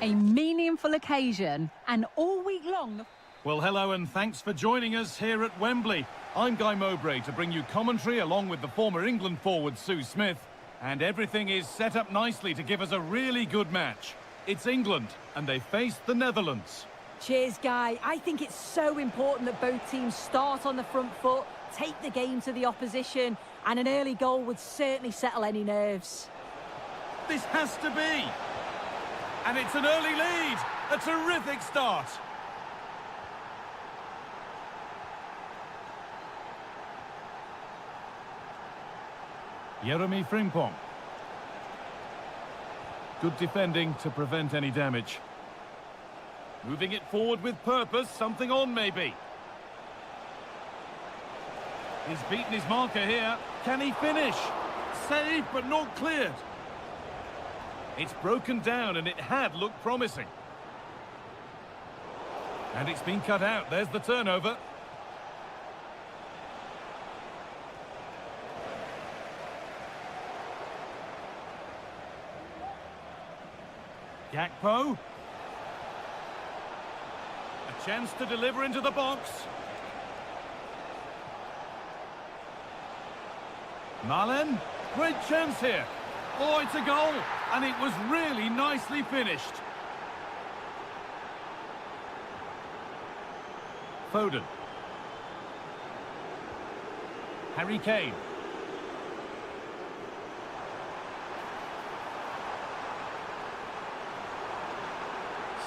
A meaningful occasion, and all week long... Well, hello and thanks for joining us here at Wembley. I'm Guy Mowbray to bring you commentary along with the former England forward Sue Smith. And everything is set up nicely to give us a really good match. It's England, and they face the Netherlands. Cheers, Guy. I think it's so important that both teams start on the front foot, take the game to the opposition, and an early goal would certainly settle any nerves. This has to be! And it's an early lead! A terrific start! Jeremy Frimpong. Good defending to prevent any damage. Moving it forward with purpose, something on maybe. He's beaten his marker here. Can he finish? Saved but not cleared. It's broken down and it had looked promising. And it's been cut out. There's the turnover. Gakpo. A chance to deliver into the box. Malen. Great chance here. Oh, it's a goal. And it was really nicely finished. Foden. Harry Kane.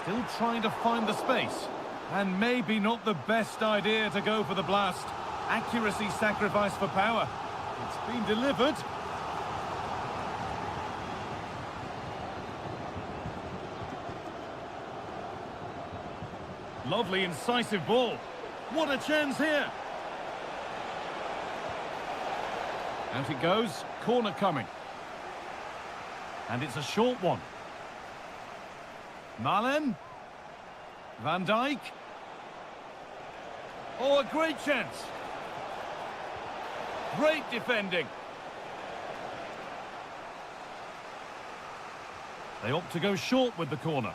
Still trying to find the space. And maybe not the best idea to go for the blast. Accuracy sacrificed for power. It's been delivered. Lovely incisive ball. What a chance here. Out it goes. Corner coming. And it's a short one. Malen. Van Dijk. Oh, a great chance. Great defending. They opt to go short with the corner.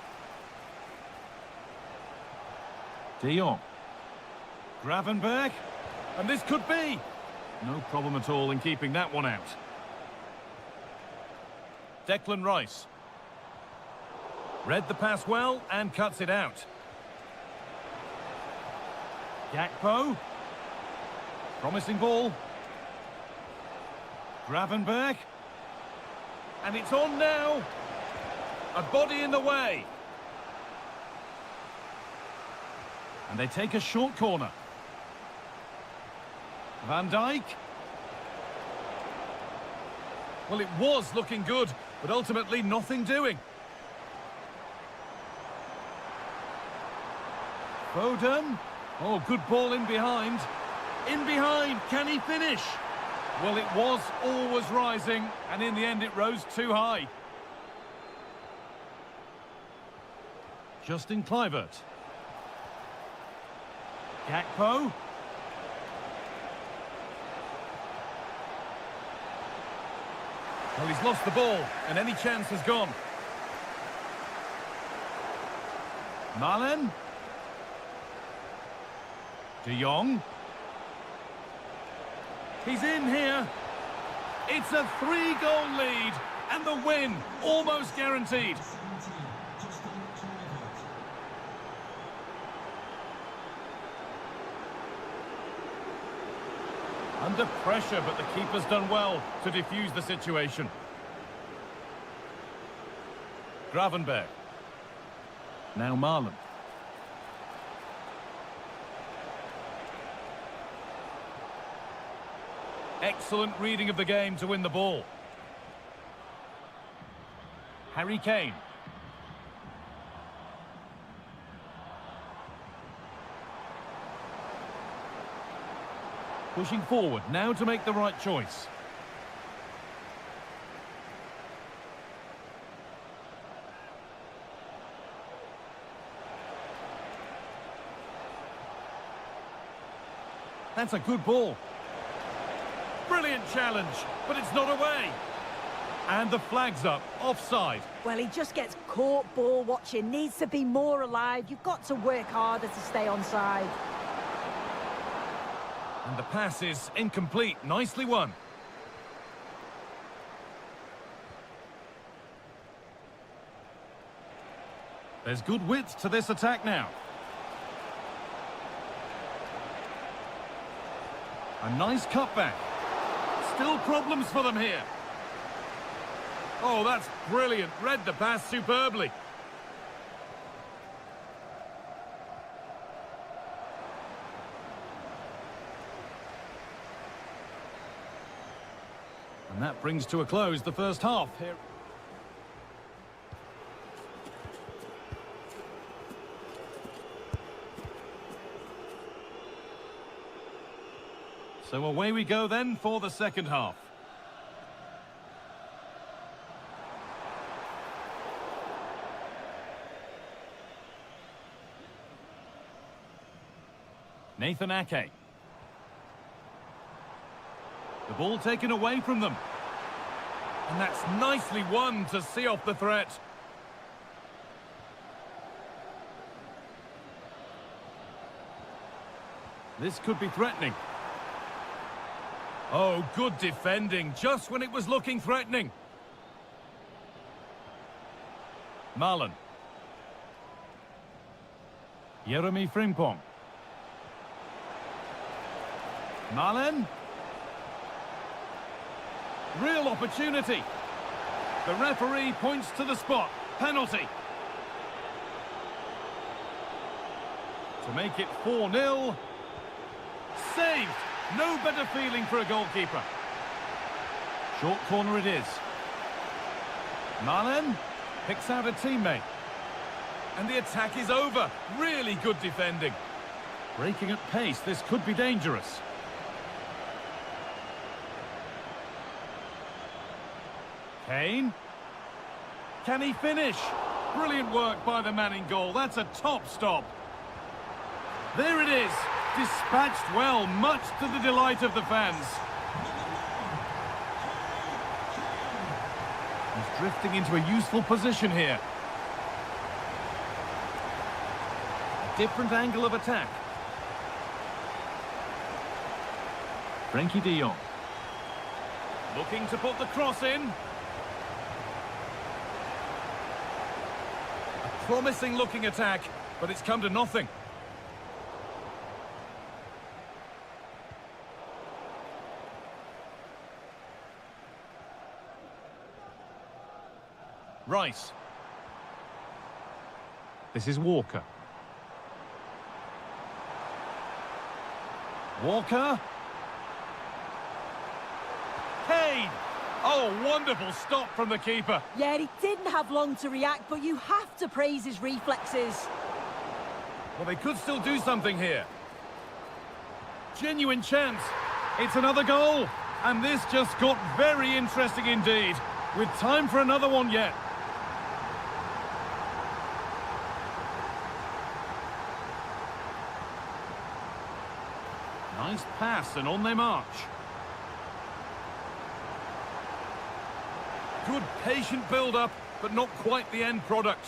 De Jong. Gravenberg. And this could be. No problem at all in keeping that one out. Declan Rice. Read the pass well and cuts it out. Gakpo. Promising ball. Gravenberg. And it's on now. A body in the way. And they take a short corner. Van Dijk. Well, it was looking good, but ultimately nothing doing. Foden. Oh, good ball in behind. In behind, can he finish? Well, it was always rising, and in the end it rose too high. Justin Kluivert. Gakpo. Well, he's lost the ball, and any chance has gone. Malen. De Jong. He's in here. It's a 3-goal lead, and the win almost guaranteed. Under pressure, but the keeper's done well to defuse the situation. Gravenberg. Now Malen. Excellent reading of the game to win the ball. Harry Kane. Pushing forward, now to make the right choice. That's a good ball. Brilliant challenge, but it's not away. And the flag's up, offside. Well, he just gets caught ball watching, needs to be more alive. You've got to work harder to stay onside. And the pass is incomplete, nicely won. There's good width to this attack now. A nice cutback. Still problems for them here. Oh, that's brilliant. Read the pass superbly. And that brings to a close the first half here. So away we go then for the second half. Nathan Ake. The ball taken away from them. And that's nicely won to see off the threat. This could be threatening. Oh, good defending, just when it was looking threatening. Marlon. Jeremy Frimpong. Marlon. Real opportunity. The referee points to the spot. Penalty. To make it 4-0. Saved. No better feeling for a goalkeeper. Short corner it is. Marlon picks out a teammate. And the attack is over. Really good defending. Breaking at pace, this could be dangerous. Kane. Can he finish? Brilliant work by the man in goal. That's a top stop. There it is. Dispatched well, much to the delight of the fans. He's drifting into a useful position here. A different angle of attack. Frankie de Jong. Looking to put the cross in. A promising looking attack, but it's come to nothing. Rice. This is Walker. Walker. Kane. Oh, wonderful stop from the keeper. Yeah, he didn't have long to react, but you have to praise his reflexes. Well, they could still do something here. Genuine chance. It's another goal. And this just got very interesting indeed. With time for another one yet. Nice pass, and on they march. Good patient build-up, but not quite the end product.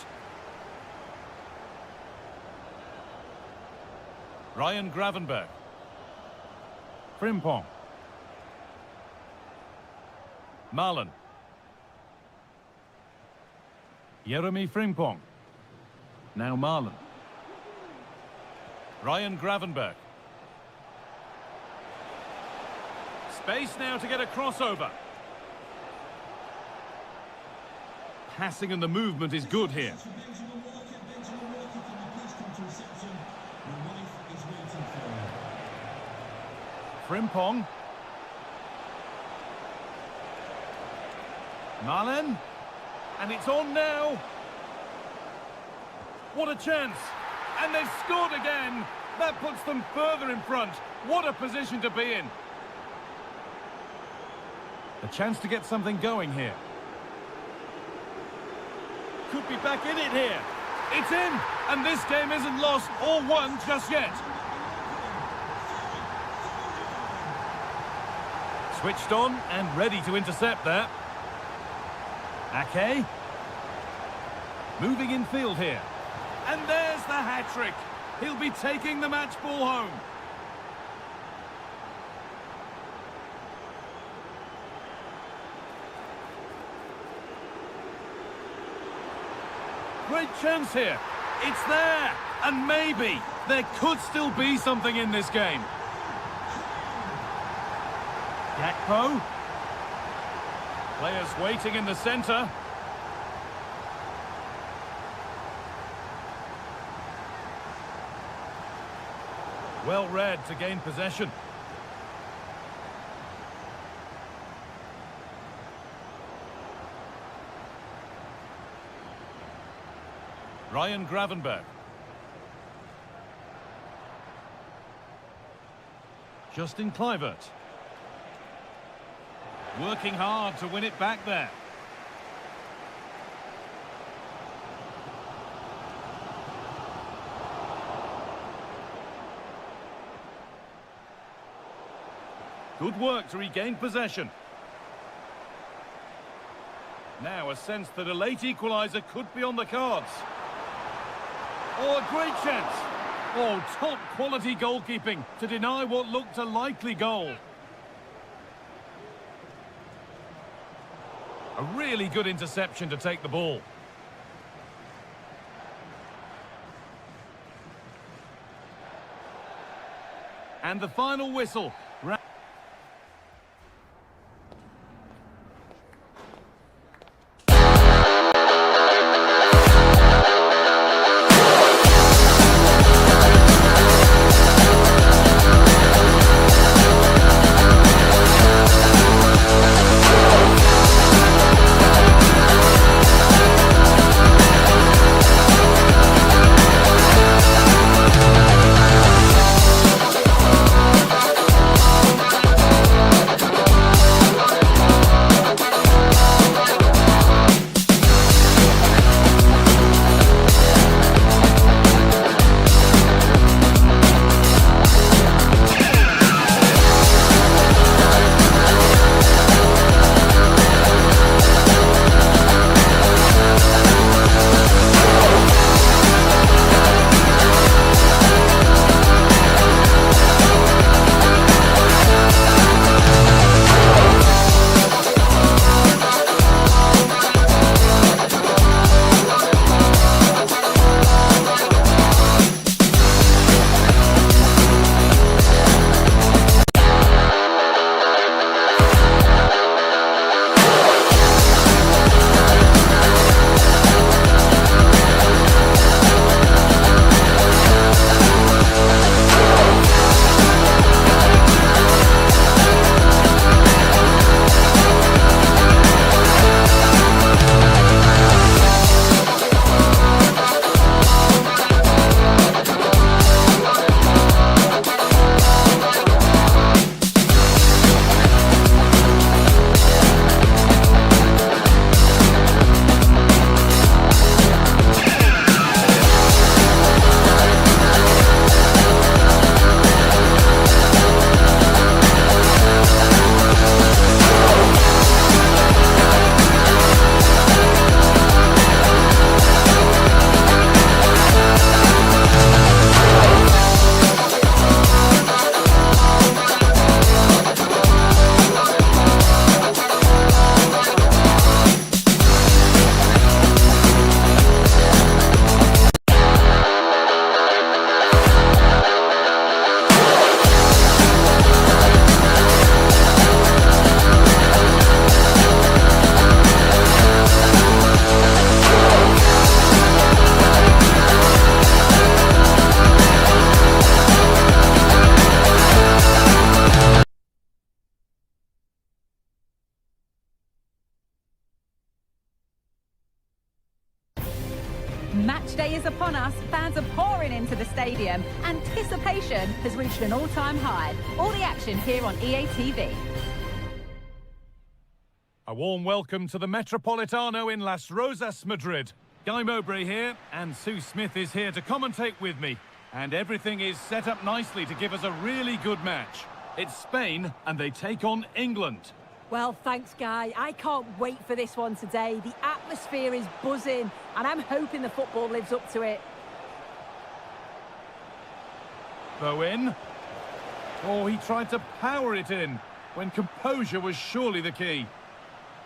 Ryan Gravenberg. Frimpong. Marlon. Jeremy Frimpong. Now Marlon. Ryan Gravenberg. Space now to get a crossover. Passing and the movement is good here. Frimpong. Marlon. And it's on now. What a chance. And they've scored again. That puts them further in front. What a position to be in. A chance to get something going here. Could be back in it here. It's in. And this game isn't lost or won just yet. Switched on and ready to intercept there. Ake. Moving in field here. And there's the hat-trick. He'll be taking the match ball home. Great chance here. It's there. And maybe there could still be something in this game. Gakpo. Players waiting in the centre. Well read to gain possession. Ryan Gravenberg. Justin Kluivert. Working hard to win it back there. Good work to regain possession. Now a sense that a late equaliser could be on the cards. Oh, a great chance. Oh, top quality goalkeeping to deny what looked a likely goal. A really good interception to take the ball. And the final whistle. Match day is upon us. Fans are pouring into the stadium. Anticipation has reached an all-time high. All the action here on EA TV. A warm welcome to the Metropolitano in Las Rosas, Madrid. Guy Mowbray here, and Sue Smith is here to commentate with me. And everything is set up nicely to give us a really good match. It's Spain, and they take on England. Well, thanks, Guy. I can't wait for this one today. The atmosphere is buzzing, and I'm hoping the football lives up to it. Bowen. Oh, he tried to power it in when composure was surely the key.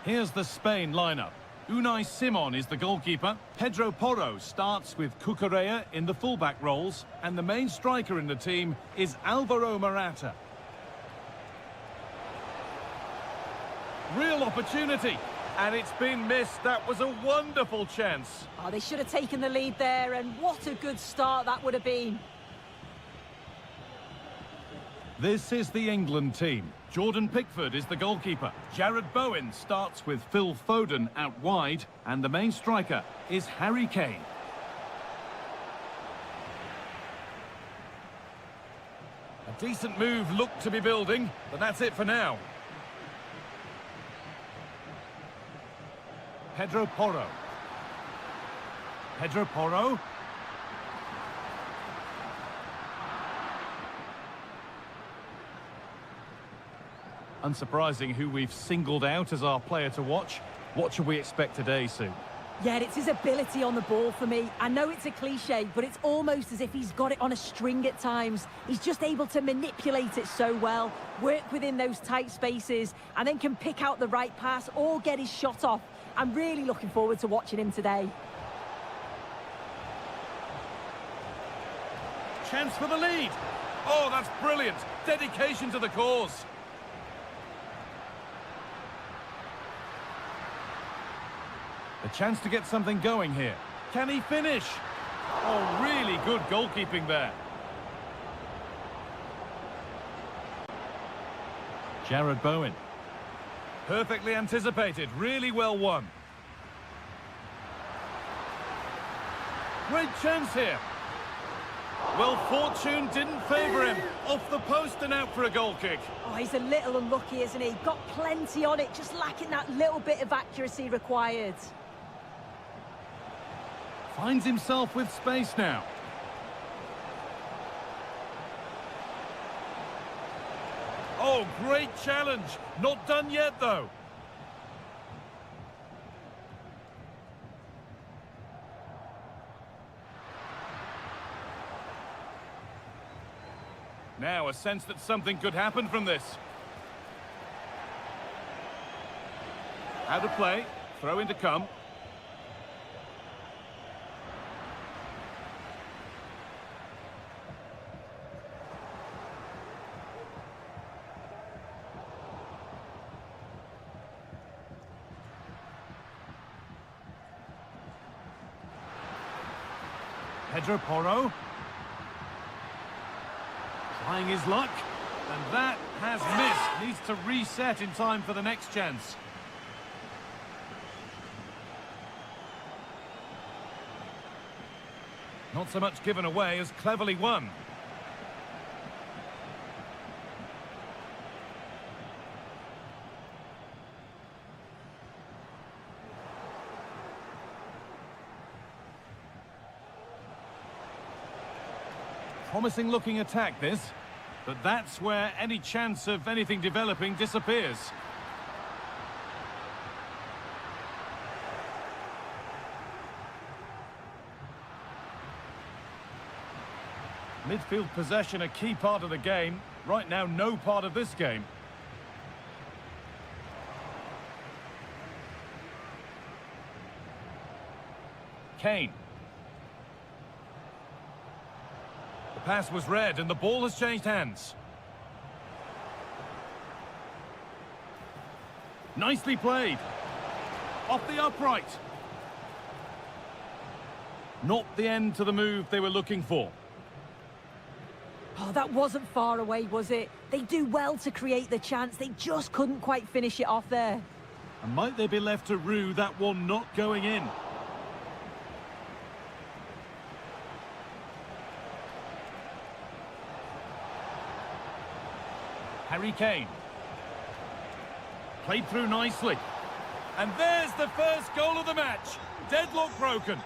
Here's the Spain lineup. Unai Simon is the goalkeeper. Pedro Porro starts with Cucurella in the fullback roles, and the main striker in the team is Alvaro Morata. Real opportunity, and it's been missed. That was a wonderful chance. Oh, they should have taken the lead there, and what a good start that would have been. This is the England team. Jordan Pickford is the goalkeeper. Jared Bowen starts with Phil Foden out wide, and the main striker is Harry Kane. A decent move looked to be building, but that's it for now. Pedro Porro. Pedro Porro. Unsurprising who we've singled out as our player to watch. What should we expect today, Sue? Yeah, it's his ability on the ball for me. I know it's a cliche, but it's almost as if he's got it on a string at times. He's just able to manipulate it so well, work within those tight spaces, and then can pick out the right pass or get his shot off. I'm really looking forward to watching him today. Chance for the lead. Oh, that's brilliant. Dedication to the cause. A chance to get something going here. Can he finish? Oh, really good goalkeeping there. Jared Bowen. Perfectly anticipated, really well won. Great chance here. Well, fortune didn't favour him. Off the post and out for a goal kick. Oh, he's a little unlucky, isn't he? Got plenty on it, just lacking that little bit of accuracy required. Finds himself with space now. Oh, great challenge. Not done yet, though. Now, a sense that something could happen from this. Out of play. Throw in to come. Pedro Porro. Trying his luck. And that has missed. Needs to reset in time for the next chance. Not so much given away as cleverly won. Promising looking attack this, but that's where any chance of anything developing disappears. Midfield possession a key part of the game. Right now, no part of this game. Kane. The pass was read and the ball has changed hands. Nicely played. Off the upright. Not the end to the move they were looking for. Oh, that wasn't far away, was it? They do well to create the chance. They just couldn't quite finish it off there. And might they be left to rue that one not going in? Harry Kane. Played through nicely. And there's the first goal of the match. Deadlock broken.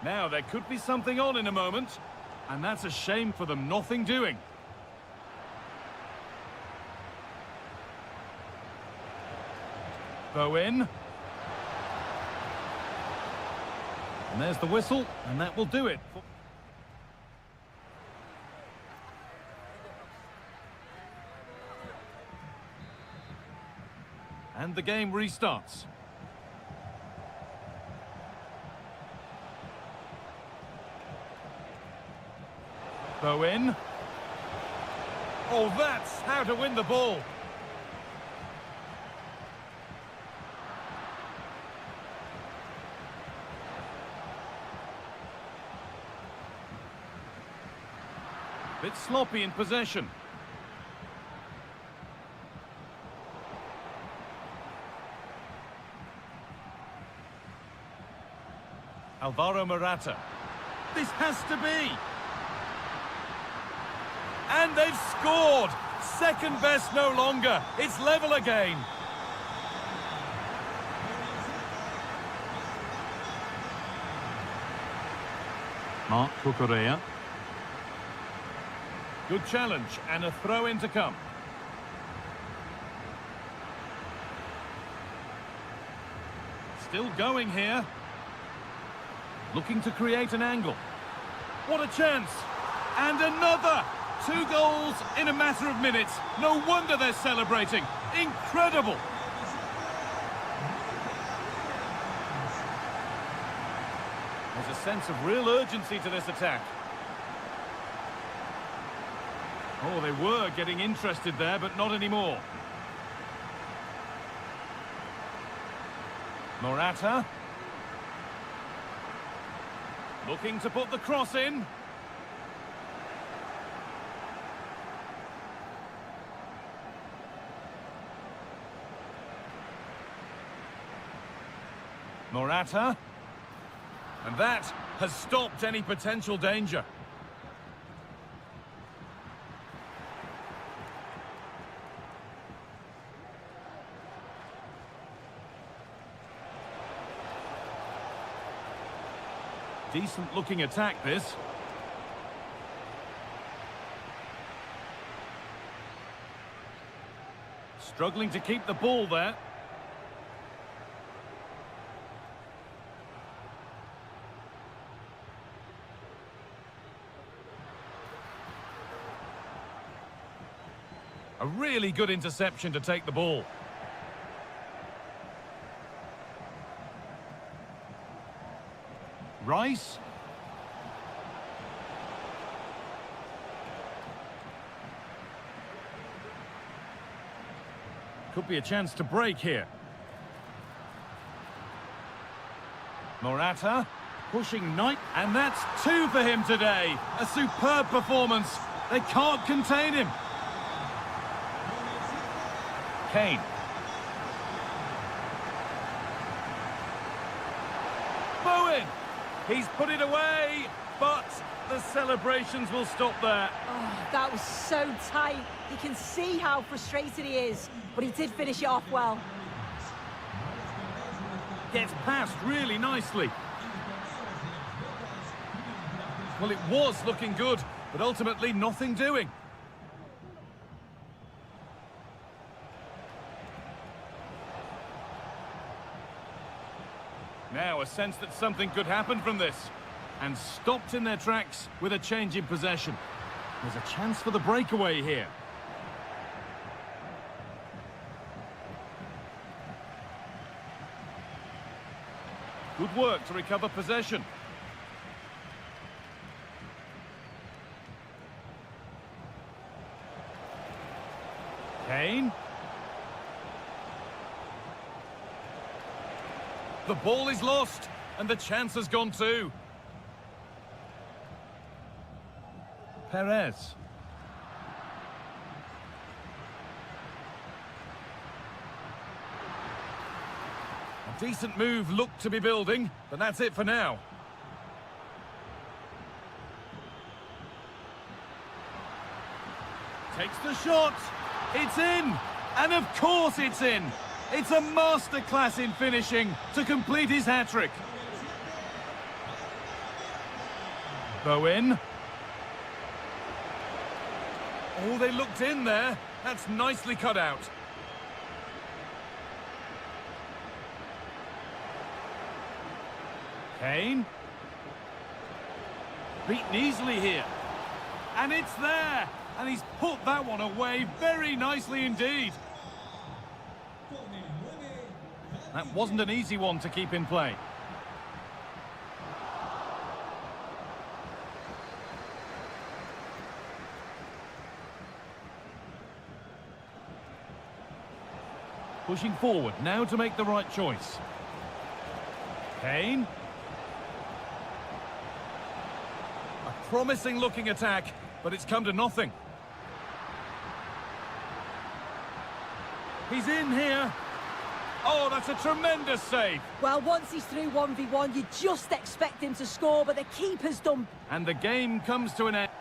Now there could be something on in a moment. And that's a shame for them, nothing doing. Bowen. And there's the whistle, and that will do it. And the game restarts. Bowen. Oh, that's how to win the ball. Bit sloppy in possession. Alvaro Morata. This has to be. And they've scored. Second best no longer. It's level again. Marc Cucurella. Good challenge and a throw-in to come. Still going here. Looking to create an angle. What a chance! And another! 2 goals in a matter of minutes. No wonder they're celebrating. Incredible! There's a sense of real urgency to this attack. Oh, they were getting interested there, but not anymore. Morata. Looking to put the cross in. Morata. And that has stopped any potential danger. Decent looking attack, this. Struggling to keep the ball there. A really good interception to take the ball. Rice. Could be a chance to break here. Morata pushing Knight, and that's 2 for him today. A superb performance. They can't contain him. Kane. Bowen. He's put it away, but the celebrations will stop there. Oh, that was so tight. You can see how frustrated he is, but he did finish it off well. Gets past really nicely. Well, it was looking good, but ultimately nothing doing. Now a sense that something could happen from this. And stopped in their tracks with a change in possession. There's a chance for the breakaway here. Good work to recover possession. Kane. The ball is lost, and the chance has gone too. Perez. A decent move looked to be building, but that's it for now. Takes the shot. It's in. And of course it's in. It's a masterclass in finishing to complete his hat-trick. Bowen. Oh, they looked in there. That's nicely cut out. Kane. Beaten easily here. And it's there. And he's put that one away very nicely indeed. That wasn't an easy one to keep in play. Pushing forward now to make the right choice. Kane. A promising looking attack, but it's come to nothing. He's in here. Oh, that's a tremendous save. Well, once he's through 1v1, you just expect him to score, but the keeper's done. And the game comes to an end.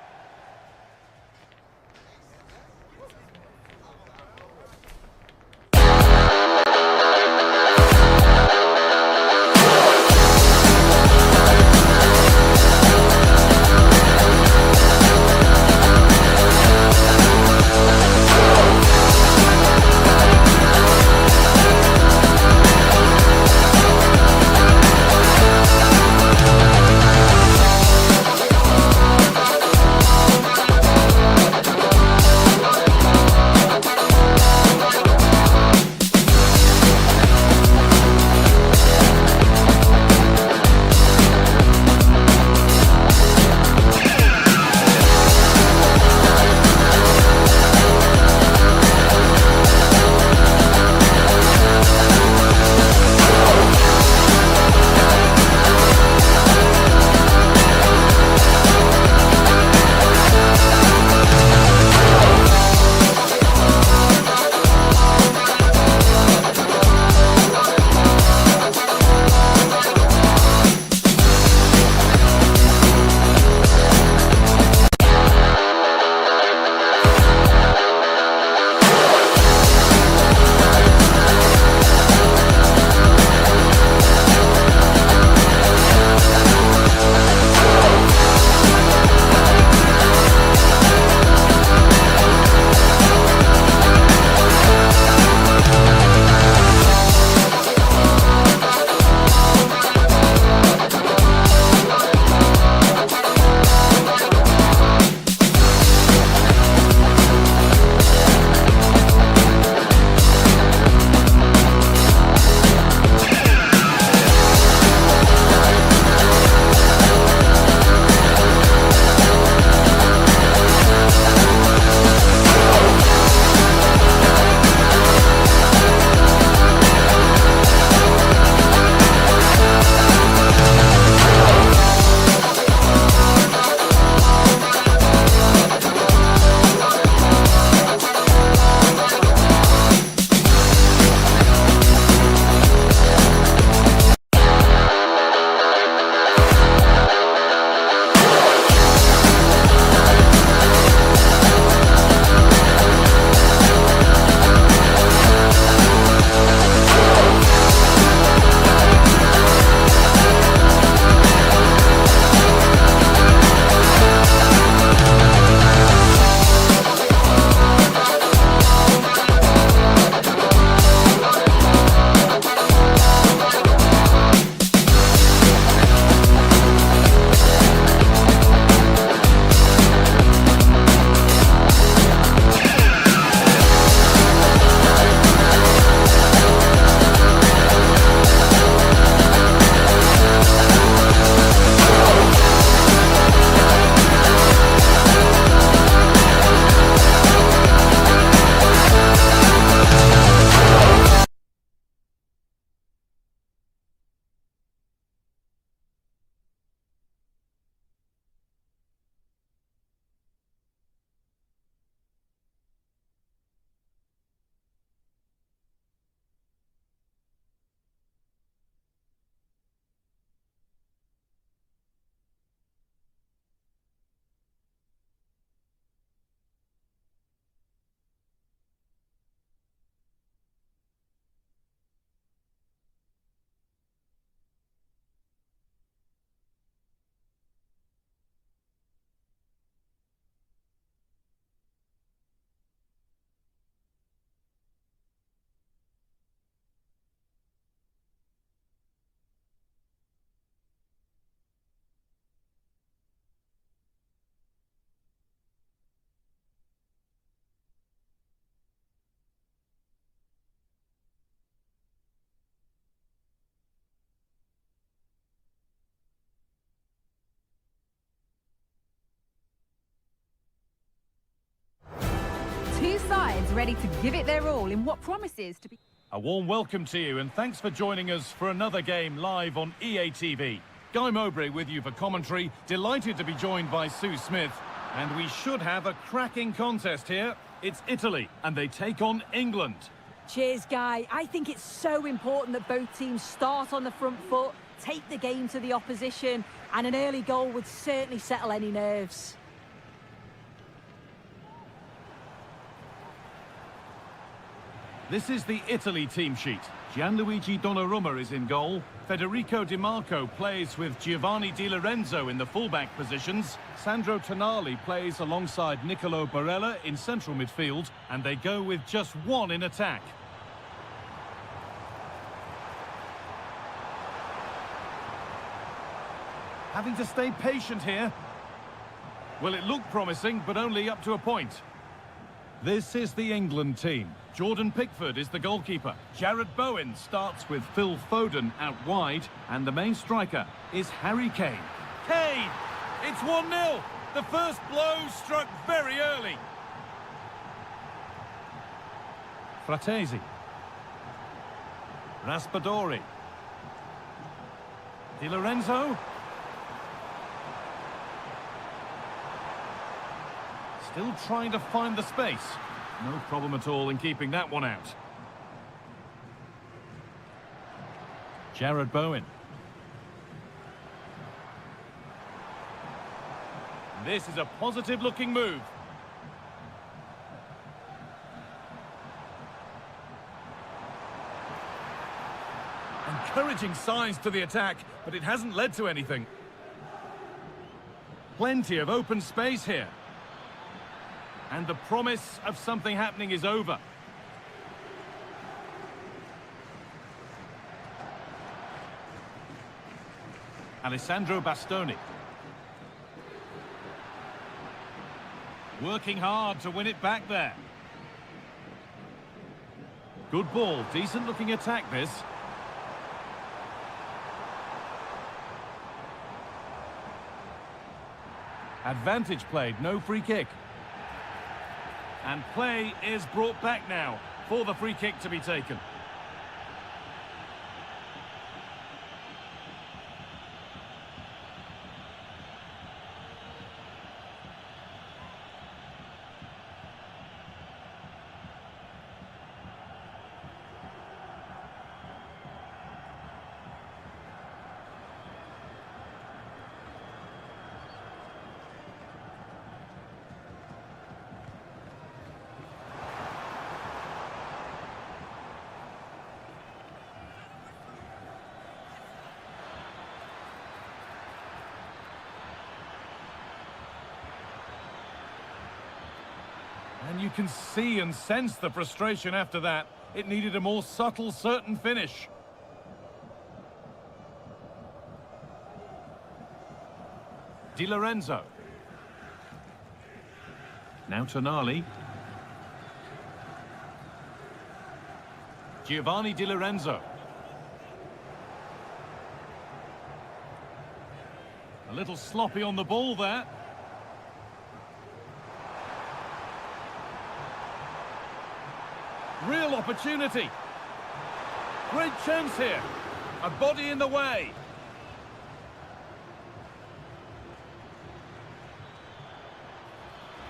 ready to give it their all in what promises to be... A warm welcome to you, and thanks for joining us for another game live on EA TV. Guy Mowbray with you for commentary, delighted to be joined by Sue Smith. And we should have a cracking contest here. It's Italy, and they take on England. Cheers, Guy. I think it's so important that both teams start on the front foot, take the game to the opposition, and an early goal would certainly settle any nerves. This is the Italy team sheet. Gianluigi Donnarumma is in goal. Federico Di Marco plays with Giovanni Di Lorenzo in the fullback positions. Sandro Tonali plays alongside Nicolo Barella in central midfield, and they go with just one in attack. Having to stay patient here. Well, it looked promising, but only up to a point. This is the England team. Jordan Pickford is the goalkeeper. Jared Bowen starts with Phil Foden out wide, and the main striker is Harry Kane. Kane! It's 1-0! The first blow struck very early. Fratesi. Raspadori. Di Lorenzo. Still trying to find the space. No problem at all in keeping that one out. Jared Bowen. This is a positive-looking move. Encouraging signs to the attack, but it hasn't led to anything. Plenty of open space here. And the promise of something happening is over. Alessandro Bastoni. Working hard to win it back there. Good ball, decent looking attack this. Advantage played, no free kick. And play is brought back now for the free kick to be taken. And you can see and sense the frustration after that. It needed a more subtle, certain finish. Di Lorenzo. Now Tonali. Giovanni Di Lorenzo. A little sloppy on the ball there. Real opportunity. Great chance here. A body in the way.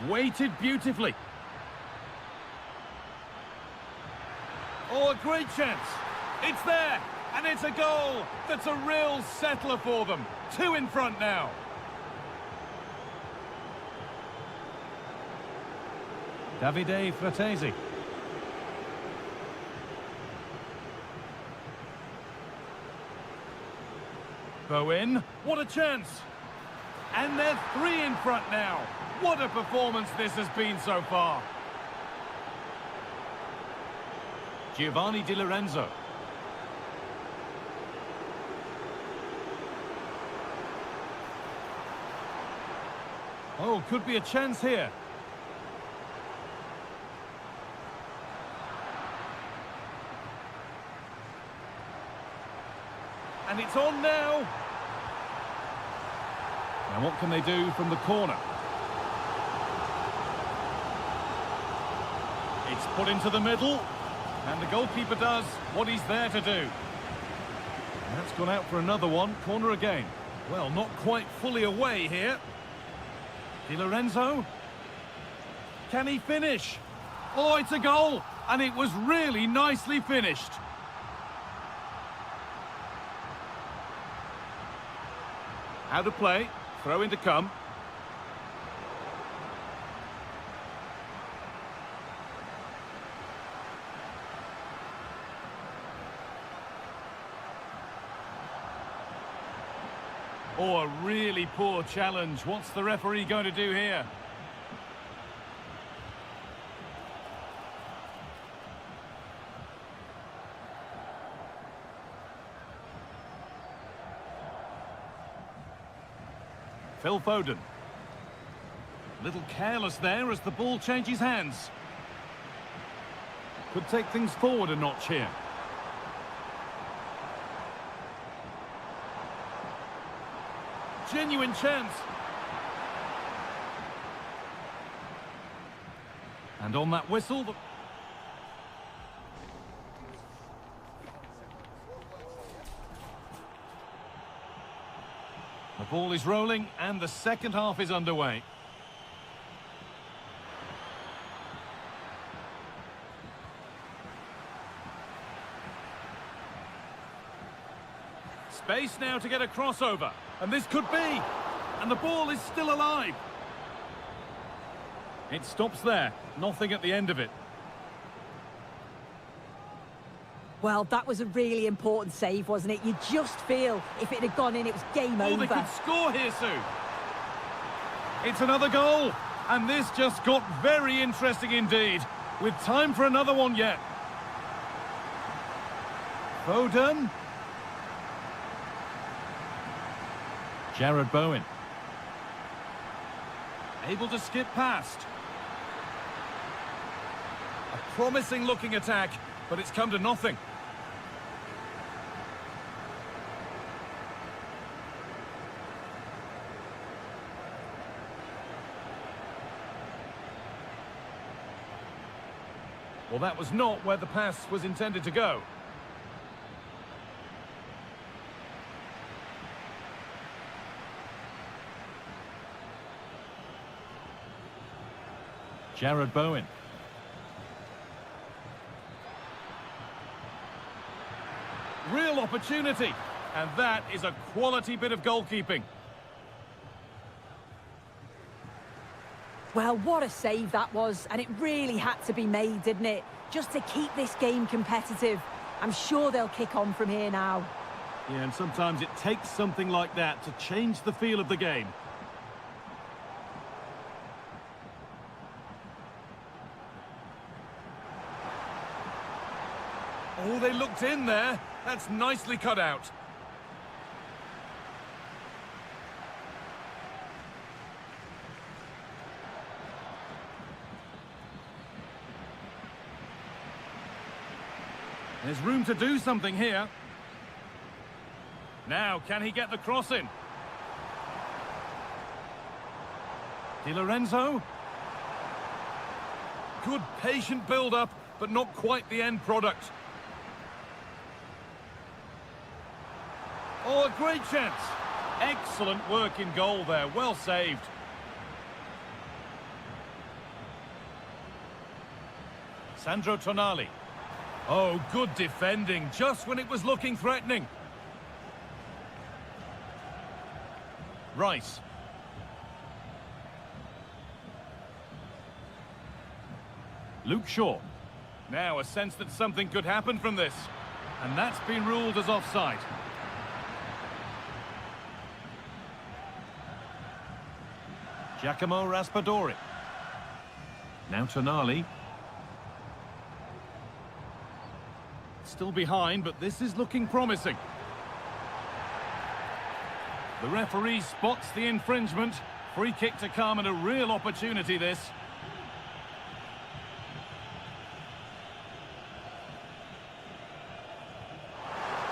Weighted beautifully. Oh, a great chance. It's there. And it's a goal. That's a real settler for them. 2 in front now. Davide Fratesi. Bowen, what a chance! And they're 3 in front now. What a performance this has been so far. Giovanni Di Lorenzo. Oh, could be a chance here. And it's on now. Now what can they do from the corner? It's put into the middle, and the goalkeeper does what he's there to do. And that's gone out for another one, corner again. Well, not quite fully away here. Di Lorenzo. Can he finish? Oh, it's a goal, and it was really nicely finished. Out of play, throw in to come. Oh, a really poor challenge. What's the referee going to do here? Phil Foden. A little careless there as the ball changes hands. Could take things forward a notch here. Genuine chance. And on that whistle... The ball is rolling and the second half is underway. Space now to get a crossover. And this could be. And the ball is still alive. It stops there. Nothing at the end of it. Well, that was a really important save, wasn't it? You just feel if it had gone in, it was game over. Oh, they could score here, Sue. It's another goal. And this just got very interesting indeed. With time for another one yet. Foden. Jared Bowen. Able to skip past. A promising looking attack, but it's come to nothing. Well, that was not where the pass was intended to go. Jared Bowen. Real opportunity, and that is a quality bit of goalkeeping. Well, what a save that was, and it really had to be made, didn't it? Just to keep this game competitive. I'm sure they'll kick on from here now. Yeah, and sometimes it takes something like that to change the feel of the game. Oh, they looked in there. That's nicely cut out. There's room to do something here. Now, can he get the cross in? Di Lorenzo. Good patient build-up, but not quite the end product. Oh, a great chance. Excellent work in goal there. Well saved. Sandro Tonali. Oh, good defending, just when it was looking threatening. Rice. Luke Shaw. Now a sense that something could happen from this. And that's been ruled as offside. Giacomo Raspadori. Now Tonali. Still behind, but this is looking promising. The referee spots the infringement. Free kick to come and a real opportunity this.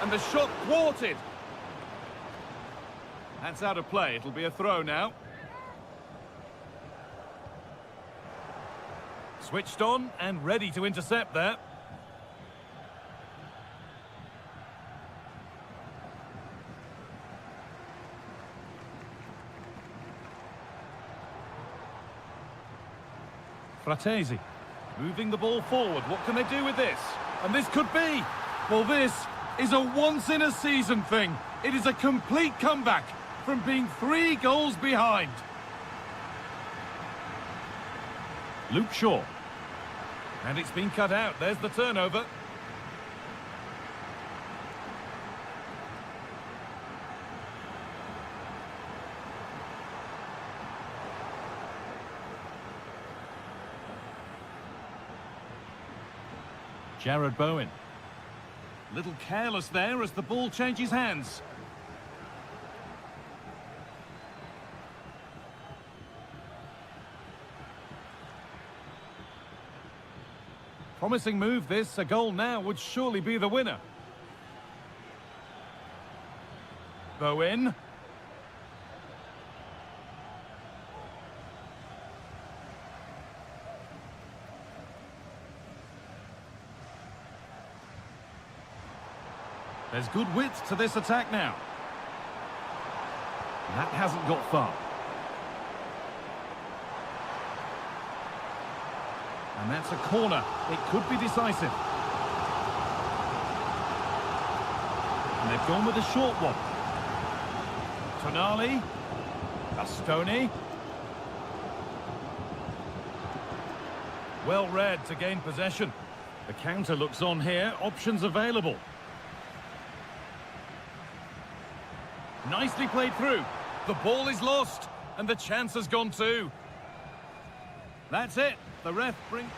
And the shot thwarted. That's out of play. It'll be a throw now. Switched on and ready to intercept there. Fratesi, moving the ball forward. What can they do with this? And this could be. Well, this is a once-in-a-season thing. It is a complete comeback from being 3 goals behind. Luke Shaw. And it's been cut out. There's the turnover. Jared Bowen. Little careless there as the ball changes hands. Promising move this. A goal now would surely be the winner. Bowen. There's good width to this attack now. That hasn't got far. And that's a corner. It could be decisive. And they've gone with a short one. Tonali. Bastoni. Well read to gain possession. The counter looks on here. Options available. Nicely played through. The ball is lost, and the chance has gone too. That's it. The ref brings...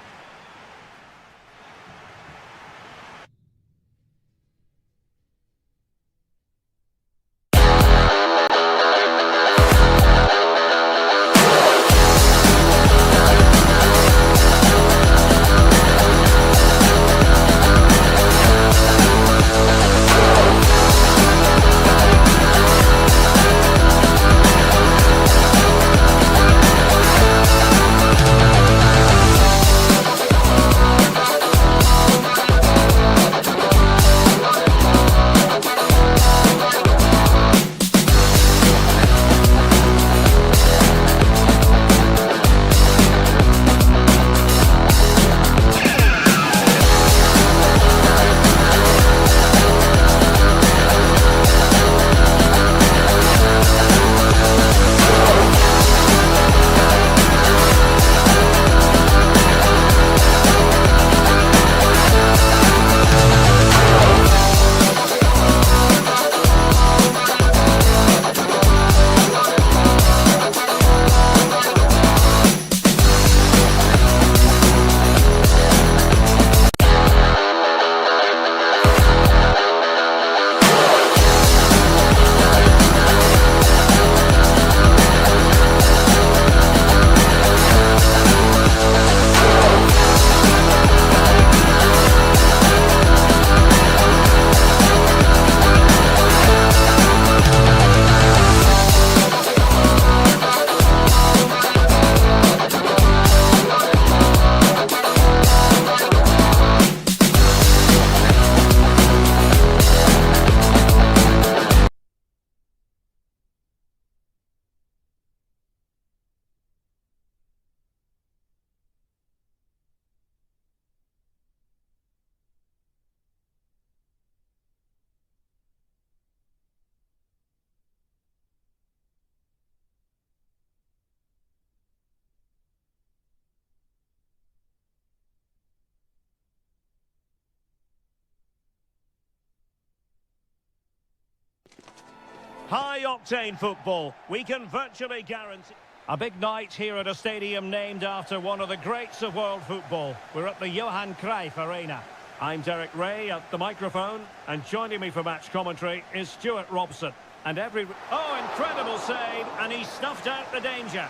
High-octane football, we can virtually guarantee... A big night here at a stadium named after one of the greats of world football. We're at the Johan Cruyff Arena. I'm Derek Ray at the microphone, and joining me for match commentary is Stuart Robson. And Oh, incredible save, and he snuffed out the danger.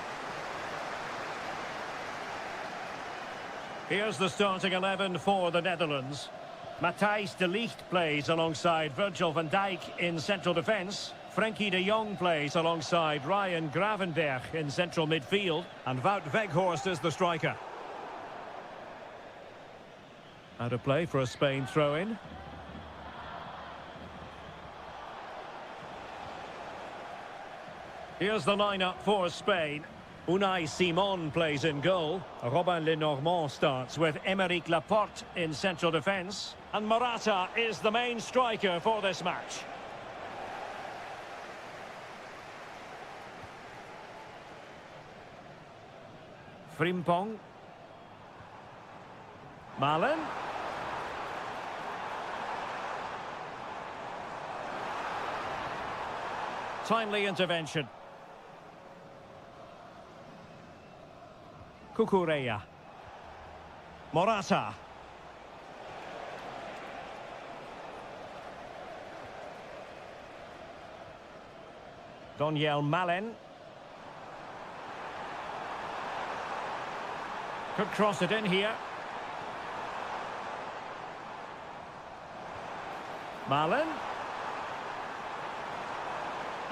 Here's the starting 11 for the Netherlands. Matthijs de Ligt plays alongside Virgil van Dijk in central defence. Frenkie de Jong plays alongside Ryan Gravenberch in central midfield. And Wout Weghorst is the striker. Out of play for a Spain throw-in. Here's the lineup for Spain. Unai Simon plays in goal. Robin Lenormand starts with Aymeric Laporte in central defence. And Morata is the main striker for this match. Frimpong. Malen. Timely intervention. Cucurella. Morata. Donyell Malen. Could cross it in here. Malen.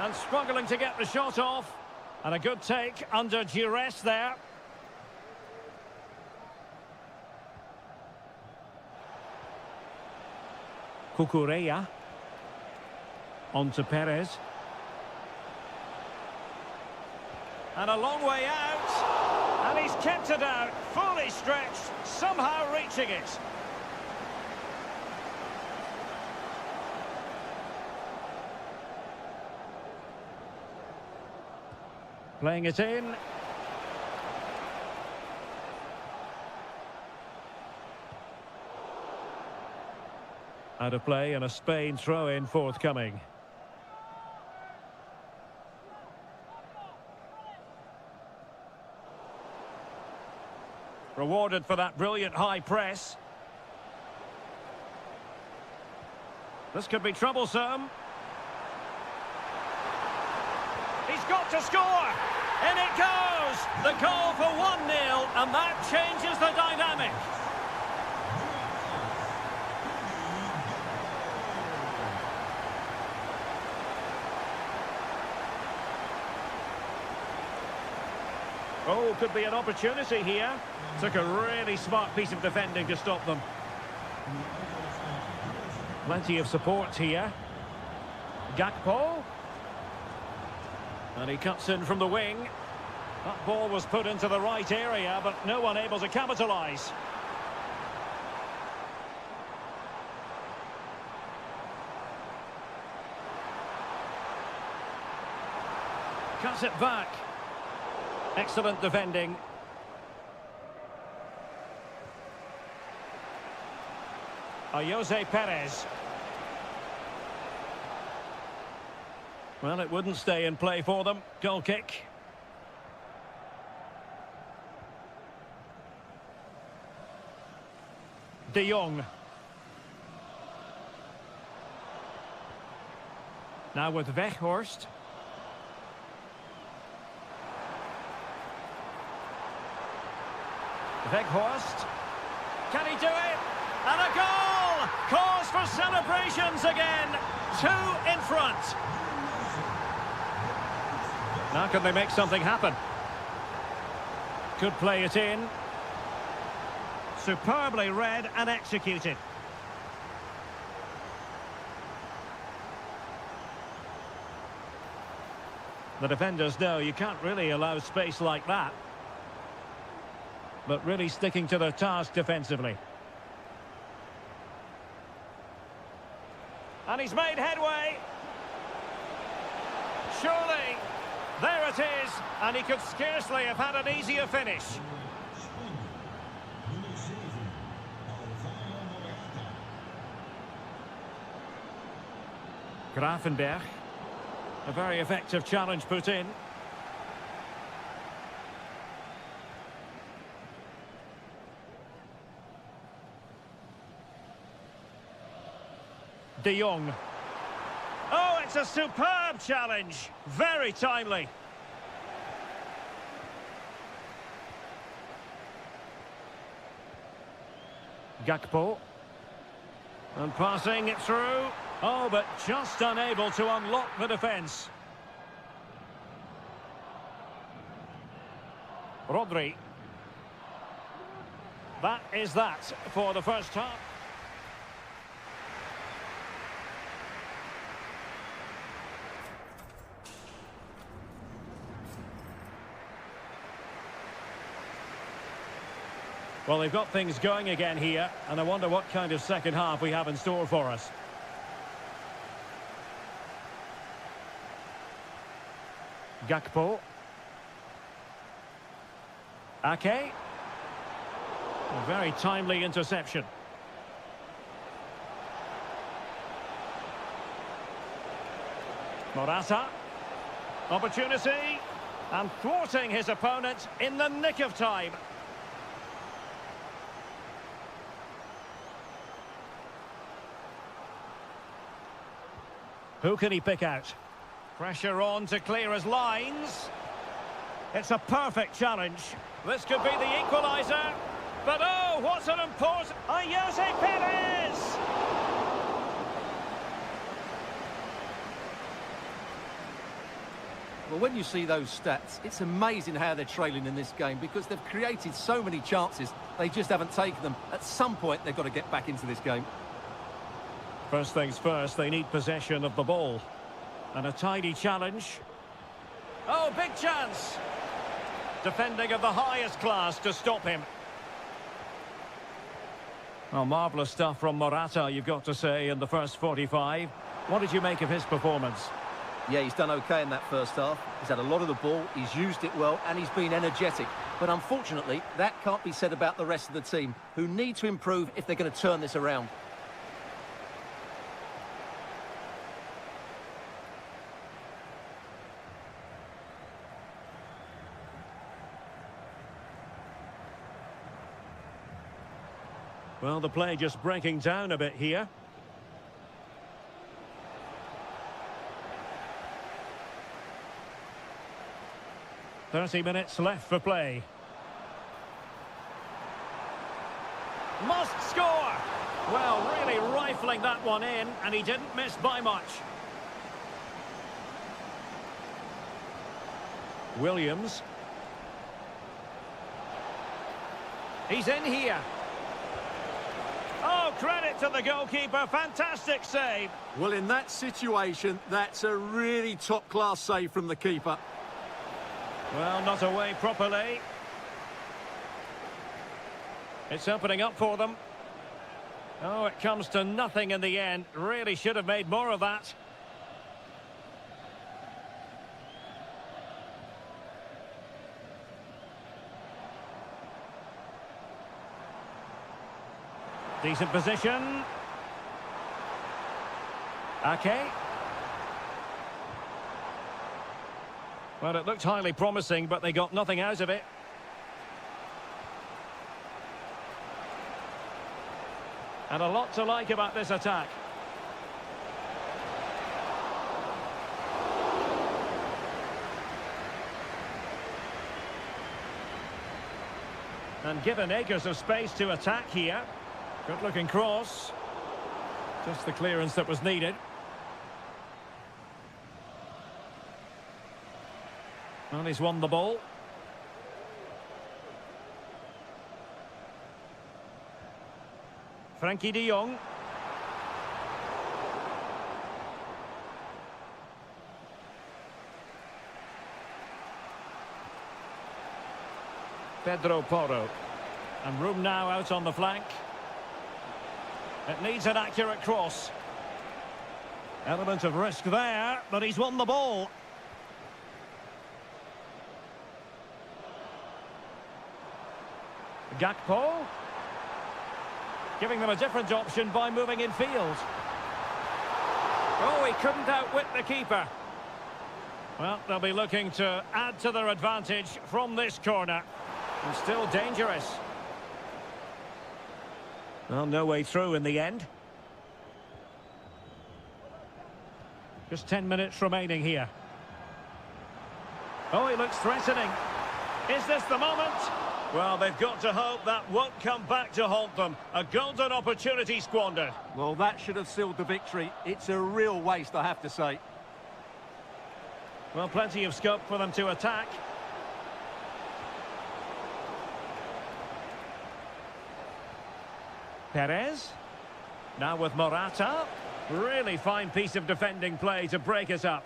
And struggling to get the shot off. And a good take under duress there. Cucurella. On to Perez. And a long way out. And he's kept it out. Fully stretched. Somehow reaching it. Playing it in. Out of play and a Spain throw-in forthcoming. Rewarded for that brilliant high press. This could be troublesome. He's got to score! In it goes! The goal for 1-0, and that changes the dynamic. Oh, could be an opportunity here. Took a really smart piece of defending to stop them. Plenty of support here. Gakpo. And he cuts in from the wing. That ball was put into the right area, but no one able to capitalise. Cuts it back. Excellent defending. Jose Perez. Well, it wouldn't stay in play for them. Goal kick. De Jong. Now with Weghorst. Weghorst. Can he do it? And a goal! Cause for celebrations again. 2 in front. Now can they make something happen? Could play it in. Superbly read and executed. The defenders know you can't really allow space like that. But really sticking to their task defensively. And he's made headway. Surely. There it is. And he could scarcely have had an easier finish. Gravenberch. A very effective challenge put in. De Jong. Oh, it's a superb challenge. Very timely. Gakpo. And passing it through. Oh, but just unable to unlock the defence. Rodri. That is that for the first half. Well, they've got things going again here, and I wonder what kind of second half we have in store for us. Gakpo. Ake. A very timely interception. Morata. Opportunity. And thwarting his opponent in the nick of time. Who can he pick out? Pressure on to clear his lines. It's a perfect challenge. This could be the equaliser. But oh, what an important... Jose Perez! Well, when you see those stats, it's amazing how they're trailing in this game because they've created so many chances, they just haven't taken them. At some point, they've got to get back into this game. First things first, they need possession of the ball. And a tidy challenge. Oh, big chance! Defending of the highest class to stop him. Well, marvellous stuff from Morata, you've got to say, in the first 45. What did you make of his performance? Yeah, he's done okay in that first half. He's had a lot of the ball, he's used it well, and he's been energetic. But unfortunately, that can't be said about the rest of the team, who need to improve if they're going to turn this around. Well, the play just breaking down a bit here. "30 minutes left for play. Must score! Well, really rifling that one in, and he didn't miss by much. Williams. He's in here. Oh, credit to the goalkeeper. Fantastic save. Well, in that situation, that's a really top-class save from the keeper. Well, not away properly. It's opening up for them. Oh, it comes to nothing in the end. Really should have made more of that. Decent position. Ake. Well, it looked highly promising, but they got nothing out of it. And a lot to like about this attack. And given acres of space to attack here. Good-looking cross. Just the clearance that was needed. Well, he's won the ball. Frankie de Jong. Pedro Porro. And room now out on the flank. It needs an accurate cross. Element of risk there, but he's won the ball. Gakpo. Giving them a different option by moving in field. Oh, he couldn't outwit the keeper. Well, they'll be looking to add to their advantage from this corner. And still dangerous. Well, no way through in the end. Just 10 minutes remaining here. Oh, he looks threatening. Is this the moment? Well, they've got to hope that won't come back to haunt them. A golden opportunity squandered. Well, that should have sealed the victory. It's a real waste, I have to say. Well, plenty of scope for them to attack. Perez. Now with Morata. Really fine piece of defending play to break us up.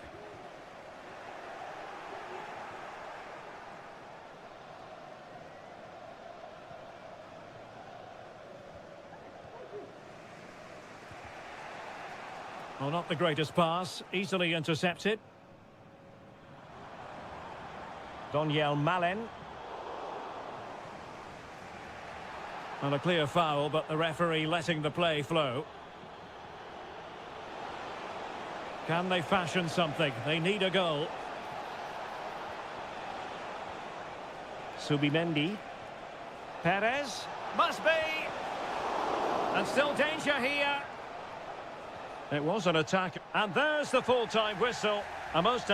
Well, not the greatest pass. Easily intercepted. Daniel Malin. And a clear foul, but the referee letting the play flow. Can they fashion something? They need a goal. Subimendi. Perez. Must be! And still danger here. It was an attack. And there's the full-time whistle. A most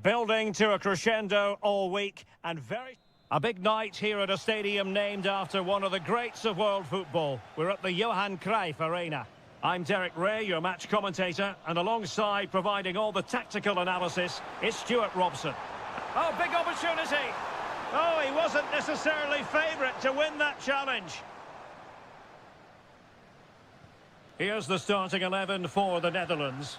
building to a crescendo all week, and a big night here at a stadium named after one of the greats of world football. We're at the Johan Cruyff Arena. I'm Derek Ray, your match commentator, and alongside providing all the tactical analysis is Stuart Robson. Oh, big opportunity! Oh, he wasn't wasn't necessarily favourite to win that challenge. Here's the starting 11 for the Netherlands.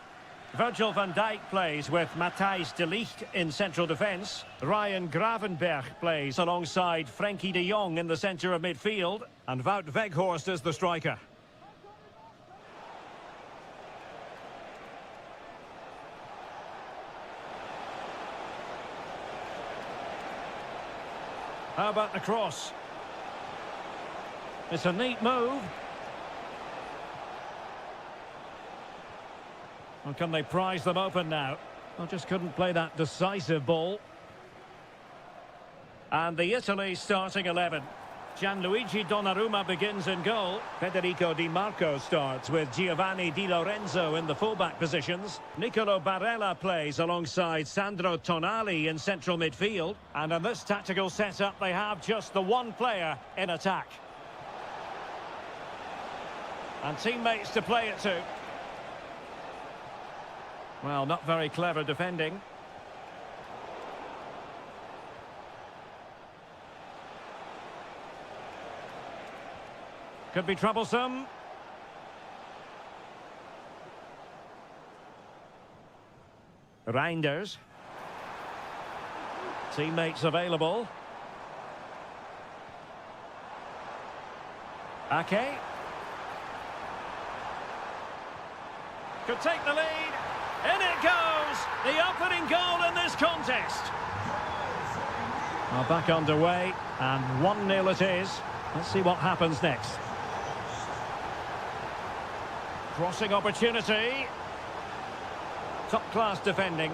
Virgil van Dijk plays with Matthijs de Ligt in central defence. Ryan Gravenberch plays alongside Frenkie de Jong in the centre of midfield. And Wout Weghorst is the striker. How about the cross? It's a neat move. Well, can they prize them open now? Well, just couldn't play that decisive ball. And the Italy starting 11. Gianluigi Donnarumma begins in goal. Federico Di Marco starts with Giovanni Di Lorenzo in the fullback positions. Nicolo Barella plays alongside Sandro Tonali in central midfield. And in this tactical setup, they have just the one player in attack. And teammates to play it to. Well, not very clever defending. Could be troublesome. Reinders. Teammates available. Ake. Could take the lead. In it goes! The opening goal in this contest. Well, back underway, and 1-0 it is. Let's see what happens next. Crossing opportunity. Top-class defending.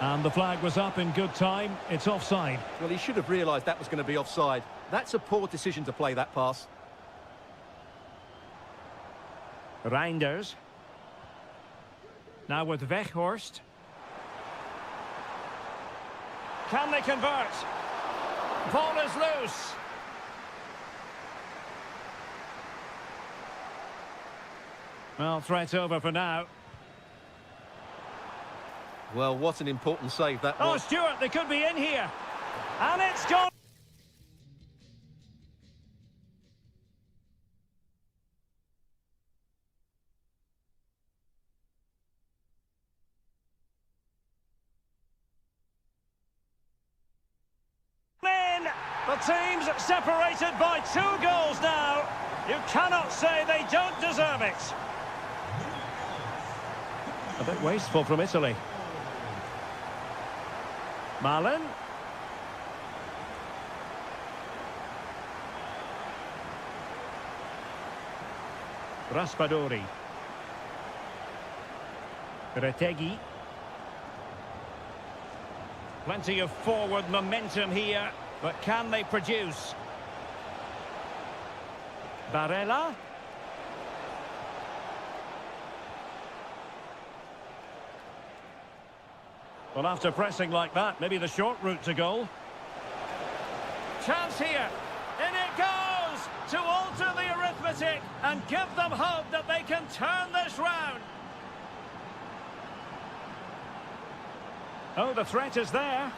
And the flag was up in good time. It's offside. Well, he should have realised that was going to be offside. That's a poor decision to play that pass. Reinders. Now with Weghorst. Can they convert? Ball is loose. Well, threat over for now. Well, what an important save that Oh, was. Stuart, they could be in here. And it's gone. In. The teams separated by 2 goals now. You cannot say they don't deserve it. A bit wasteful from Italy. Marlon. Raspadori. Retegui. Plenty of forward momentum here, but can they produce? Barella. Well, after pressing like that, maybe the short route to goal. Chance here. In it goes to alter the arithmetic and give them hope that they can turn this round. Oh, the threat is there.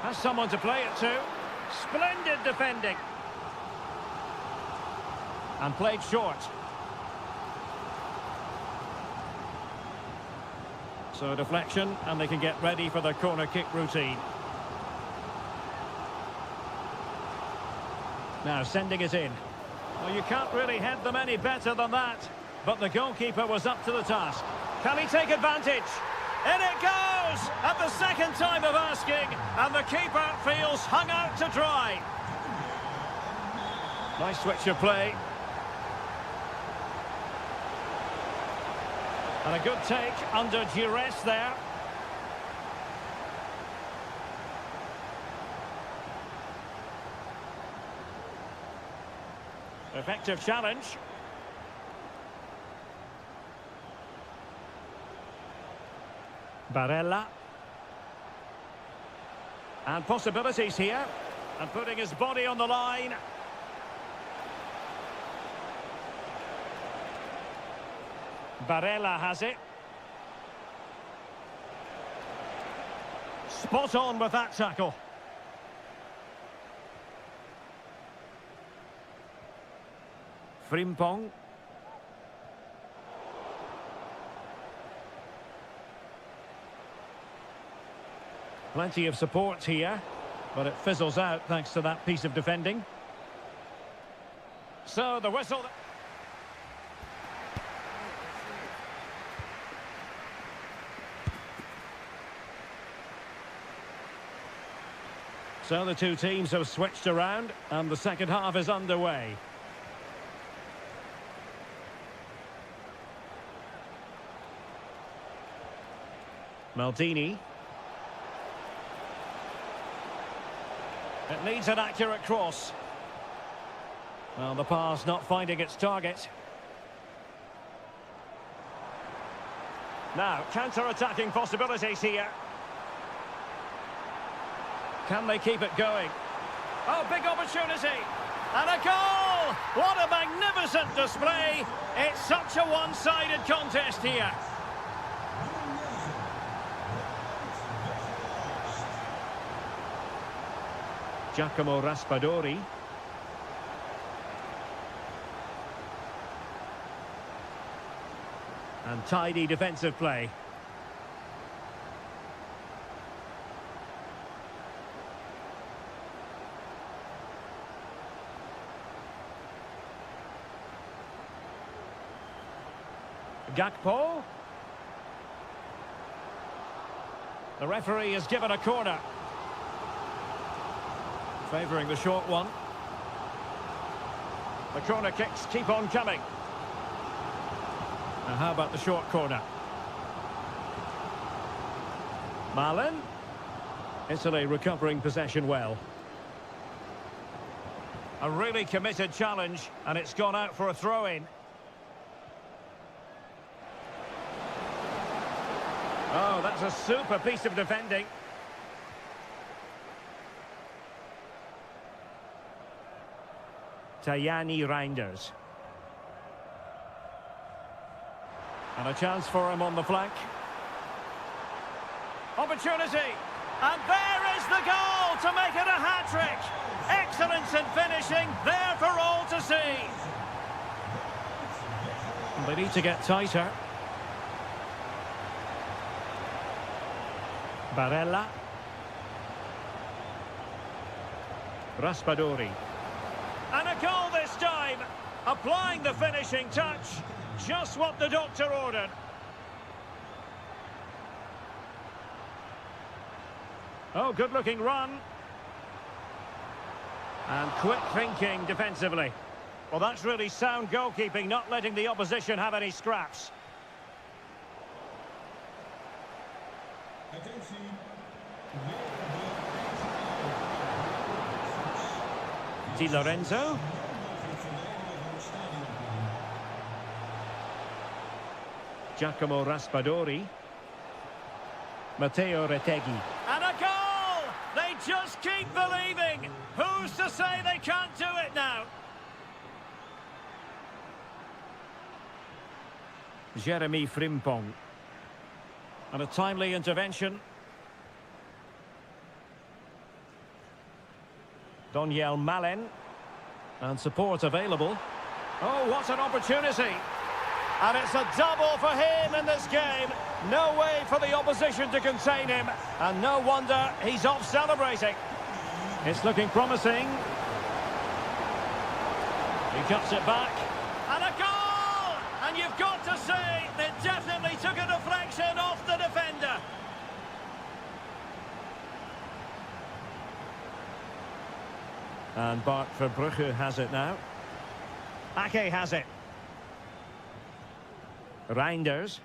Has someone to play it to. Splendid defending. And played short. So deflection, and they can get ready for the corner kick routine. Now sending it in. Well, you can't really head them any better than that. But the goalkeeper was up to the task. Can he take advantage? In it goes! At the second time of asking, and the keeper feels hung out to dry. Nice switch of play. And a good take under duress there. Effective challenge. Barella. And possibilities here. And putting his body on the line. Barella has it. Spot on with that tackle. Frimpong. Plenty of support here, but it fizzles out thanks to that piece of defending. So the whistle. So the two teams have switched around and the second half is underway. Maldini. It needs an accurate cross. Well, the pass not finding its target. Now, counter-attacking possibilities here. Can they keep it going? Oh, big opportunity. And a goal! What a magnificent display. It's such a one-sided contest here. Giacomo Raspadori. And tidy defensive play. Gakpo. The referee has given a corner. Favouring the short one. The corner kicks keep on coming. Now how about the short corner? Malen. Italy recovering possession well. A really committed challenge, and it's gone out for a throw-in. Oh, that's a super piece of defending. Tajani Reinders. And a chance for him on the flank. Opportunity. And there is the goal to make it a hat-trick. Excellence in finishing, there for all to see. They need to get tighter. Barella. Raspadori. And a goal this time. Applying the finishing touch. Just what the doctor ordered. Oh, good-looking run. And quick thinking defensively. Well, that's really sound goalkeeping, not letting the opposition have any scraps. Di Lorenzo. Giacomo Raspadori. Matteo Retegui. And a goal! They just keep believing. Who's to say they can't do it now? Jeremy Frimpong. And a timely intervention. Daniel Malen. And support available. Oh, what an opportunity. And it's a double for him in this game. No way for the opposition to contain him. And no wonder he's off celebrating. It's looking promising. He cuts it back. And a goal! And you've got to say, they definitely took a deflection off the defender. And Bart Verbrugge has it now. Ake has it. Reinders.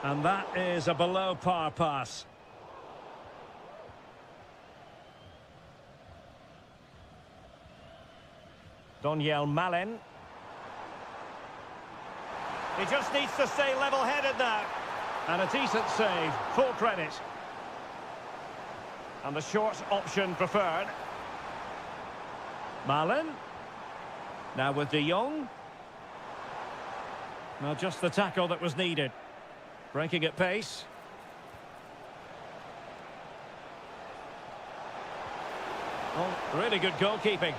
And that is a below-par pass. Daniel Malen. He just needs to stay level-headed now. And a decent save, full credit. And the short option preferred. Malen. Now with De Jong. Well, just the tackle that was needed. Breaking at pace. Oh, really good goalkeeping.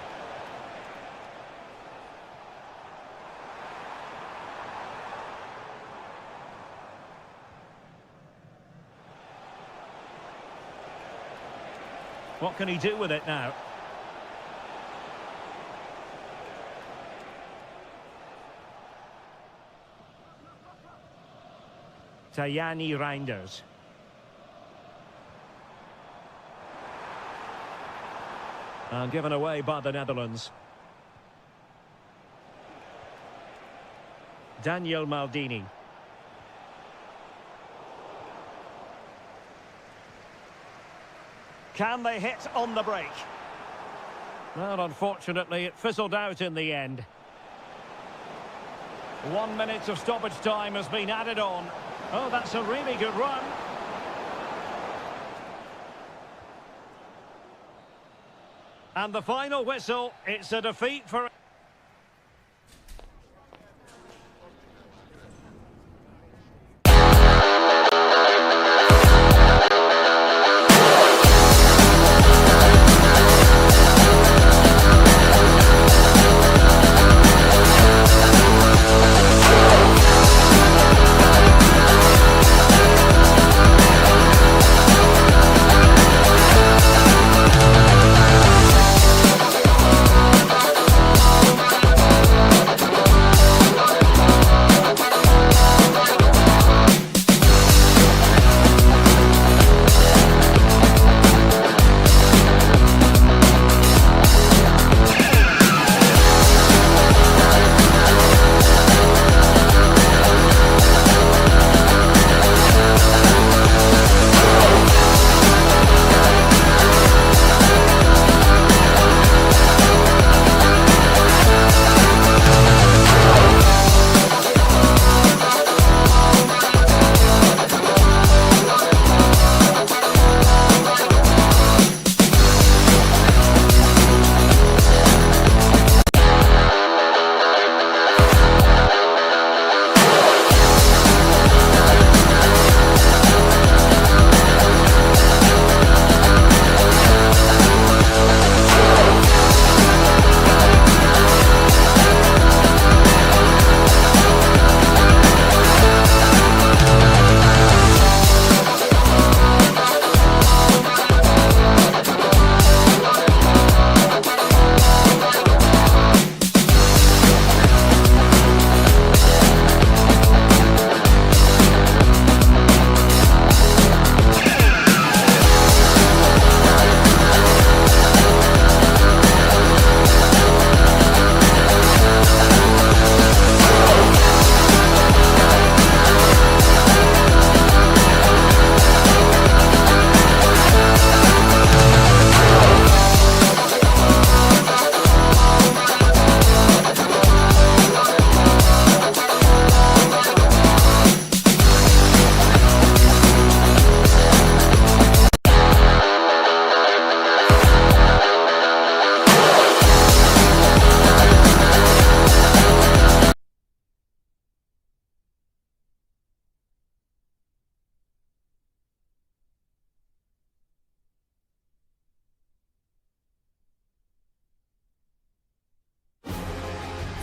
What can he do with it now? Tajani Reinders. And given away by the Netherlands. Daniel Maldini. Can they hit on the break? Well, unfortunately, it fizzled out in the end. 1 minute of stoppage time has been added on. Oh, that's a really good run. And the final whistle, it's a defeat for...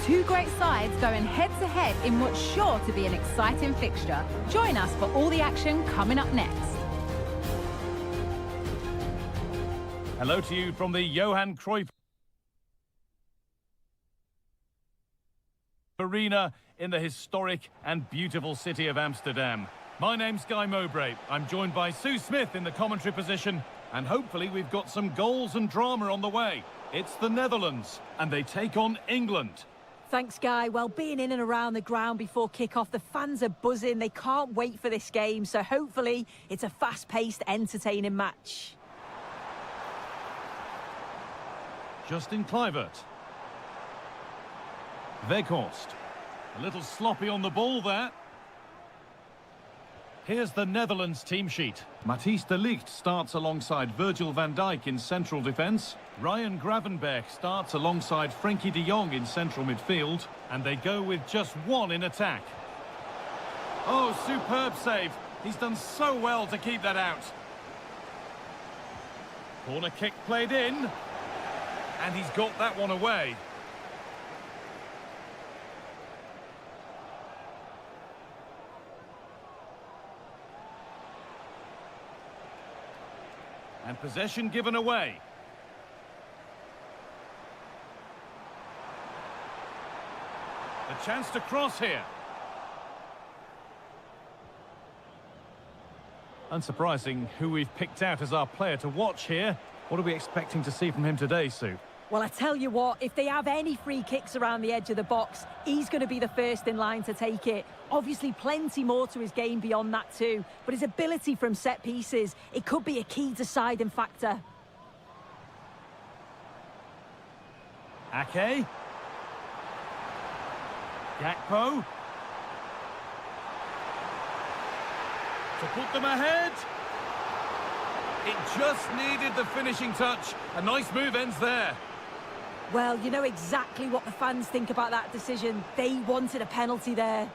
Two great sides going head-to-head in what's sure to be an exciting fixture. Join us for all the action coming up next. Hello to you from the Johan Cruyff Arena in the historic and beautiful city of Amsterdam. My name's Guy Mowbray. I'm joined by Sue Smith in the commentary position, and hopefully we've got some goals and drama on the way. It's the Netherlands, and they take on England. Thanks, Guy. Well, being in and around the ground before kick-off, the fans are buzzing. They can't wait for this game, so hopefully it's a fast-paced, entertaining match. Justin Kluivert. Weghorst. A little sloppy on the ball there. Here's the Netherlands team sheet. Matthijs de Ligt starts alongside Virgil van Dijk in central defence. Ryan Gravenberch starts alongside Frenkie de Jong in central midfield. And they go with just one in attack. Oh, superb save. He's done so well to keep that out. Corner kick played in. And he's got that one away. And possession given away. A chance to cross here. Unsurprising who we've picked out as our player to watch here. What are we expecting to see from him today, Sue? Well, I tell you what, if they have any free kicks around the edge of the box, he's going to be the first in line to take it. Obviously, plenty more to his game beyond that too, but his ability from set pieces, it could be a key deciding factor. Ake. Gakpo. To put them ahead. It just needed the finishing touch. A nice move ends there. Well, you know exactly what the fans think about that decision. They wanted a penalty there.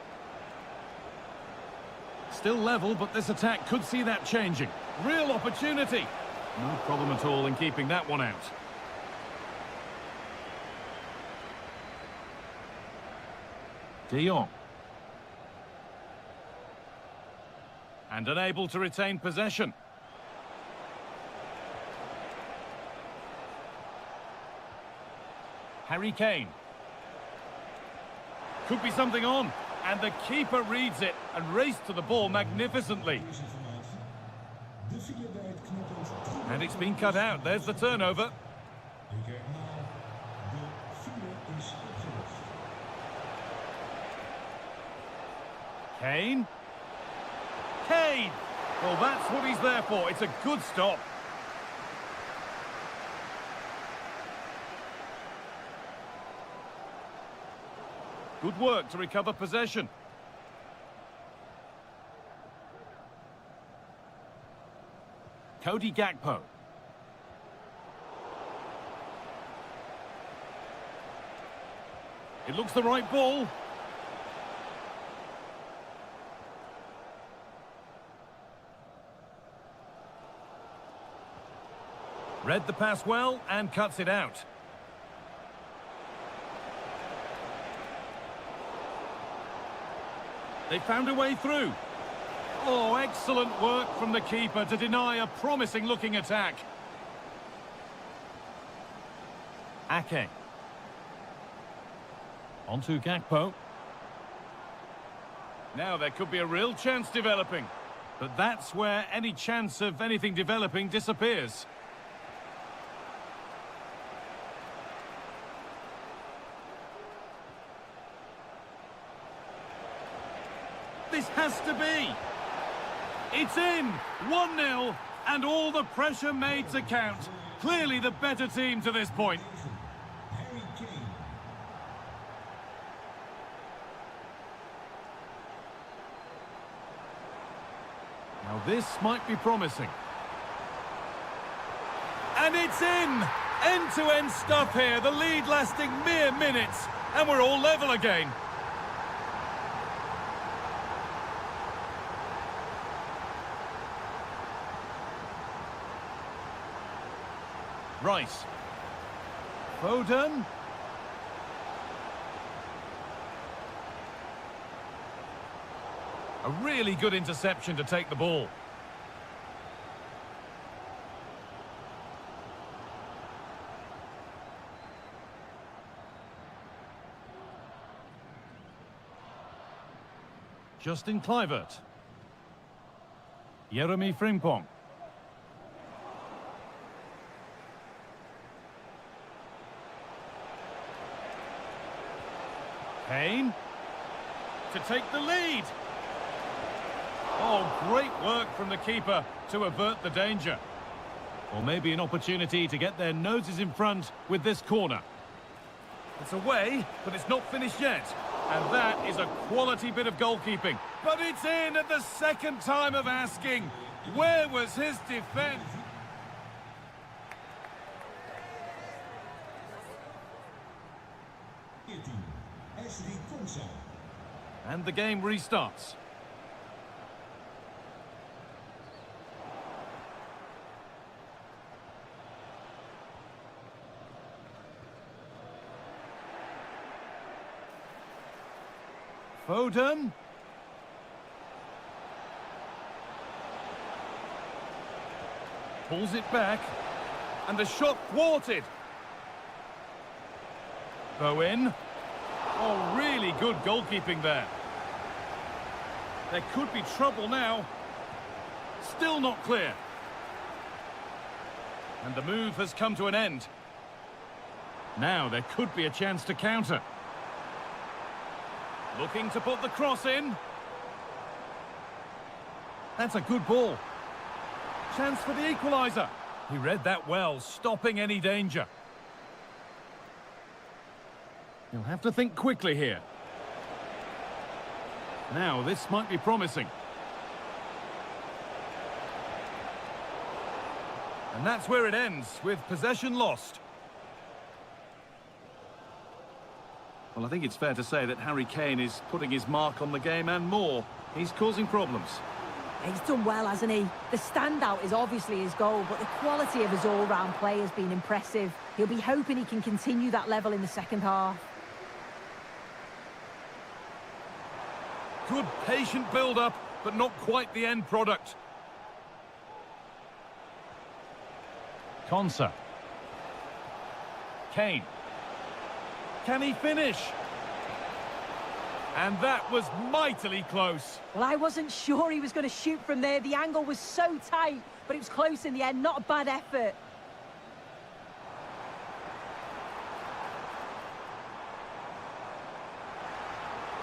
Still level, but this attack could see that changing. Real opportunity. No problem at all in keeping that one out. De Jong. And unable to retain possession. Harry Kane. Could be something on. And the keeper reads it and raced to the ball magnificently. And it's been cut out. There's the turnover. Kane. Kane! Well, that's what he's there for. It's a good stop. Good work to recover possession. Cody Gakpo. It looks the right ball. Read the pass well and cuts it out. They found a way through. Oh, excellent work from the keeper to deny a promising-looking attack. Ake. Onto Gakpo. Now there could be a real chance developing. But that's where any chance of anything developing disappears. This has to be. It's in. 1-0, and all the pressure made to count. Clearly the better team to this point. Now this might be promising. And it's in. End-to-end stuff here. The lead lasting mere minutes, and we're all level again. Rice. Foden. A really good interception to take the ball. Justin Kluivert. Jeremy Frimpong. Kane to take the lead. Oh, great work from the keeper to avert the danger. Or maybe an opportunity to get their noses in front with this corner. It's away, but it's not finished yet. And that is a quality bit of goalkeeping. But it's in at the second time of asking. Where was his defence? And the game restarts. Foden. Pulls it back. And the shot thwarted. Bowen. Oh, really good goalkeeping there. There could be trouble now. Still not clear. And the move has come to an end. Now there could be a chance to counter. Looking to put the cross in. That's a good ball. Chance for the equaliser. He read that well, stopping any danger. He'll have to think quickly here. Now, this might be promising. And that's where it ends, with possession lost. Well, I think it's fair to say that Harry Kane is putting his mark on the game and more. He's causing problems. He's done well, hasn't he? The standout is obviously his goal, but the quality of his all-round play has been impressive. He'll be hoping he can continue that level in the second half. Good patient build-up, but not quite the end product. Konsa. Kane. Can he finish? And that was mightily close. Well, I wasn't sure he was going to shoot from there. The angle was so tight, but it was close in the end. Not a bad effort.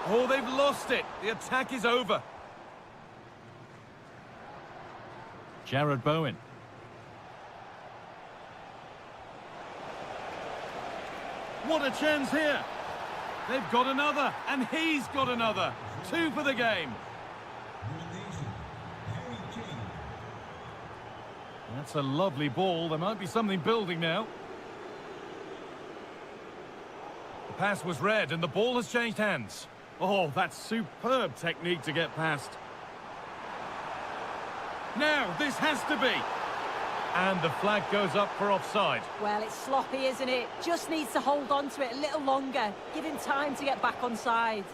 Oh, they've lost it. The attack is over. Jared Bowen. What a chance here. They've got another, and he's got another. 2 for the game. That's a lovely ball. There might be something building now. The pass was read, and the ball has changed hands. Oh, that's superb technique to get past. Now, this has to be. And the flag goes up for offside. Well, it's sloppy, isn't it? Just needs to hold on to it a little longer. Give him time to get back on side.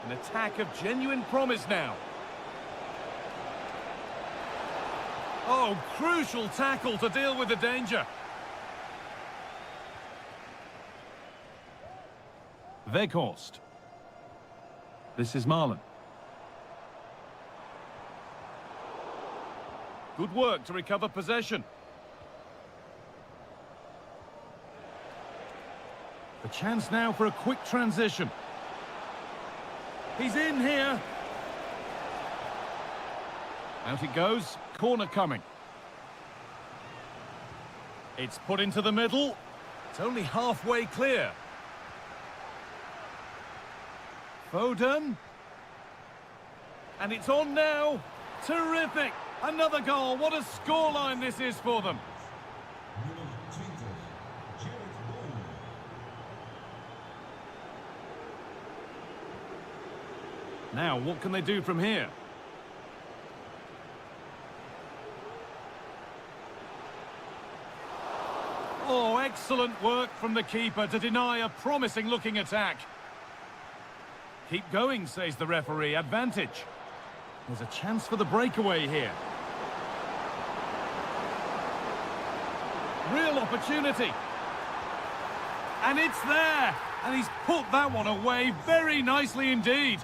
An attack of genuine promise now. Oh, crucial tackle to deal with the danger. Weghorst. This is Marlon. Good work to recover possession. The chance now for a quick transition. He's in here. Out it goes. Corner coming. It's put into the middle. It's only halfway clear. Foden. And it's on now. Terrific. Another goal. What a scoreline this is for them. Now, what can they do from here? Oh, excellent work from the keeper to deny a promising-looking attack. Keep going, says the referee. Advantage. There's a chance for the breakaway here. Real opportunity. And it's there. And he's put that one away very nicely indeed.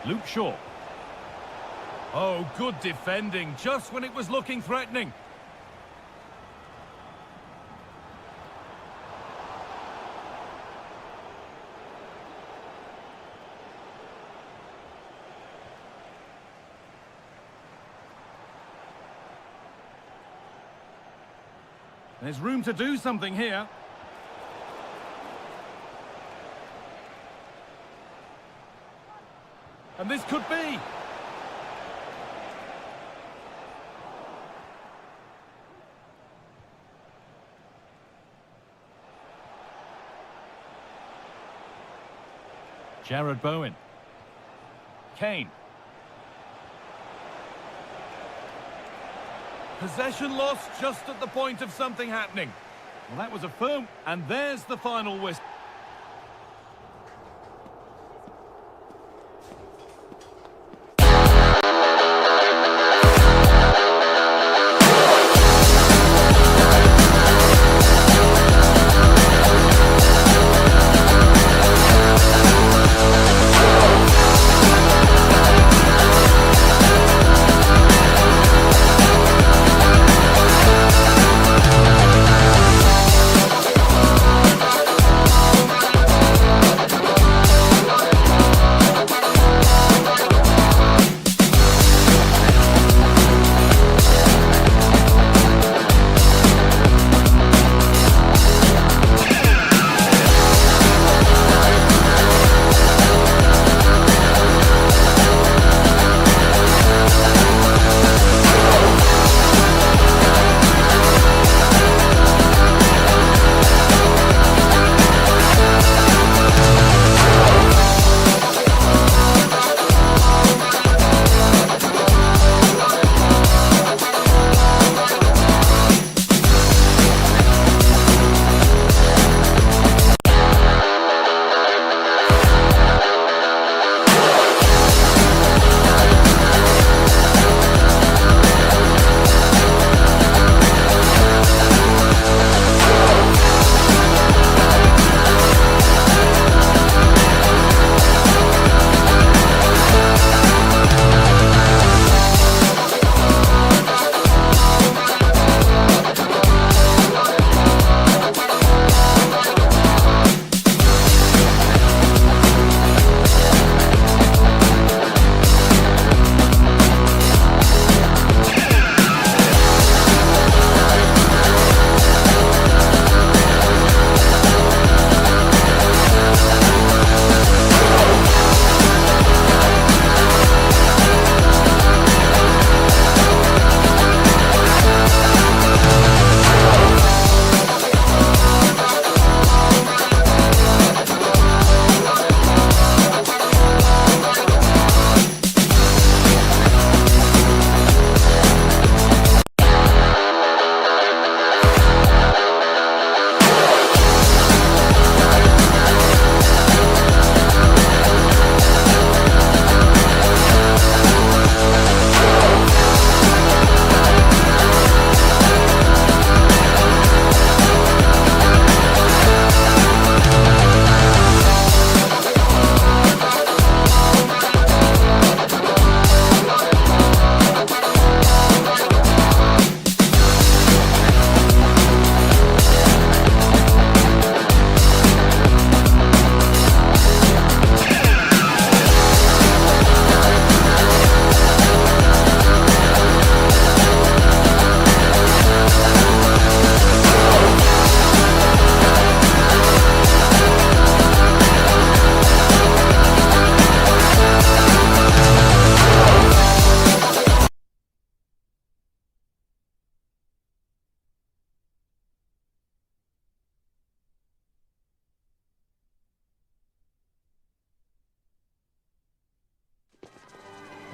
Luke Shaw. Oh, good defending, just when it was looking threatening. There's room to do something here. And this could be. Jared Bowen. Kane. Possession lost just at the point of something happening. Well, that was a firm, and there's the final whistle.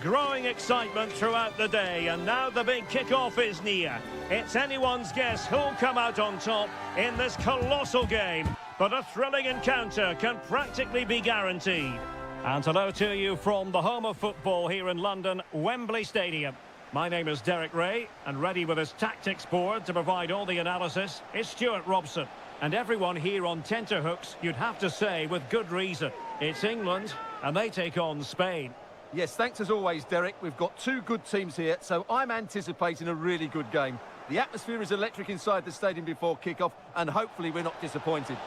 Growing excitement throughout the day, and now the big kick-off is near. It's anyone's guess who'll come out on top in this colossal game, but a thrilling encounter can practically be guaranteed. And hello to you from the home of football here in London, Wembley Stadium. My name is Derek Ray, and ready with his tactics board to provide all the analysis is Stuart Robson. And everyone here on tenterhooks, you'd have to say with good reason. It's England, and they take on Spain. Yes, thanks as always, Derek. We've got two good teams here, so I'm anticipating a really good game. The atmosphere is electric inside the stadium before kick-off, and hopefully we're not disappointed.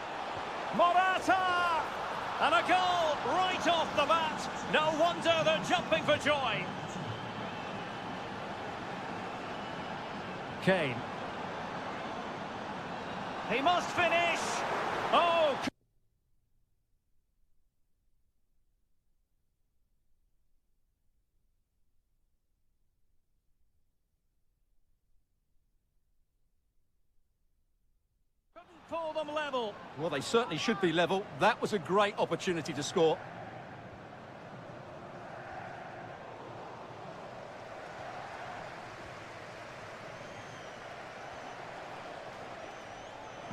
Morata! And a goal right off the bat. No wonder they're jumping for joy. Kane. He must finish. Oh! Couldn't pull them level. Well, they certainly should be level. That was a great opportunity to score.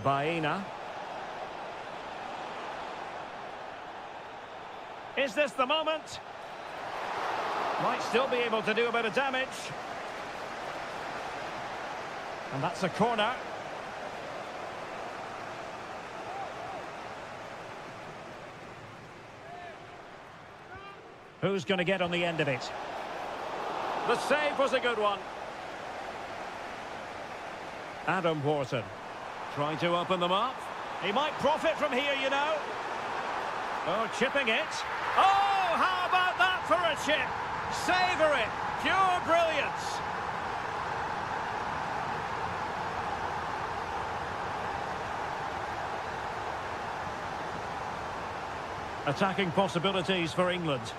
Baena. Is this the moment? Might still be able to do a bit of damage. And that's a corner. Who's going to get on the end of it? The save was a good one. Adam Wharton. Trying to open them up. He might profit from here, you know. Oh, chipping it. Oh, how about that for a chip? Savour it. Pure brilliance. Attacking possibilities for England.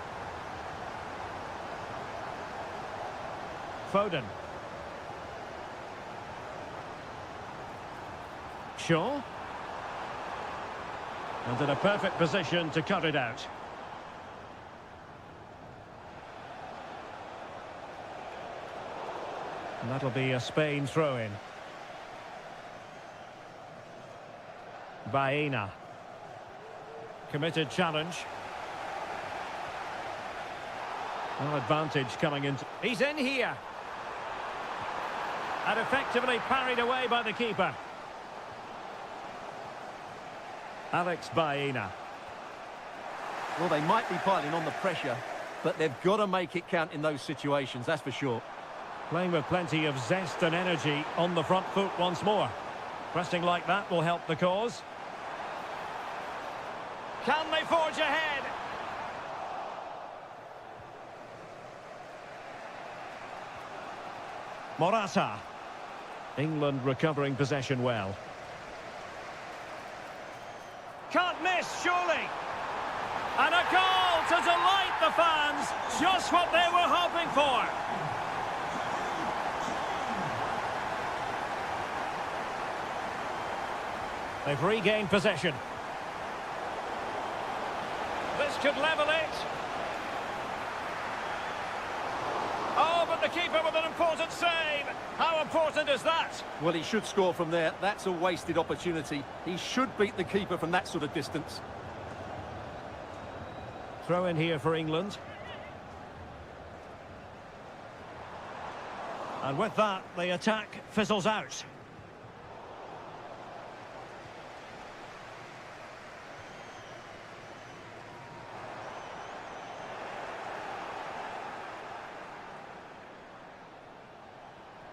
Foden. Shaw. And in a perfect position to cut it out. And that'll be a Spain throw-in. Baena. Committed challenge. No advantage coming into... He's in here. And effectively parried away by the keeper. Alex Baena. Well, they might be piling on the pressure, but they've got to make it count in those situations, that's for sure. Playing with plenty of zest and energy on the front foot once more. Pressing like that will help the cause. Can they forge ahead? Morata. England recovering possession well. Can't miss, surely. And a goal to delight the fans. Just what they were hoping for. They've regained possession. This could level it. Oh, but the keeper with an important save. How important is that? Well, he should score from there. That's a wasted opportunity. He should beat the keeper from that sort of distance. Throw in here for England. And with that, the attack fizzles out.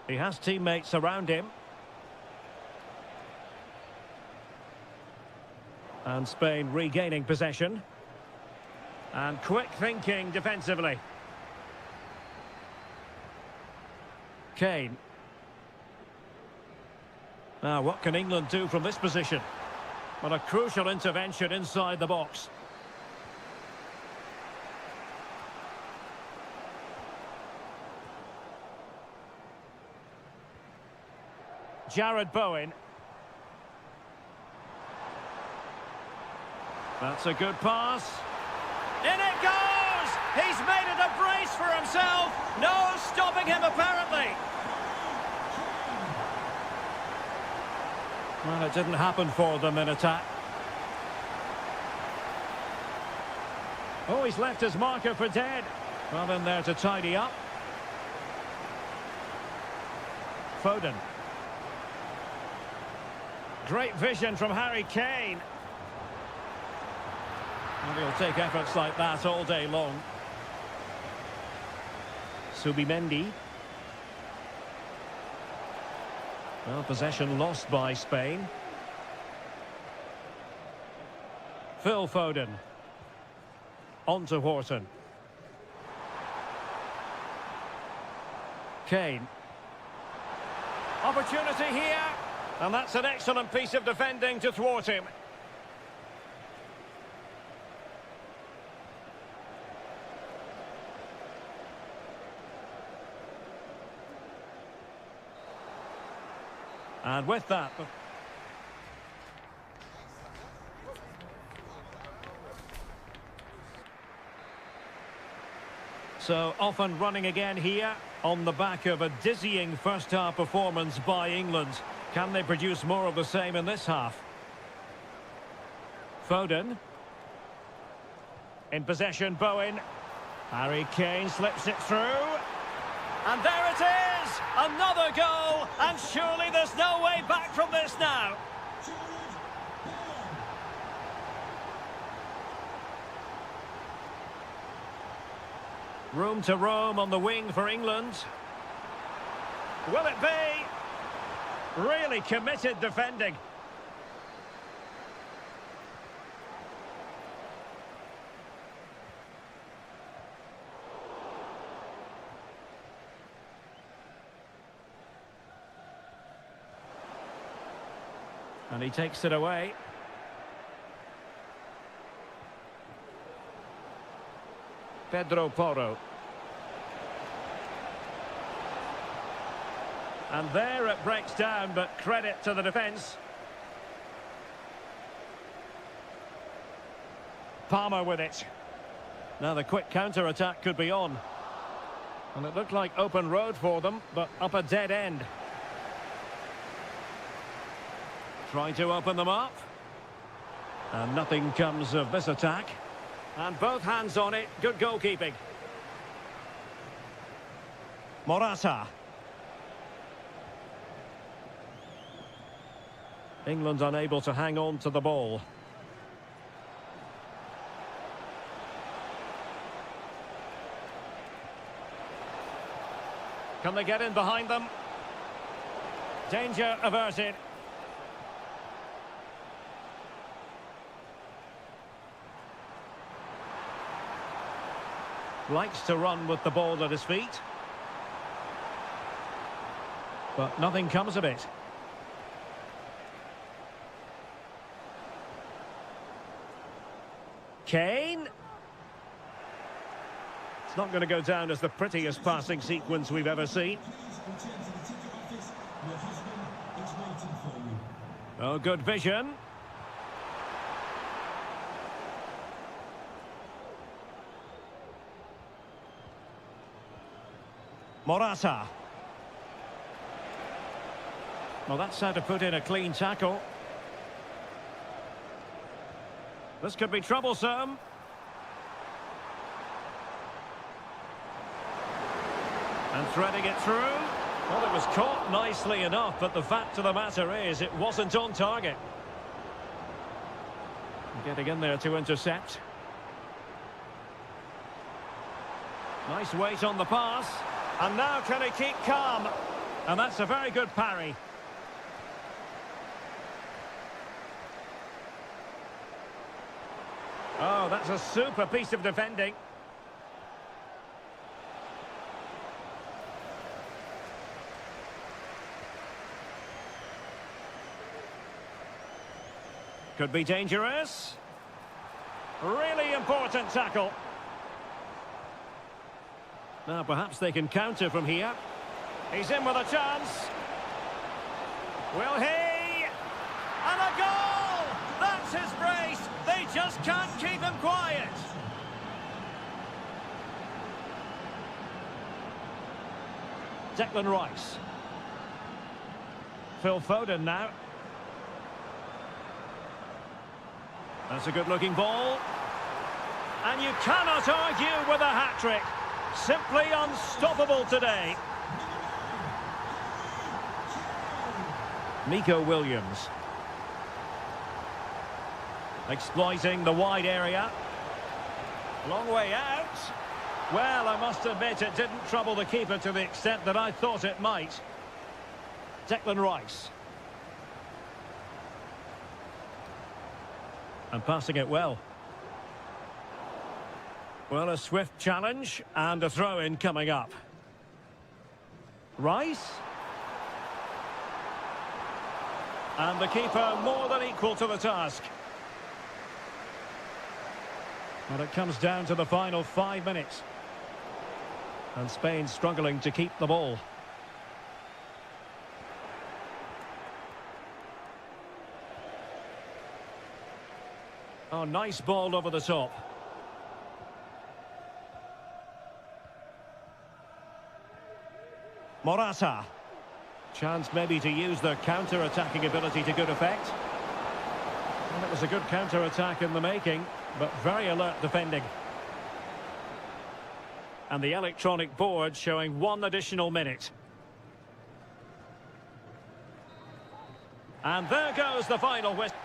He has teammates around him. And Spain regaining possession. And quick thinking defensively. Kane. Now, what can England do from this position? Well, a crucial intervention inside the box. Jared Bowen. That's a good pass. In it goes! He's made it a brace for himself. No stopping him, apparently. Well, it didn't happen for them in attack. Oh, he's left his marker for dead. Well, in there to tidy up. Foden. Great vision from Harry Kane. And he'll take efforts like that all day long. Subimendi. Well, possession lost by Spain. Phil Foden. On to Wharton. Kane. Opportunity here. And that's an excellent piece of defending to thwart him. And with that... So, off and running again here on the back of a dizzying first-half performance by England. Can they produce more of the same in this half? Foden. In possession, Bowen. Harry Kane slips it through. And there it is! Another goal! And surely there's no way back from this now. Room to roam on the wing for England. Will it be? Really committed defending. And he takes it away. Pedro Porro. And there it breaks down, but credit to the defence. Palmer with it. Now the quick counter-attack could be on. And it looked like open road for them, but up a dead end. Trying to open them up. And nothing comes of this attack. And both hands on it. Good goalkeeping. Morata. England unable to hang on to the ball. Can they get in behind them? Danger averted. Likes to run with the ball at his feet. But nothing comes of it. Kane. It's not going to go down as the prettiest passing sequence we've ever seen. Oh, good vision. Morata. Well, that's how to put in a clean tackle. This could be troublesome. And threading it through. Well, it was caught nicely enough, but the fact of the matter is it wasn't on target. Getting in there to intercept. Nice weight on the pass. And now can he keep calm? And that's a very good parry. Oh, that's a super piece of defending. Could be dangerous. Really important tackle. Now perhaps they can counter from here. He's in with a chance. Will he? And a goal! That's his brace. They just can't keep him quiet. Declan Rice. Phil Foden now. That's a good-looking ball. And you cannot argue with a hat-trick. Simply unstoppable today. Nico Williams. Exploiting the wide area. Long way out. Well, I must admit it didn't trouble the keeper to the extent that I thought it might. Declan Rice. And passing it well. Well, a swift challenge and a throw-in coming up. Rice. And the keeper more than equal to the task. And it comes down to the final 5 minutes. And Spain struggling to keep the ball. Oh, nice ball over the top. Morata. Chance maybe to use their counter-attacking ability to good effect. And it was a good counter-attack in the making, but very alert defending. And the electronic board showing 1 additional minute. And there goes the final whistle.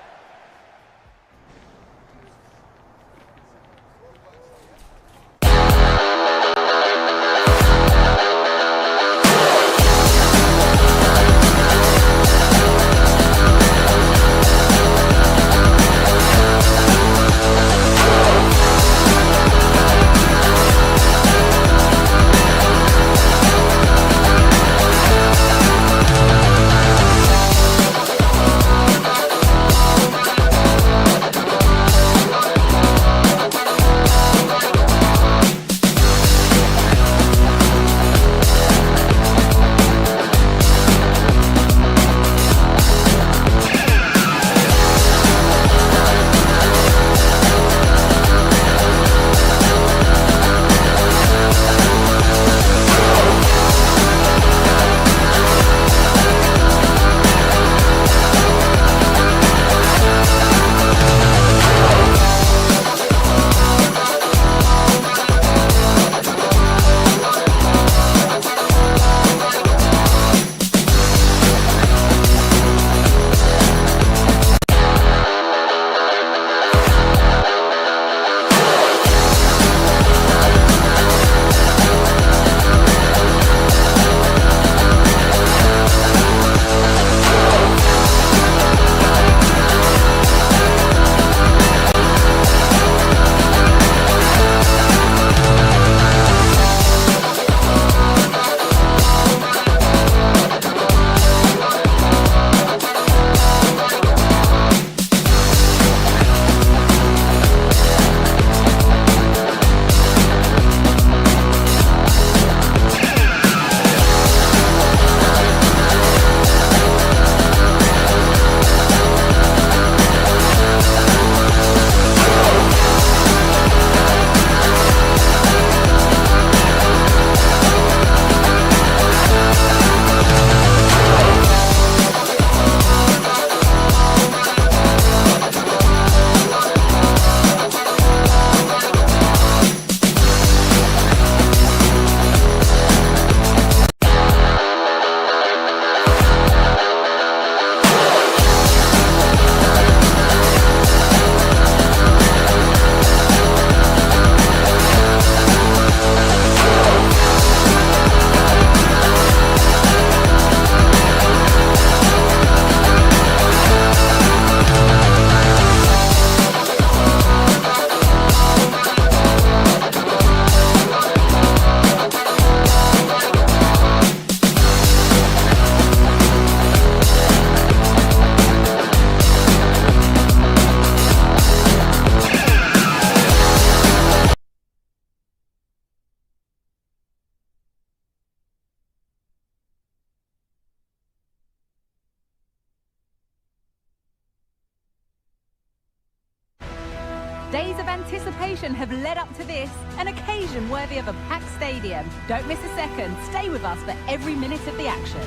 Days of anticipation have led up to this, an occasion worthy of a packed stadium. Don't miss a second. Stay with us for every minute of the action.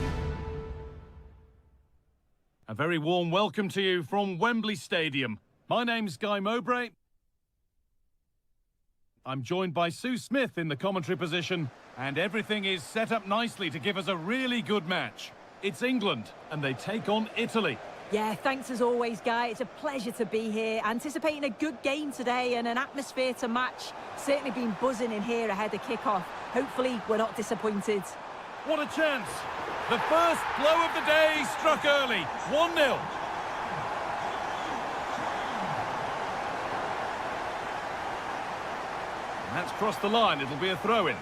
A very warm welcome to you from Wembley Stadium. My name's Guy Mowbray. I'm joined by Sue Smith in the commentary position, and everything is set up nicely to give us a really good match. It's England, and they take on Italy. Yeah, thanks as always, Guy. It's a pleasure to be here. Anticipating a good game today and an atmosphere to match. Certainly been buzzing in here ahead of kick-off. Hopefully, we're not disappointed. What a chance! The first blow of the day struck early. 1-0. That's crossed the line. It'll be a throw-in.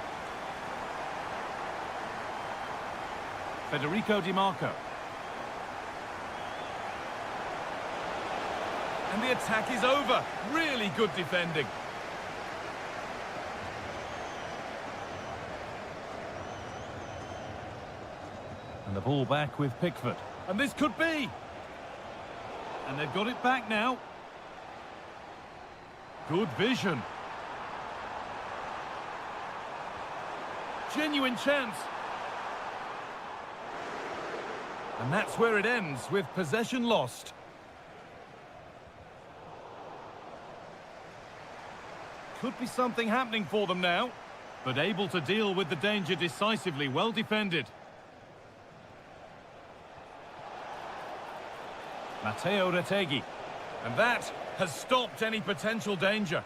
Federico Di Marco. And the attack is over. Really good defending. And the ball back with Pickford. And this could be. And they've got it back now. Good vision. Genuine chance. And that's where it ends, with possession lost. Could be something happening for them now, but able to deal with the danger decisively. Well defended. Matteo Retegui. And that has stopped any potential danger.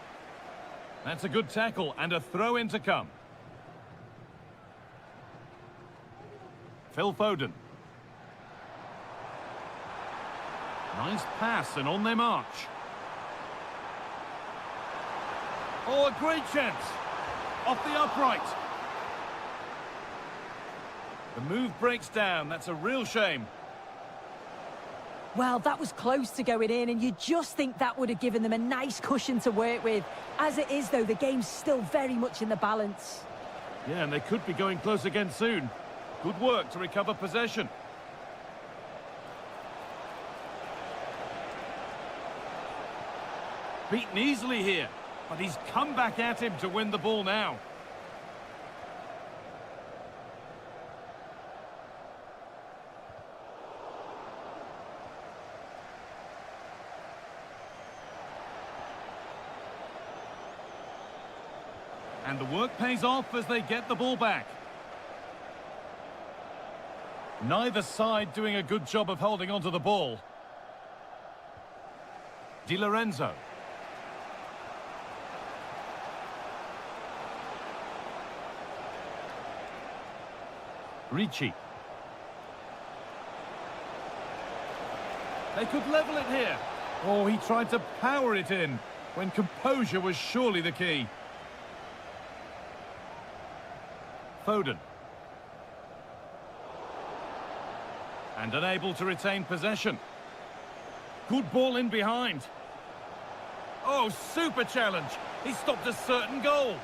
That's a good tackle and a throw-in to come. Phil Foden. Nice pass and on their march. Oh, a great chance. Off the upright. The move breaks down. That's a real shame. Well, that was close to going in, and you just think that would have given them a nice cushion to work with. As it is, though, the game's still very much in the balance. Yeah, and they could be going close again soon. Good work to recover possession. Beaten easily here, but he's come back at him to win the ball now. And the work pays off as they get the ball back. Neither side doing a good job of holding onto the ball. Di Lorenzo. Ricci. They could level it here. Oh, he tried to power it in when composure was surely the key. Foden. And unable to retain possession. Good ball in behind. Oh, super challenge. He stopped a certain goal.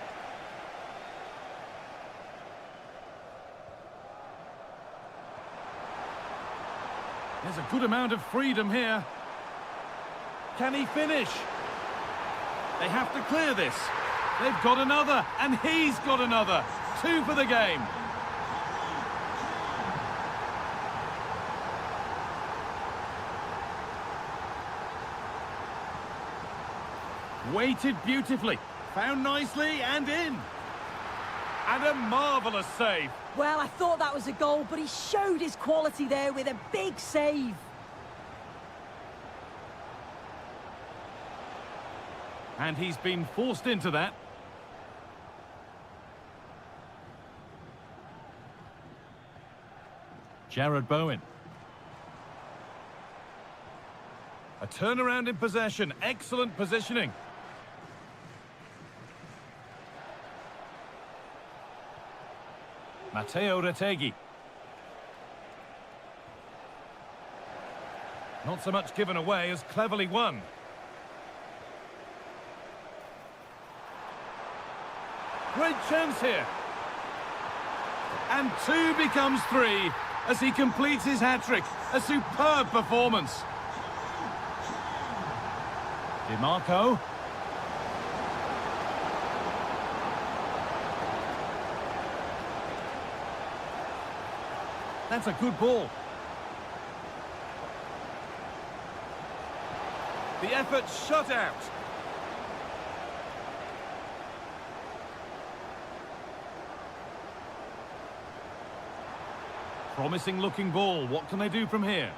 There's a good amount of freedom here. Can he finish? They have to clear this. They've got another, and he's got another. 2 for the game. Weighted beautifully. Found nicely and in. And a marvellous save. Well, I thought that was a goal, but he showed his quality there with a big save. And he's been forced into that. Jared Bowen. A turnaround in possession. Excellent positioning. Matteo Retegui. Not so much given away as cleverly won. Great chance here. And 2 becomes 3 as he completes his hat-trick. A superb performance. DiMarco. That's a good ball. The effort shut out. Promising looking ball. What can they do from here?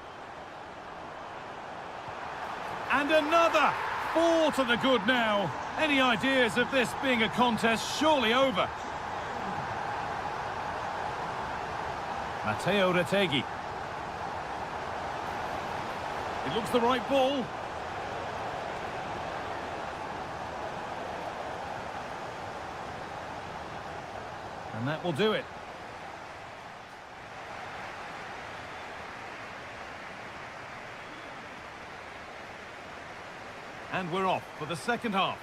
And another! 4 to the good now. Any ideas of this being a contest surely over? Matteo Retegui. It looks the right ball. And that will do it. And we're off for the second half.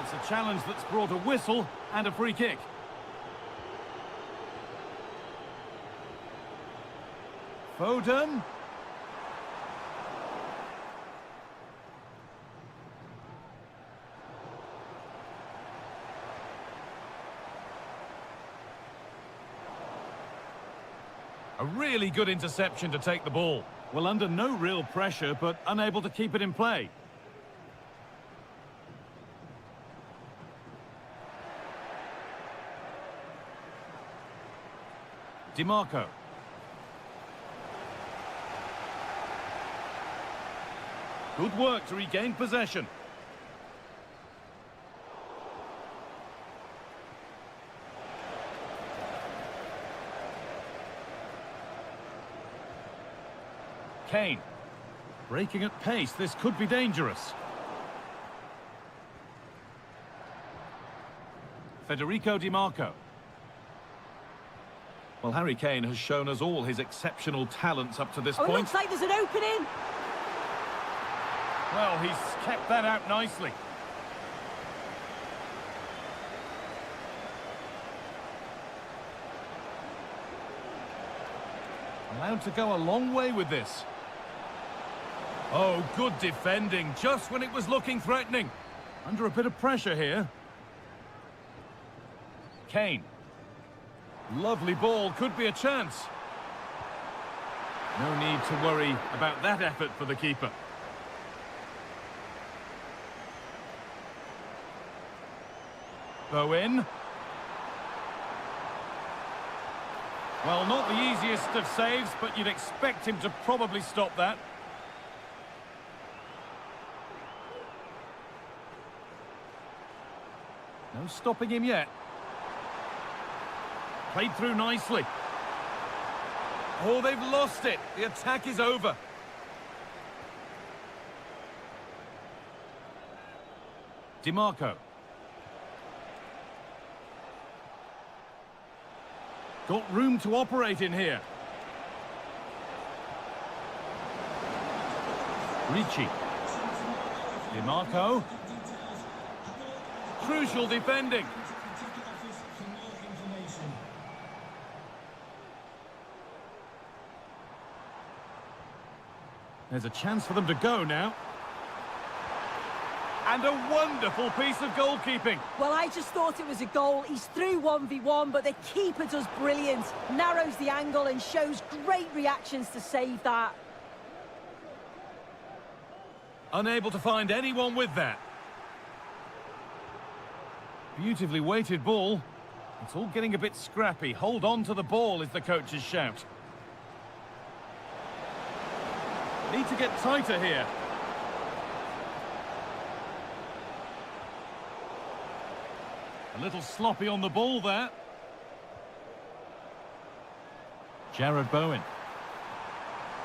It's a challenge that's brought a whistle and a free kick. Foden. A really good interception to take the ball. Well, under no real pressure, but unable to keep it in play. DiMarco. Good work to regain possession. Kane. Breaking at pace, this could be dangerous. Federico DiMarco. Well, Harry Kane has shown us all his exceptional talents up to this It point. looks like there's an opening. Well, he's kept that out nicely. Allowed to go a long way with this. Oh, good defending, just when it was looking threatening. Under a bit of pressure here. Kane. Lovely ball, could be a chance. No need to worry about that effort for the keeper. Bowen. Well, not the easiest of saves, but you'd expect him to probably stop that. No stopping him yet. Played through nicely. Oh, they've lost it. The attack is over. DiMarco. Got room to operate in here. Ricci. DiMarco. Crucial defending. There's a chance for them to go now. And a wonderful piece of goalkeeping. Well, I just thought it was a goal. He's through 1v1, but the keeper does brilliant. Narrows the angle and shows great reactions to save that. Unable to find anyone with that. Beautifully weighted ball. It's all getting a bit scrappy. Hold on to the ball is the coach's shout. Need to get tighter here. A little sloppy on the ball there. Jared Bowen.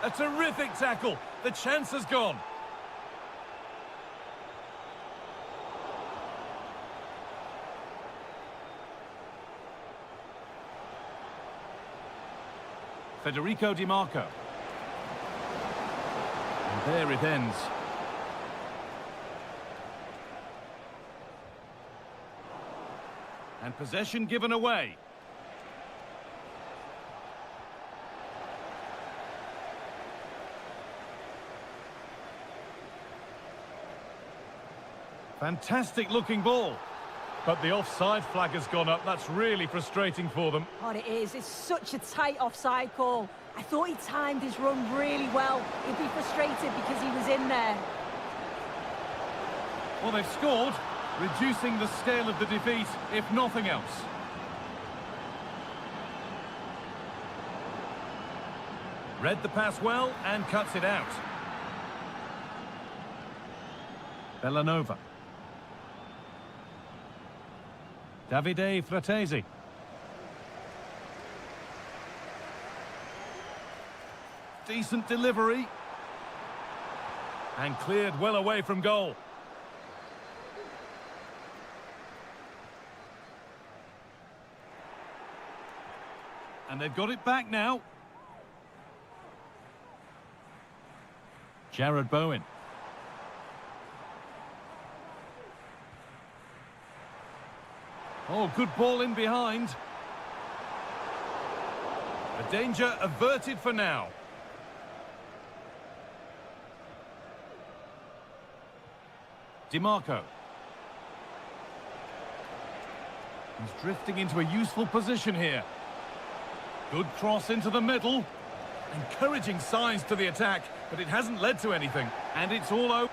A terrific tackle. The chance has gone. Federico DiMarco. And there it ends. And possession given away. Fantastic looking ball. But the offside flag has gone up. That's really frustrating for them. Oh, it is. It's such a tight offside call. I thought he timed his run really well. He'd be frustrated because he was in there. Well, they've scored, reducing the scale of the defeat, if nothing else. Read the pass well and cuts it out. Bellanova. Davide Fratesi. Decent delivery. And cleared well away from goal. And they've got it back now. Jared Bowen. Oh, good ball in behind. The danger averted for now. DiMarco. He's drifting into a useful position here. Good cross into the middle. Encouraging signs to the attack, but it hasn't led to anything. And it's all over.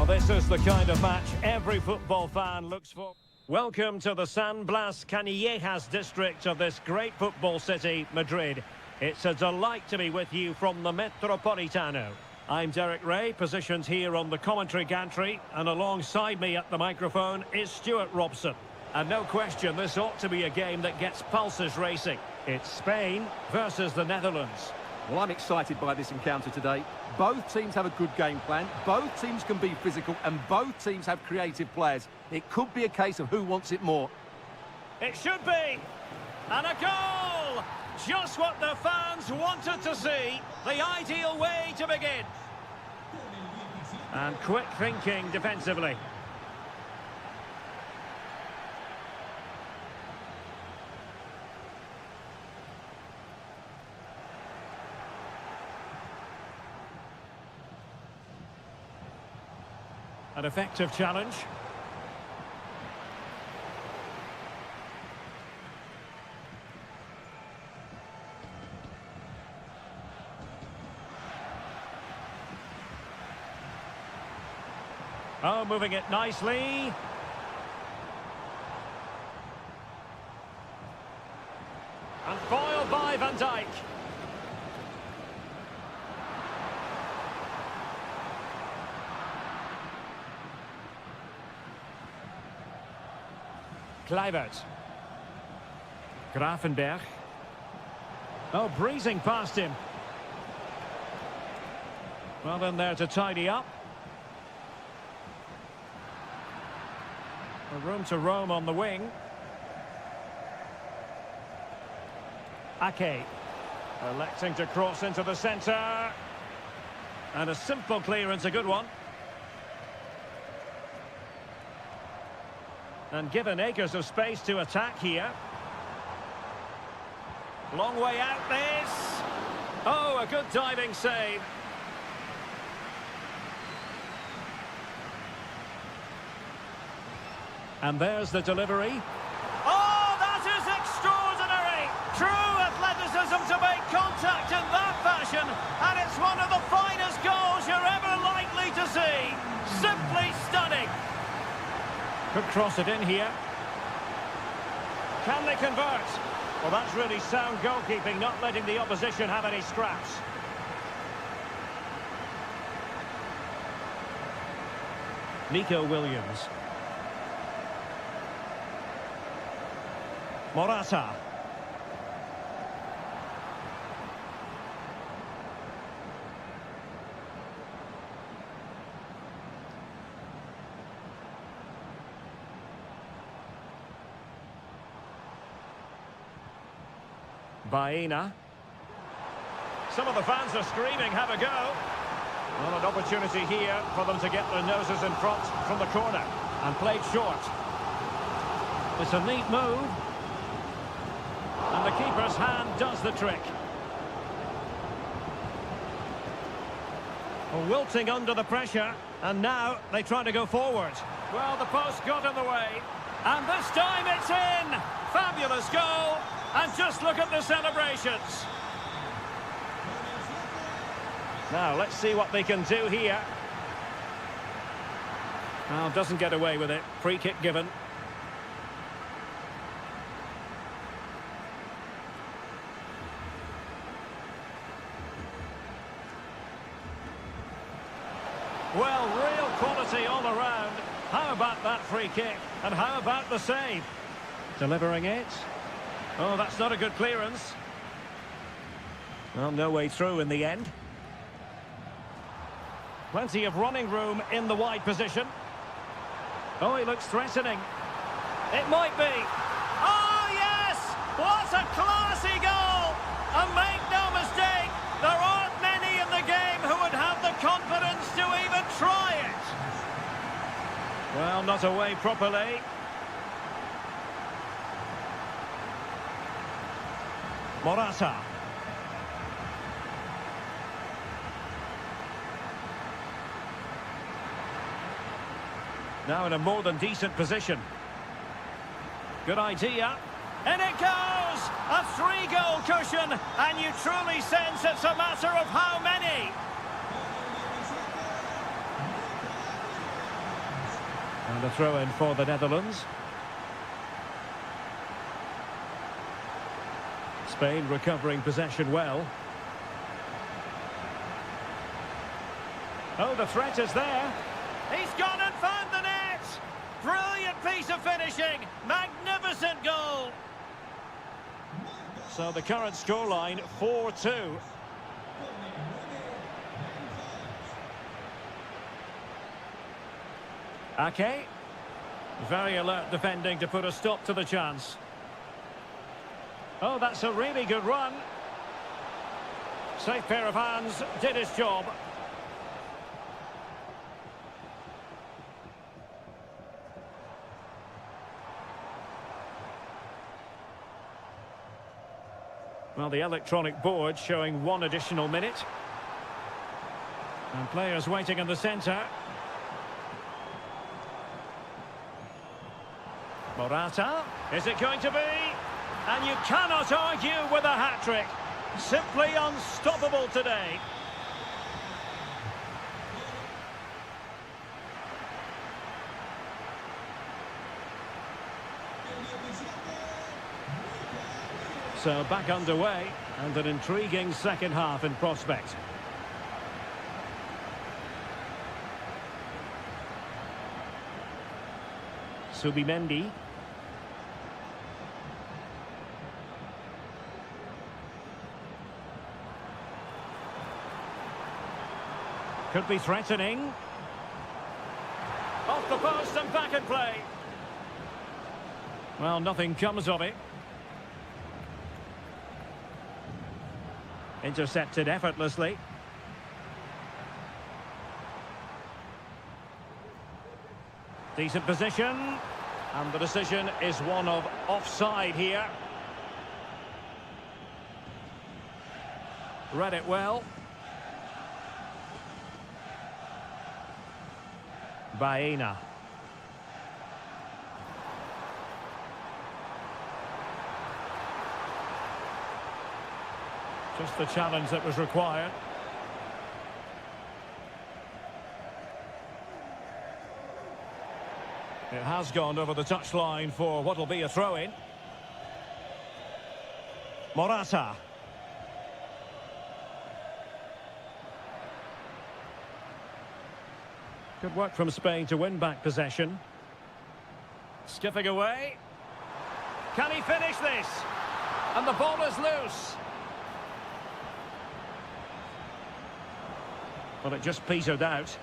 This is the kind of match every football fan looks for. Welcome to the San Blas Canillejas district of this great football city, Madrid. It's a delight to be with you from the Metropolitano. I'm Derek Ray, positioned here on the commentary gantry, and alongside me at the microphone is Stuart Robson. And no question, this ought to be a game that gets pulses racing. It's Spain versus the Netherlands. Well, I'm excited by this encounter today. Both teams have a good game plan, both teams can be physical, and both teams have creative players. It could be a case of who wants it more. It should be! And a goal! Just what the fans wanted to see. The ideal way to begin. And quick thinking defensively. An effective challenge. Oh, moving it nicely. And foiled by Van Dijk. Kluivert. Gravenberg. Oh, breezing past him. Well, then there to tidy up. A room to roam on the wing. Ake. Electing to cross into the centre. And a simple clearance, a good one. And given acres of space to attack here. Long way out this. Oh, a good diving save. And there's the delivery. Oh, that is extraordinary! True athleticism to make contact in that fashion. And it's one of the finest goals you're ever likely to see. Simply stunning. Could cross it in here. Can they convert? Well, that's really sound goalkeeping, not letting the opposition have any scraps. Nico Williams. Morata. Baena. Some of the fans are screaming, have a go. Well, an opportunity here for them to get their noses in front from the corner. And played short. It's a neat move. And the keeper's hand does the trick. Wilting under the pressure. And now they try to go forward. Well, the post got in the way. And this time it's in! Fabulous goal! And just look at the celebrations. Now, let's see what they can do here. Well, doesn't get away with it. Free kick given. Well, real quality all around. How about that free kick? And how about the save? Delivering it. Oh, that's not a good clearance. Well, no way through in the end. Plenty of running room in the wide position. Oh, he looks threatening. It might be. Oh, yes! What a classy goal! And make no mistake, there aren't many in the game who would have the confidence to even try it. Well, not away properly. Morata. Now in a more than decent position. Good idea. And it goes! A 3-goal cushion, and you truly sense it's a matter of how many. And a throw-in for the Netherlands. Spain recovering possession well. Oh, the threat is there. He's gone and found the net! Brilliant piece of finishing! Magnificent goal! So the current scoreline, 4-2. Ake. Very alert defending to put a stop to the chance. Oh, that's a really good run. Safe pair of hands, did his job. Well, the electronic board showing 1 additional minute. And players waiting in the centre. Morata, is it going to be? And you cannot argue with a hat-trick. Simply unstoppable today. So back underway, and an intriguing second half in prospect. Subimendi. Could be threatening. Off the post and back in play. Well, nothing comes of it. Intercepted effortlessly. Decent position. And the decision is one of offside here. Read it well. Baena. Just the challenge that was required. It has gone over the touchline for what will be a throw-in. Morata. Good work from Spain to win back possession. Skipping away. Can he finish this? And the ball is loose. Well, it just petered out.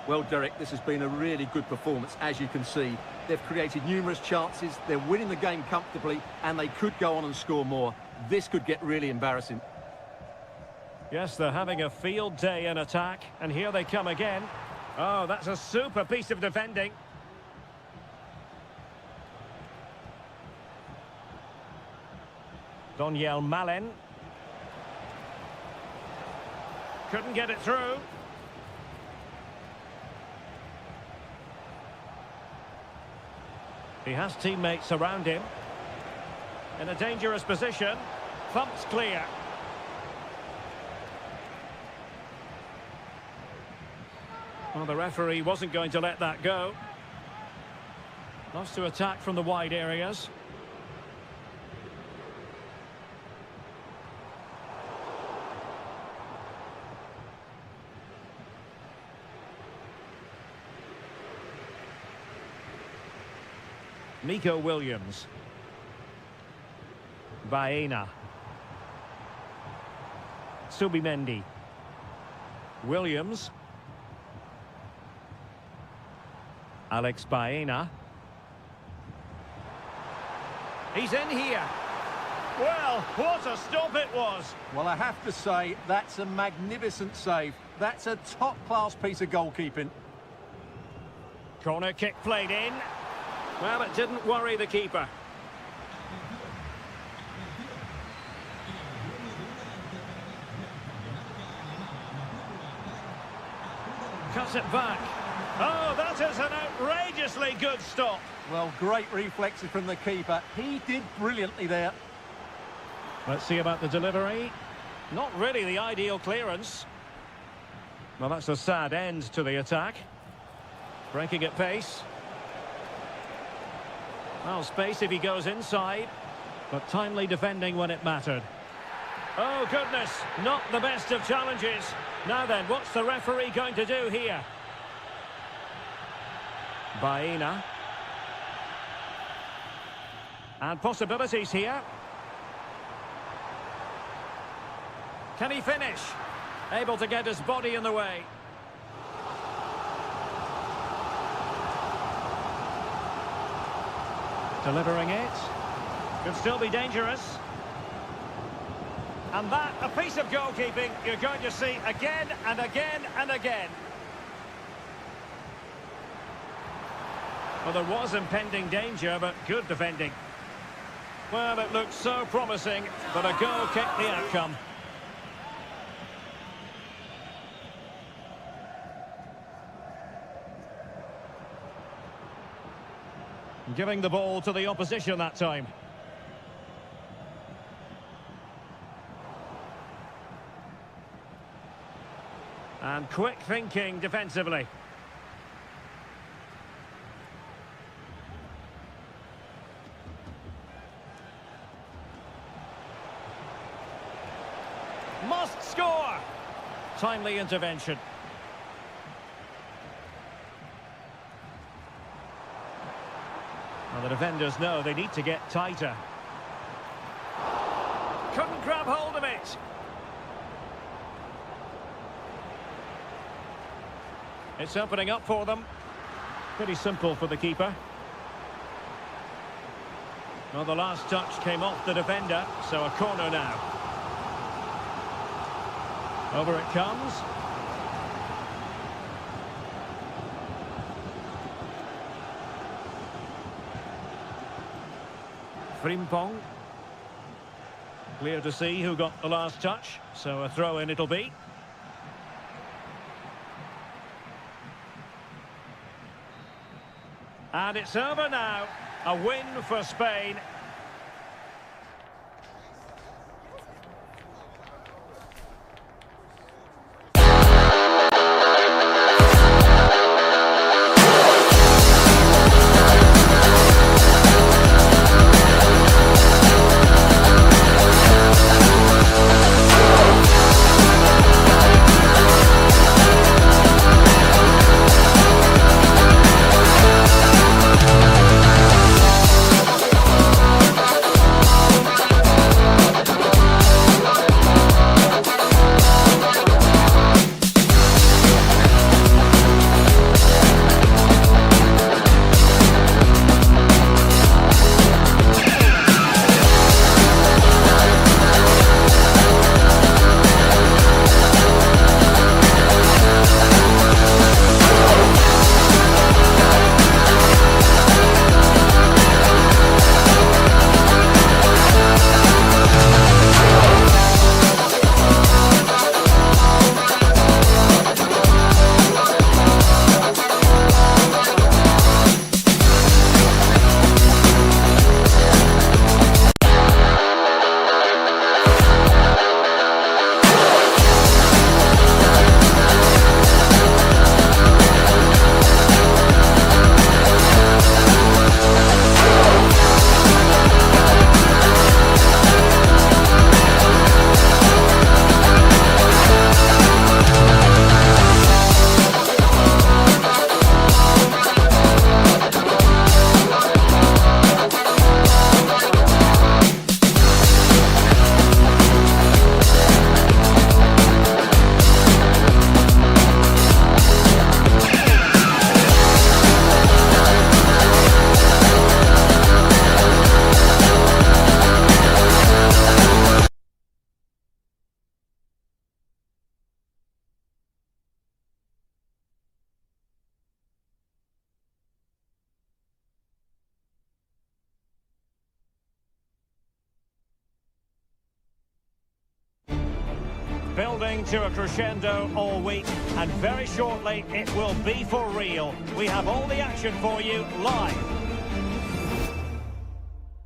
Well, Derek, this has been a really good performance, as you can see. They've created numerous chances, they're winning the game comfortably, and they could go on and score more. This could get really embarrassing. Yes, they're having a field day in attack, and here they come again. Oh, that's a super piece of defending. Donyell Malen. Couldn't get it through. He has teammates around him. In a dangerous position. Thumped clear. Well, the referee wasn't going to let that go. Loves to attack from the wide areas. Nico Williams. Baena. Subimendi. Williams. Alex Baena. He's in here. Well, what a stop it was. Well, I have to say, that's a magnificent save. That's a top-class piece of goalkeeping. Corner kick played in. Well, it didn't worry the keeper. Cuts it back. Oh, that is an outrageously good stop. Well, great reflexes from the keeper. He did brilliantly there. Let's see about the delivery. Not really the ideal clearance. Well, that's a sad end to the attack. Breaking at pace. Well, space if he goes inside, but timely defending when it mattered. Oh, goodness, not the best of challenges. Now then, what's the referee going to do here? Baena. And possibilities here. Can he finish? Able to get his body in the way. Delivering it. Could still be dangerous. And that, a piece of goalkeeping you're going to see again and again and again. Well, there was impending danger, but good defending. Well, it looked so promising, but a goal kicked the outcome. Giving the ball to the opposition that time. And quick thinking defensively. Must score! Timely intervention. Well, the defenders know they need to get tighter. Couldn't grab hold of it. It's opening up for them. Pretty simple for the keeper. Well, the last touch came off the defender, so a corner now. Over it comes. Frimpong. Clear to see who got the last touch, so a throw-in it'll be. And it's over now. A win for Spain. Building to a crescendo all week, and very shortly it will be for real. We have all the action for you live.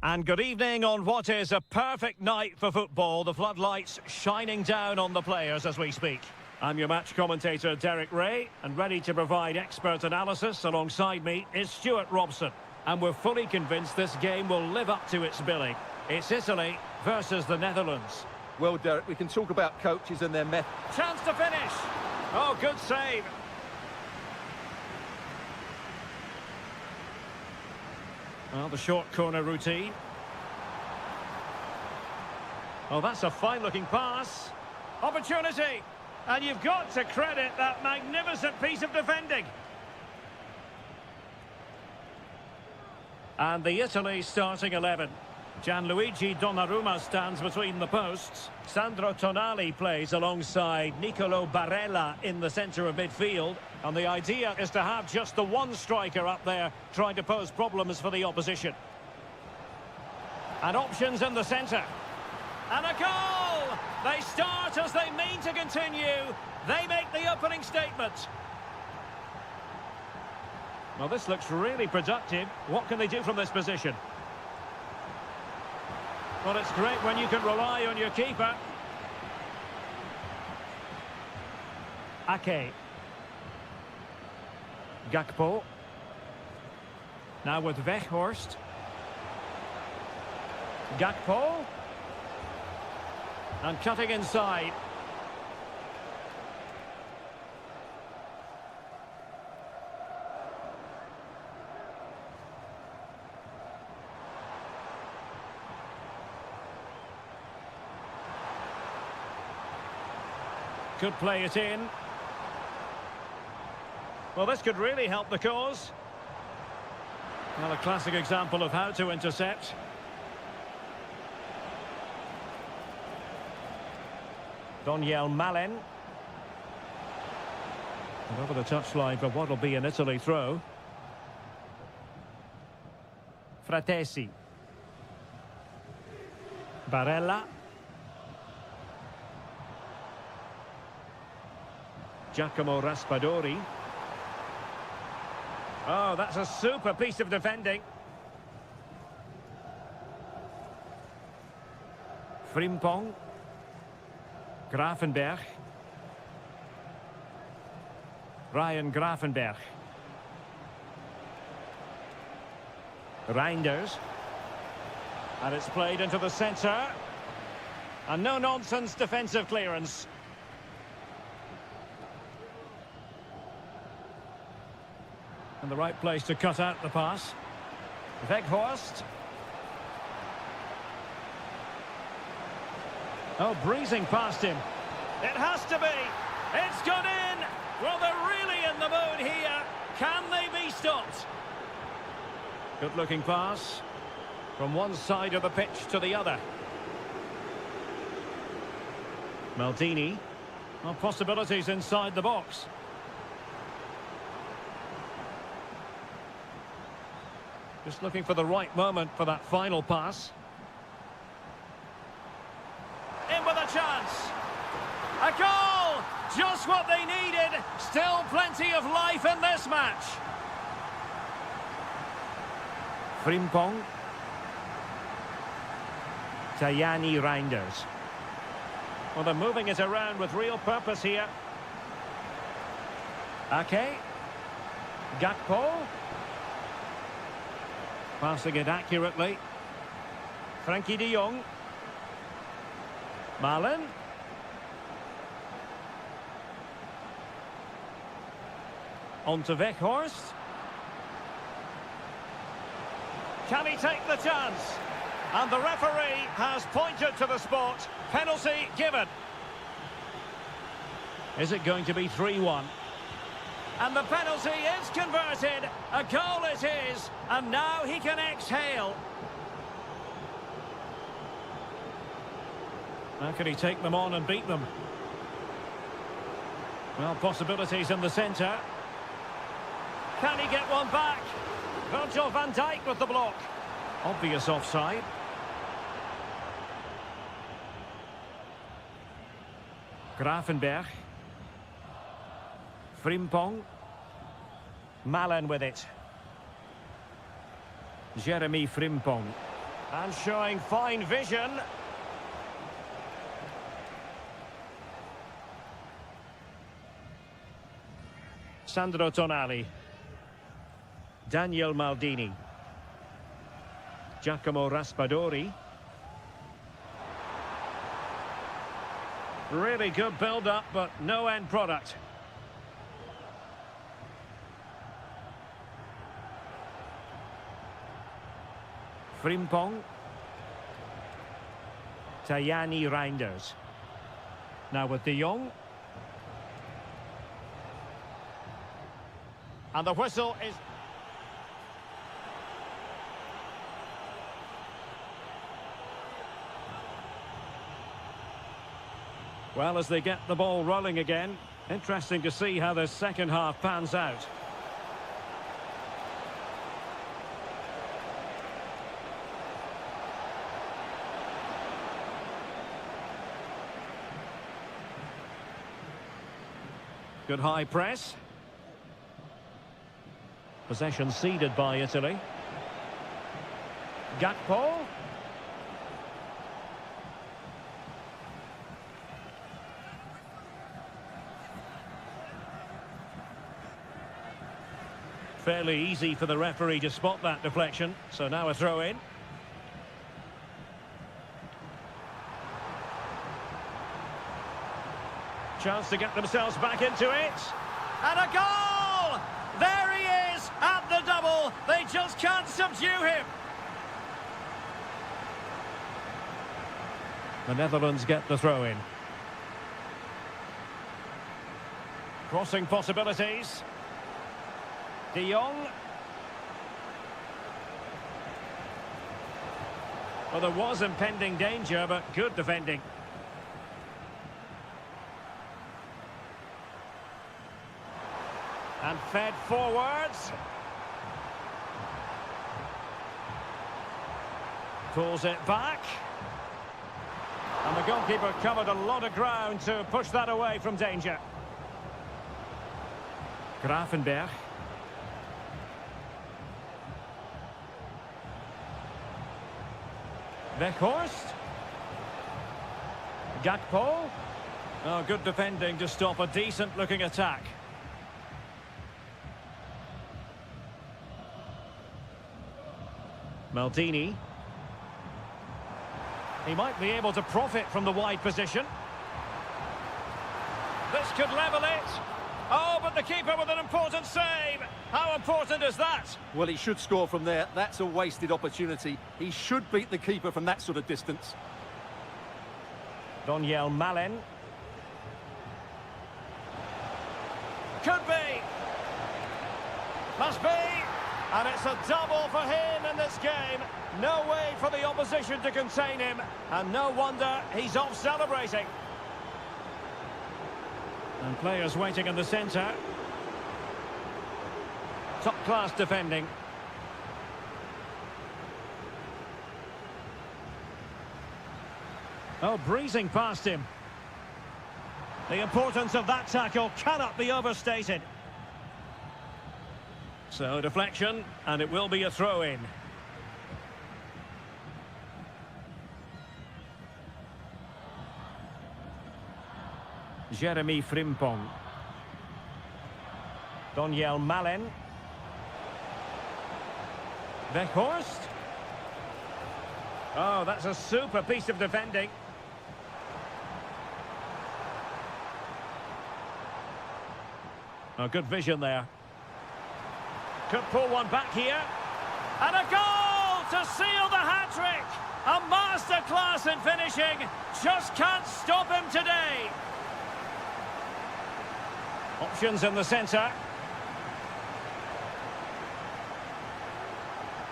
And good evening on what is a perfect night for football. The floodlights shining down on the players as we speak. I'm your match commentator, Derek Ray, and ready to provide expert analysis alongside me is Stuart Robson. And we're fully convinced this game will live up to its billing. It's Italy versus the Netherlands. Well, Derek, we can talk about coaches and their method. Chance to finish. Oh, good save. Well, the short corner routine. Oh, that's a fine-looking pass. Opportunity. And you've got to credit that magnificent piece of defending. And the Italy starting 11. Gianluigi Donnarumma stands between the posts. Sandro Tonali plays alongside Nicolo Barella in the centre of midfield. And the idea is to have just the one striker up there trying to pose problems for the opposition. And options in the centre. And a goal! They start as they mean to continue. They make the opening statement. Well, this looks really productive. What can they do from this position? Well, it's great when you can rely on your keeper. Ake. Gakpo. Now with Weghorst. Gakpo. And cutting inside. Could play it in. Well, this could really help the cause. Well, a classic example of how to intercept. Daniel Malen. And over the touchline for what will be an Italy throw. Fratesi. Barella. Giacomo Raspadori. Oh, that's a super piece of defending. Frimpong. Gravenberg. Ryan Gravenberg. Reinders. And it's played into the centre. And no-nonsense defensive clearance. And the right place to cut out the pass. Weghorst. Oh, breezing past him. It has to be. It's gone in. Well, they're really in the mood here. Can they be stopped? Good-looking pass. From one side of the pitch to the other. Maldini. Well, possibilities inside the box. Just looking for the right moment for that final pass. In with a chance. A goal! Just what they needed. Still plenty of life in this match. Frimpong. Tajani Reinders. Well, they're moving it around with real purpose here. Ake. Gakpo. Passing it accurately. Frankie de Jong. Malen. On to Weghorst. Can he take the chance? And the referee has pointed to the spot. Penalty given. Is it going to be 3-1? And the penalty is converted. A goal it is. And now he can exhale. How can he take them on and beat them? Well, possibilities in the centre. Can he get one back? Virgil van Dijk with the block. Obvious offside. Gravenberg. Frimpong. Malen with it. Jeremy Frimpong. And showing fine vision. Sandro Tonali. Daniel Maldini. Giacomo Raspadori. Really good build-up, but no end product. Frimpong. Tajani Reinders. Now with De Jong. And the whistle is... Well, as they get the ball rolling again, interesting to see how the second half pans out. Good high press. Possession ceded by Italy. Gakpo. Fairly easy for the referee to spot that deflection, so now a throw in. Chance to get themselves back into it. And a goal! There he is at the double. They just can't subdue him. The Netherlands get the throw in. Crossing possibilities. De Jong. Well, there was impending danger, but good defending. And fed forwards. Pulls it back. And the goalkeeper covered a lot of ground to push that away from danger. Gravenberg. Weghorst. Gakpo. Oh, good defending to stop a decent-looking attack. Maldini. He might be able to profit from the wide position. This could level it. Oh, but the keeper with an important save. How important is that? Well, he should score from there. That's a wasted opportunity. He should beat the keeper from that sort of distance. Donyell Malen. Could be. Must be. And it's a double for him in this game. No way for the opposition to contain him. And no wonder he's off celebrating. And players waiting in the centre. Top-class defending. Oh, breezing past him. The importance of that tackle cannot be overstated. So, deflection, and it will be a throw-in. Jeremy Frimpong. Donyell Malen. Weghorst. Oh, that's a super piece of defending. Oh, good vision there. Could pull one back here. And a goal to seal the hat-trick! A masterclass in finishing. Just can't stop him today. Options in the centre.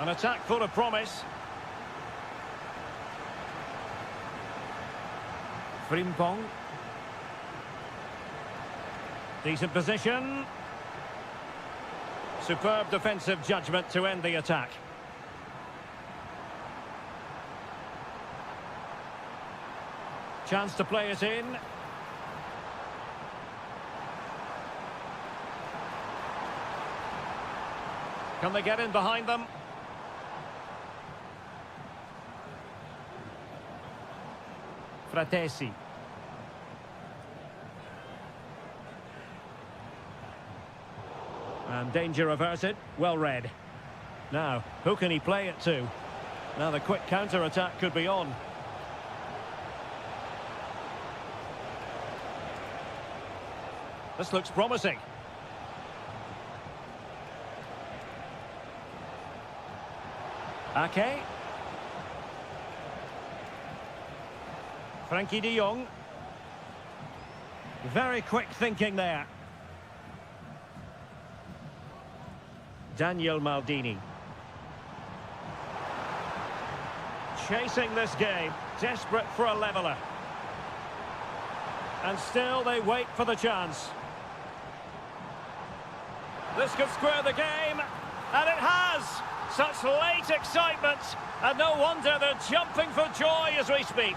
An attack full of promise. Frimpong. Decent position. Superb defensive judgment to end the attack. Chance to play it in. Can they get in behind them? Fratesi. And danger averted. Well read. Now, who can he play it to? Now the quick counter-attack could be on. This looks promising. Ake. Frankie de Jong. Very quick thinking there. Daniel Maldini. Chasing this game, desperate for a leveller. And still they wait for the chance. This could square the game, and it has! Such late excitement, and no wonder they're jumping for joy as we speak.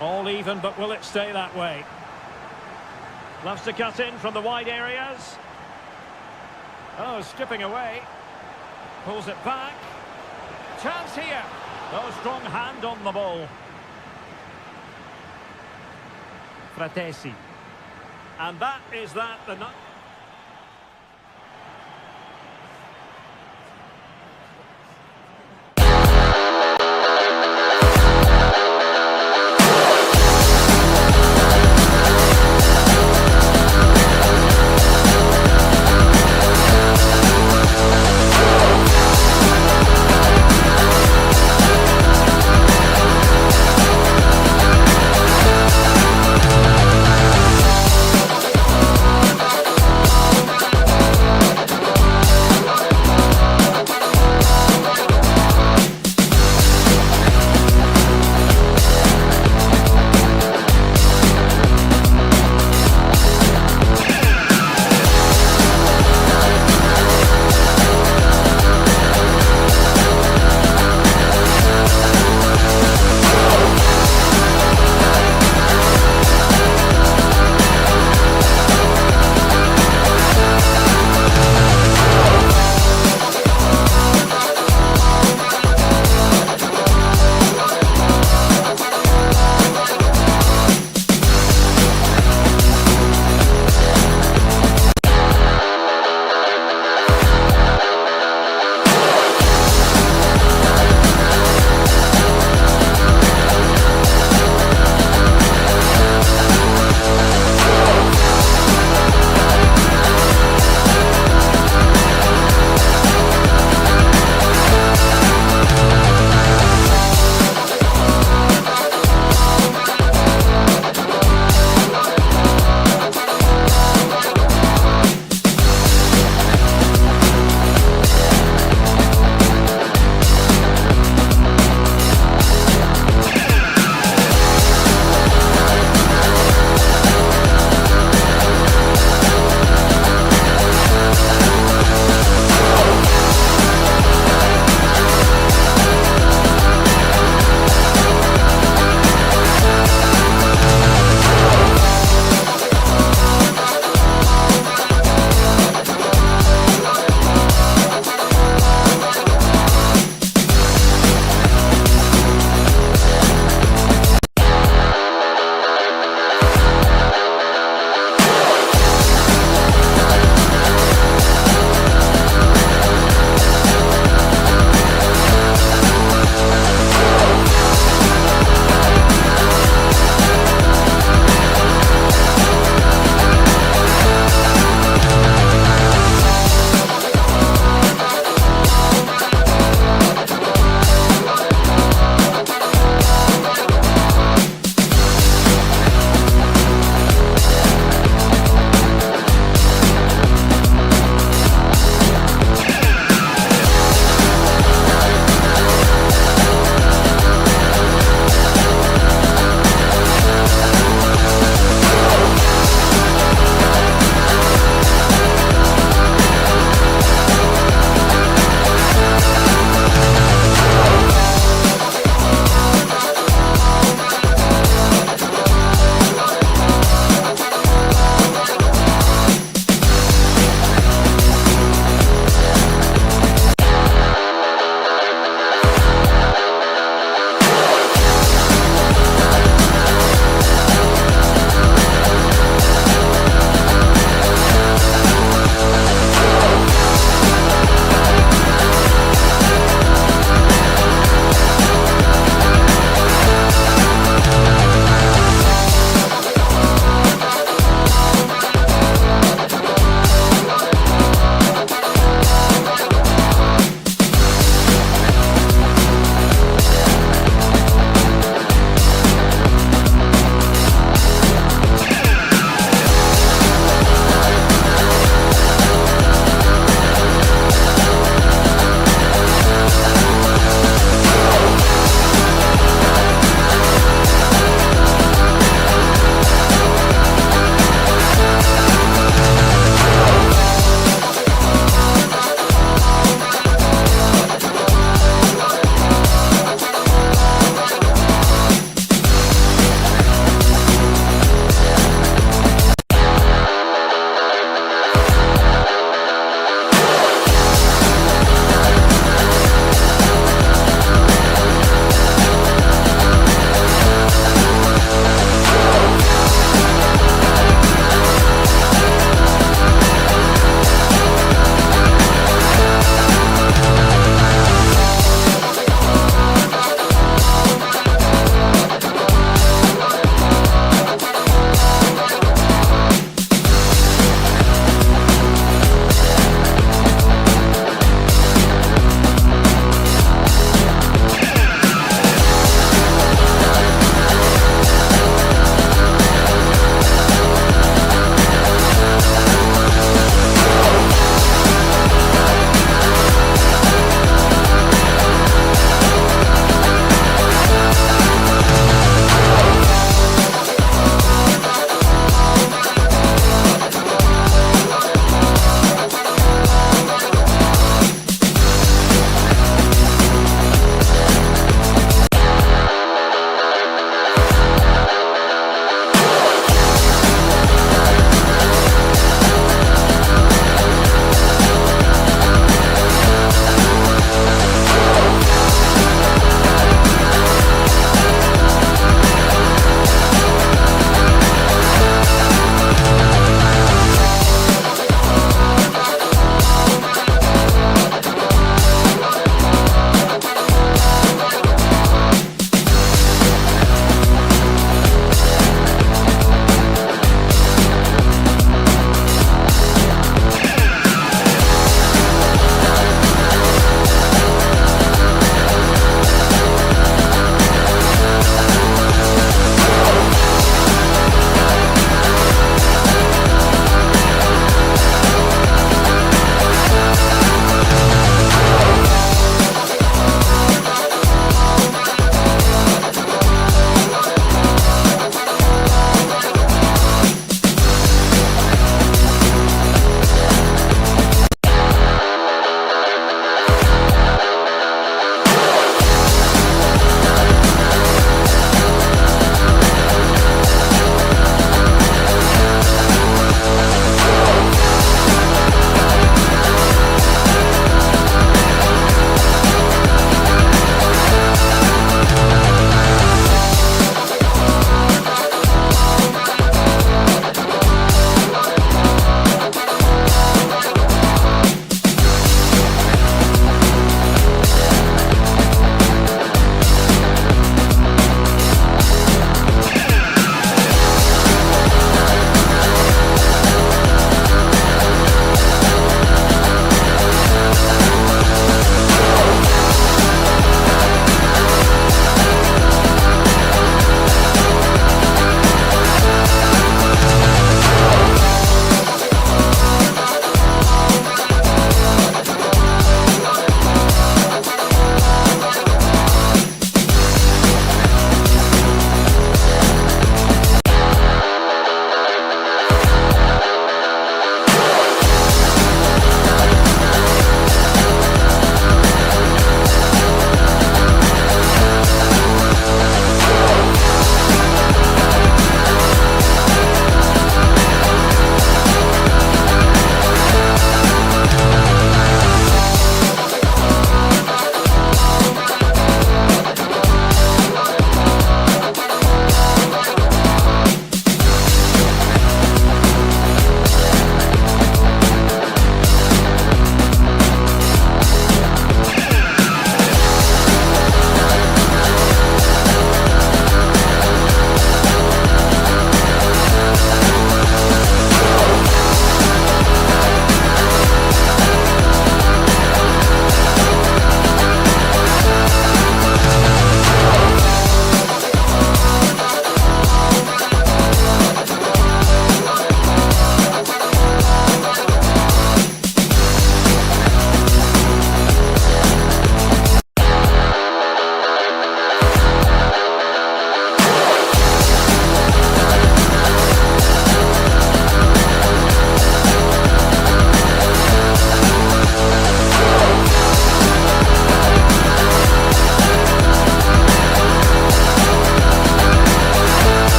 All even, but will it stay that way? Loves to cut in from the wide areas. Oh, skipping away. Pulls it back. Chance here. Oh, strong hand on the ball. Fratesi. And that is that. The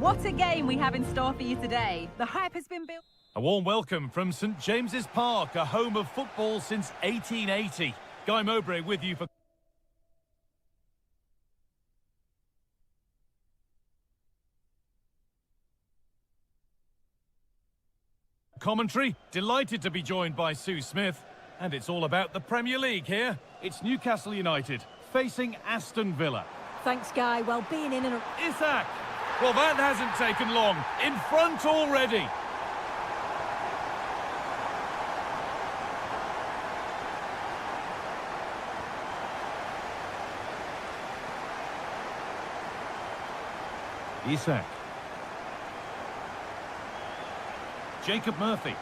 What a game we have in store for you today. The hype has been built. A warm welcome from St James's Park, a home of football since 1880. Guy Mowbray with you for commentary. Delighted to be joined by Sue Smith. And it's all about the Premier League here. It's Newcastle United facing Aston Villa. Thanks, Guy. Well, being in and... Isak! Well, that hasn't taken long. In front already. Isak. Jacob Murphy.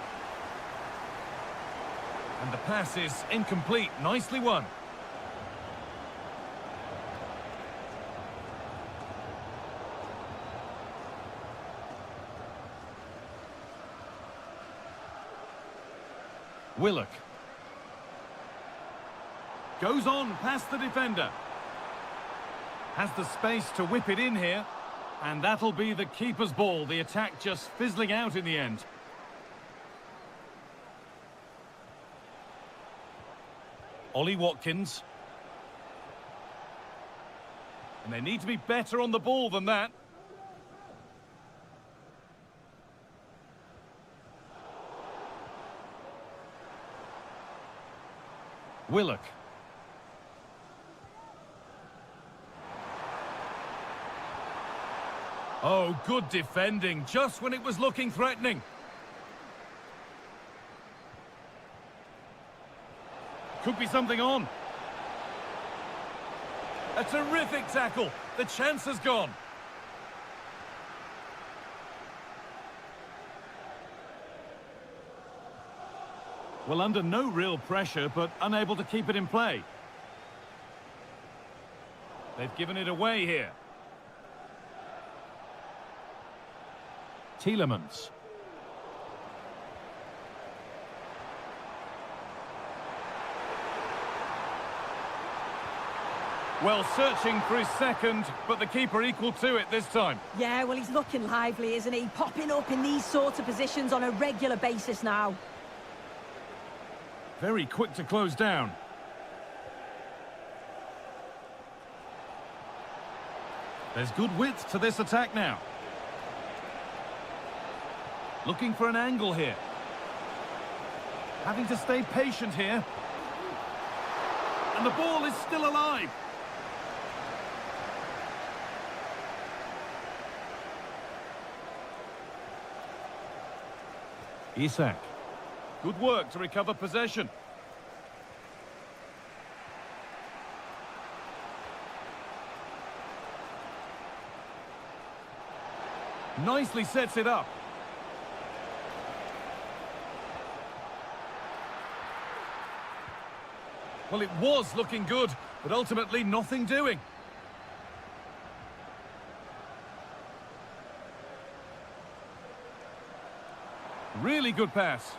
And the pass is incomplete. Nicely won. Willock. Goes on past the defender. Has the space to whip it in here. And that'll be the keeper's ball. The attack just fizzling out in the end. Ollie Watkins. And they need to be better on the ball than that. Willock. Oh, good defending, just when it was looking threatening. Could be something on. A terrific tackle. The chance has gone. Well, under no real pressure, but unable to keep it in play. They've given it away here. Tielemans. Well, searching for his second, but the keeper equal to it this time. Yeah, well, he's looking lively, isn't he? Popping up in these sorts of positions on a regular basis now. Very quick to close down. There's good width to this attack now. Looking for an angle here. Having to stay patient here. And the ball is still alive. Isak. Good work to recover possession. Nicely sets it up. Well, it was looking good, but ultimately nothing doing. Really good pass.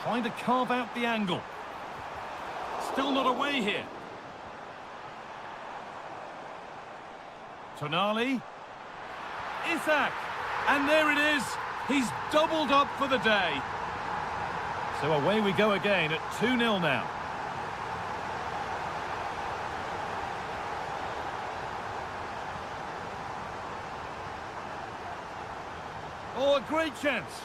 Trying to carve out the angle. Still not away here. Tonali. Isak. And there it is. He's doubled up for the day. So away we go again at 2-0 now. Oh, a great chance.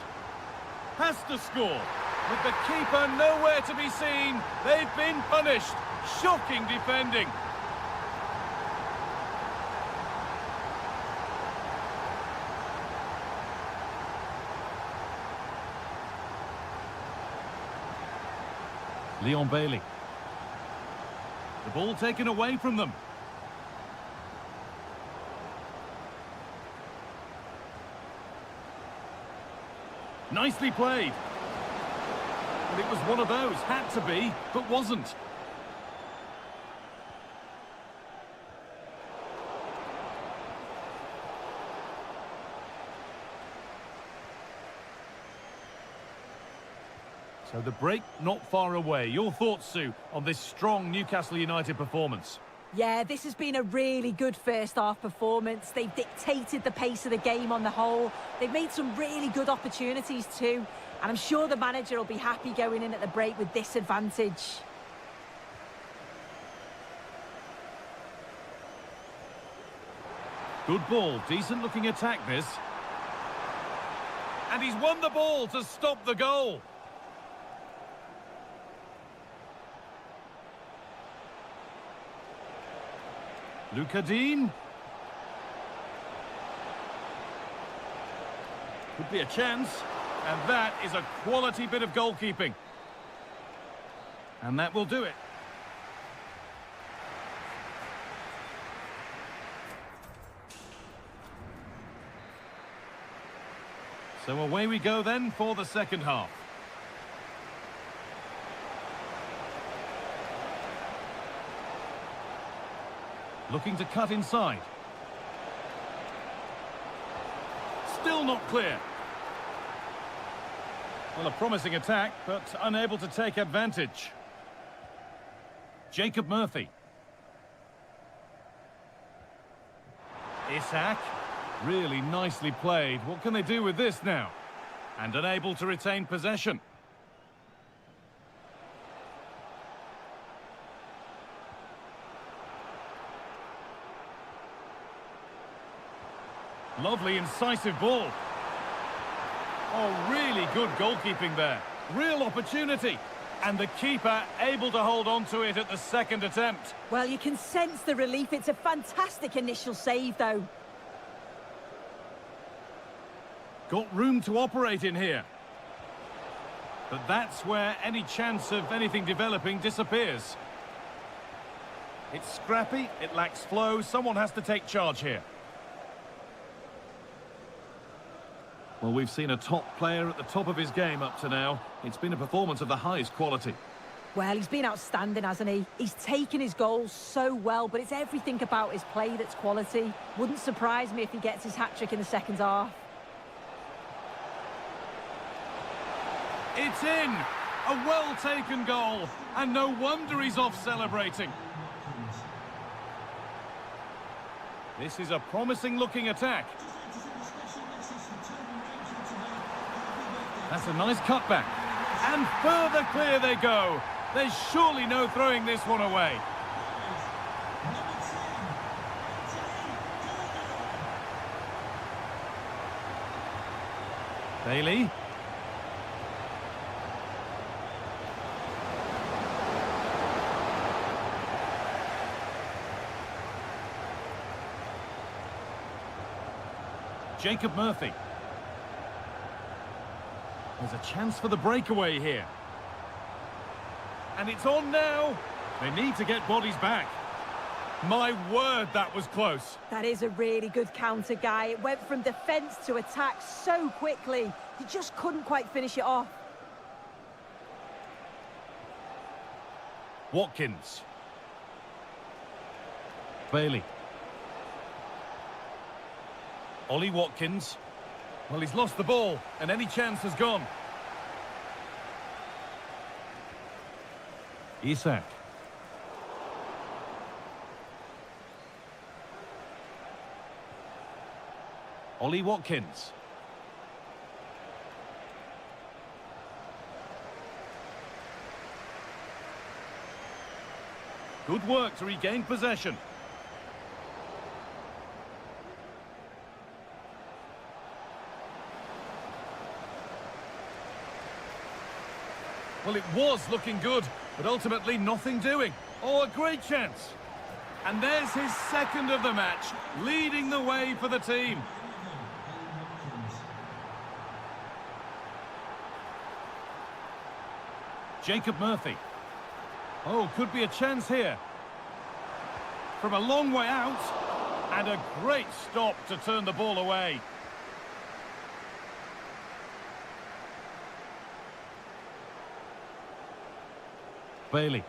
Has to score. With the keeper nowhere to be seen, they've been punished. Shocking defending. Leon Bailey. The ball taken away from them. Nicely played. But it was one of those, had to be, but wasn't. So the break not far away. Your thoughts, Sue, on this strong Newcastle United performance? Yeah, this has been a really good first-half performance. They've dictated the pace of the game on the whole. They've made some really good opportunities too. And I'm sure the manager will be happy going in at the break with this advantage. Good ball, decent-looking attack this. And he's won the ball to stop the goal. Luca Dean. Could be a chance. And that is a quality bit of goalkeeping. And that will do it. So away we go then for the second half. Looking to cut inside. Still not clear. Well, a promising attack, but unable to take advantage. Jacob Murphy. Isak. Really nicely played. What can they do with this now? And unable to retain possession. Lovely, incisive ball. Oh, really good goalkeeping there. Real opportunity. And the keeper able to hold on to it at the second attempt. Well, you can sense the relief. It's a fantastic initial save, though. Got room to operate in here. But that's where any chance of anything developing disappears. It's scrappy, it lacks flow, someone has to take charge here. Well, we've seen a top player at the top of his game up to now. It's been a performance of the highest quality. Well, he's been outstanding, hasn't he? He's taken his goals so well, but it's everything about his play that's quality. Wouldn't surprise me if he gets his hat-trick in the second half. It's in! A well-taken goal, and no wonder he's off celebrating. This is a promising-looking attack. That's a nice cutback. And further clear they go. There's surely no throwing this one away. Bailey. Jacob Murphy. There's a chance for the breakaway here. And it's on now. They need to get bodies back. My word, that was close. That is a really good counter, Guy. It went from defence to attack so quickly. You just couldn't quite finish it off. Watkins. Bailey. Ollie Watkins. Well, he's lost the ball, and any chance has gone. Isak. Ollie Watkins. Good work to regain possession. Well, it was looking good, but ultimately nothing doing. Oh, a great chance. And there's his second of the match, leading the way for the team. Jacob Murphy. Oh, could be a chance here. From a long way out, and a great stop to turn the ball away. Bailey.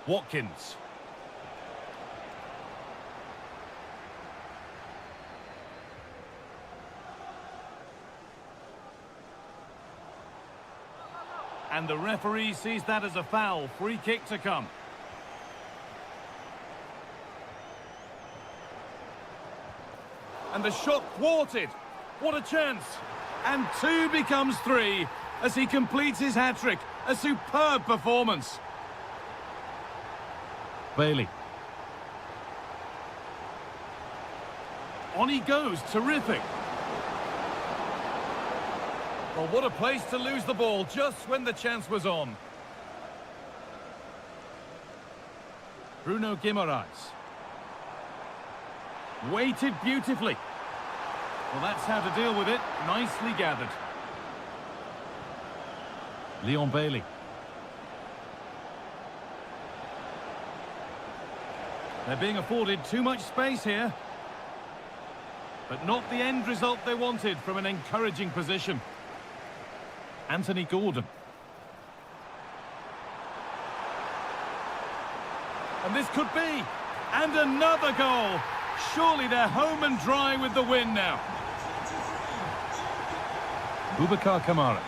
Watkins. And the referee sees that as a foul. Free kick to come. And the shot thwarted. What a chance. And 2 becomes 3 as he completes his hat-trick. A superb performance. Bailey. On he goes. Terrific. Well, what a place to lose the ball just when the chance was on. Bruno Guimaraes. Weighted beautifully. Well, that's how to deal with it. Nicely gathered. Leon Bailey. They're being afforded too much space here. But not the end result they wanted from an encouraging position. Anthony Gordon. And this could be. And another goal. Surely they're home and dry with the win now. Boubacar Kamara.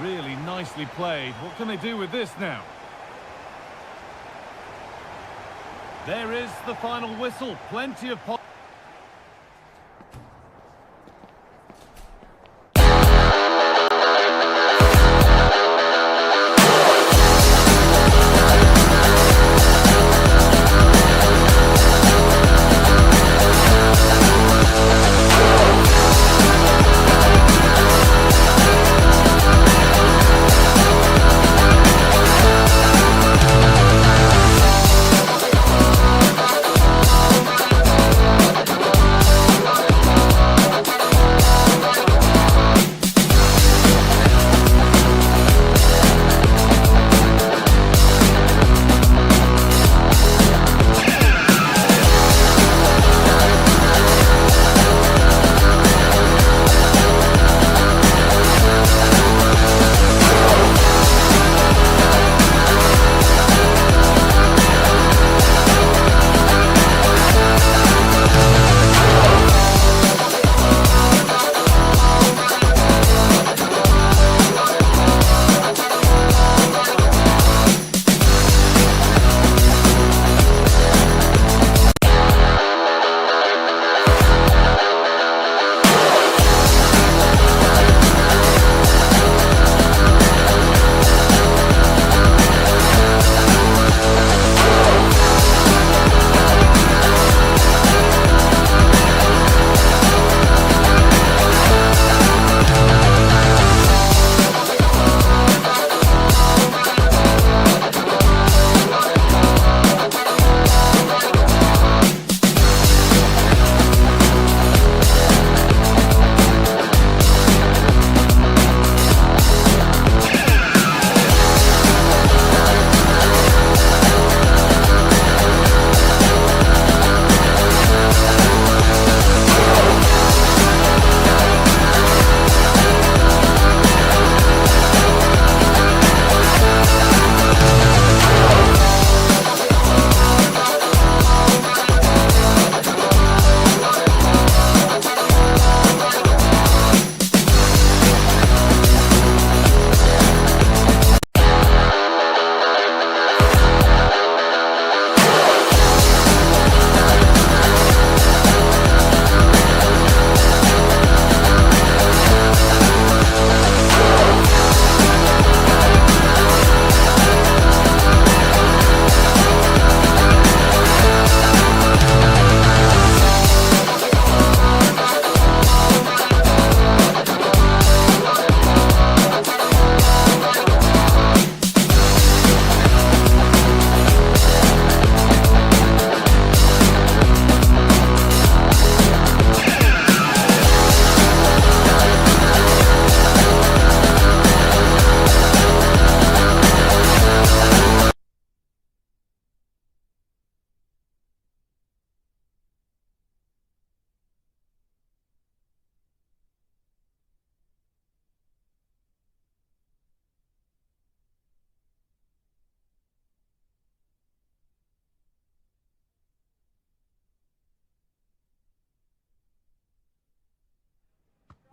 Really nicely played. What can they do with this now? There is the final whistle. Plenty of...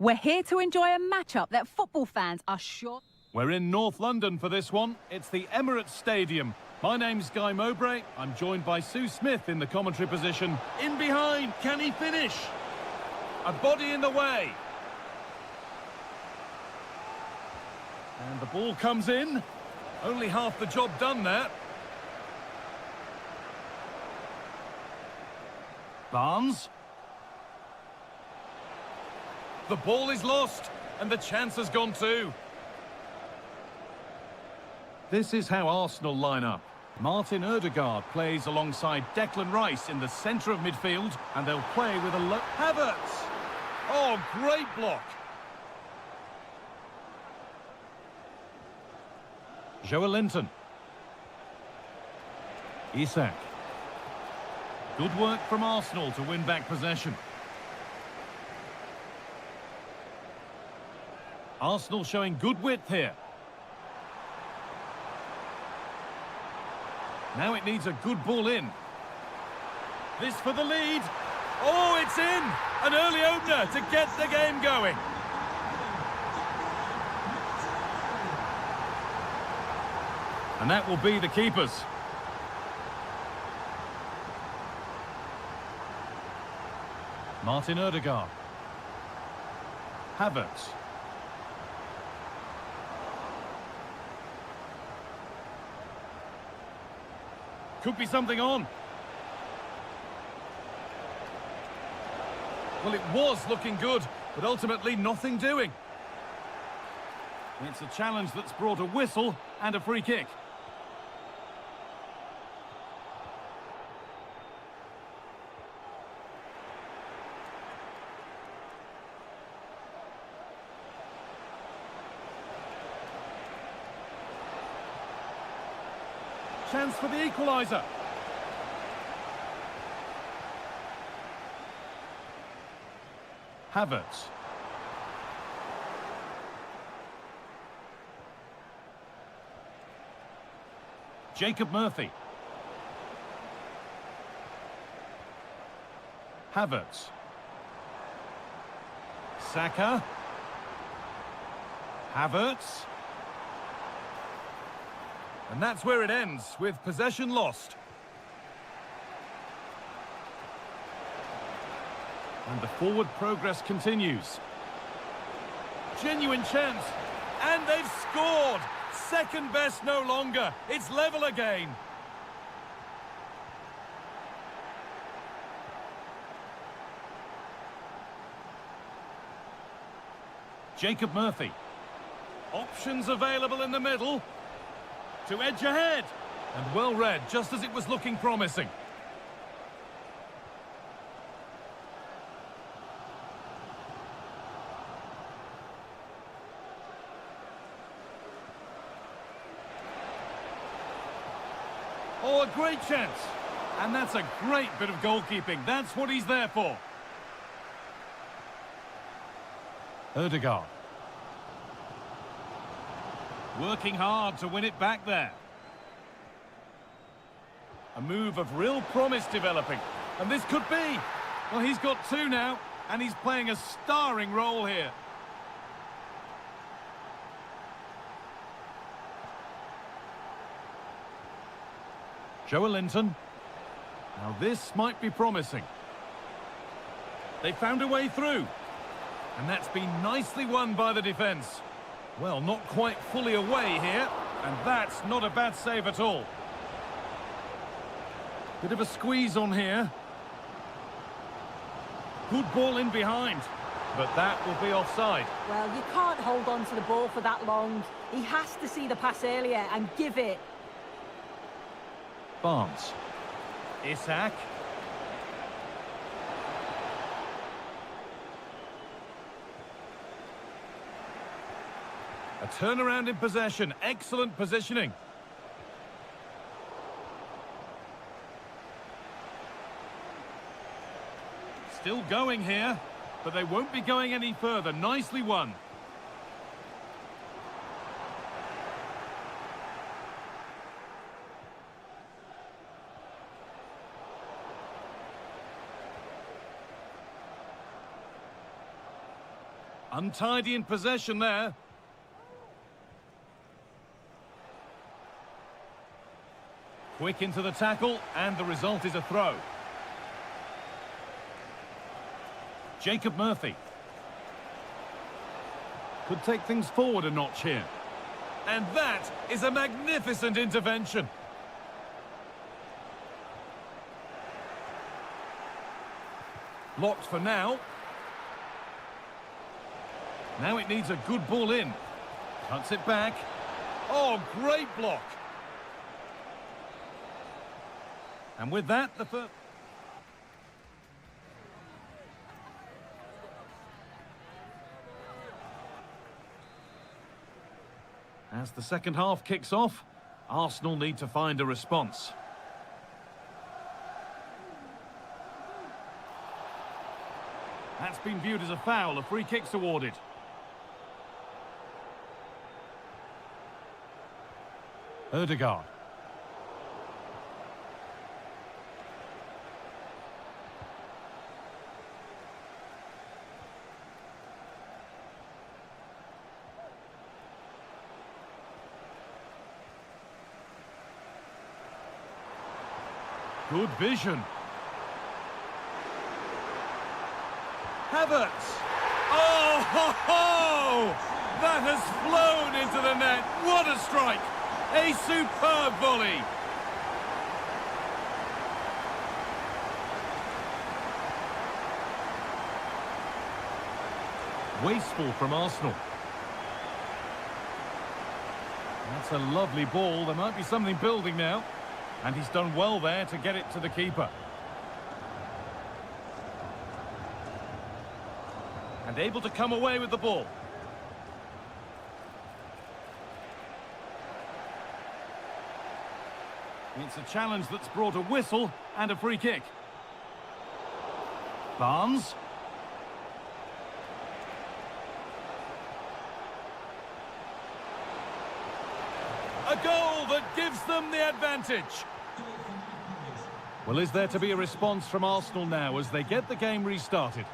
We're here to enjoy a matchup that football fans are sure... We're in North London for this one. It's the Emirates Stadium. My name's Guy Mowbray. I'm joined by Sue Smith in the commentary position. In behind, can he finish? A body in the way. And the ball comes in. Only half the job done there. Barnes. The ball is lost, and the chance has gone too. This is how Arsenal line up. Martin Ødegaard plays alongside Declan Rice in the centre of midfield, and they'll play with a low... Havertz! Oh, great block! Joelinton. Isak. Good work from Arsenal to win back possession. Arsenal showing good width here. Now it needs a good ball in. This for the lead. Oh, it's in! An early opener to get the game going. And that will be the keepers. Martin Ødegaard. Havertz. Could be something on. Well, it was looking good, but ultimately nothing doing. It's a challenge that's brought a whistle and a free kick. Chance for the equaliser. Havertz. Jacob Murphy. Havertz. Saka. Havertz. And that's where it ends, with possession lost. And the forward progress continues. Genuine chance. And they've scored! Second best no longer. It's level again. Jacob Murphy. Options available in the middle. To edge ahead. And well read, just as it was looking promising. Oh, a great chance. And that's a great bit of goalkeeping. That's what he's there for. Ødegaard. Working hard to win it back there. A move of real promise developing. And this could be. Well, he's got two now, and he's playing a starring role here. Joelinton. Now this might be promising. They found a way through. And that's been nicely won by the defence. Well, not quite fully away here, and that's not a bad save at all. Bit of a squeeze on here. Good ball in behind, but that will be offside. Well, you can't hold on to the ball for that long. He has to see the pass earlier and give it. Barnes. Isak. A turnaround in possession. Excellent positioning. Still going here, but they won't be going any further. Nicely won. Untidy in possession there. Quick into the tackle, and the result is a throw. Jacob Murphy. Could take things forward a notch here. And that is a magnificent intervention. Blocked for now. Now it needs a good ball in. Cuts it back. Oh, great block. And with that, the first... As the second half kicks off, Arsenal need to find a response. That's been viewed as a foul. A free kick's awarded. Ødegaard. Good vision. Havertz. Oh, ho, ho! That has flown into the net. What a strike. A superb volley. Wasteful from Arsenal. That's a lovely ball. There might be something building now. And he's done well there to get it to the keeper. And able to come away with the ball. It's a challenge that's brought a whistle and a free kick. Barnes. A goal that gives them the advantage. Well, is there to be a response from Arsenal now as they get the game restarted?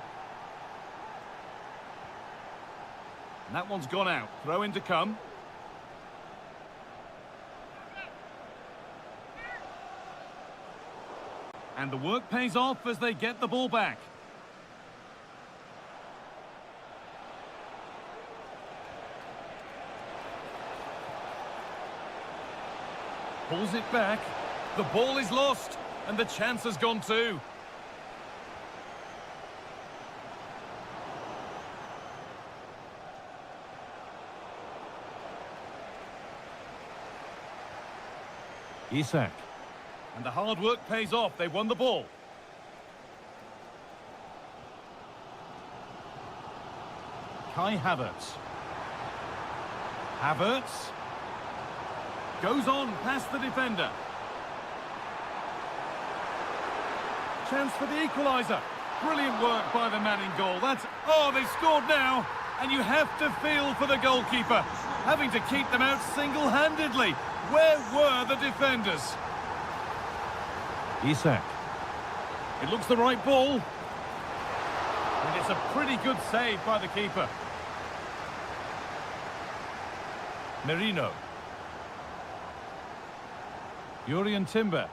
And that one's gone out. Throw in to come. And the work pays off as they get the ball back. Pulls it back. The ball is lost, and the chance has gone too. Isak. And the hard work pays off. They won the ball. Kai Havertz. Havertz. Goes on past the defender. Chance for the equaliser. Brilliant work by the man in goal. That's... Oh, they've scored now. And you have to feel for the goalkeeper. Having to keep them out single-handedly. Where were the defenders? Isak. It looks the right ball. And it's a pretty good save by the keeper. Merino. Jurrien Timber.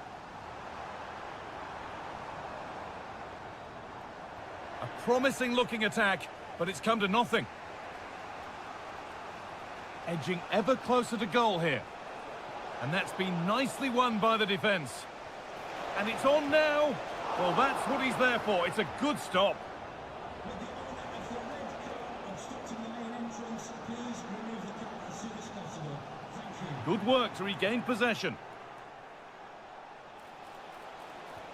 A promising looking attack, but it's come to nothing. Edging ever closer to goal here. And that's been nicely won by the defence. And it's on now. Well, that's what he's there for. It's a good stop. Good work to regain possession.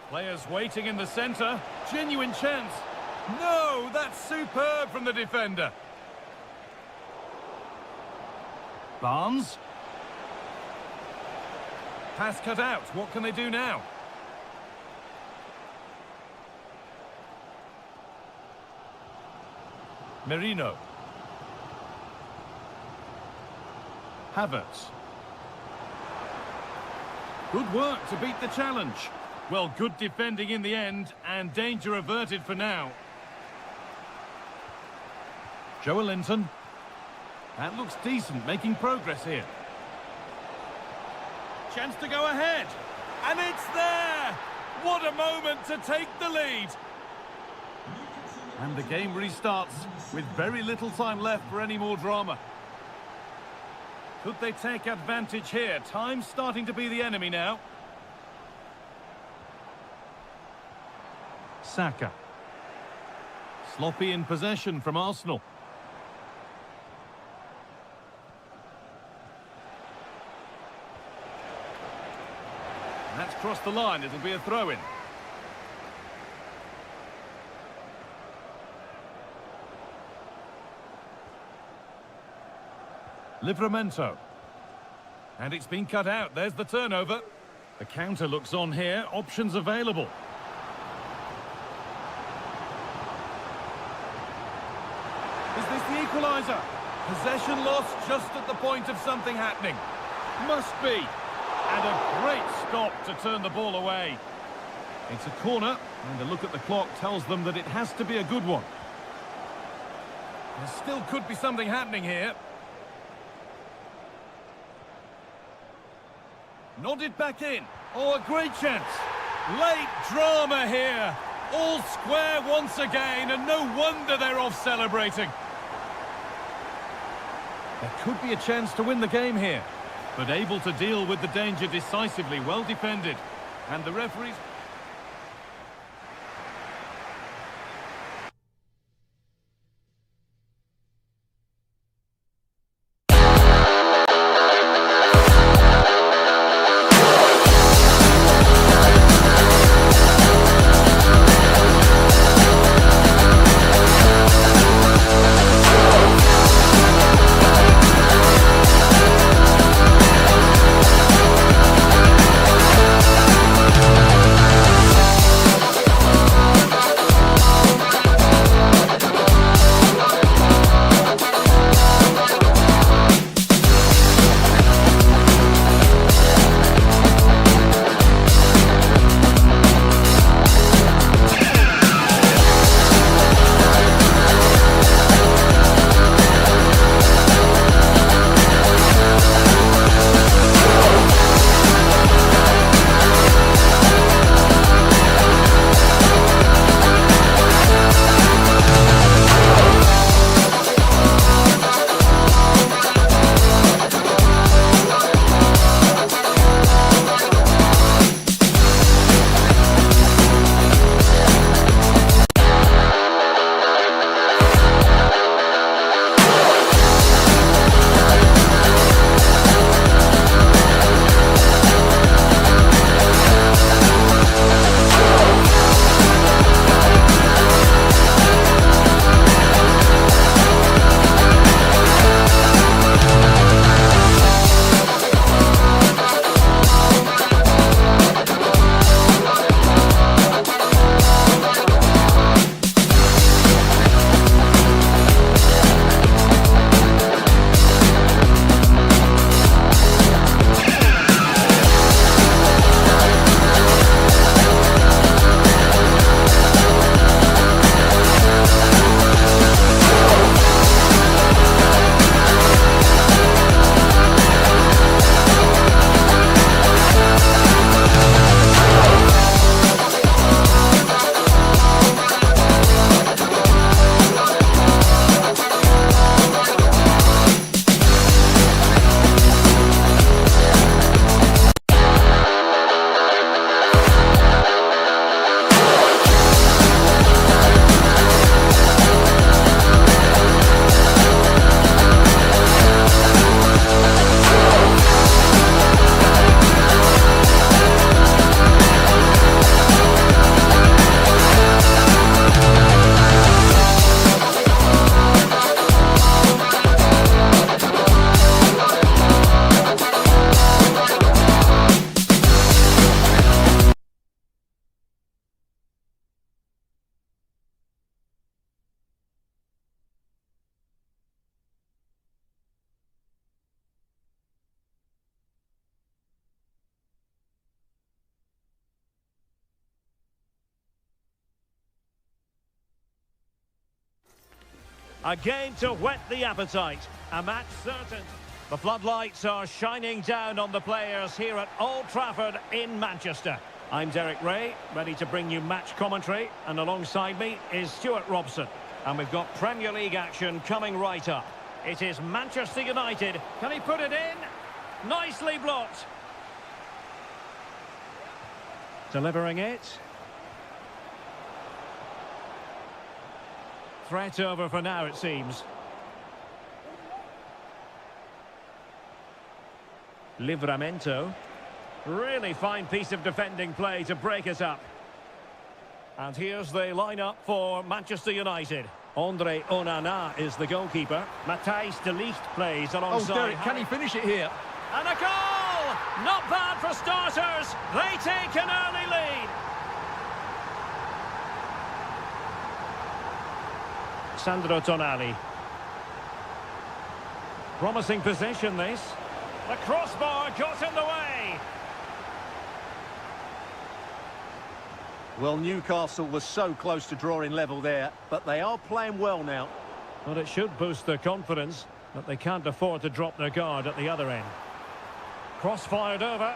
Players waiting in the centre. Genuine chance. No, that's superb from the defender. Barnes. Pass cut out. What can they do now? Merino. Havertz. Good work to beat the challenge. Well, good defending in the end, and danger averted for now. Joelinton. That looks decent, making progress here. Chance to go ahead. And it's there! What a moment to take the lead! And the game restarts with very little time left for any more drama. Could they take advantage here? Time's starting to be the enemy now. Saka. Sloppy in possession from Arsenal. That's crossed the line. It'll be a throw-in. Livramento. And it's been cut out. There's the turnover. The counter looks on here. Options available. Is this the equaliser? Possession lost just at the point of something happening. Must be. And a great stop to turn the ball away. It's a corner, and a look at the clock tells them that it has to be a good one. There still could be something happening here. Nodded back in. Oh, a great chance. Late drama here. All square once again, and no wonder they're off celebrating. There could be a chance to win the game here, but able to deal with the danger decisively, well defended. And the referees... A game to whet the appetite. A match certain. The floodlights are shining down on the players here at Old Trafford in Manchester. I'm Derek Ray, ready to bring you match commentary, and alongside me is Stuart Robson. And we've got Premier League action coming right up. It is Manchester United. Can he put it in? Nicely blocked. Delivering it. Threat over for now, it seems. Livramento. Really fine piece of defending play to break it up. And here's the lineup for Manchester United. Andre Onana is the goalkeeper. Matthijs de Ligt plays alongside. Oh, Derek, can he finish it here? And a goal! Not bad for starters. They take an early lead. Sandro Tonali. Promising possession, this. The crossbar got in the way. Well, Newcastle was so close to drawing level there, but they are playing well now. But it should boost their confidence, but they can't afford to drop their guard at the other end. Cross fired over.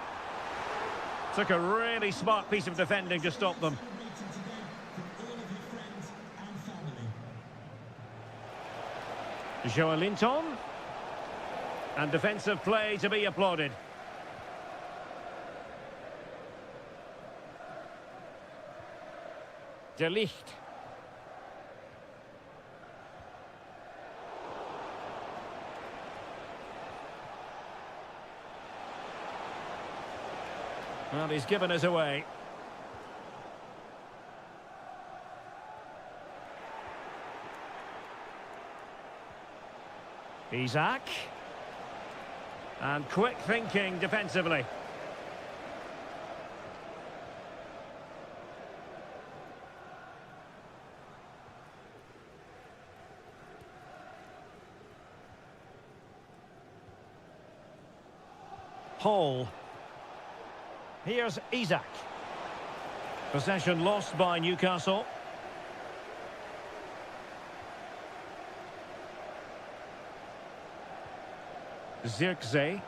Took a really smart piece of defending to stop them. Joelinton. And defensive play to be applauded. De Ligt. Well, he's given us away. Isaac. And quick thinking defensively. Hall. Here's Isaac. Possession lost by Newcastle. Zirkzee.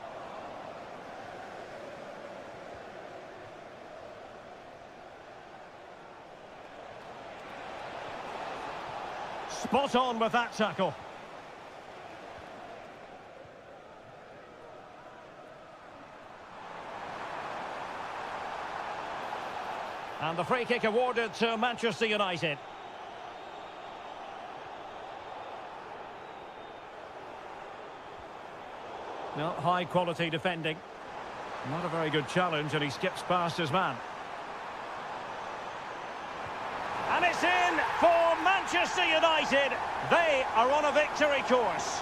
Spot on with that tackle. And the free kick awarded to Manchester United. No, high quality defending. Not a very good challenge, and he skips past his man. And it's in for Manchester United. They are on a victory course.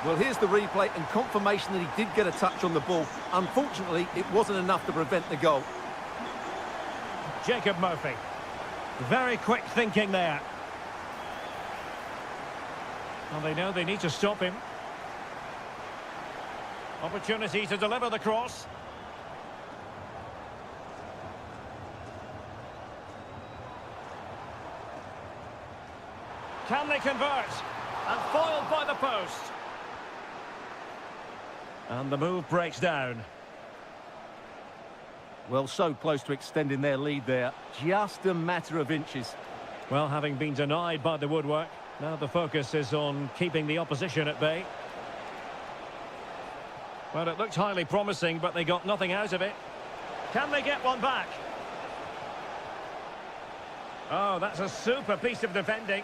Well, here's the replay and confirmation that he did get a touch on the ball. Unfortunately, it wasn't enough to prevent the goal. Jacob Murphy. Very quick thinking there. Well, they know they need to stop him. Opportunity to deliver the cross. Can they convert? And foiled by the post. And the move breaks down. Well, so close to extending their lead there. Just a matter of inches. Well, having been denied by the woodwork, now the focus is on keeping the opposition at bay. Well, it looked highly promising, but they got nothing out of it. Can they get one back? Oh, that's a super piece of defending.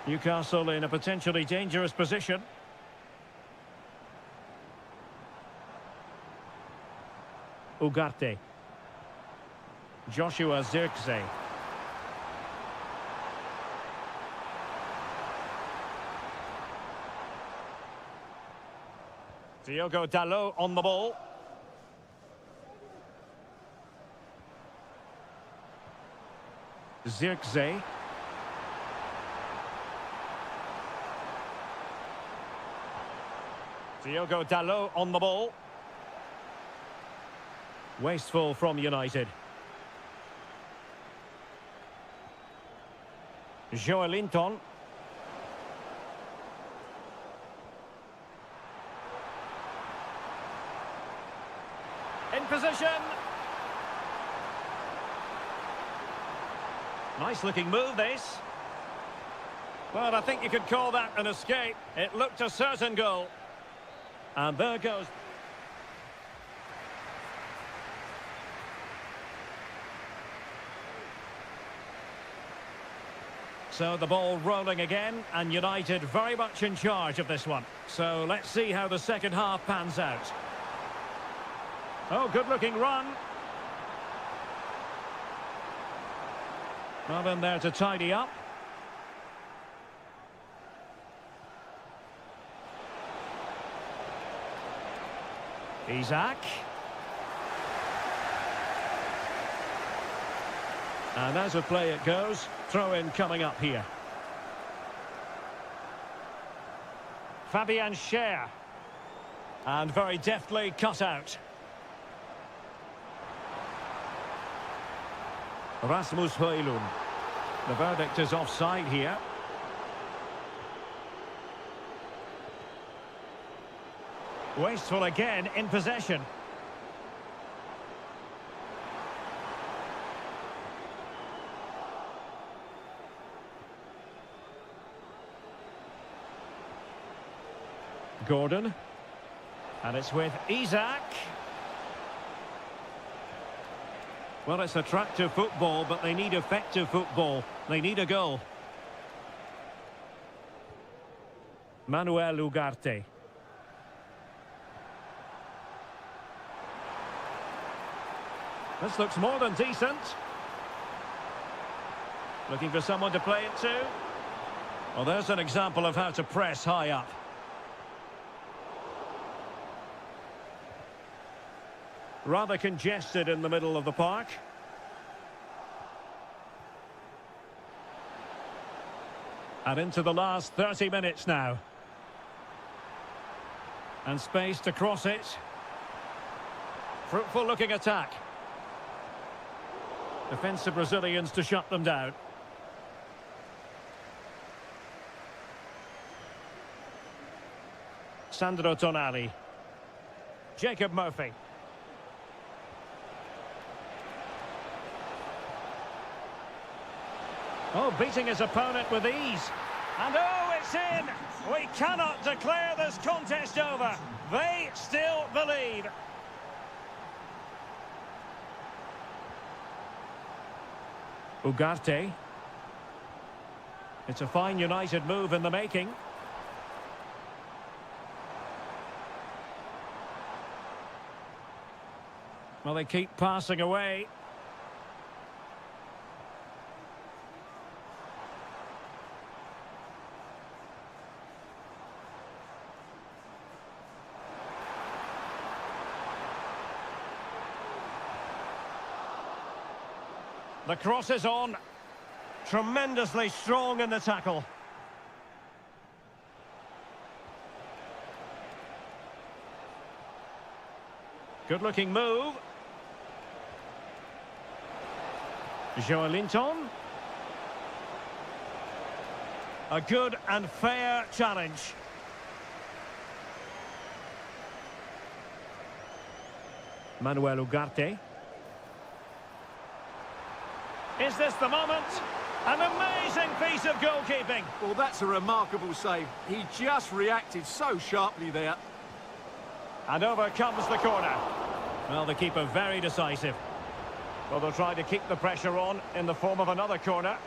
Newcastle in a potentially dangerous position. Ugarte. Joshua Zirkzee. Diogo Dalot on the ball. Zirkzee. Diogo Dalot on the ball. Wasteful from United. Joelinton. In position. Nice looking move, this. Well, I think you could call that an escape. It looked a certain goal. And there goes. So the ball rolling again, and United very much in charge of this one. So let's see how the second half pans out. Oh, good-looking run. Not in there to tidy up. Isaac. And as a play it goes, throw-in coming up here. Fabian Schär. And very deftly cut out. Rasmus Højlund. The verdict is offside here. Wasteful again in possession. Gordon. And it's with Isaac. Well, it's attractive football, but they need effective football. They need a goal. Manuel Ugarte. This looks more than decent. Looking for someone to play it to. Well, there's an example of how to press high up. Rather congested in the middle of the park. And into the last 30 minutes now. And space to cross it. Fruitful looking attack. Defensive Brazilians to shut them down. Sandro Tonali. Jacob Murphy. Oh, beating his opponent with ease. And oh, it's in! We cannot declare this contest over. They still believe. Ugarte. It's a fine United move in the making. Well, they keep passing away. The cross is on. Tremendously strong in the tackle. Good-looking move. Joelinton. A good and fair challenge. Manuel Ugarte. Is this the moment? An amazing piece of goalkeeping. Well, that's a remarkable save. He just reacted so sharply there. And over comes the corner. Well, the keeper very decisive. Well, they'll try to keep the pressure on in the form of another corner.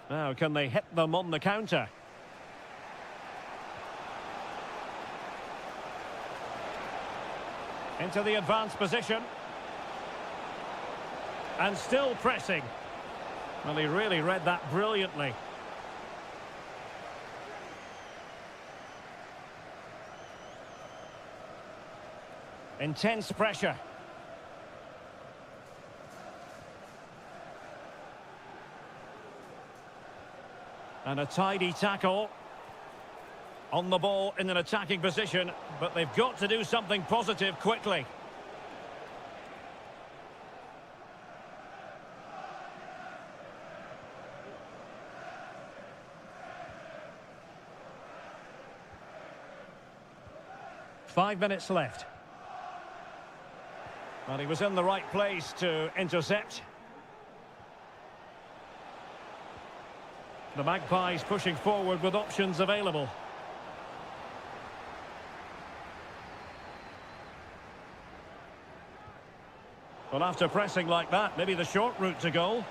Now, can they hit them on the counter? Into the advanced position. And still pressing. Well, he really read that brilliantly. Intense pressure. And a tidy tackle. On the ball in an attacking position, but they've got to do something positive quickly. Five minutes left. And he was in the right place to intercept. The Magpies pushing forward with options available. Well, after pressing like that, maybe the short route to goal.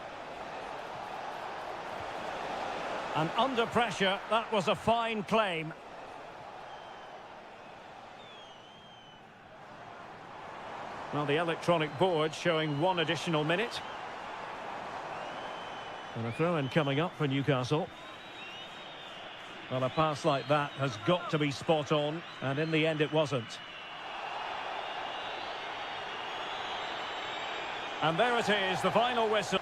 And under pressure, that was a fine claim. Well, the electronic board showing 1 additional minute. And a throw-in coming up for Newcastle. Well, a pass like that has got to be spot on, and in the end it wasn't. And there it is, the final whistle.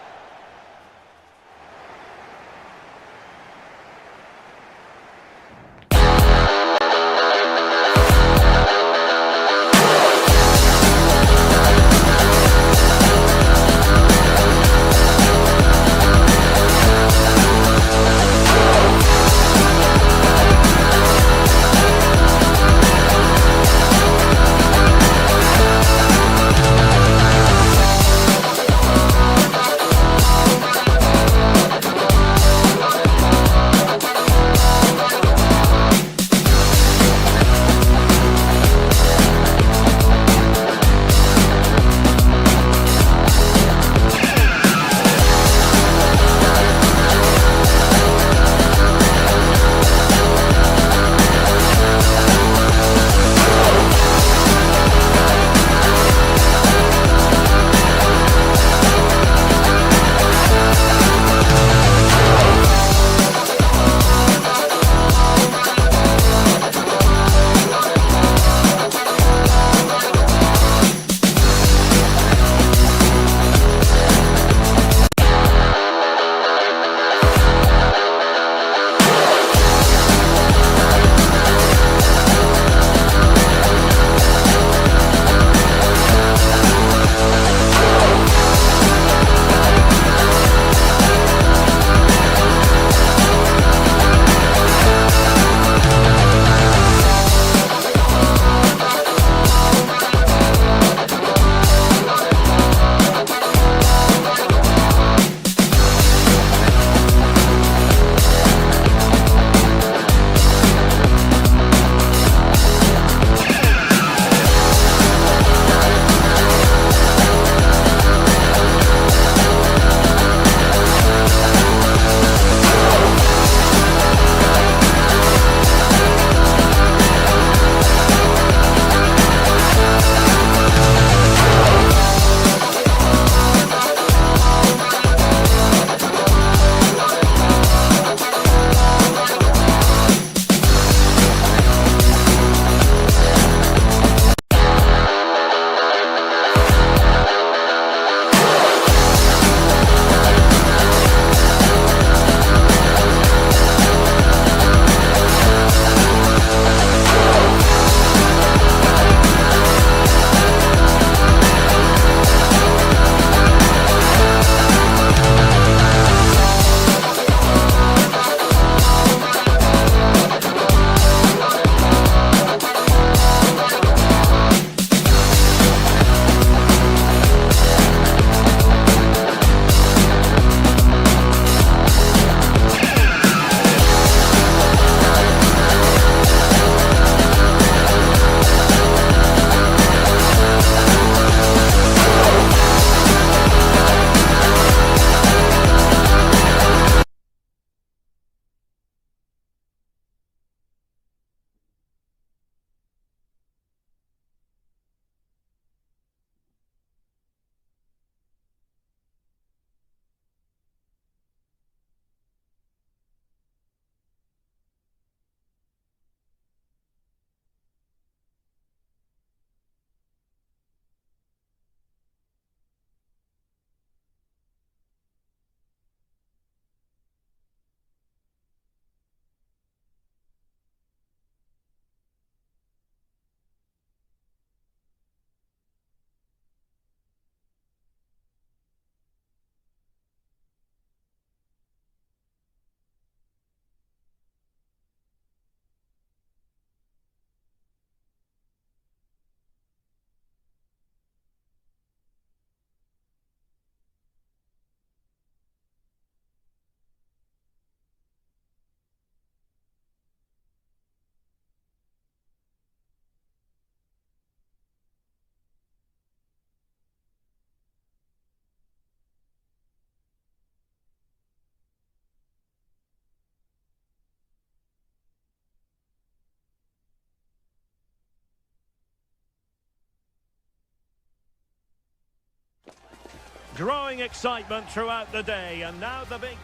Growing excitement throughout the day, and now the big...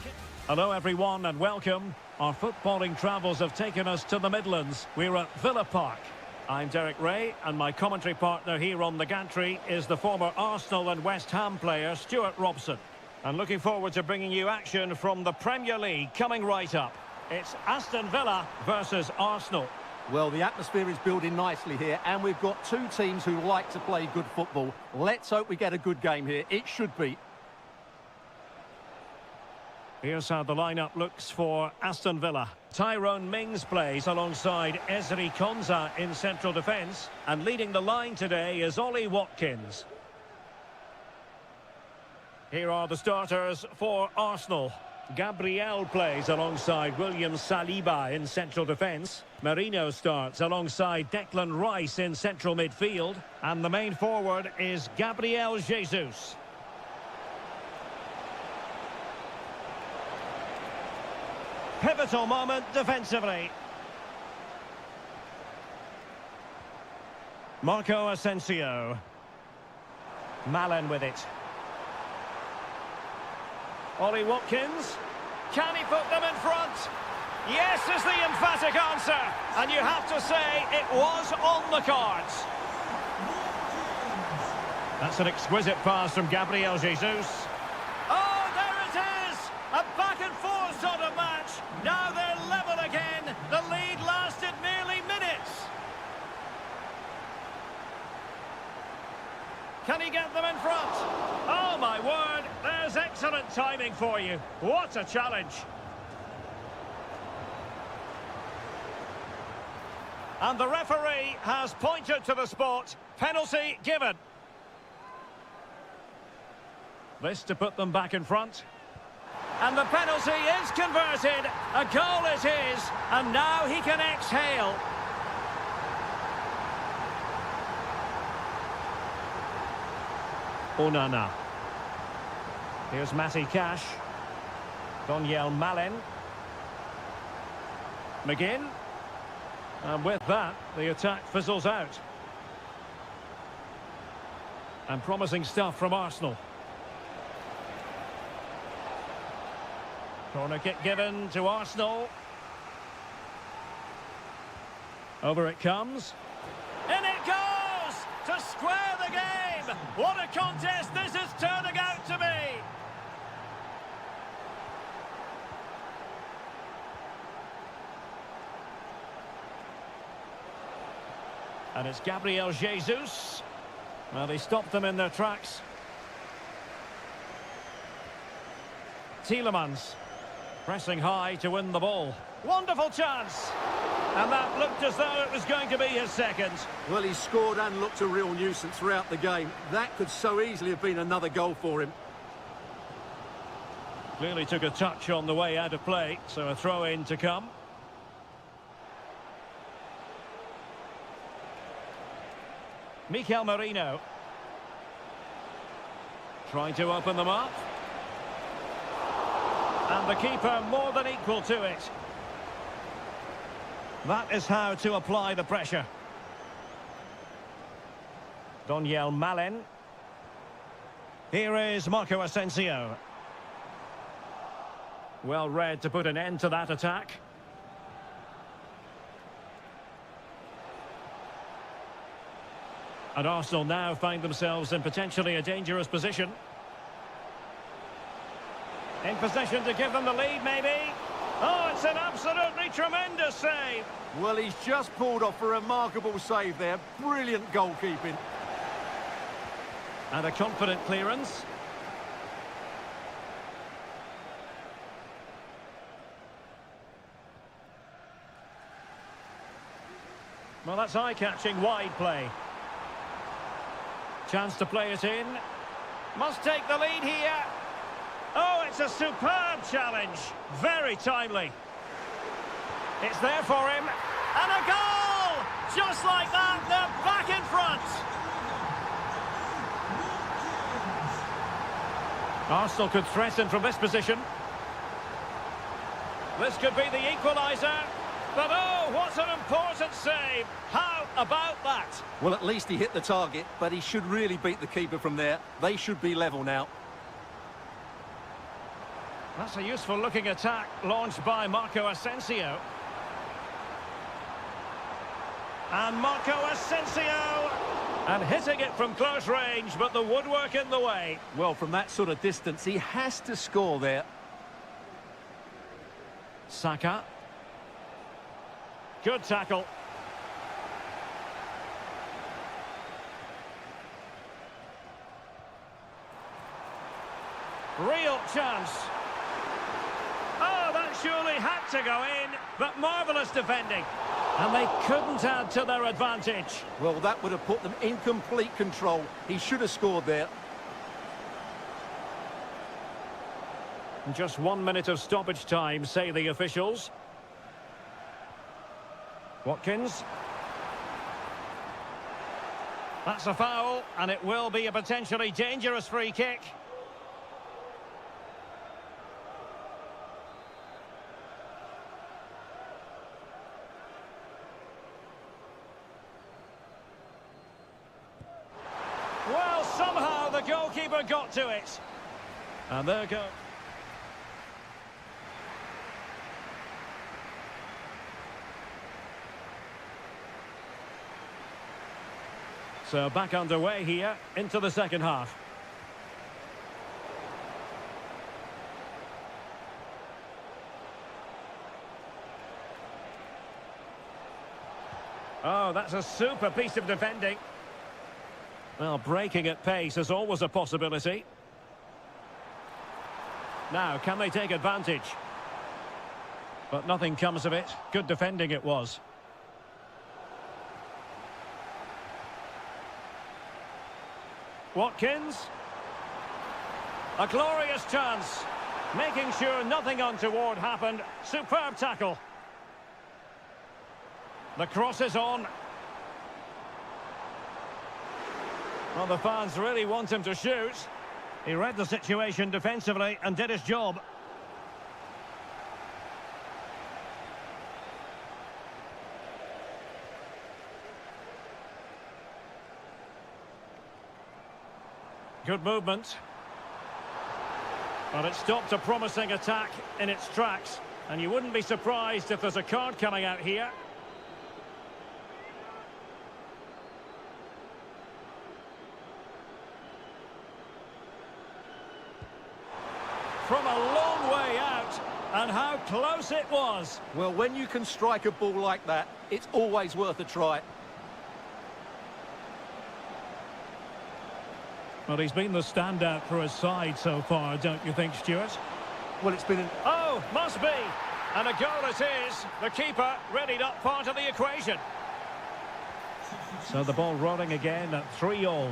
Hello everyone and welcome. Our footballing travels have taken us to the Midlands. We're at Villa Park. I'm Derek Ray, and my commentary partner here on the gantry is the former Arsenal and West Ham player Stuart Robson. And looking forward to bringing you action from the Premier League coming right up. It's Aston Villa versus Arsenal. Well, the atmosphere is building nicely here, and we've got two teams who like to play good football. Let's hope we get a good game here. It should be. Here's how the lineup looks for Aston Villa. Tyrone Mings plays alongside Ezri Konsa in central defence. And leading the line today is Ollie Watkins. Here are the starters for Arsenal. Gabriel plays alongside William Saliba in central defence. Merino starts alongside Declan Rice in central midfield. And the main forward is Gabriel Jesus. Pivotal moment defensively. Marco Asensio. Malen with it. Ollie Watkins. Can he put them in front? Yes is the emphatic answer. And you have to say it was on the cards. That's an exquisite pass from Gabriel Jesus. Oh, there it is! A back and forth sort of match. Now they're level again. The lead lasted merely minutes. Can he get them in front? Oh, my word. There's excellent timing for you. What a challenge. And the referee has pointed to the spot. Penalty given. This to put them back in front. And the penalty is converted. A goal it is. And now he can exhale. Onana. Here's Matty Cash. Daniel Malen. McGinn. And with that, the attack fizzles out. And promising stuff from Arsenal. Corner kick given to Arsenal. Over it comes. In it goes! To square the game! What a contest this is turning out to be! And it's Gabriel Jesus. Well, they stopped them in their tracks. Tielemans. Pressing high to win the ball. Wonderful chance! And that looked as though it was going to be his second. Well, he scored and looked a real nuisance throughout the game. That could so easily have been another goal for him. Clearly took a touch on the way out of play, so a throw-in to come. Mikel Merino. Trying to open them up. And the keeper more than equal to it. That is how to apply the pressure. Daniel Malen. Here is Marco Asensio. Well read to put an end to that attack. And Arsenal now find themselves in potentially a dangerous position. In position to give them the lead, maybe. Oh, it's an absolutely tremendous save. Well, he's just pulled off a remarkable save there. Brilliant goalkeeping. And a confident clearance. Well, that's eye-catching wide play. Chance to play it in. Must take the lead here. Oh, it's a superb challenge. Very timely. It's there for him. And a goal! Just like that, they're back in front. Arsenal could threaten from this position. This could be the equaliser. But oh, what an important save. How about that? Well, at least he hit the target, but he should really beat the keeper from there. They should be level now. That's a useful-looking attack launched by Marco Asensio. And Marco Asensio! And hitting it from close range, but the woodwork in the way. Well, from that sort of distance, he has to score there. Saka. Good tackle. Real chance. Oh, that surely had to go in, but marvellous defending. And they couldn't add to their advantage. Well, that would have put them in complete control. He should have scored there. Just 1 minute of stoppage time, say the officials. Watkins. That's a foul, and it will be a potentially dangerous free kick. Well, somehow the goalkeeper got to it. And there goes. So back underway here into the second half. Oh, that's a super piece of defending. Well, breaking at pace is always a possibility. Now, can they take advantage? But nothing comes of it. Good defending it was. Watkins. A glorious chance. Making sure nothing untoward happened. Superb tackle. The cross is on. Well, the fans really want him to shoot. He read the situation defensively and did his job. Good movement. But it stopped a promising attack in its tracks. And you wouldn't be surprised if there's a card coming out here. From a long way out, and how close it was. Well, when you can strike a ball like that, it's always worth a try. Well, he's been the standout for his side so far, don't you think, Stuart? Well, it's been an... Oh, must be. And a goal it is. The keeper readied up part of the equation. So the ball rolling again at 3-3.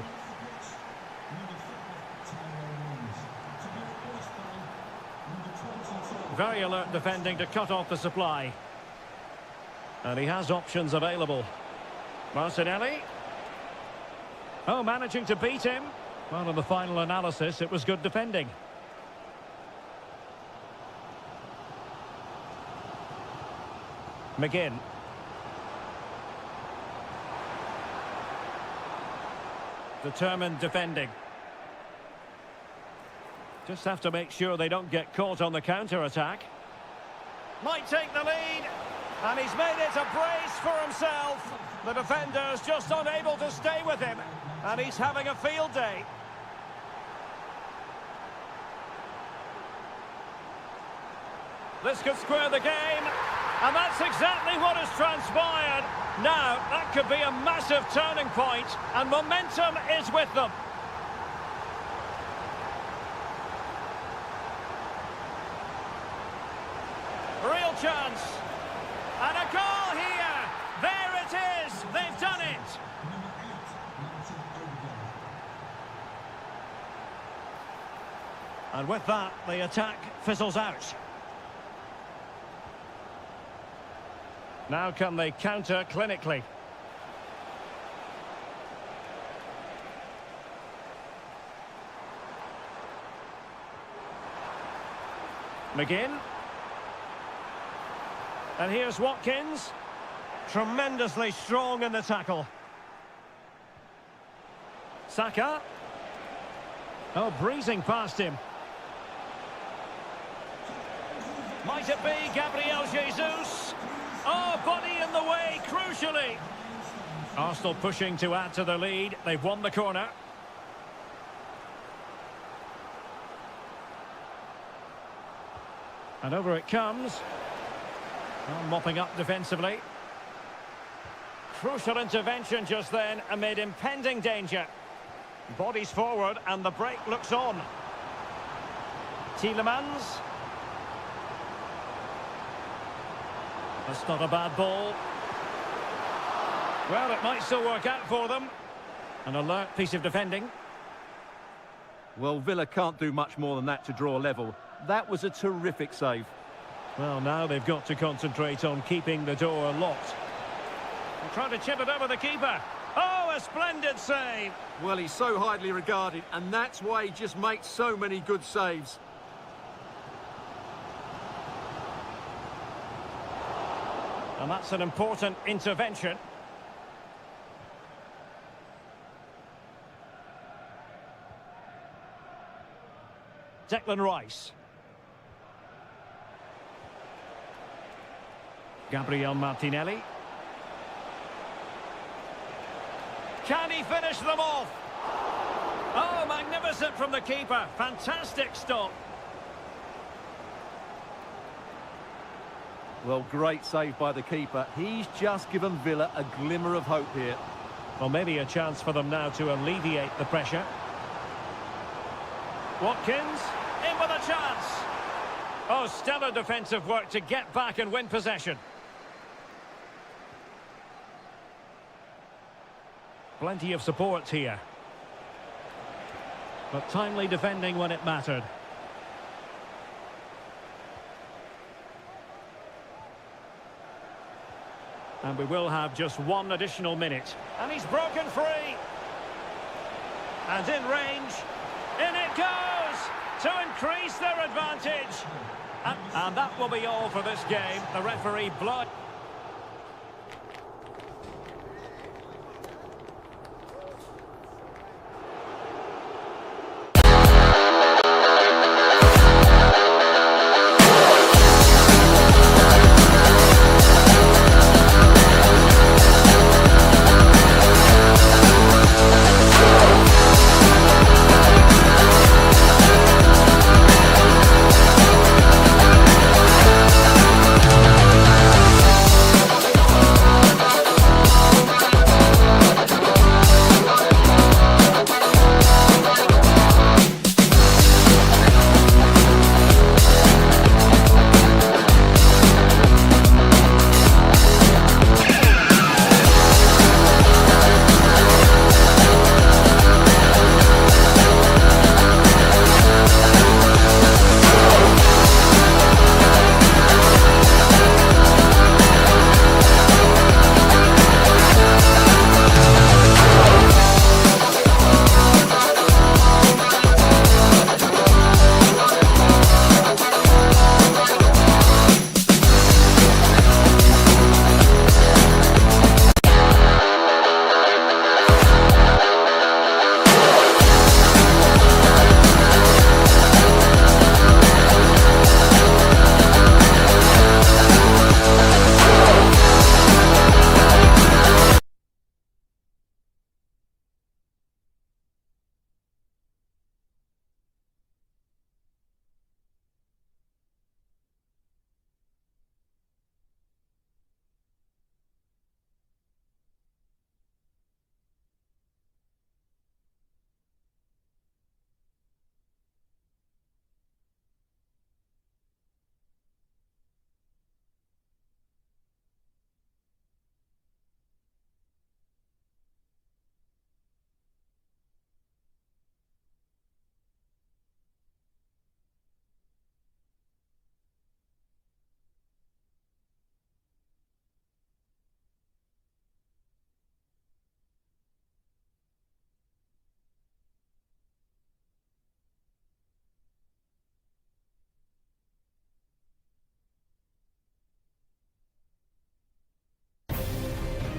Very alert defending to cut off the supply. And he has options available. Martinelli. Oh, managing to beat him. Well, in the final analysis, it was good defending. McGinn. Determined defending. Just have to make sure they don't get caught on the counter-attack. Might take the lead. And he's made it a brace for himself. The defender's just unable to stay with him. And he's having a field day. This could square the game. And that's exactly what has transpired. Now, that could be a massive turning point. And momentum is with them. Real chance. And a goal here. There it is. They've done it. And with that, the attack fizzles out. Now can they counter clinically? McGinn. And here's Watkins. Tremendously strong in the tackle. Saka. Oh, breezing past him. Might it be Gabriel Jesus? Oh, body in the way, crucially. Arsenal pushing to add to the lead. They've won the corner. And over it comes. Well, mopping up defensively. Crucial intervention just then amid impending danger. Bodies forward and the break looks on. Tielemans. That's not a bad ball. Well, it might still work out for them. An alert piece of defending. Well, Villa can't do much more than that to draw level. That was a terrific save. Well, now they've got to concentrate on keeping the door locked. And trying to chip it over the keeper. Oh, a splendid save. Well, he's so highly regarded, and that's why he just makes so many good saves. And that's an important intervention. Declan Rice. Gabriel Martinelli. Can he finish them off? Oh, magnificent from the keeper. Fantastic stop. Well, great save by the keeper. He's just given Villa a glimmer of hope here. Well, maybe a chance for them now to alleviate the pressure. Watkins, in with a chance. Oh, stellar defensive work to get back and win possession. Plenty of support here. But timely defending when it mattered. And we will have just one additional minute. And he's broken free. And in range. In it goes! To increase their advantage. And that will be all for this game. The referee blood.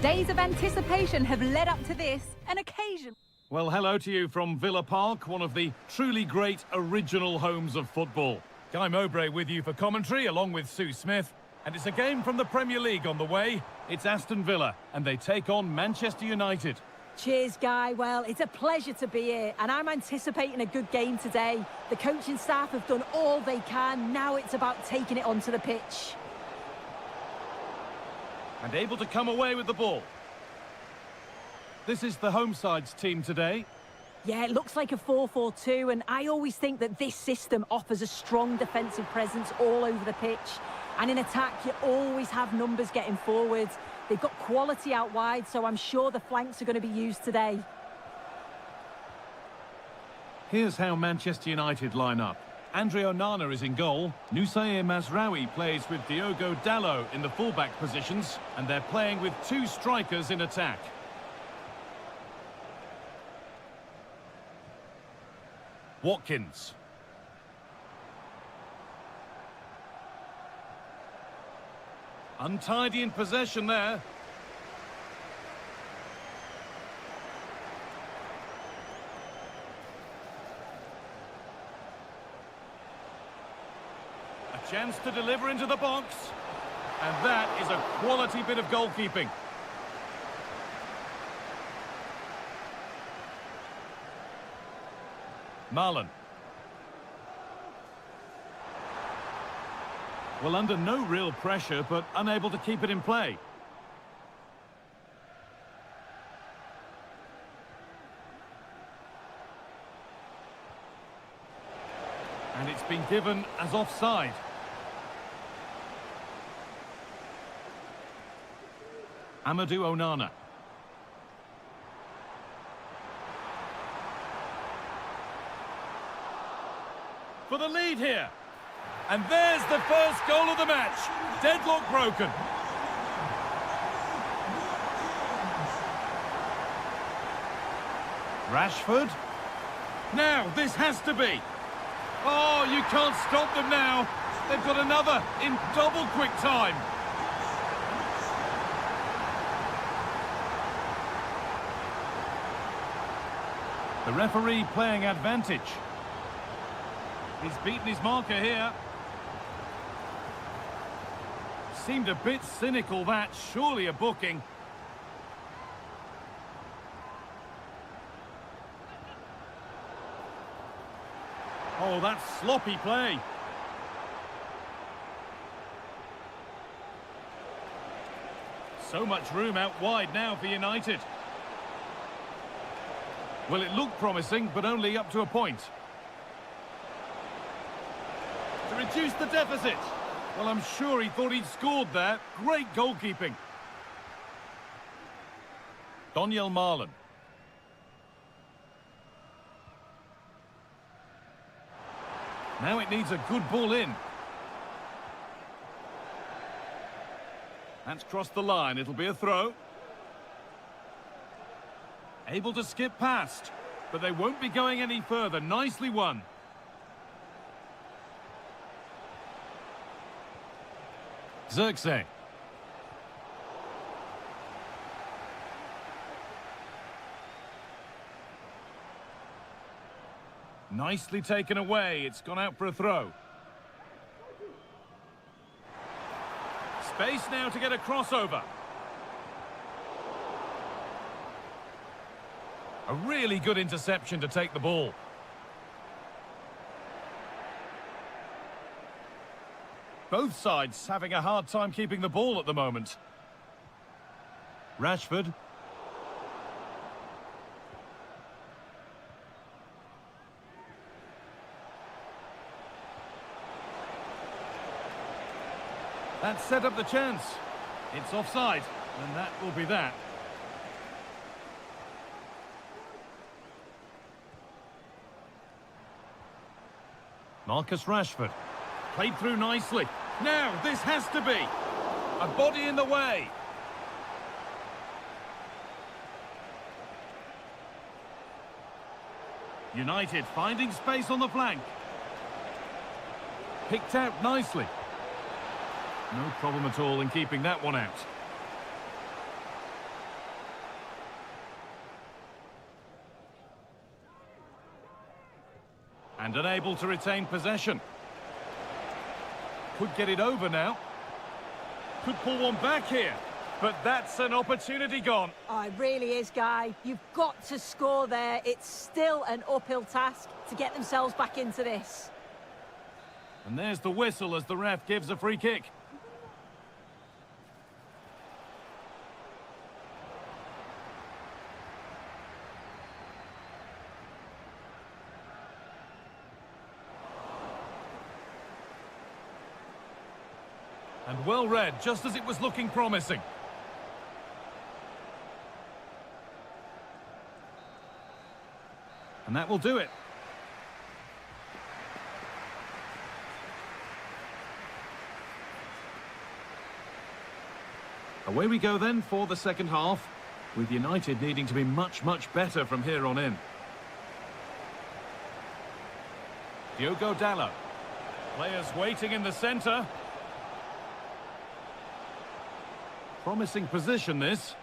Days of anticipation have led up to this, an occasion. Well, hello to you from Villa Park, one of the truly great original homes of football. Guy Mowbray with you for commentary, along with Sue Smith. And it's a game from the Premier League on the way. It's Aston Villa, and they take on Manchester United. Cheers, Guy. Well, it's a pleasure to be here, and I'm anticipating a good game today. The coaching staff have done all they can. Now it's about taking it onto the pitch. And able to come away with the ball. This is the home side's team today. Yeah, it looks like a 4-4-2, and I always think that this system offers a strong defensive presence all over the pitch. And in attack, you always have numbers getting forward. They've got quality out wide, so I'm sure the flanks are going to be used today. Here's how Manchester United line up. Andre Onana is in goal. Nusair Mazraoui plays with Diogo Dalot in the fullback positions, and they're playing with two strikers in attack. Watkins. Untidy in possession there. A chance to deliver into the box. And that is a quality bit of goalkeeping. Marlon. Well, under no real pressure, but unable to keep it in play. And it's been given as offside. Amadou Onana. For the lead here. And there's the first goal of the match. Deadlock broken. Rashford. Now, this has to be. Oh, you can't stop them now. They've got another in double quick time. The referee playing advantage. He's beaten his marker here. Seemed a bit cynical, that. Surely a booking. Oh, that's sloppy play. So much room out wide now for United. Well, it looked promising, but only up to a point. To reduce the deficit. Well, I'm sure he thought he'd scored there. Great goalkeeping. Donyell Marlon. Now it needs a good ball in. That's crossed the line. It'll be a throw. Able to skip past. But they won't be going any further. Nicely won. Zirkzee. Nicely taken away. It's gone out for a throw. Space now to get a crossover. A really good interception to take the ball. Both sides having a hard time keeping the ball at the moment. Rashford. That set up the chance. It's offside, and that will be that. Marcus Rashford. Played through nicely. Now, this has to be. A body in the way. United finding space on the flank. Picked out nicely. No problem at all in keeping that one out. And unable to retain possession. Could get it over now. Could pull one back here. But that's an opportunity gone. Oh, it really is, Guy. You've got to score there. It's still an uphill task to get themselves back into this. And there's the whistle as the ref gives a free kick. And well read, just as it was looking promising. And that will do it. Away we go then for the second half, with United needing to be much, much better from here on in. Diogo Dalot. Players waiting in the centre. Promising position, this.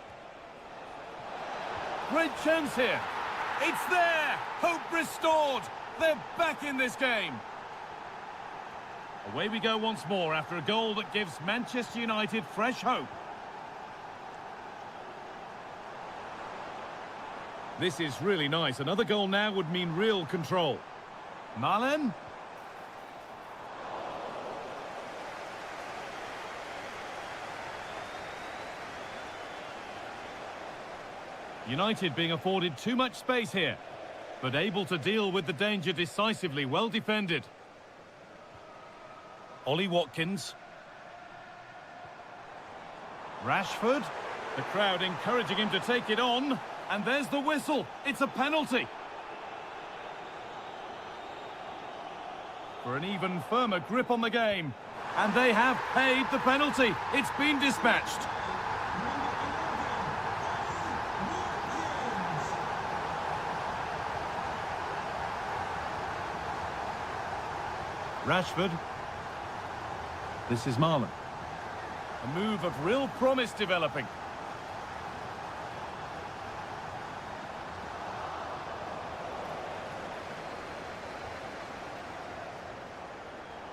Great chance here. It's there! Hope restored! They're back in this game. Away we go once more after a goal that gives Manchester United fresh hope. This is really nice. Another goal now would mean real control. Malen. United being afforded too much space here, but able to deal with the danger decisively. Well defended. Ollie Watkins. Rashford. The crowd encouraging him to take it on. And there's the whistle. It's a penalty. For an even firmer grip on the game. And they have paid the penalty. It's been dispatched. Rashford. This is Marlon. A move of real promise developing.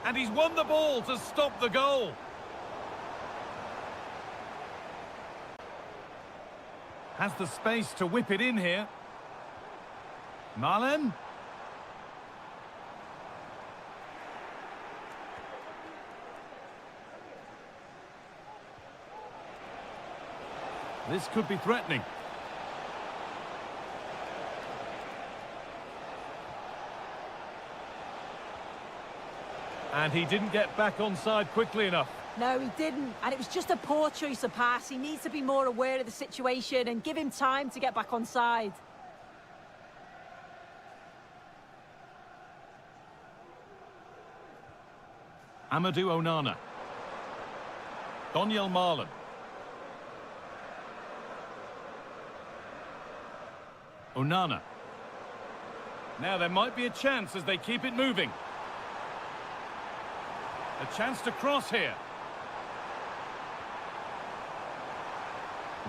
And he's won the ball to stop the goal. Has the space to whip it in here. Malen. This could be threatening. And he didn't get back onside quickly enough. No, he didn't. And it was just a poor choice of pass. He needs to be more aware of the situation and give him time to get back onside. Amadou Onana. Donyell Marlon. Onana. Now there might be a chance as they keep it moving. A chance to cross here.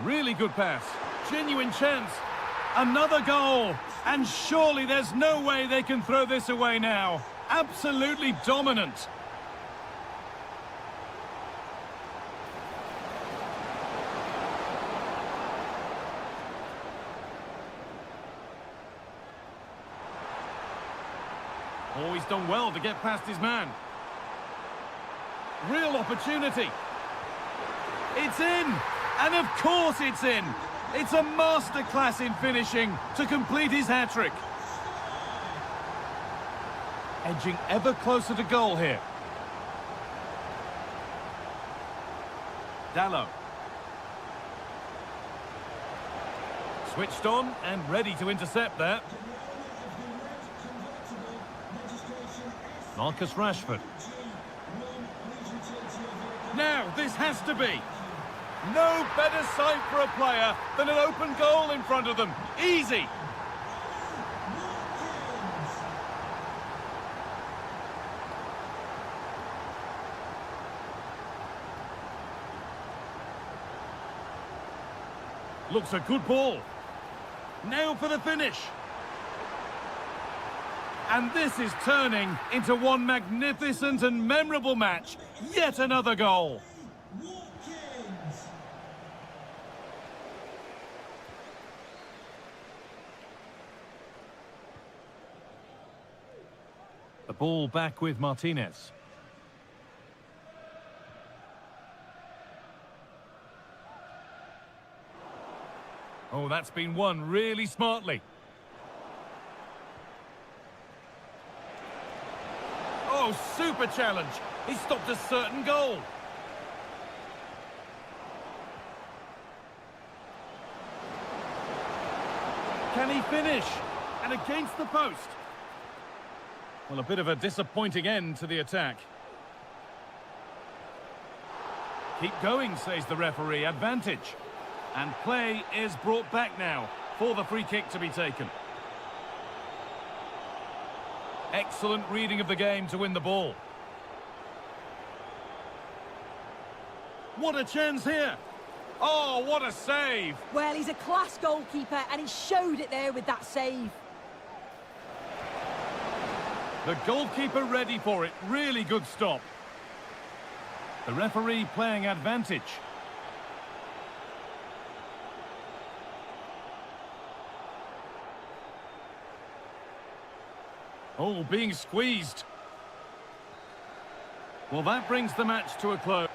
Really good pass. Genuine chance. Another goal. And surely there's no way they can throw this away now. Absolutely dominant. Oh, he's done well to get past his man. Real opportunity. It's in. And of course it's in. It's a masterclass in finishing to complete his hat-trick. Edging ever closer to goal here. Dalot. Switched on and ready to intercept that. Marcus Rashford. Now, this has to be. No better sight for a player than an open goal in front of them. Easy. Looks a good ball. Now for the finish. And this is turning into one magnificent and memorable match. Yet another goal. The ball back with Martinez. Oh, that's been won really smartly. Oh, super challenge. He stopped a certain goal. Can he finish? And against the post. Well, a bit of a disappointing end to the attack. Keep going, says the referee. Advantage. And play is brought back now for the free kick to be taken. Excellent reading of the game to win the ball. What a chance here. Oh, what a save. Well, he's a class goalkeeper, and he showed it there with that save. The goalkeeper ready for it. Really good stop. The referee playing advantage. Oh, being squeezed. Well, that brings the match to a close.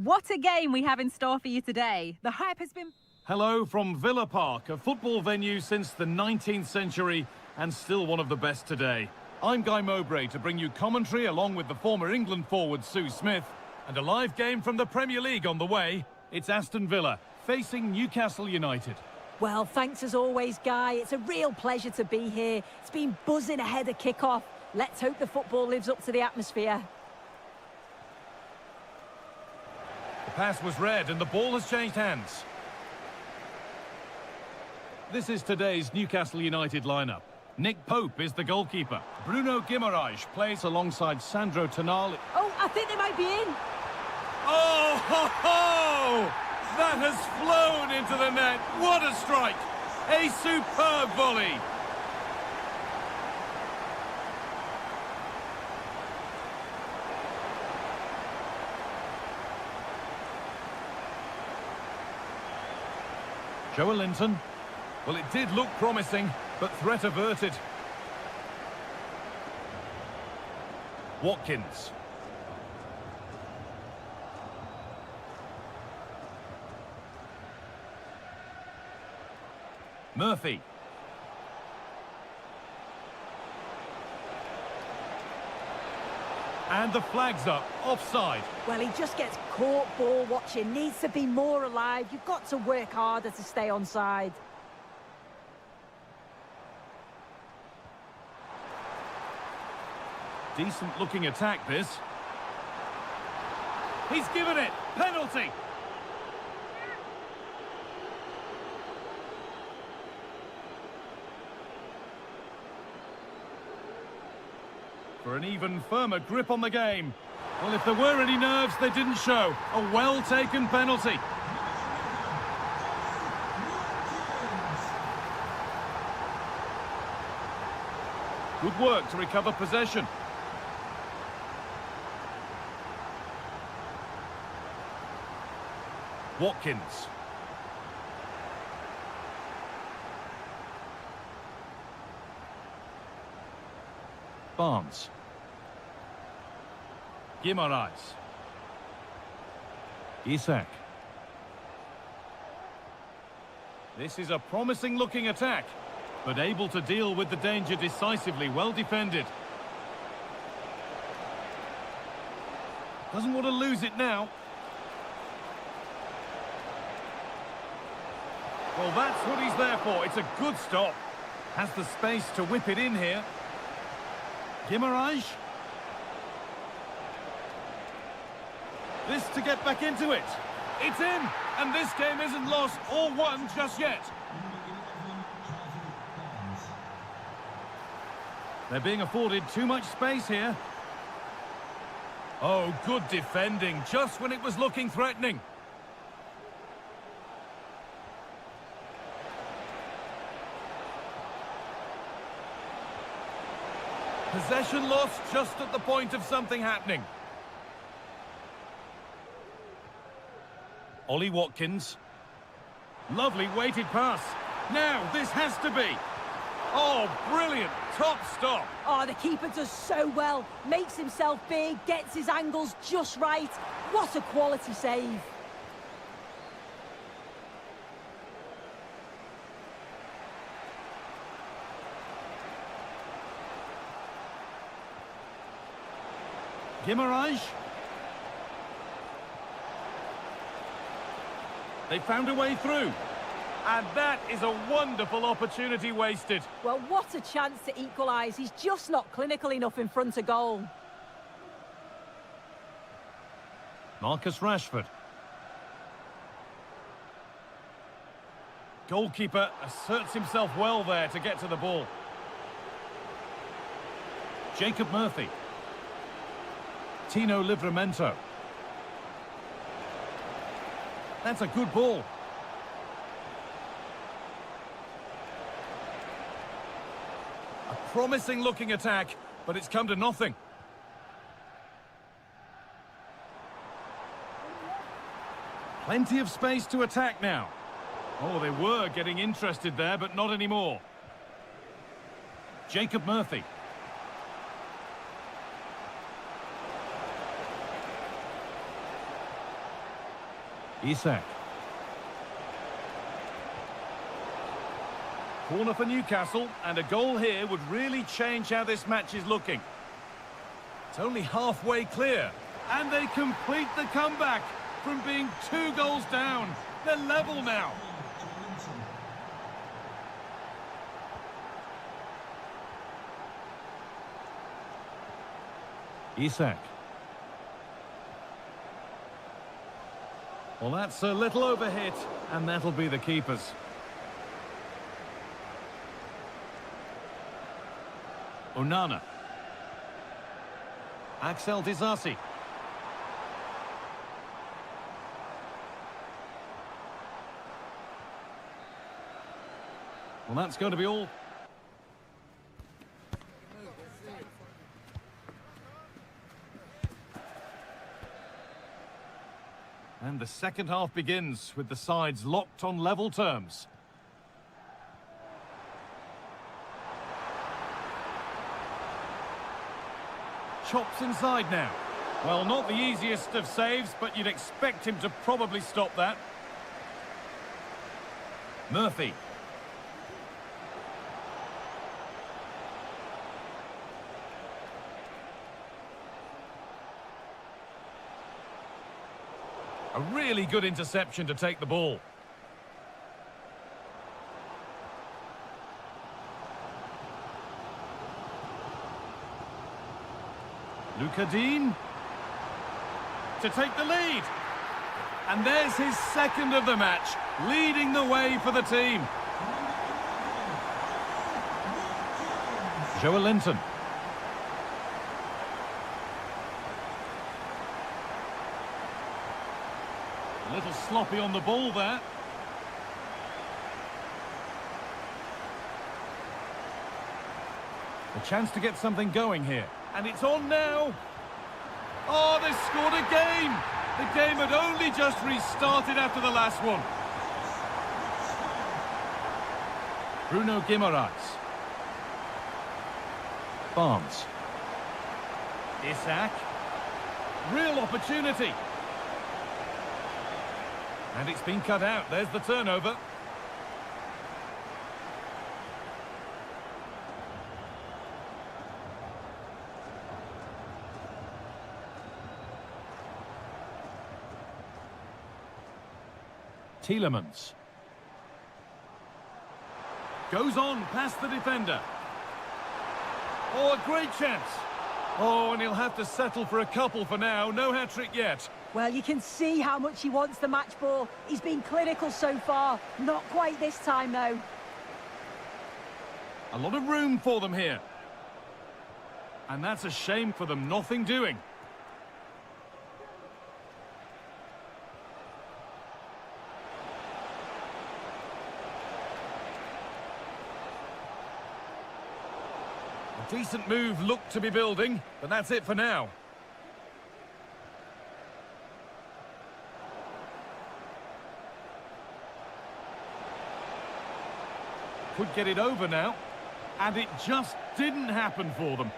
What a game we have in store for you today. The hype has been... Hello from Villa Park, a football venue since the 19th century and still one of the best today. I'm Guy Mowbray to bring you commentary along with the former England forward Sue Smith, and a live game from the Premier League on the way. It's Aston Villa facing Newcastle United. Well, thanks as always, Guy. It's a real pleasure to be here. It's been buzzing ahead of kick-off. Let's hope the football lives up to the atmosphere. The pass was read and the ball has changed hands. This is today's Newcastle United lineup. Nick Pope is the goalkeeper. Bruno Guimaraes plays alongside Sandro Tonali. Oh, I think they might be in. Oh, ho, ho! That has flown into the net. What a strike! A superb volley. Joelinton. Well, it did look promising, but threat averted. Watkins. Murphy. And the flag's up, offside. Well, he just gets caught ball watching, needs to be more alive. You've got to work harder to stay onside. Decent looking attack, this. He's given it. Penalty. For an even firmer grip on the game. Well, if there were any nerves, they didn't show. A well-taken penalty. Good work to recover possession. Watkins. Barnes. Guimaraes. Isak. This is a promising looking attack, but able to deal with the danger decisively, well defended. Doesn't want to lose it now. Well, that's what he's there for. It's a good stop. Has the space to whip it in here. Guimaraes. This to get back into it. It's in, and this game isn't lost or won just yet. They're being afforded too much space here. Oh, good defending, just when it was looking threatening. Possession lost just at the point of something happening. Ollie Watkins. Lovely weighted pass. Now, this has to be. Oh, brilliant. Top stop. Oh, the keeper does so well. Makes himself big, gets his angles just right. What a quality save. Guimaraes. They found a way through. And that is a wonderful opportunity wasted. Well, what a chance to equalise. He's just not clinical enough in front of goal. Marcus Rashford. Goalkeeper asserts himself well there to get to the ball. Jacob Murphy. Tino Livramento. That's a good ball. A promising looking attack, but it's come to nothing. Plenty of space to attack now. Oh, they were getting interested there, but not anymore. Jacob Murphy. Isak. Corner for Newcastle, and a goal here would really change how this match is looking. It's only halfway clear, and they complete the comeback from being 2 goals down. They're level now. Isak. Well, that's a little overhit, and that'll be the keepers. Onana. Axel Disasi. Well, that's going to be all. And the second half begins with the sides locked on level terms. Chops inside now. Well, not the easiest of saves, but you'd expect him to probably stop that. Murphy. A really good interception to take the ball. Luca Dean to take the lead. And there's his second of the match, leading the way for the team. Joe Linton. A little sloppy on the ball there. A chance to get something going here. And it's on now. Oh, they've scored again. The game had only just restarted after the last one. Bruno Guimaraes. Barnes. Isak. Real opportunity. And it's been cut out. There's the turnover. Tielemans. Goes on past the defender. Oh, a great chance. Oh, and he'll have to settle for a couple for now. No hat-trick yet. Well, you can see how much he wants the match ball. He's been clinical so far. Not quite this time, though. A lot of room for them here. And that's a shame for them. Nothing doing. A decent move looked to be building, but that's it for now. Could get it over now, and it just didn't happen for them.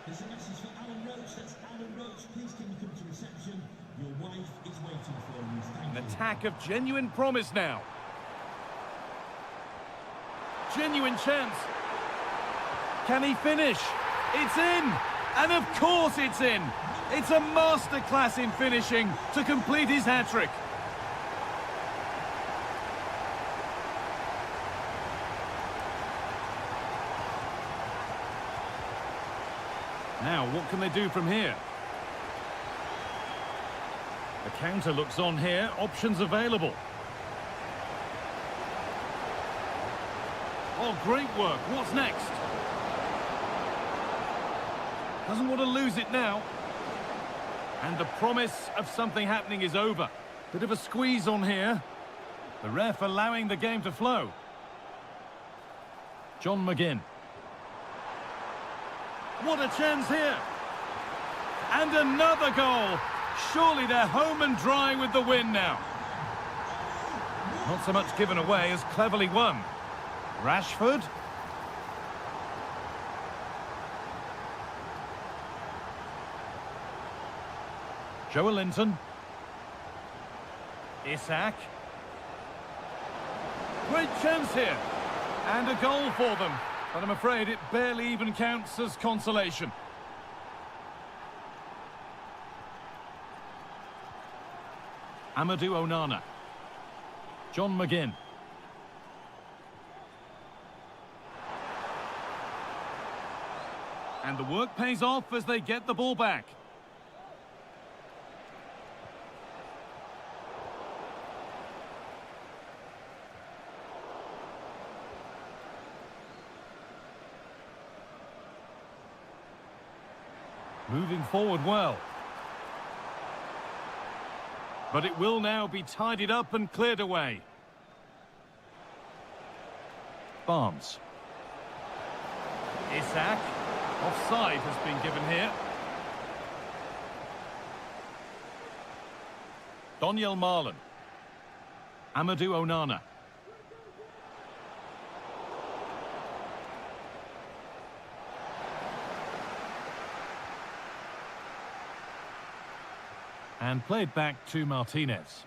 There's a message for Alan Roach. That's Alan Roach. Please can you come to reception? Your wife is waiting for you. Thank you. An attack of genuine promise now. Genuine chance. Can he finish? It's in! And of course it's in! It's a masterclass in finishing to complete his hat-trick. Now, what can they do from here? The counter looks on here. Options available. Oh, great work. What's next? Doesn't want to lose it now. And the promise of something happening is over. Bit of a squeeze on here. The ref allowing the game to flow. John McGinn. What a chance here. And another goal. Surely they're home and dry with the win now. Not so much given away as cleverly won. Rashford. Joe Linton. Isak. Great chance here. And a goal for them. But I'm afraid it barely even counts as consolation. Amadou Onana. John McGinn. And the work pays off as they get the ball back. Moving forward well. But it will now be tidied up and cleared away. Barnes. Isak. Offside has been given here. Donyell Marlon. Amadou Onana. And played back to Martinez.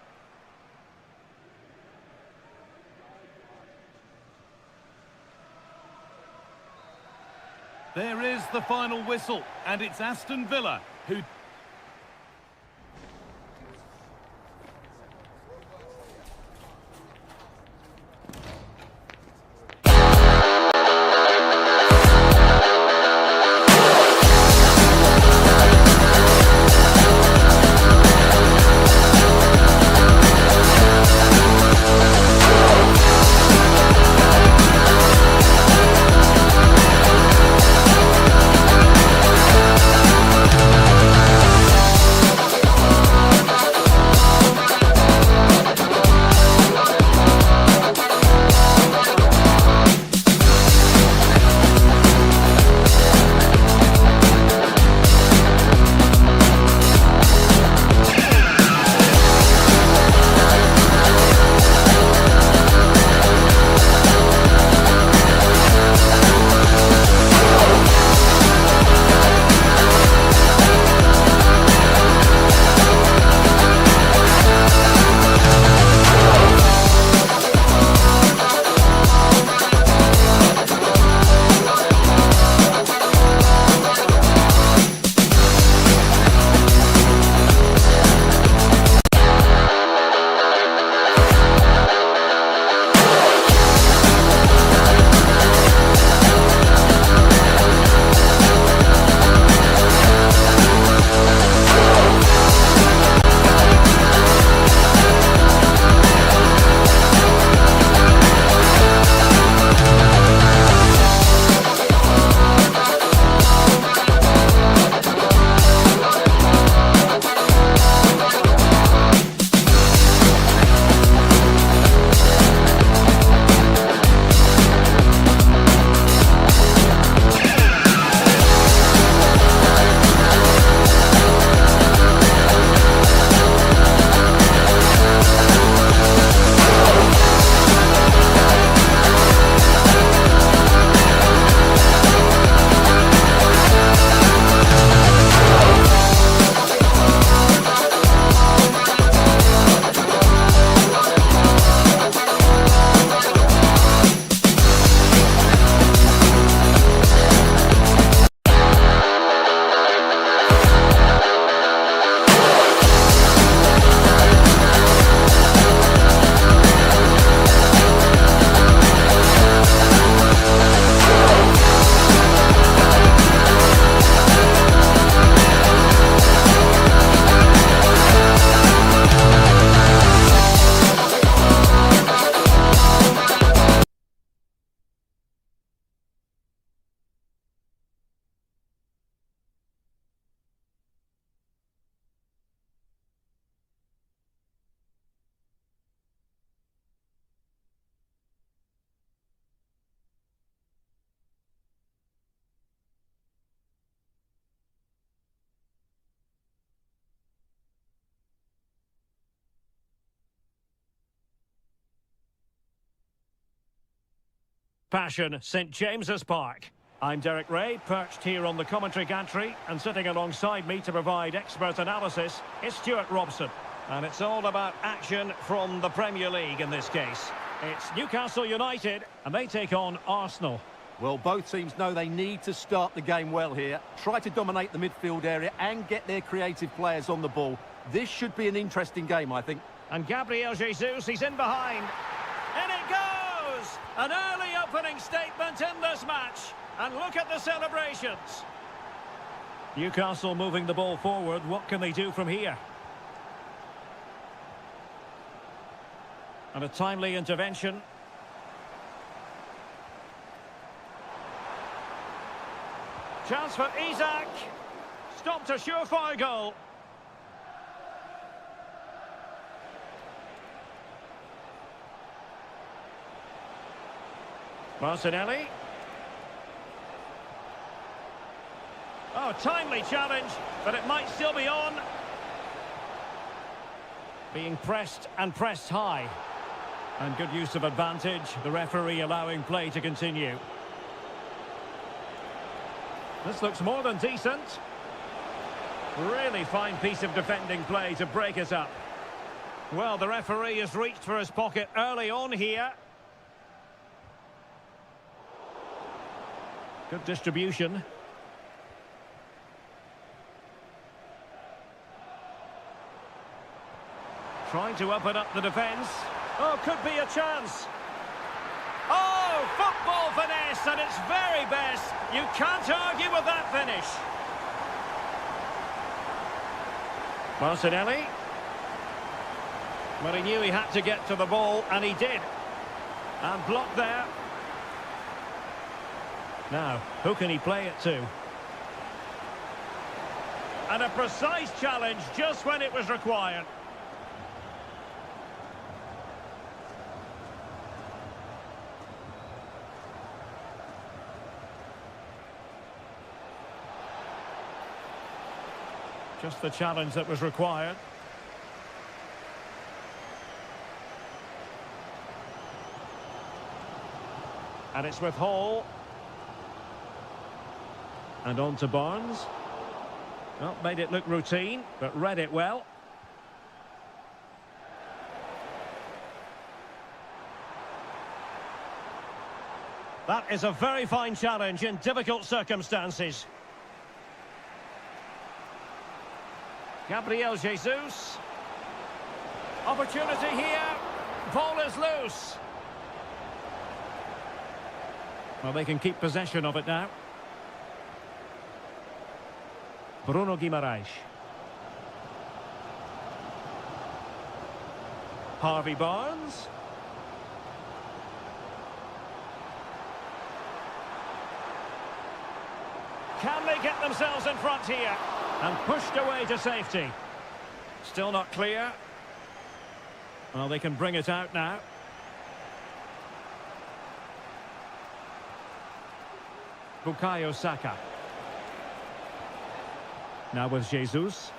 There is the final whistle, and it's Aston Villa who... Passion, St James's Park. I'm Derek Ray, perched here on the commentary gantry, and sitting alongside me to provide expert analysis is Stuart Robson. And it's all about action from the Premier League in this case. It's Newcastle United, and they take on Arsenal. Well, both teams know they need to start the game well here. Try to dominate the midfield area and get their creative players on the ball. This should be an interesting game, I think. And Gabriel Jesus, he's in behind. In it goes! An early opening statement in this match. And look at the celebrations. Newcastle moving the ball forward. What can they do from here? And a timely intervention. Chance for Isak. Stopped a surefire goal. Martinelli. Oh, timely challenge, but it might still be on. Being pressed and pressed high. And good use of advantage, the referee allowing play to continue. This looks more than decent. Really fine piece of defending play to break it up. Well, the referee has reached for his pocket early on here. Good distribution. Trying to open up the defence. Oh, could be a chance. Oh, football finesse at its very best. You can't argue with that finish. Martinelli. Well, he knew he had to get to the ball, and he did. And blocked there. Now, who can he play it to? And a precise challenge just when it was required. Just the challenge that was required. And it's with Hall. And on to Barnes. Well, made it look routine, but read it well. That is a very fine challenge in difficult circumstances. Gabriel Jesus. Opportunity here. Ball is loose. Well, they can keep possession of it now. Bruno Guimaraes. Harvey Barnes. Can they get themselves in front here? And pushed away to safety. Still not clear. Well, they can bring it out now. Bukayo Saka. Now with Jesus.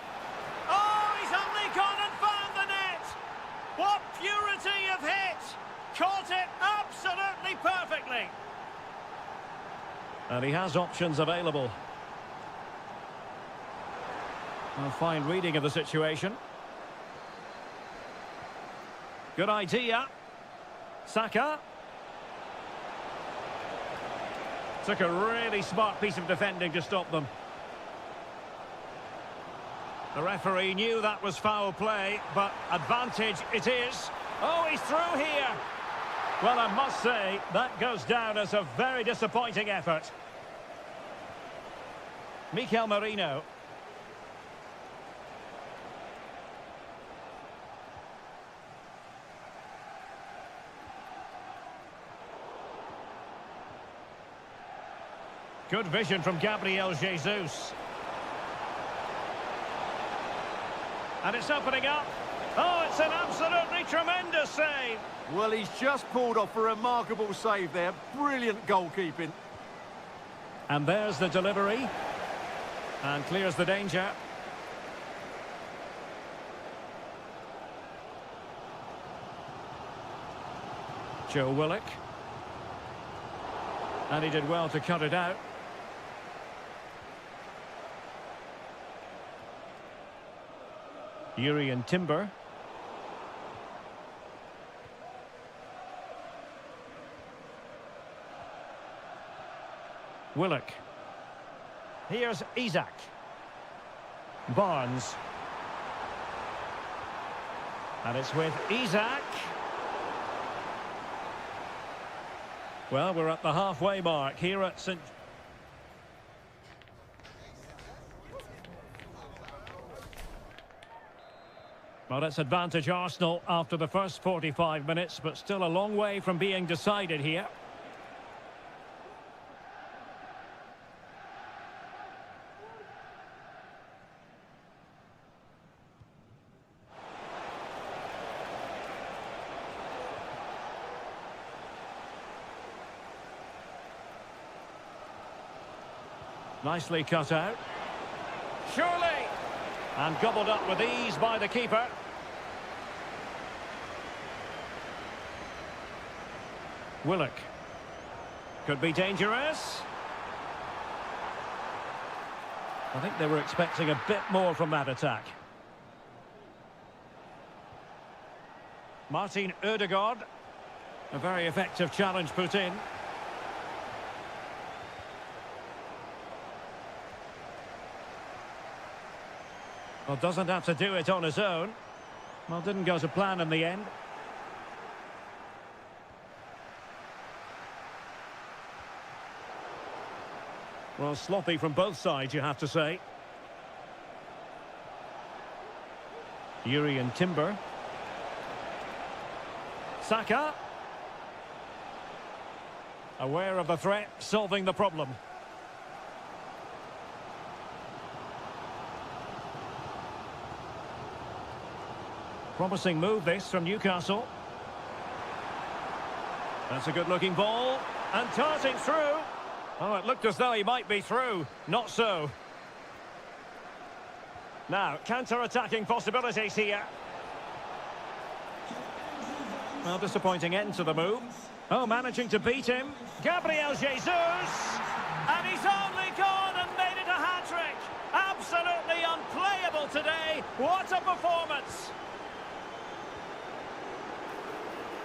Oh, he's only gone and found the net! What purity of hit! Caught it absolutely perfectly! And he has options available. A fine reading of the situation. Good idea. Saka. Took a really smart piece of defending to stop them. The referee knew that was foul play, but advantage it is. Oh, he's through here. Well, I must say, that goes down as a very disappointing effort. Mikel Merino. Good vision from Gabriel Jesus. And it's opening up. Oh, it's an absolutely tremendous save. Well, he's just pulled off a remarkable save there. Brilliant goalkeeping. And there's the delivery. And clears the danger. Joe Willock. And he did well to cut it out. Urian Timber. Willock. Here's Isaac. Barnes. And it's with Isaac. Well, we're at the halfway mark here at St. Well, it's advantage Arsenal after the first 45 minutes, but still a long way from being decided here. Nicely cut out. Surely! And gobbled up with ease by the keeper. Willock. Could be dangerous. I think they were expecting a bit more from that attack. Martin Ødegaard. A very effective challenge put in. Well, doesn't have to do it on his own. Well, didn't go to plan in the end. Well, sloppy from both sides, you have to say. Yuri and Timber. Saka. Aware of the threat, solving the problem. Promising move this from Newcastle. That's a good-looking ball. And darting through. Oh, it looked as though he might be through. Not so. Now, counter-attacking possibilities here. Well, disappointing end to the move. Oh, managing to beat him. Gabriel Jesus! And he's only gone and made it a hat-trick. Absolutely unplayable today. What a performance!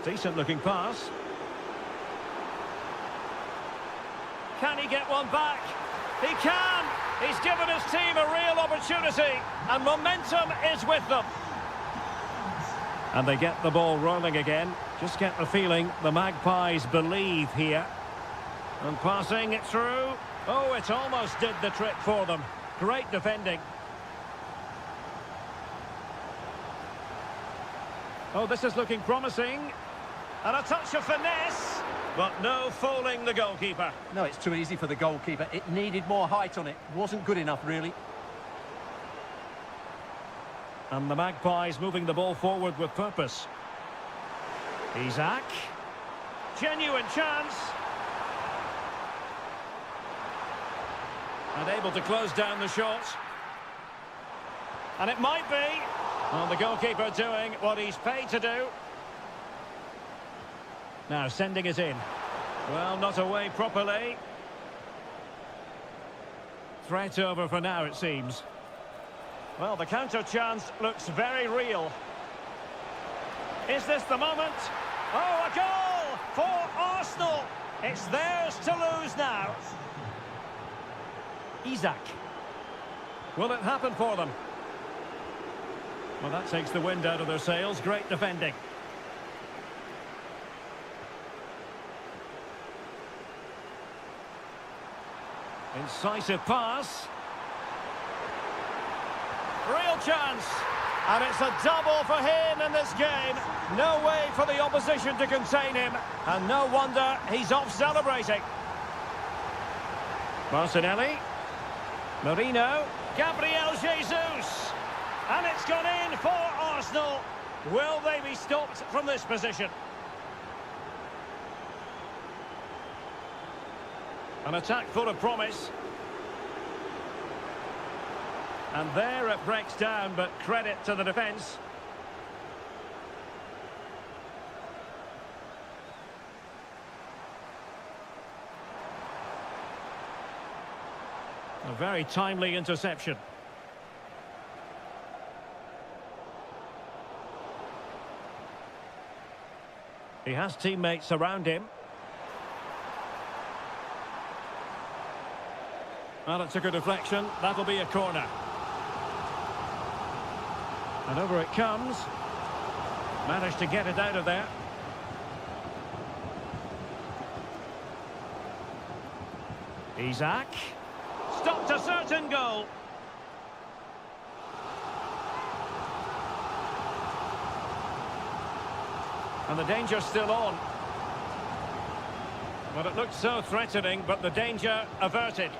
Decent-looking pass. Can he get one back? He can! He's given his team a real opportunity, and momentum is with them. And they get the ball rolling again. Just get the feeling the Magpies believe here. And passing it through. Oh, it almost did the trick for them. Great defending. Oh, this is looking promising. And a touch of finesse. But no fooling the goalkeeper. No, it's too easy for the goalkeeper. It needed more height on it. Wasn't good enough, really. And the Magpies moving the ball forward with purpose. Isak. Genuine chance. And able to close down the shot. And it might be. Well, the goalkeeper doing what he's paid to do. Now sending it in. Well, not away properly. Threat over for now, it seems. Well, the counter chance looks very real. Is this the moment? Oh, a goal for Arsenal. It's theirs to lose now. Isak. Will it happen for them? Well, that takes the wind out of their sails. Great defending. Incisive pass. Real chance. And it's a double for him in this game. No way for the opposition to contain him. And no wonder he's off celebrating. Martinelli. Marino. Gabriel Jesus. And it's gone in for Arsenal. Will they be stopped from this position? An attack full of promise. And there it breaks down, but credit to the defence. A very timely interception. He has teammates around him. Well, it took a deflection. That'll be a corner. And over it comes. Managed to get it out of there. Isak. Stopped a certain goal. And the danger's still on. Well, it looked so threatening, but the danger averted.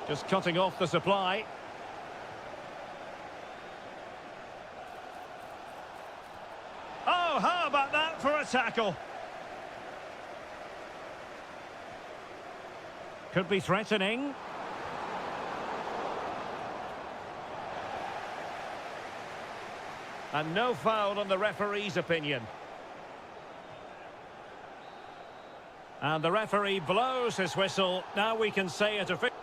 Just cutting off the supply. Oh, how about that for a tackle? Could be threatening. And no foul in the referee's opinion. And the referee blows his whistle. Now we can say it officially.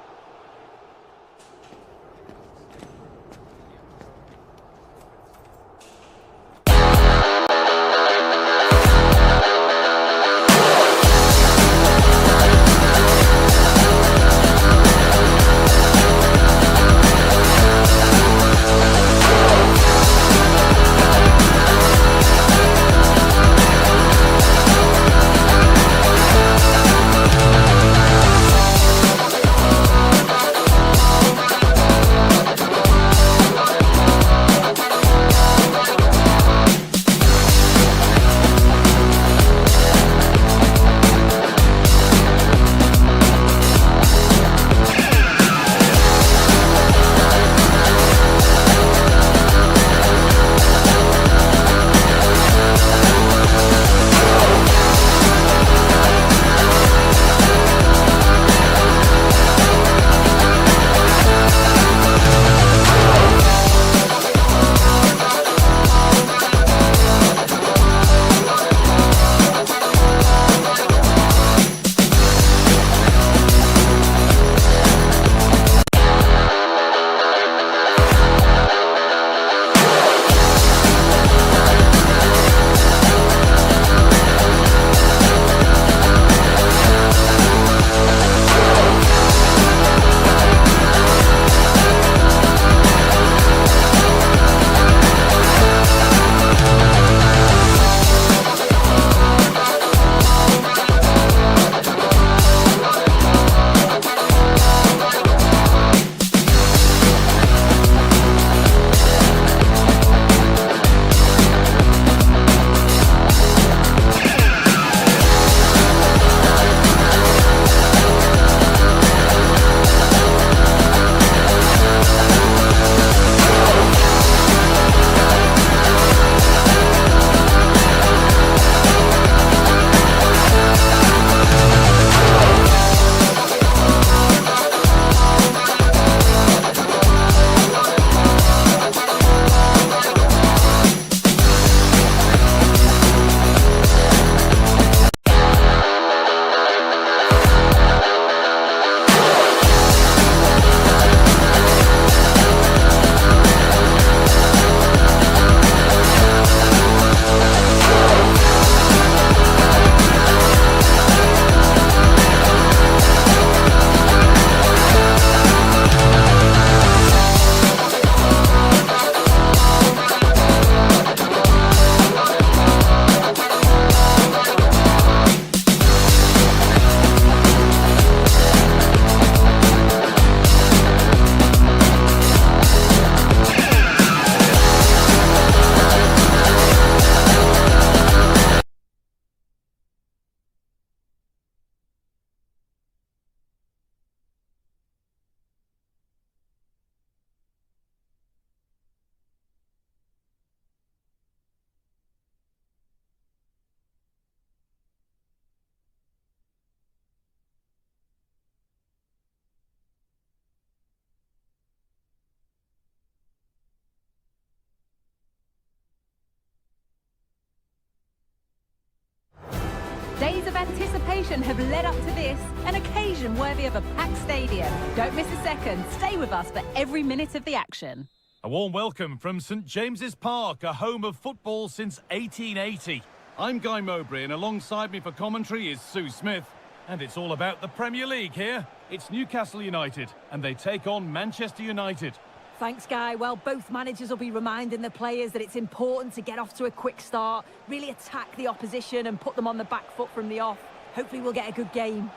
Days of anticipation have led up to this, an occasion worthy of a packed stadium. Don't miss a second. Stay with us for every minute of the action. A warm welcome from St James's Park, a home of football since 1880. I'm Guy Mowbray, and alongside me for commentary is Sue Smith. And it's all about the Premier League here. It's Newcastle United, and they take on Manchester United. Thanks, Guy. Well, both managers will be reminding the players that it's important to get off to a quick start, really attack the opposition and put them on the back foot from the off. Hopefully we'll get a good game.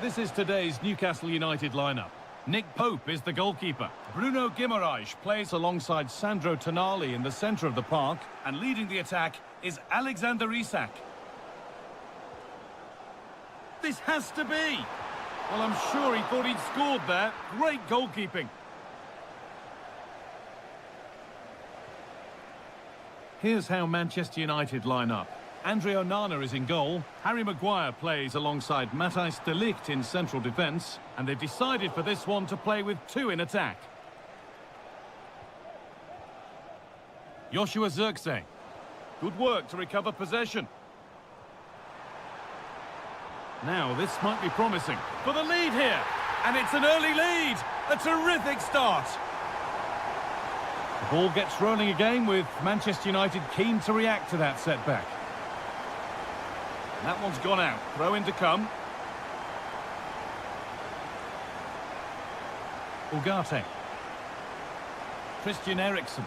This is today's Newcastle United lineup. Nick Pope is the goalkeeper. Bruno Guimaraes plays alongside Sandro Tonali in the centre of the park, and leading the attack is Alexander Isak. This has to be! Well, I'm sure he thought he'd scored there. Great goalkeeping. Here's how Manchester United line up. Andre Onana is in goal. Harry Maguire plays alongside Matthijs de Ligt in central defence. And they've decided for this one to play with two in attack. Joshua Zirkzee. Good work to recover possession. Now this might be promising for the lead here. And it's an early lead. A terrific start. The ball gets rolling again with Manchester United keen to react to that setback. That one's gone out. Throw in to come. Ugarte. Christian Eriksen.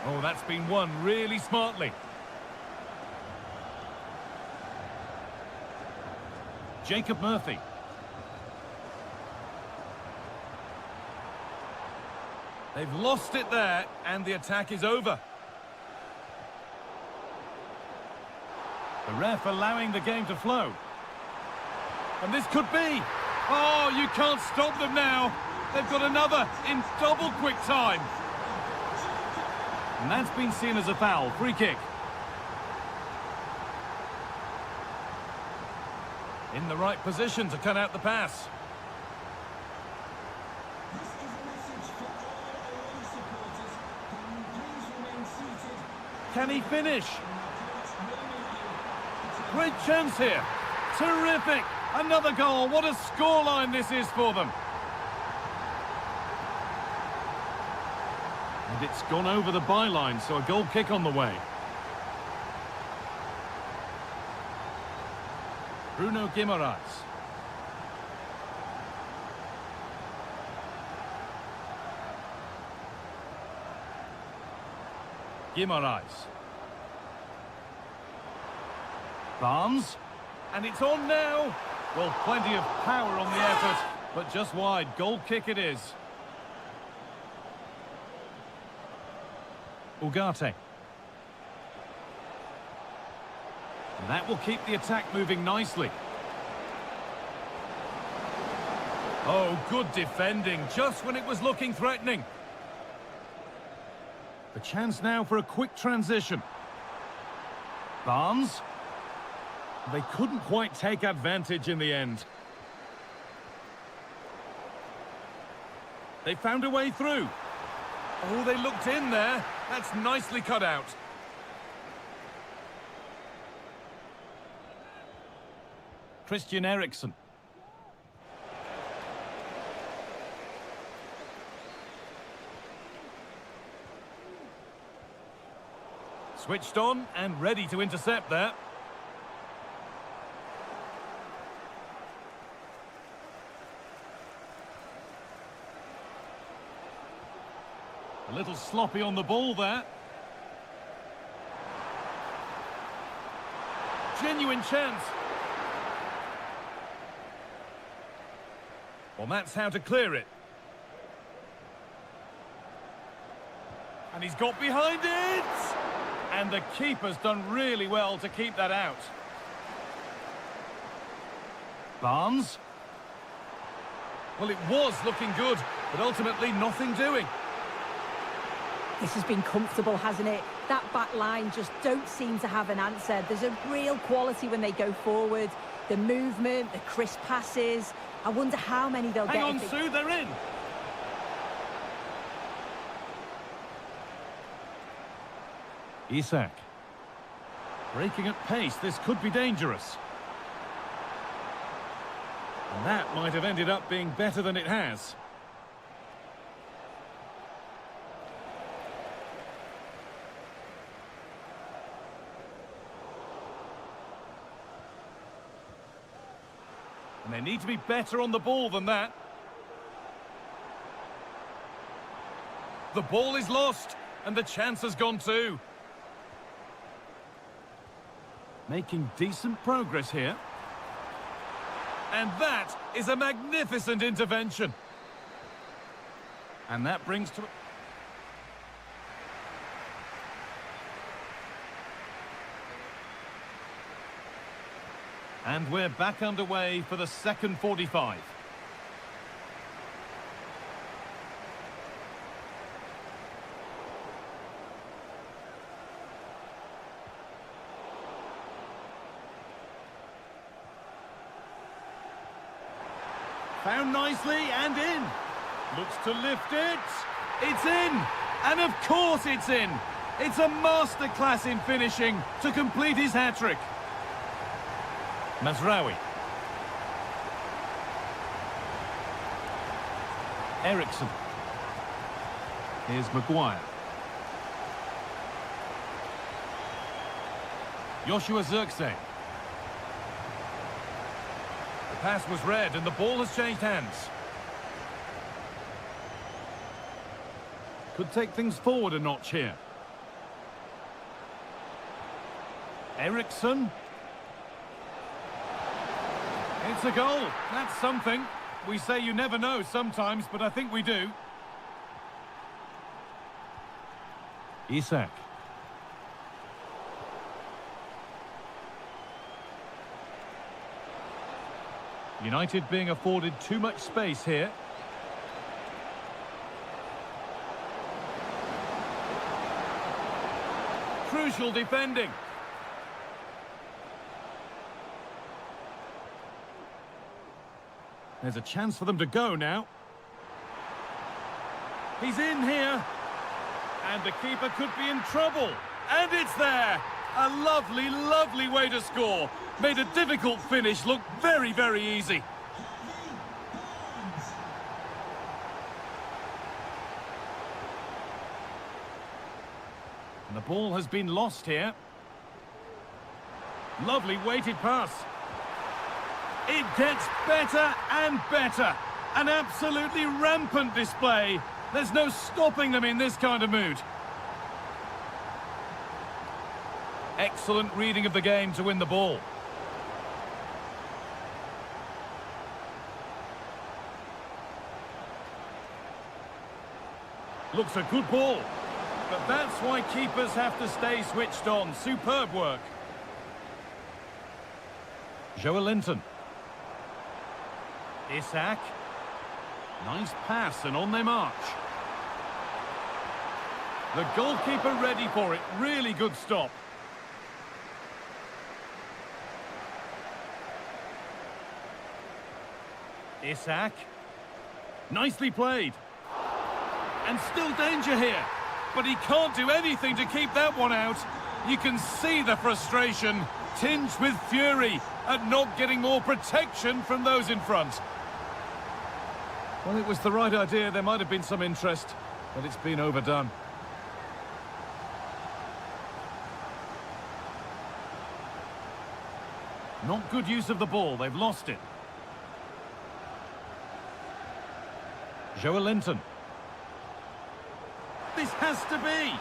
Oh, that's been won really smartly. Jacob Murphy. They've lost it there, and the attack is over. The ref allowing the game to flow. And this could be. Oh, you can't stop them now. They've got another in double quick time. And that's been seen as a foul. Free kick. In the right position to cut out the pass. This is a message for all away supporters. Can you please remain seated? Can he finish? Great chance here. Terrific. Another goal. What a scoreline this is for them. And it's gone over the byline, so a goal kick on the way. Bruno Guimaraes. Guimaraes. Barnes. And it's on now. Well, plenty of power on the effort, but just wide. Goal kick it is. Ugarte. And that will keep the attack moving nicely. Oh, good defending, just when it was looking threatening. The chance now for a quick transition. Barnes. They couldn't quite take advantage in the end. They found a way through. Oh, they looked in there. That's nicely cut out. Christian Eriksen. Switched on and ready to intercept there. A little sloppy on the ball there. Genuine chance. Well, that's how to clear it. And he's got behind it! And the keeper's done really well to keep that out. Barnes. Well, it was looking good, but ultimately nothing doing. This has been comfortable, hasn't it? That back line just don't seem to have an answer. There's a real quality when they go forward. The movement, the crisp passes. I wonder how many they'll get. Hang on, Sue, they're in. Isak. Breaking at pace, this could be dangerous. And that might have ended up being better than it has. And they need to be better on the ball than that. The ball is lost, and the chance has gone too. Making decent progress here. And that is a magnificent intervention. And that brings to... And we're back underway for the second 45. Found nicely and in. Looks to lift it. It's in. And of course it's in. It's a masterclass in finishing to complete his hat-trick. Mazraoui. Eriksson. Here's Maguire. Joshua Zirkzee. The pass was read and the ball has changed hands. Could take things forward a notch here. Eriksson. It's a goal. That's something. We say you never know sometimes, but I think we do. Isak. United being afforded too much space here. Crucial defending. There's a chance for them to go now. He's in here. And the keeper could be in trouble. And it's there. A lovely, lovely way to score. Made a difficult finish look very, very easy. And the ball has been lost here. Lovely weighted pass. It gets better and better. An absolutely rampant display. There's no stopping them in this kind of mood. Excellent reading of the game to win the ball. Looks a good ball. But that's why keepers have to stay switched on. Superb work. Joelinton. Isak. Nice pass and on they march. The goalkeeper ready for it. Really good stop. Isak. Nicely played. And still danger here. But he can't do anything to keep that one out. You can see the frustration, tinged with fury, at not getting more protection from those in front. Well, it was the right idea. There might have been some interest, but it's been overdone. Not good use of the ball. They've lost it. Joelinton. This has to be.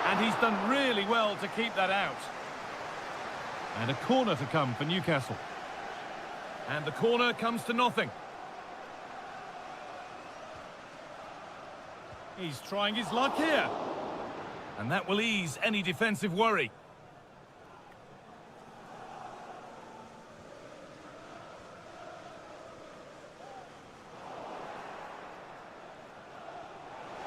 And he's done really well to keep that out. And a corner to come for Newcastle. And the corner comes to nothing. He's trying his luck here. And that will ease any defensive worry.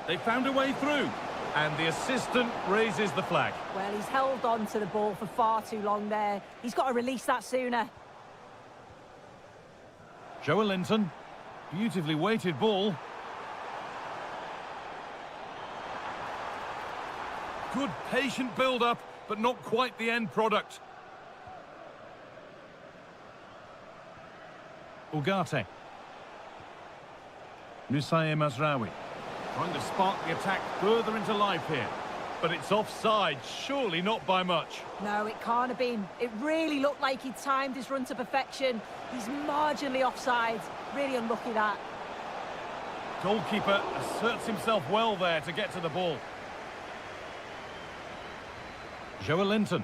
They found a way through. And the assistant raises the flag. Well, he's held on to the ball for far too long there. He's got to release that sooner. Joelinton. Beautifully weighted ball. Good patient build-up, but not quite the end product. Ugarte. Nusair Mazraoui. Trying to spark the attack further into life here. But it's offside, surely not by much. No, it can't have been. It really looked like he'd timed his run to perfection. He's marginally offside. Really unlucky that. Goalkeeper asserts himself well there to get to the ball. Joelinton.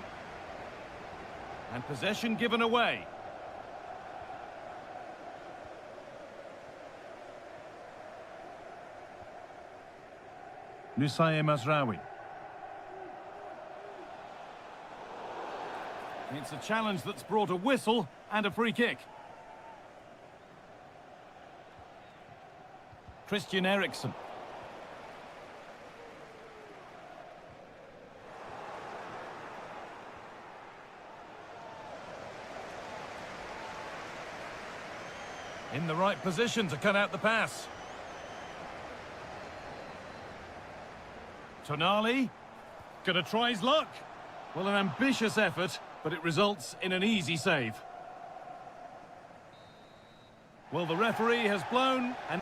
And possession given away. Nusair Mazraoui. It's a challenge that's brought a whistle and a free kick. Christian Eriksen. In the right position to cut out the pass. Tonali. Gonna try his luck. Well, an ambitious effort, but it results in an easy save. Well, the referee has blown and...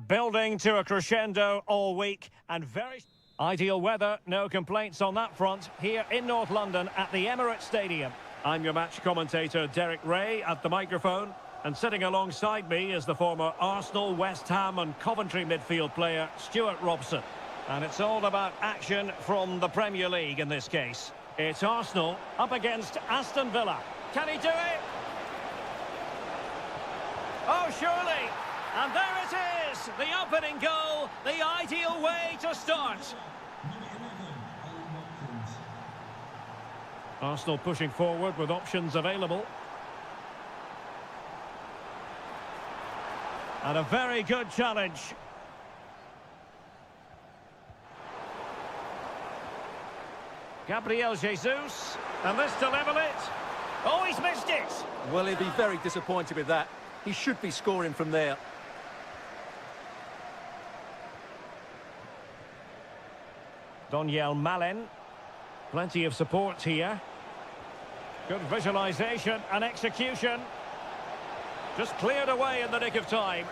Building to a crescendo all week and very ideal weather, no complaints on that front here in North London at the Emirates Stadium. I'm your match commentator Derek Ray at the microphone, and sitting alongside me is the former Arsenal, West Ham and Coventry midfield player Stuart Robson. And it's all about action from the Premier League in this case. It's Arsenal up against Aston Villa. Can he do it? Oh, surely! And there it is, the opening goal, the ideal way to start. Arsenal pushing forward with options available. And a very good challenge. Gabriel Jesus. And this to level it. Oh, he's missed it. Well, he'll be very disappointed with that. He should be scoring from there. Daniel Malen. Plenty of support here. Good visualisation and execution. Just cleared away in the nick of time.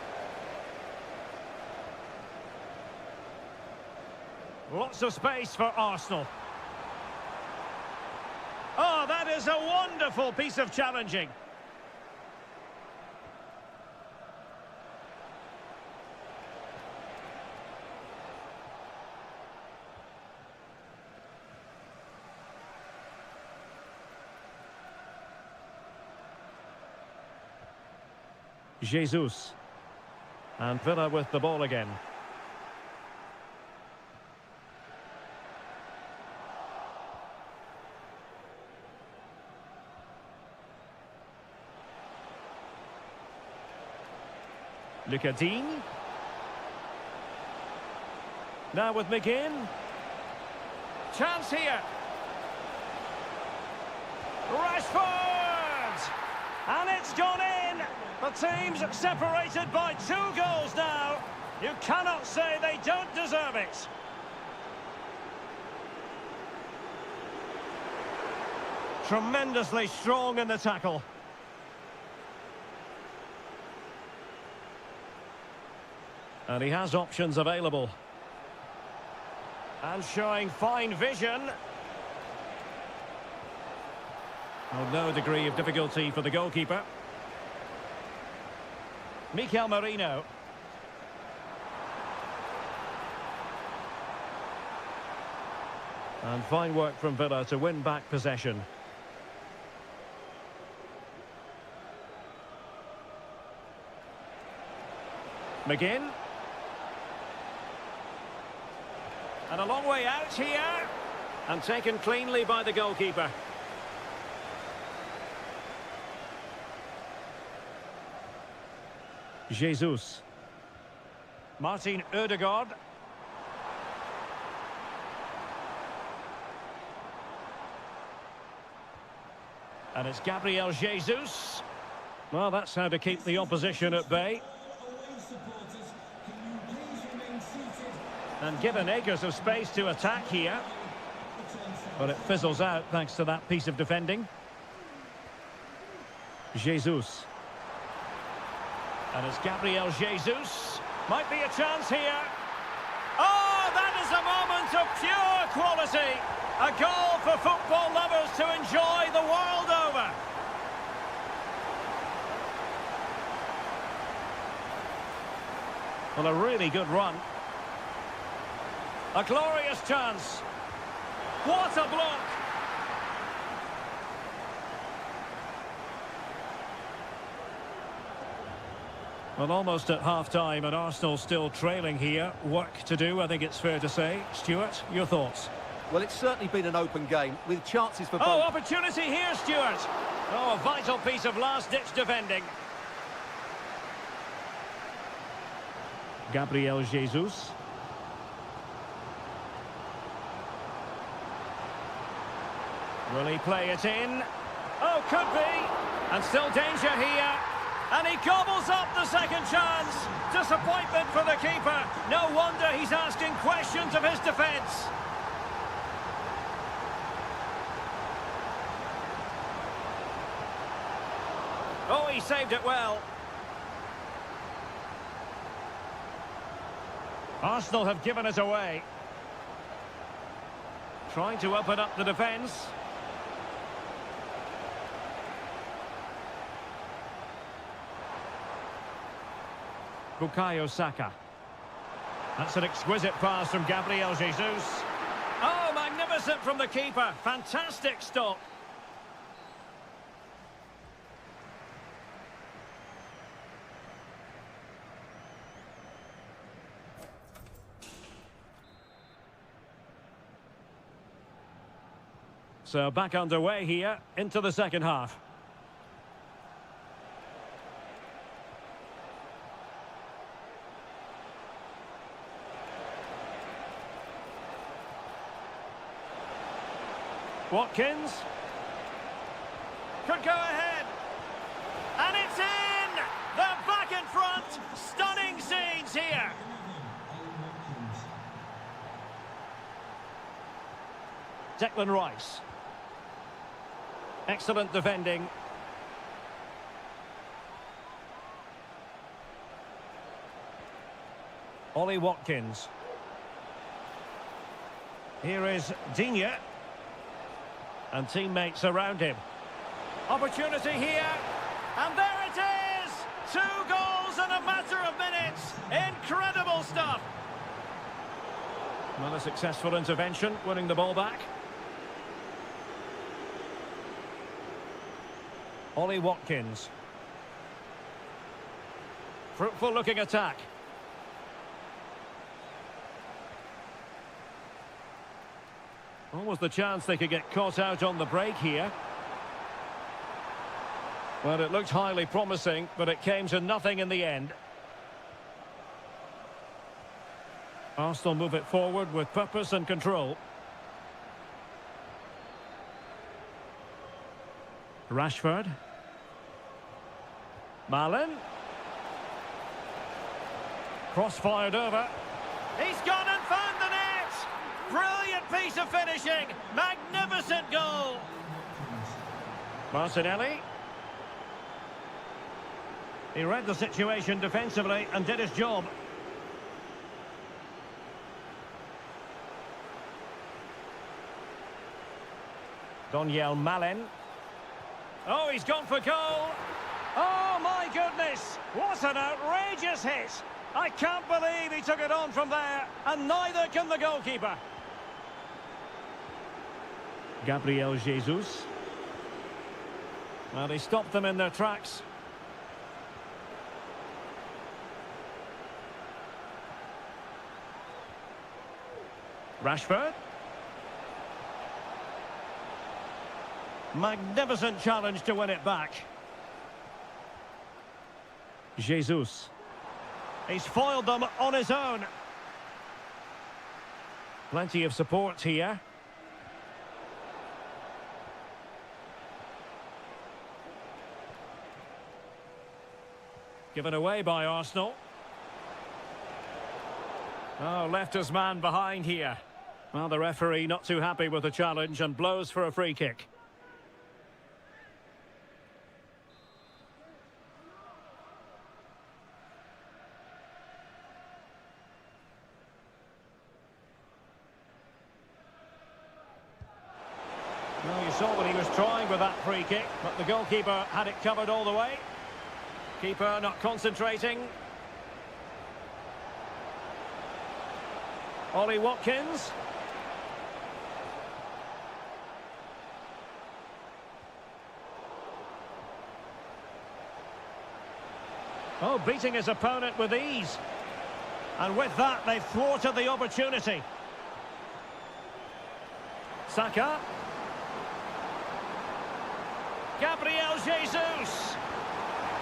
Lots of space for Arsenal. Oh, that is a wonderful piece of challenging. Jesus. And Villa with the ball again. Lucadine. Now with McGinn. Chance here. Rashford! And it's gone in! The team's separated by 2 goals now. You cannot say they don't deserve it. Tremendously strong in the tackle. And he has options available. And showing fine vision. Oh, no degree of difficulty for the goalkeeper. Mikel Merino. And fine work from Villa to win back possession. McGinn. And a long way out here. And taken cleanly by the goalkeeper. Jesus. Martin Ødegaard. And it's Gabriel Jesus. Well, that's how to keep the opposition at bay. And given acres of space to attack here. But it fizzles out thanks to that piece of defending. Jesus. And it's Gabriel Jesus. Might be a chance here. Oh, that is a moment of pure quality. A goal for football lovers to enjoy the world over. Well, a really good run. A glorious chance. What a block. Well, almost at half-time and Arsenal still trailing here. Work to do, I think it's fair to say. Stuart, your thoughts? Well, it's certainly been an open game with chances for both. Oh, opportunity here, Stuart. Oh, a vital piece of last-ditch defending. Gabriel Jesus. Will he play it in? Oh, could be. And still danger here. And he gobbles up the second chance. Disappointment for the keeper. No wonder he's asking questions of his defence. Oh, he saved it well. Arsenal have given it away. Trying to open up the defence. Bukayo Saka. That's an exquisite pass from Gabriel Jesus. Oh, magnificent from the keeper. Fantastic stop. So back underway here into the second half. Watkins. Could go ahead. And it's in! They're back in front! Stunning scenes here! Declan Rice. Excellent defending. Ollie Watkins. Here is Digne. And teammates around him. Opportunity here. And there it is! 2 goals in a matter of minutes. Incredible stuff. Well, a successful intervention, winning the ball back. Ollie Watkins. Fruitful looking attack. Almost the chance they could get caught out on the break here. Well, it looked highly promising, but it came to nothing in the end. Arsenal move it forward with purpose and control. Rashford. Malen. Cross-fired over. He's gone and found the net! Brilliant piece of finishing! Magnificent goal! Martinelli. He read the situation defensively and did his job. Donyell Malen. Oh, he's gone for goal! Oh, my goodness! What an outrageous hit! I can't believe he took it on from there, and neither can the goalkeeper. Gabriel Jesus. Well, he stopped them in their tracks. Rashford. Magnificent challenge to win it back. Jesus. He's foiled them on his own. Plenty of support here. Given away by Arsenal. Oh, left his man behind here. Well, the referee not too happy with the challenge and blows for a free kick. Well, you saw what he was trying with that free kick, but the goalkeeper had it covered all the way. Keeper not concentrating. Ollie Watkins. Oh, beating his opponent with ease. And with that, they've thwarted the opportunity. Saka. Gabriel Jesus.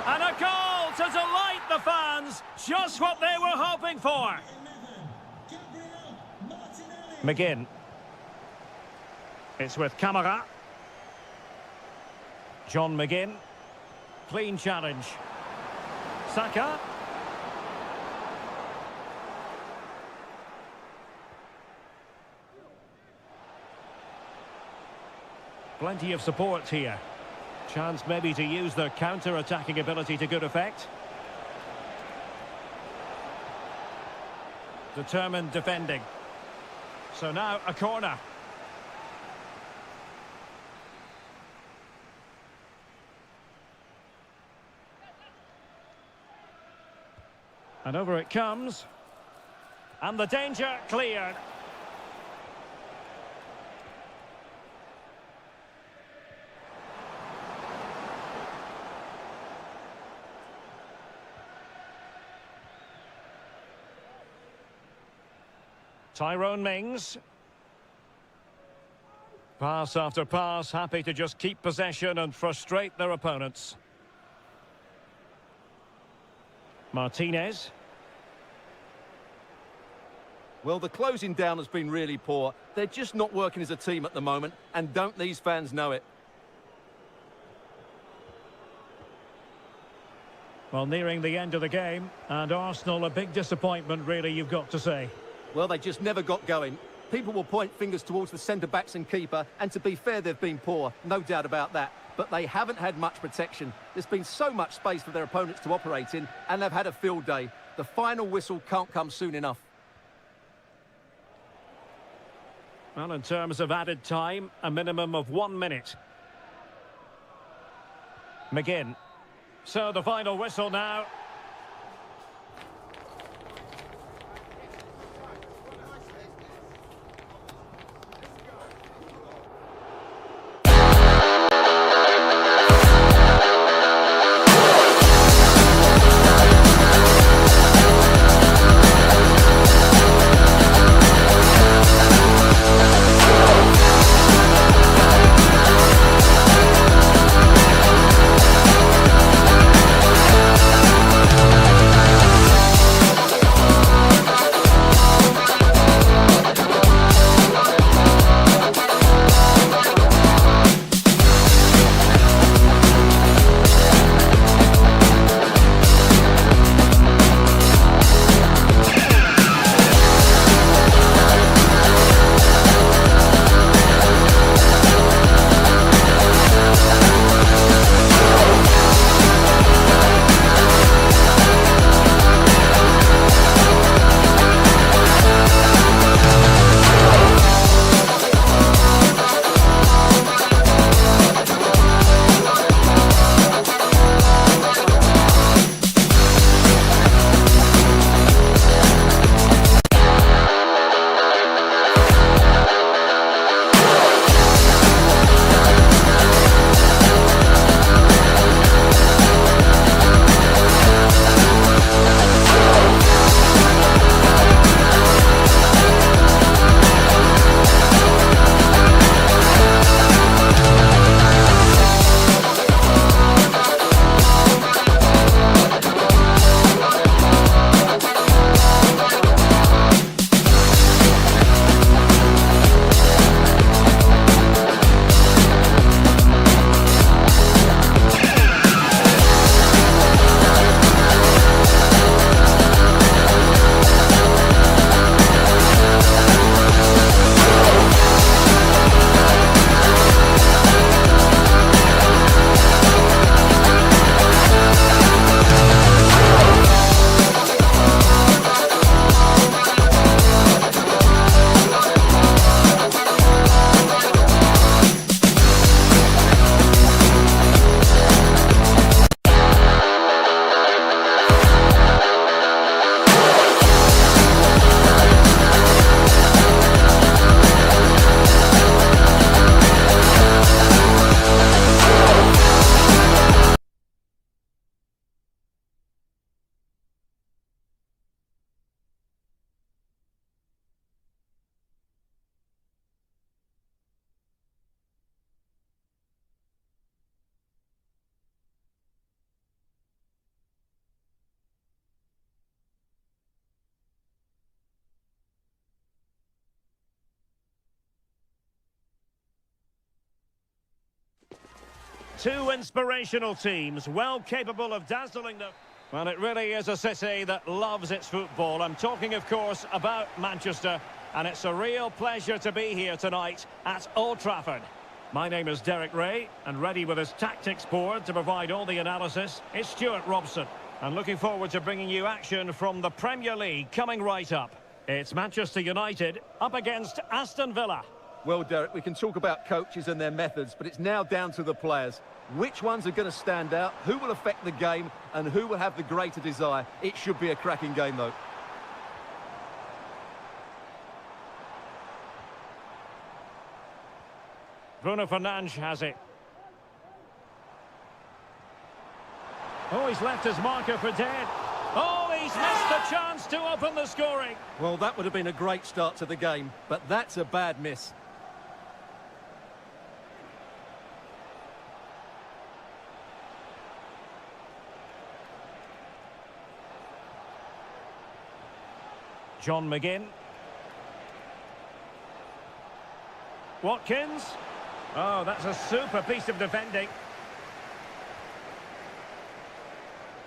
And a goal to delight the fans. Just what they were hoping for. McGinn. It's with Camara. John McGinn. Clean challenge. Saka. Plenty of support here. Chance maybe to use their counter-attacking ability to good effect. Determined defending. So now a corner. And over it comes. And the danger cleared. Tyrone Mings. Pass after pass, happy to just keep possession and frustrate their opponents. Martinez. Well, the closing down has been really poor. They're just not working as a team at the moment, and don't these fans know it? Well, nearing the end of the game, and Arsenal a big disappointment, really, you've got to say. Well, they just never got going. People will point fingers towards the centre-backs and keeper, and to be fair, they've been poor, no doubt about that. But they haven't had much protection. There's been so much space for their opponents to operate in, and they've had a field day. The final whistle can't come soon enough. Well, in terms of added time, a minimum of 1 minute. McGinn. So the final whistle now. Two inspirational teams, well capable of dazzling them. Well, it really is a city that loves its football. I'm talking, of course, about Manchester, and it's a real pleasure to be here tonight at Old Trafford. My name is Derek Ray, and ready with his tactics board to provide all the analysis is Stuart Robson. And looking forward to bringing you action from the Premier League coming right up. It's Manchester United up against Aston Villa. Well, Derek, we can talk about coaches and their methods, but it's now down to the players. Which ones are going to stand out, who will affect the game, and who will have the greater desire? It should be a cracking game, though. Bruno Fernandes has it. Oh, he's left his marker for dead. Oh, he's missed the chance to open the scoring. Well, that would have been a great start to the game, but that's a bad miss. John McGinn. Watkins. Oh, that's a super piece of defending.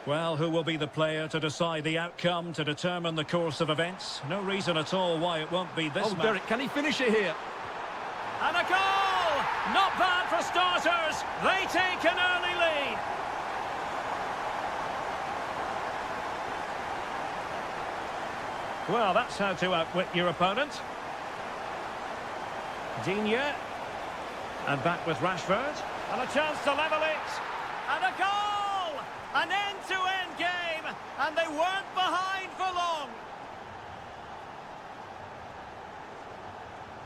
Well, who will be the player to decide the outcome, to determine the course of events? No reason at all why it won't be this Oh, man. Derek, can he finish it here? And a goal! Not bad for starters. They take an early lead. Well, that's how to outwit your opponent. Digne. And back with Rashford. And a chance to level it. And a goal! An end-to-end game. And they weren't behind for long.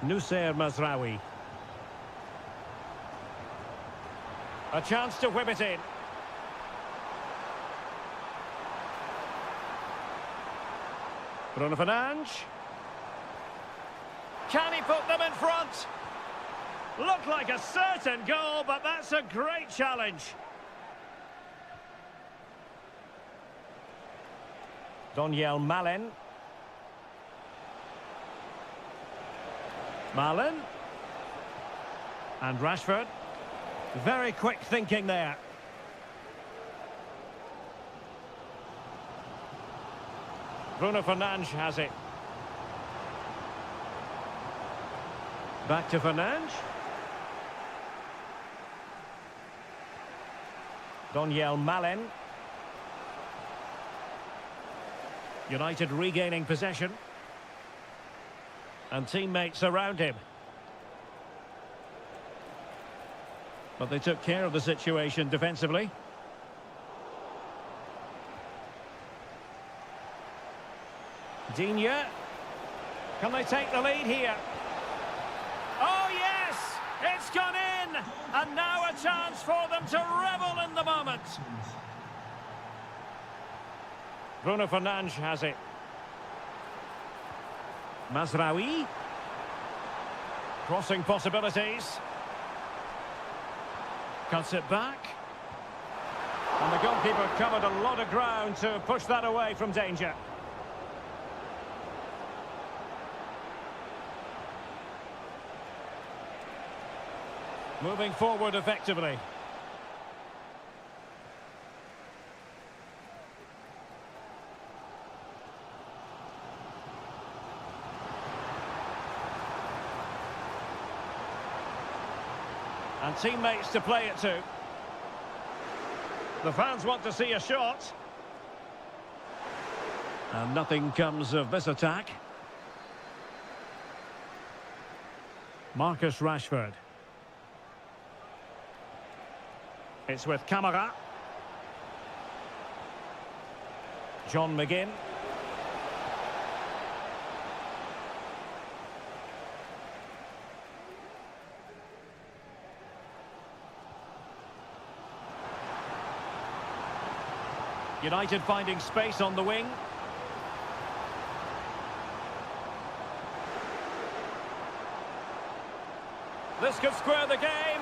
Nussair Mazraoui. A chance to whip it in. Bruno Fernandes. Can he put them in front? Looked like a certain goal, but that's a great challenge. Donyell Malen. Malen. And Rashford. Very quick thinking there. Bruno Fernandes has it. Back to Fernandes. Donyell Malen. United regaining possession. And teammates around him. But they took care of the situation defensively. Digne. Can they take the lead here? Oh yes! It's gone in! And now a chance for them to revel in the moment. Bruno Fernandes has it. Mazraoui. Crossing possibilities. Cuts it back. And the goalkeeper covered a lot of ground to push that away from danger. Moving forward effectively. And teammates to play it to. The fans want to see a shot. And nothing comes of this attack. Marcus Rashford. It's with Camara. John McGinn. United finding space on the wing. This could square the game,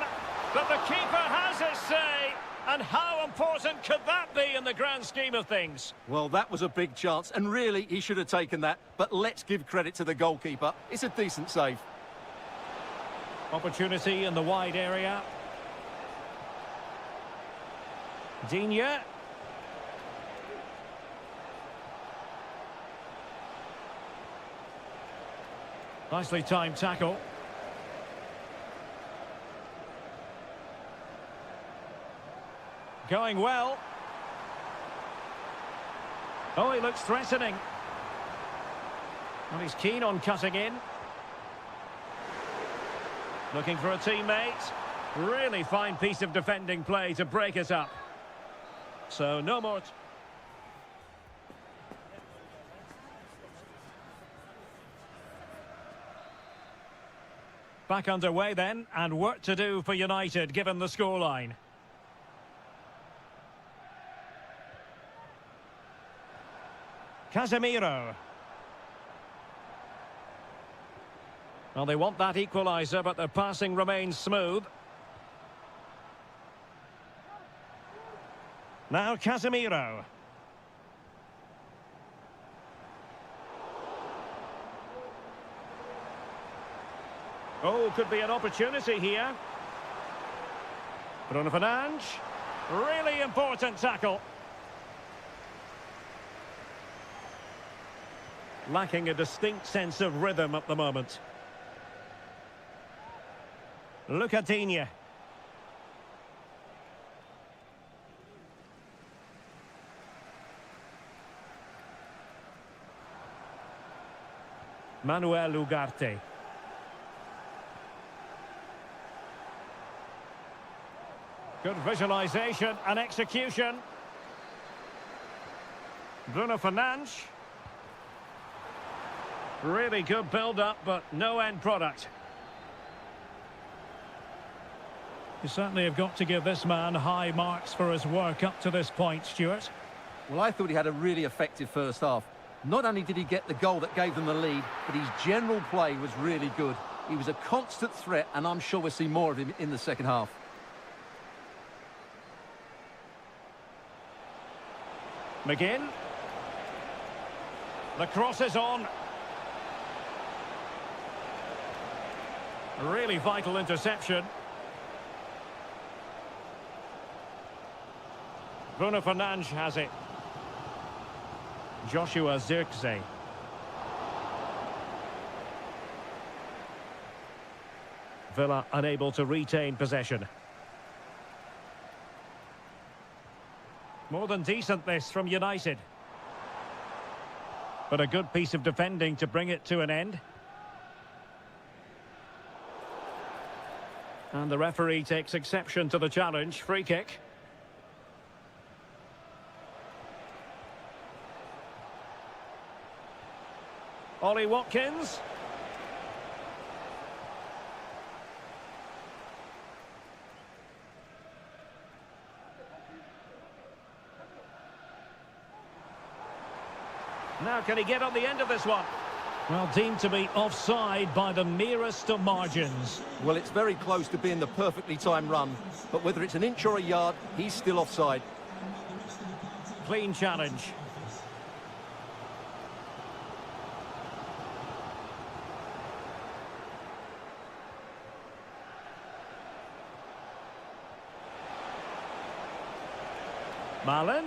but the keeper has his say. And how important could that be in the grand scheme of things? Well, that was a big chance, and really, he should have taken that. But let's give credit to the goalkeeper. It's a decent save. Opportunity in the wide area. Digne. Nicely timed tackle. Going well. Oh, he looks threatening. Well, he's keen on cutting in. Looking for a teammate. Really fine piece of defending play to break it up. So, no more... Back underway then, and work to do for United, given the scoreline. Casemiro. Well, they want that equaliser, but their passing remains smooth. Now Casemiro. Oh, could be an opportunity here. Bruno Fernandes. Really important tackle. Lacking a distinct sense of rhythm at the moment. Lucadinha. Manuel Ugarte. Good visualization and execution. Bruno Fernandes. Really good build-up, but no end product. You certainly have got to give this man high marks for his work up to this point, Stuart. Well, I thought he had a really effective first half. Not only did he get the goal that gave them the lead, but his general play was really good. He was a constant threat, and I'm sure we'll see more of him in the second half. McGinn. The cross is on. A really vital interception. Bruno Fernandes has it. Joshua Zirkzee. Villa unable to retain possession. More than decent this from United. But a good piece of defending to bring it to an end. And the referee takes exception to the challenge. Free kick. Ollie Watkins. Now can he get on the end of this one? Well, deemed to be offside by the merest of margins. Well, it's very close to being the perfectly timed run, but whether it's an inch or a yard, he's still offside. Clean challenge. Malin,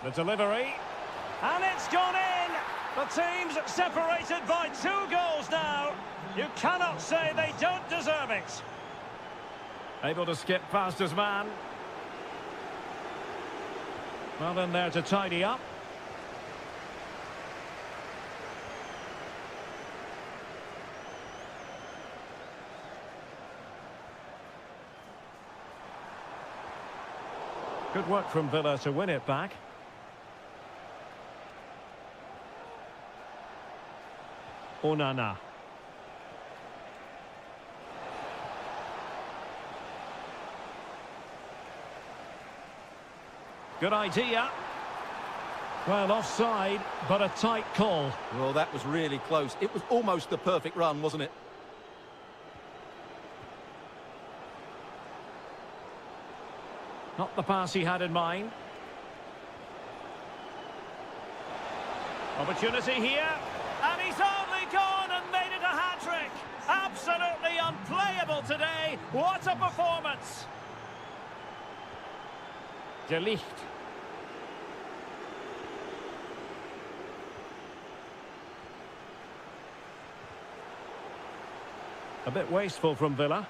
the delivery, and it's gone in! The team's separated by 2 goals now. You cannot say they don't deserve it. Able to skip past his man. Well in there to tidy up. Good work from Villa to win it back. Onana. Good idea. Well, offside, but a tight call. Well, that was really close. It was almost the perfect run, wasn't it? Not the pass he had in mind. Opportunity here. And he's only gone and made it a hat-trick. Absolutely unplayable today. What a performance. De Ligt. A bit wasteful from Villa.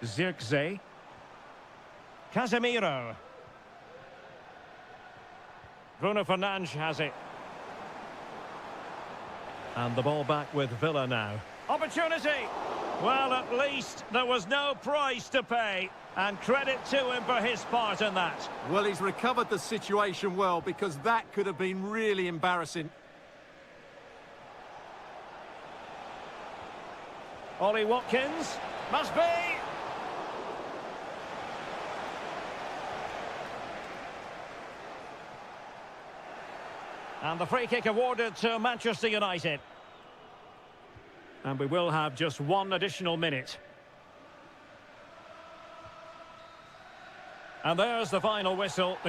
Zirkzee. Casemiro. Bruno Fernandes has it. And the ball back with Villa now. Opportunity! Well, at least there was no price to pay. And credit to him for his part in that. Well, he's recovered the situation well, because that could have been really embarrassing. Ollie Watkins. Must be! And the free kick awarded to Manchester United. And we will have just 1 additional minute. And there's the final whistle.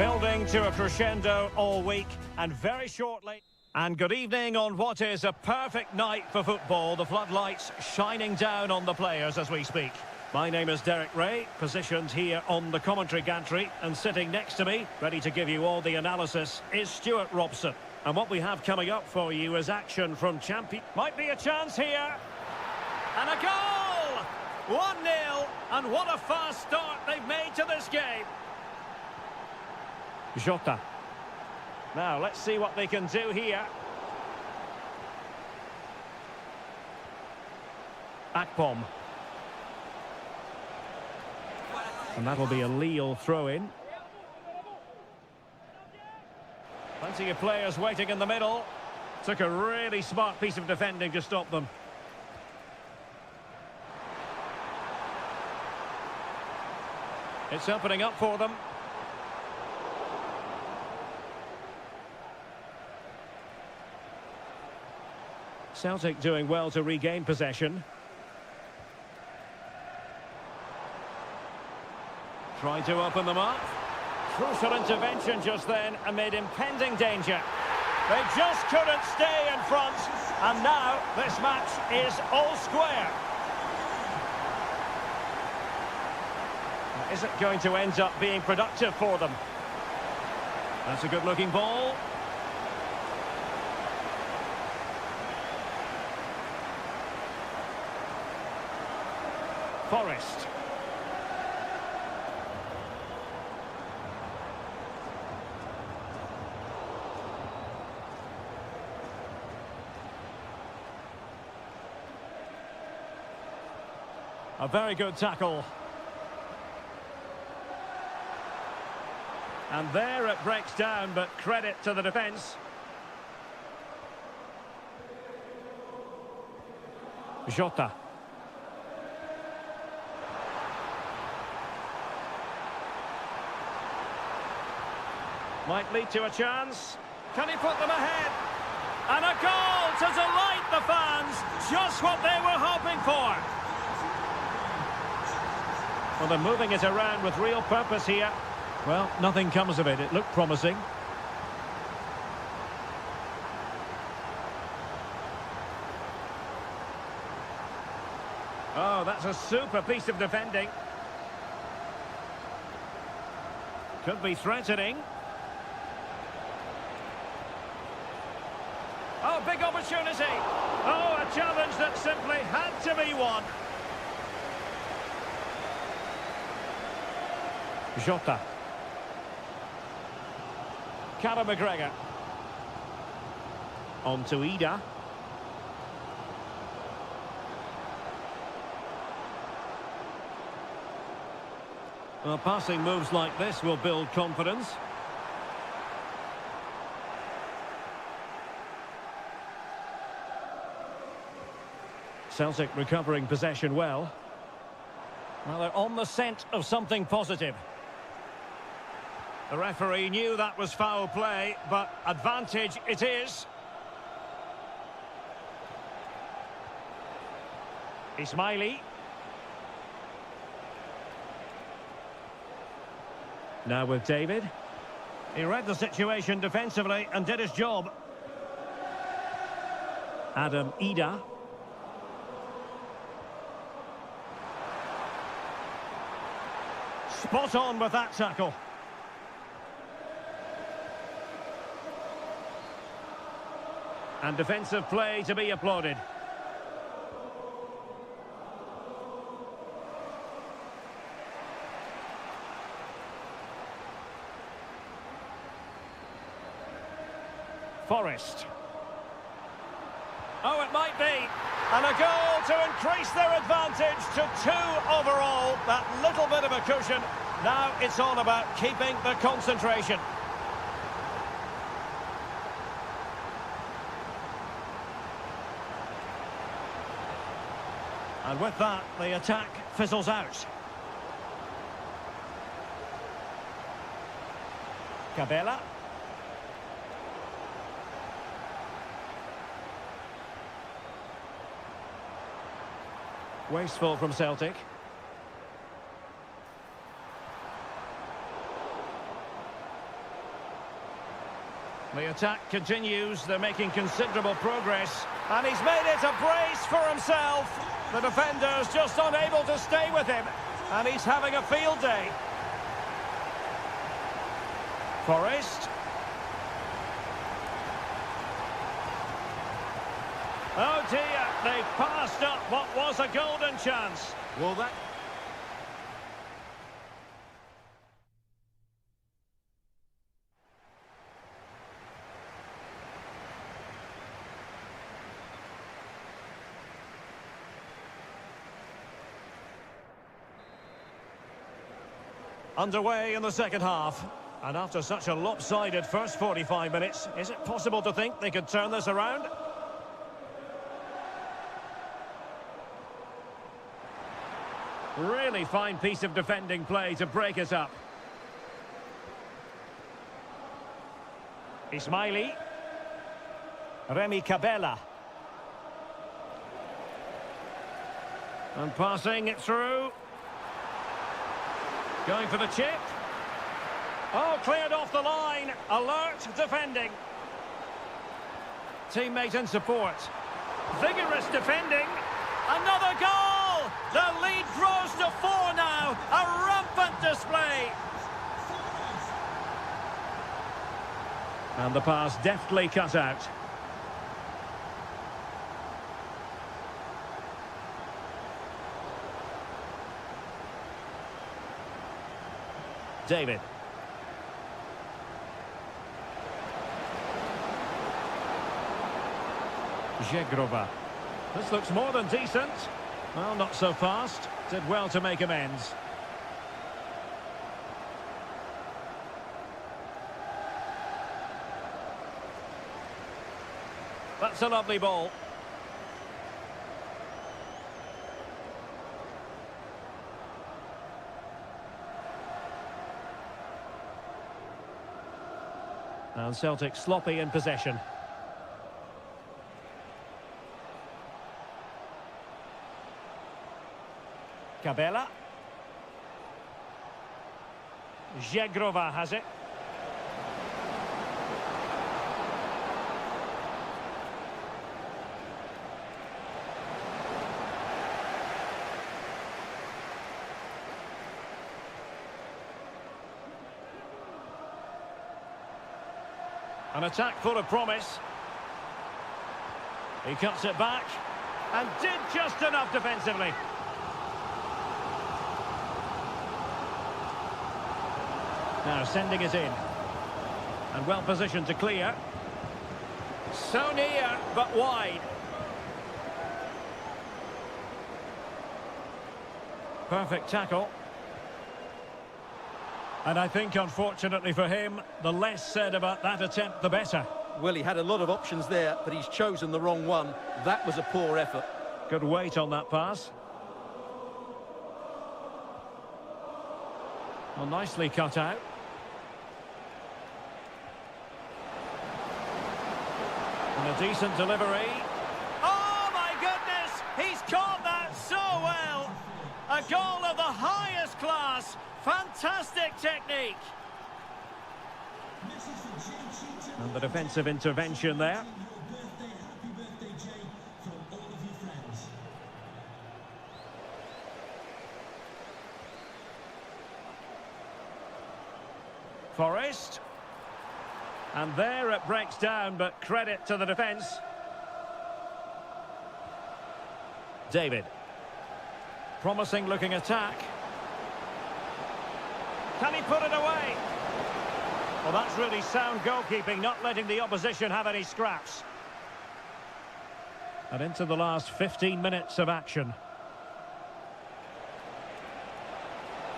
Building to a crescendo all week, and very shortly. And good evening on what is a perfect night for football. The floodlights shining down on the players as we speak. My name is Derek Ray, positioned here on the commentary gantry, and sitting next to me, ready to give you all the analysis, is Stuart Robson. And what we have coming up for you is action from champion. Might be a chance here. And a goal! 1-0, and what a fast start they've made to this game. Jota. Now, let's see what they can do here. Akpom. And that'll be a Lille throw-in. Plenty of players waiting in the middle. Took a really smart piece of defending to stop them. It's opening up for them. Celtic doing well to regain possession. Trying to open them up. Crucial intervention just then amid impending danger. They just couldn't stay in front, and now this match is all square. Is it going to end up being productive for them? That's a good-looking ball. Forest. A very good tackle. And there it breaks down, but credit to the defence. Jota. Might lead to a chance. Can he put them ahead? And a goal to delight the fans. Just what they were hoping for. Well, they're moving it around with real purpose here. Well, nothing comes of it. It looked promising. Oh, that's a super piece of defending. Could be threatening. Oh, big opportunity. Oh, a challenge that simply had to be won. Jota. Callum McGregor. On to Ida. Well, passing moves like this will build confidence. Celtic recovering possession well. Well, they're on the scent of something positive. The referee knew that was foul play, but advantage it is. Ismaili. Now with David. He read the situation defensively and did his job. Adam Ida. Spot on with that tackle. And defensive play to be applauded. Forest. Oh, it might be. And a goal to increase their advantage to 2 overall. That little bit of a cushion. Now it's all about keeping the concentration. And with that, the attack fizzles out. Cabela. Wasteful from Celtic. The attack continues. They're making considerable progress. And he's made it a brace for himself. The defender's just unable to stay with him. And he's having a field day. Forrest. Oh dear, they've passed up what was a golden chance. Well, that... Underway in the second half. And after such a lopsided first 45 minutes, is it possible to think they could turn this around? Really fine piece of defending play to break it up. Ismaili. Remy Cabella. And passing it through. Going for the chip. Oh, cleared off the line. Alert defending. Teammate in support. Vigorous defending. Another goal! The lead grows to 4 now. A rampant display. And the pass deftly cut out. David. Zegrova. This looks more than decent. Well, not so fast. Did well to make amends. That's a lovely ball. And Celtic sloppy in possession. Cabella. Zegrova has it. An attack full of promise. He cuts it back and did just enough defensively. Now sending it in. And well positioned to clear. So near, but wide. Perfect tackle. And I think, unfortunately for him, the less said about that attempt, the better. Well, he had a lot of options there, but he's chosen the wrong one. That was a poor effort. Good weight on that pass. Well, nicely cut out. And a decent delivery. Oh, my goodness! He's caught that so well! A goal of the highest class. Fantastic technique. And the defensive intervention there. Forrest. And there it breaks down, but credit to the defence. David. Promising looking attack. Can he put it away? Well, that's really sound goalkeeping, not letting the opposition have any scraps. And into the last 15 minutes of action.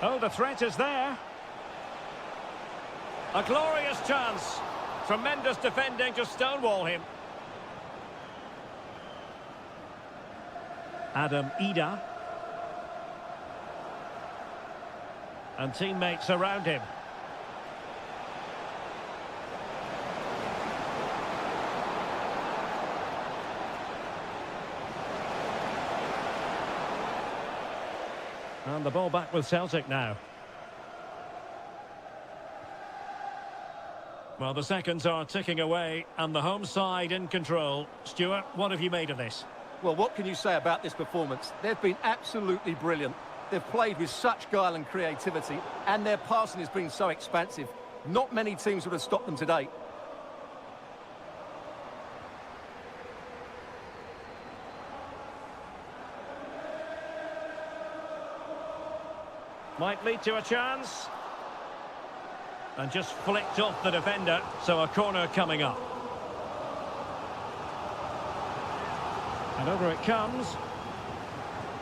Oh, the threat is there. A glorious chance. Tremendous defending to stonewall him. Adam Ida. And teammates around him. And the ball back with Celtic now. Well, the seconds are ticking away and the home side in control. Stuart, what have you made of this? Well, what can you say about this performance? They've been absolutely brilliant. They've played with such guile and creativity, and their passing has been so expansive. Not many teams would have stopped them today. Might lead to a chance. And just flicked off the defender, so a corner coming up. And over it comes.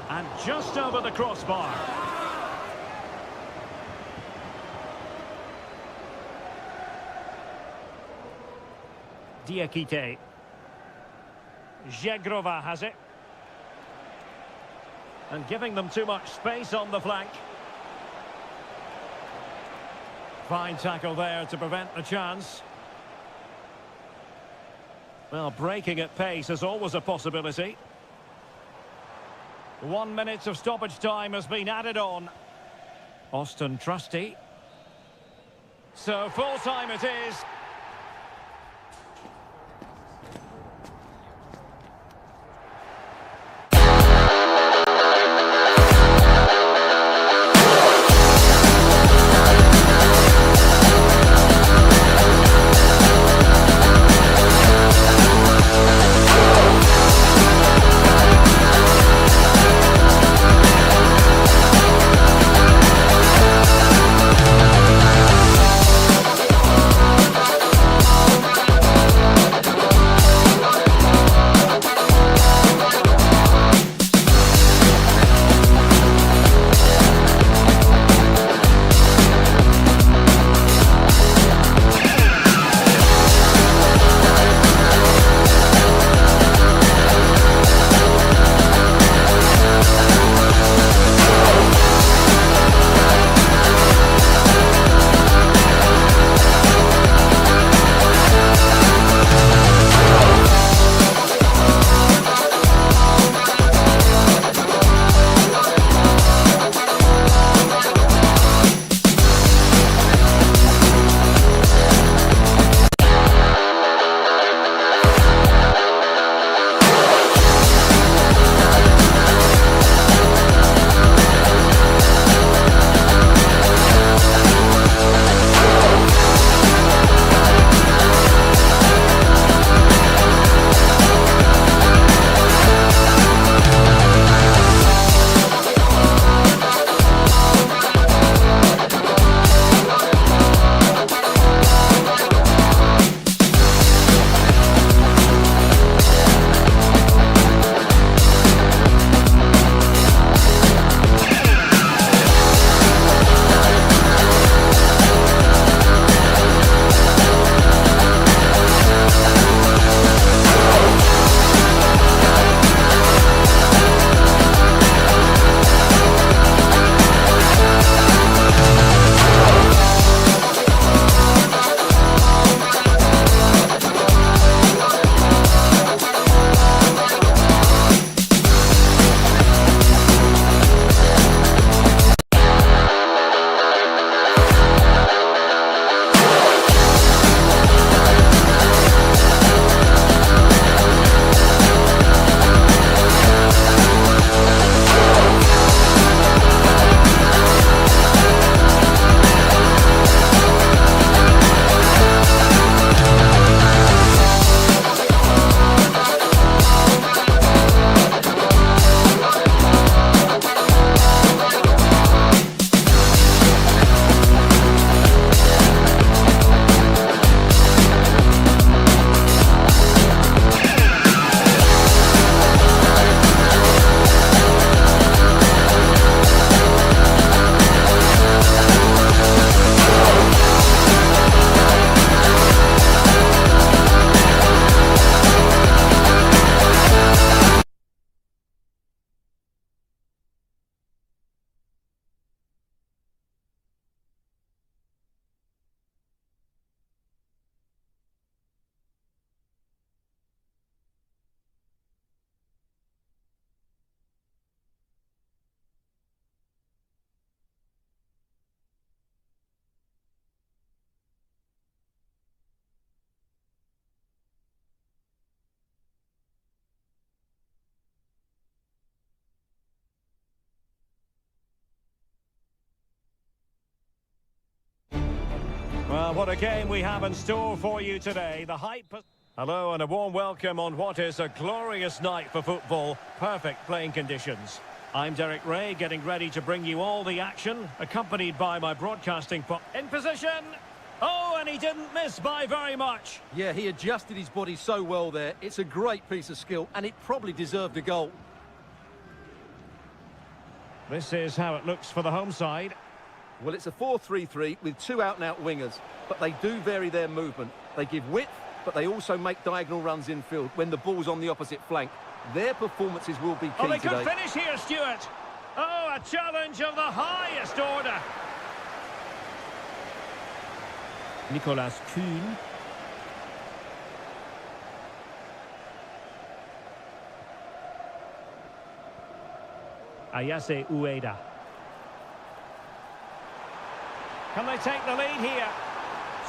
And just over the crossbar. Diakite. Zegrova has it. And giving them too much space on the flank. Fine tackle there to prevent the chance. Well, breaking at pace is always a possibility. 1 minute of stoppage time has been added on. Austin Trusty. So full time it is. Well, what a game we have in store for you today. The hype... Hello and a warm welcome on what is a glorious night for football. Perfect playing conditions. I'm Derek Ray, getting ready to bring you all the action, accompanied by my broadcasting... In position! Oh, and he didn't miss by very much. Yeah, he adjusted his body so well there. It's a great piece of skill, and it probably deserved a goal. This is how it looks for the home side. Well, it's a 4-3-3 with two out-and-out wingers, but they do vary their movement. They give width, but they also make diagonal runs infield when the ball's on the opposite flank. Their performances will be key Oh, they today. could finish here, Stuart. Oh, a challenge of the highest order. Nicolas Kuhn. Ayase Ueda. Can they take the lead here?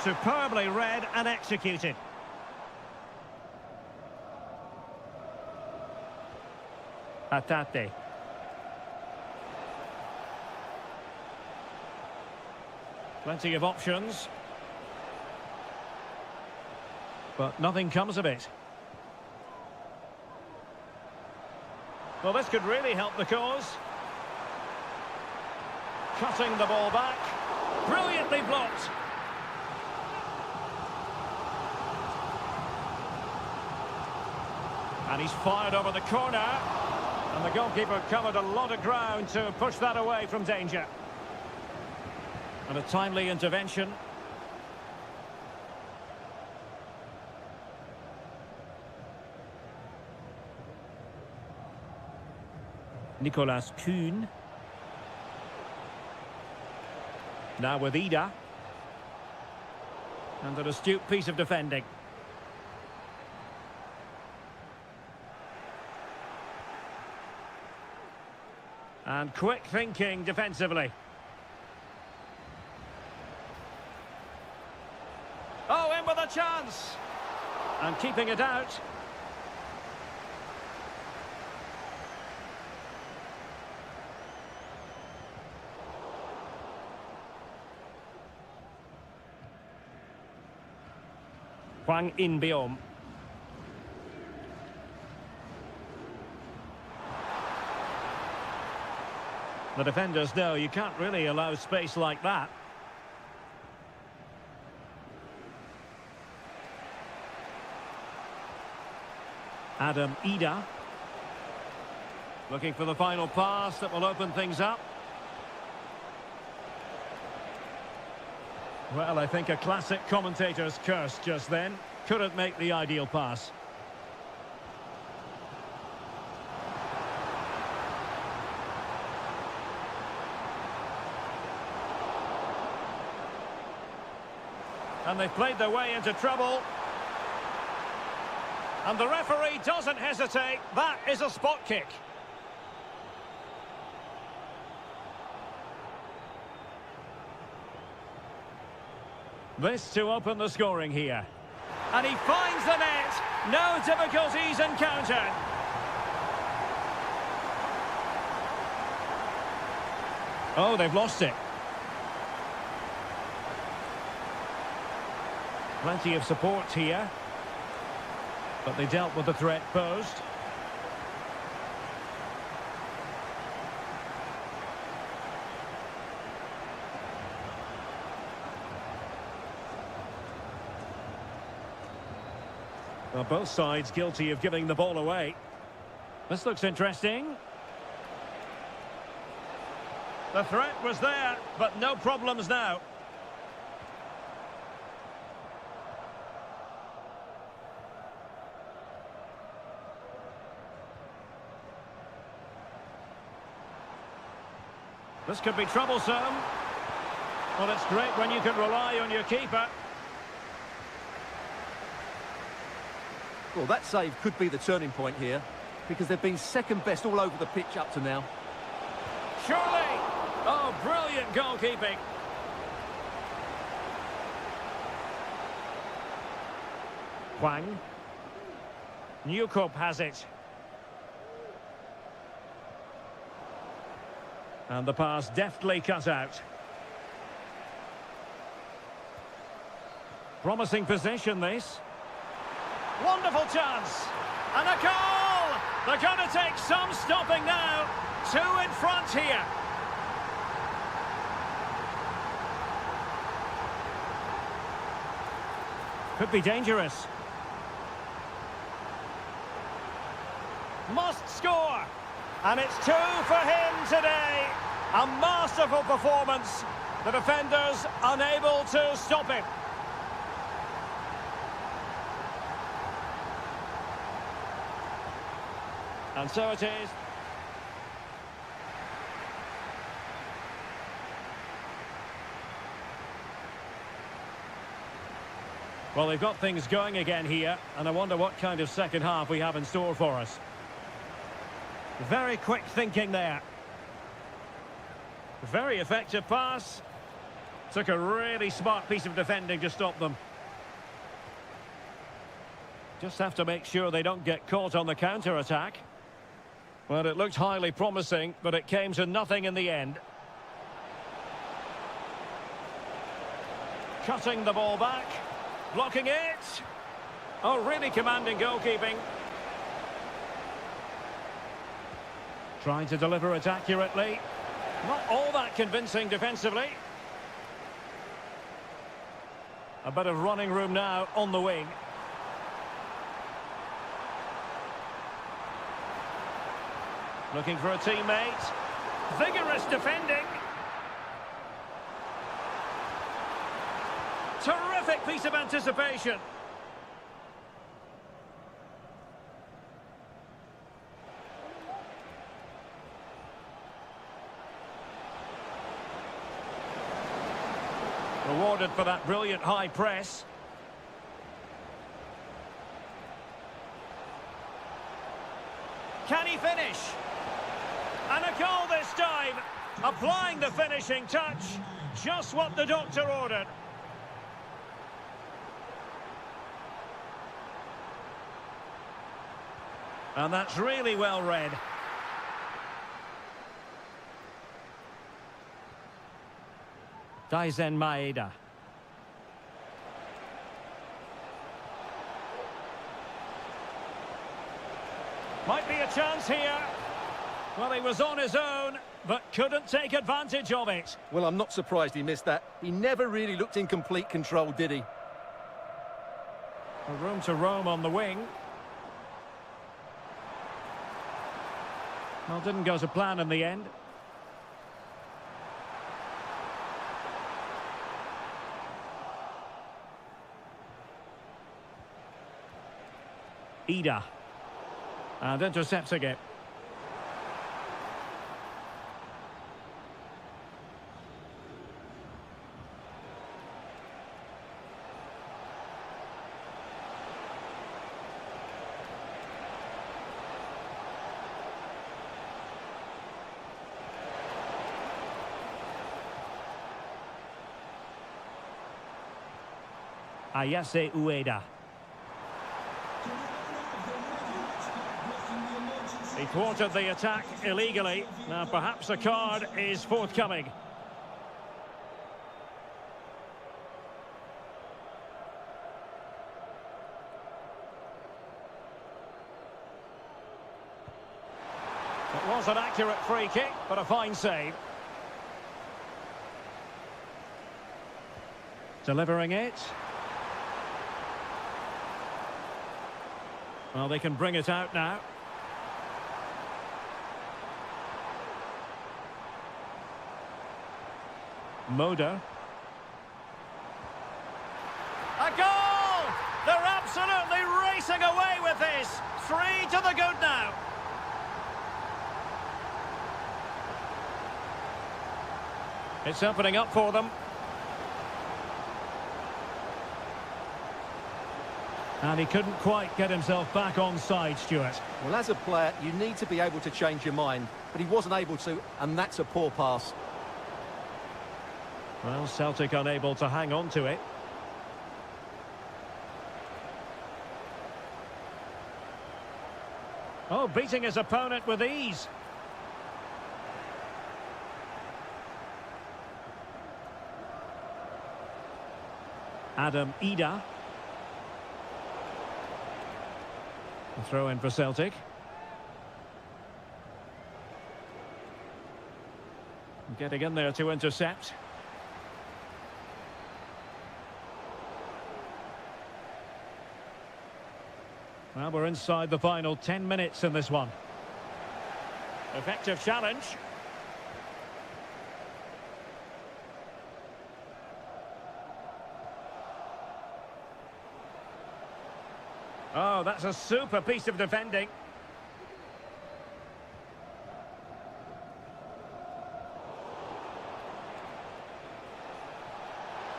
Superbly read and executed. Hatate. Plenty of options. But nothing comes of it. Well, this could really help the cause. Cutting the ball back. Brilliantly blocked. And he's fired over the corner. And the goalkeeper covered a lot of ground to push that away from danger. And a timely intervention. Nicolas Kuhn. Now with Ida. And an astute piece of defending. And quick thinking defensively. Oh, in with a chance! And keeping it out. Hwang In-beom. The defenders know you can't really allow space like that. Adam Ida. Looking for the final pass that will open things up. Well, I think a classic commentator's curse just then. Couldn't make the ideal pass. And they've played their way into trouble. And the referee doesn't hesitate. That is a spot kick. This to open the scoring here. And he finds the net. No difficulties encountered. Oh, they've lost it. Plenty of support here. But they dealt with the threat posed. Well, both sides guilty of giving the ball away. This looks interesting. The threat was there, but no problems now. This could be troublesome. Well, it's great when you can rely on your keeper. Well, that save could be the turning point here, because they've been second best all over the pitch up to now. Surely! Oh, brilliant goalkeeping. Hwang. Newcomb has it. And the pass deftly cut out. Promising position, this. Wonderful chance. And a goal! They're going to take some stopping now. 2 in front here. Could be dangerous. Must score. And it's 2 for him today. A masterful performance. The defenders unable to stop him. And so it is. Well, they've got things going again here, and I wonder what kind of second half we have in store for us. Very quick thinking there. Very effective pass. Took a really smart piece of defending to stop them. Just have to make sure they don't get caught on the counter-attack. Well, it looked highly promising, but it came to nothing in the end. Cutting the ball back. Blocking it. Oh, really commanding goalkeeping. Trying to deliver it accurately. Not all that convincing defensively. A bit of running room now on the wing. Looking for a teammate. Vigorous defending. Terrific piece of anticipation. Rewarded for that brilliant high press. Can he finish? And a goal this time. Applying the finishing touch. Just what the doctor ordered. And that's really well read. Daizen Maeda. Might be a chance here. Well, he was on his own, but couldn't take advantage of it. Well, I'm not surprised he missed that. He never really looked in complete control, did he? A room to roam on the wing. Well, didn't go to plan in the end. Ida. And intercepting it. Ayase Ueda. He thwarted the attack illegally. Now perhaps a card is forthcoming. It was an accurate free kick, but a fine save. Delivering it. Well, they can bring it out now. Moda. A goal! They're absolutely racing away with this. 3 to the good now. It's opening up for them. And he couldn't quite get himself back on side, Stuart. Well, as a player, you need to be able to change your mind, but he wasn't able to, and that's a poor pass. Well, Celtic unable to hang on to it. Oh, beating his opponent with ease. Adam Ida. A throw in for Celtic. Getting in there to intercept. Well, we're inside the final 10 minutes in this one. Effective challenge. Oh, that's a super piece of defending.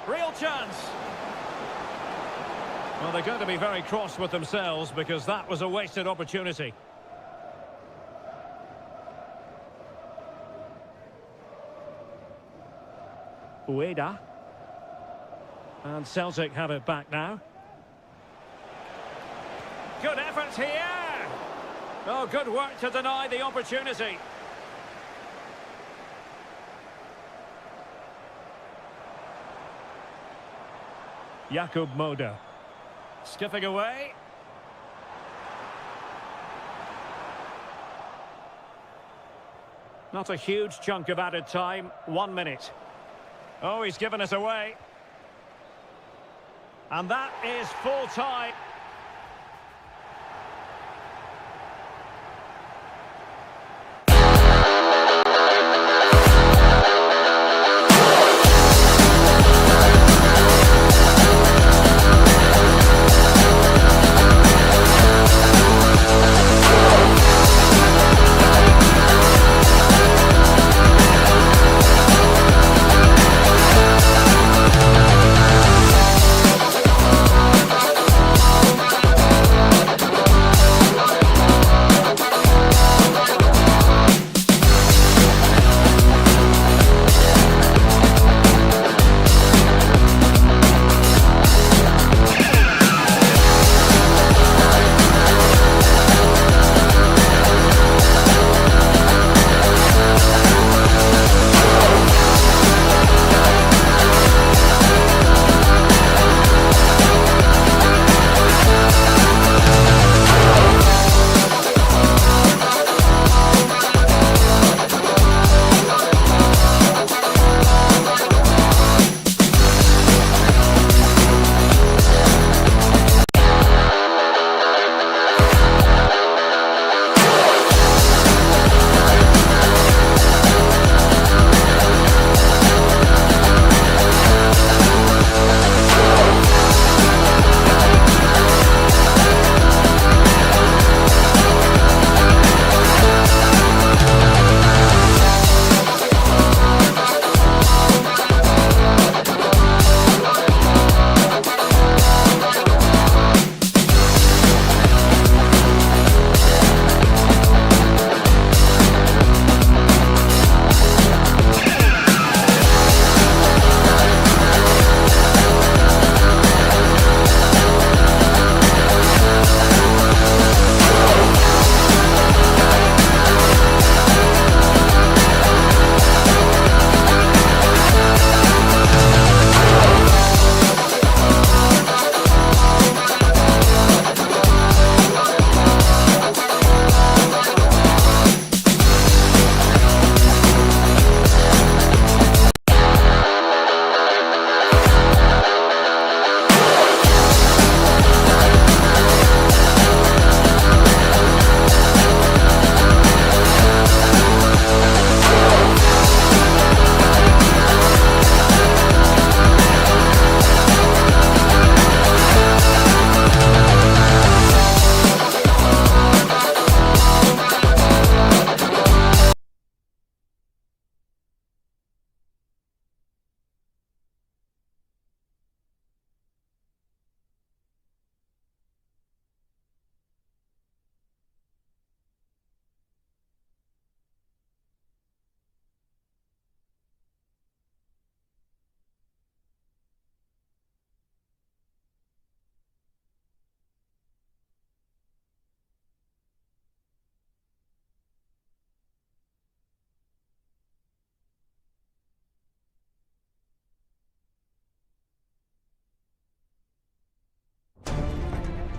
Real chance. Well, they're going to be very cross with themselves because that was a wasted opportunity. Ueda. And Celtic have it back now. Good effort here. Oh, good work to deny the opportunity. Jakub Moder. Skipping away. Not a huge chunk of added time. 1 minute. Oh, he's given us away. And that is full time.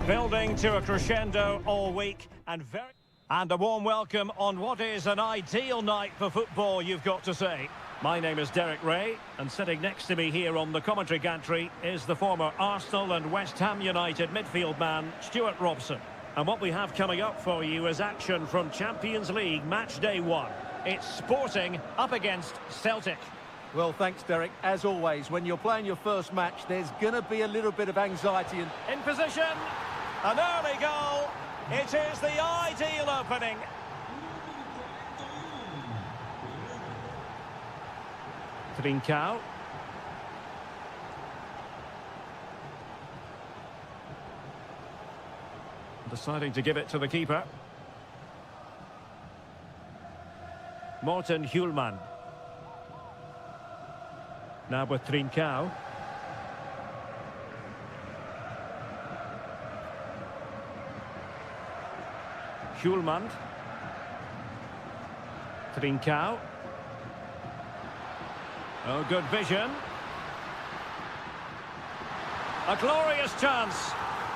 Building to a crescendo all week and a warm welcome on what is an ideal night for football, you've got to say. My name is Derek Ray, and sitting next to me here on the commentary gantry is the former Arsenal and West Ham United midfield man, Stuart Robson. And what we have coming up for you is action from Champions League match day 1. It's Sporting up against Celtic. Well, thanks, Derek. As always, when you're playing your first match, there's going to be a little bit of anxiety. In position, an early goal. It is the ideal opening. Trincao. Deciding to give it to the keeper. Morten Hjulman. Now with Trincao. Hjulman. Trincao. Oh, good vision. A glorious chance.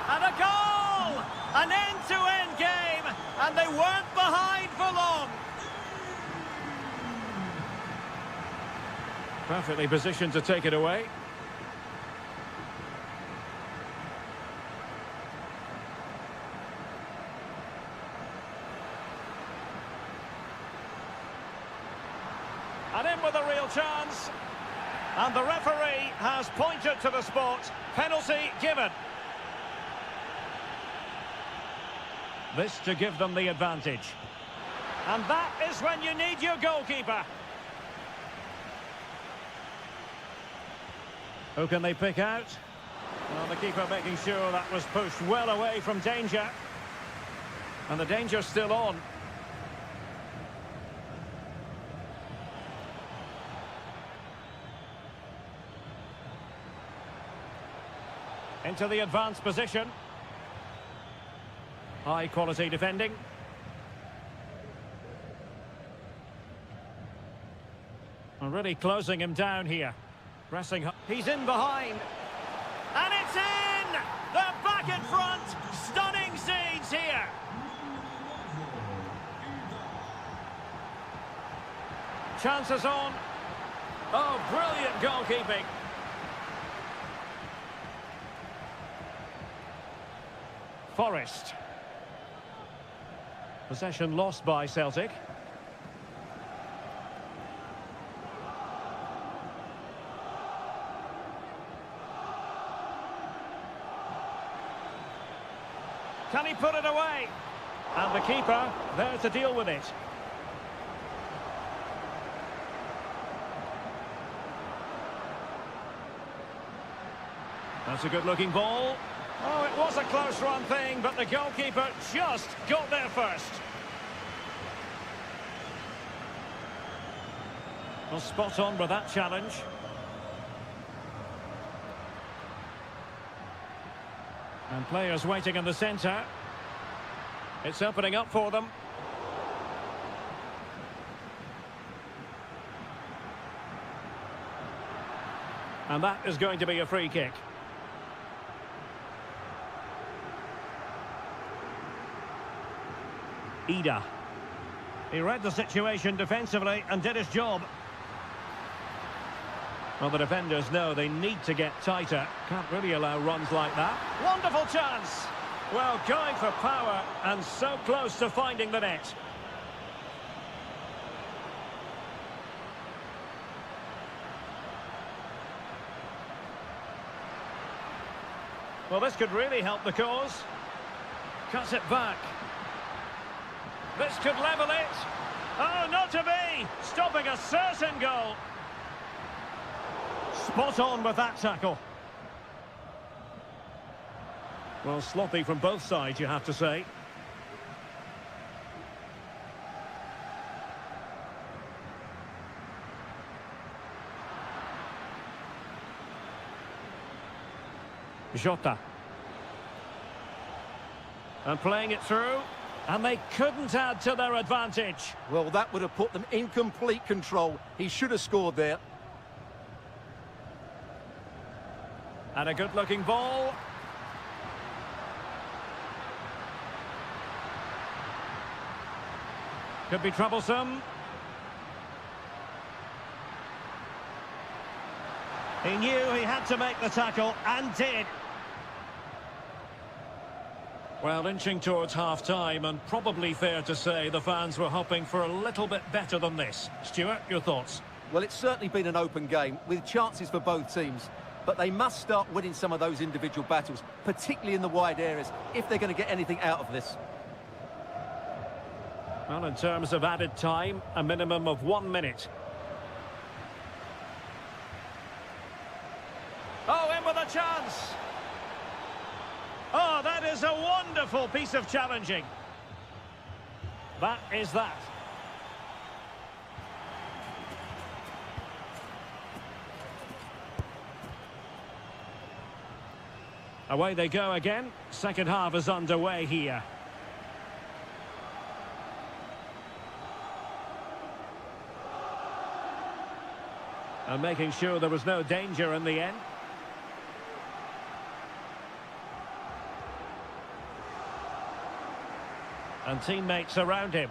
And a goal! An end-to-end game, and they weren't behind for long. Perfectly positioned to take it away. And in with a real chance. And the referee has pointed to the spot. Penalty given. This to give them the advantage. And that is when you need your goalkeeper. Who can they pick out? Well, the keeper making sure that was pushed well away from danger. And the danger's still on. Into the advanced position. High quality defending. And really closing him down here. Pressing. He's in behind. And it's in! They're back in front. Stunning scenes here. Chances on. Oh, brilliant goalkeeping. Forrest. Possession lost by Celtic. Can he put it away? And the keeper there to deal with it. That's a good-looking ball. Oh, it was a close-run thing, but the goalkeeper just got there first. Well, spot on with that challenge. And players waiting in the centre. It's opening up for them. And that is going to be a free kick. Ida. He read the situation defensively and did his job. Well, the defenders know they need to get tighter. Can't really allow runs like that. Wonderful chance! Well, going for power and so close to finding the net. Well, this could really help the cause. Cuts it back. This could level it. Oh, not to be! Stopping a certain goal. Spot on with that tackle. Well, sloppy from both sides, you have to say. Jota. And playing it through. And they couldn't add to their advantage. Well, that would have put them in complete control. He should have scored there. And a good-looking ball. Could be troublesome. He knew he had to make the tackle, and did. Well, inching towards half-time, and probably fair to say the fans were hoping for a little bit better than this. Stuart, your thoughts? Well, it's certainly been an open game, with chances for both teams. But they must start winning some of those individual battles, particularly in the wide areas, if they're going to get anything out of this. Well, in terms of added time, a minimum of 1 minute. Oh, in with a chance! Oh, that is a wonderful piece of challenging. That is that. Away they go again. Second half is underway here. And making sure there was no danger in the end. And teammates around him.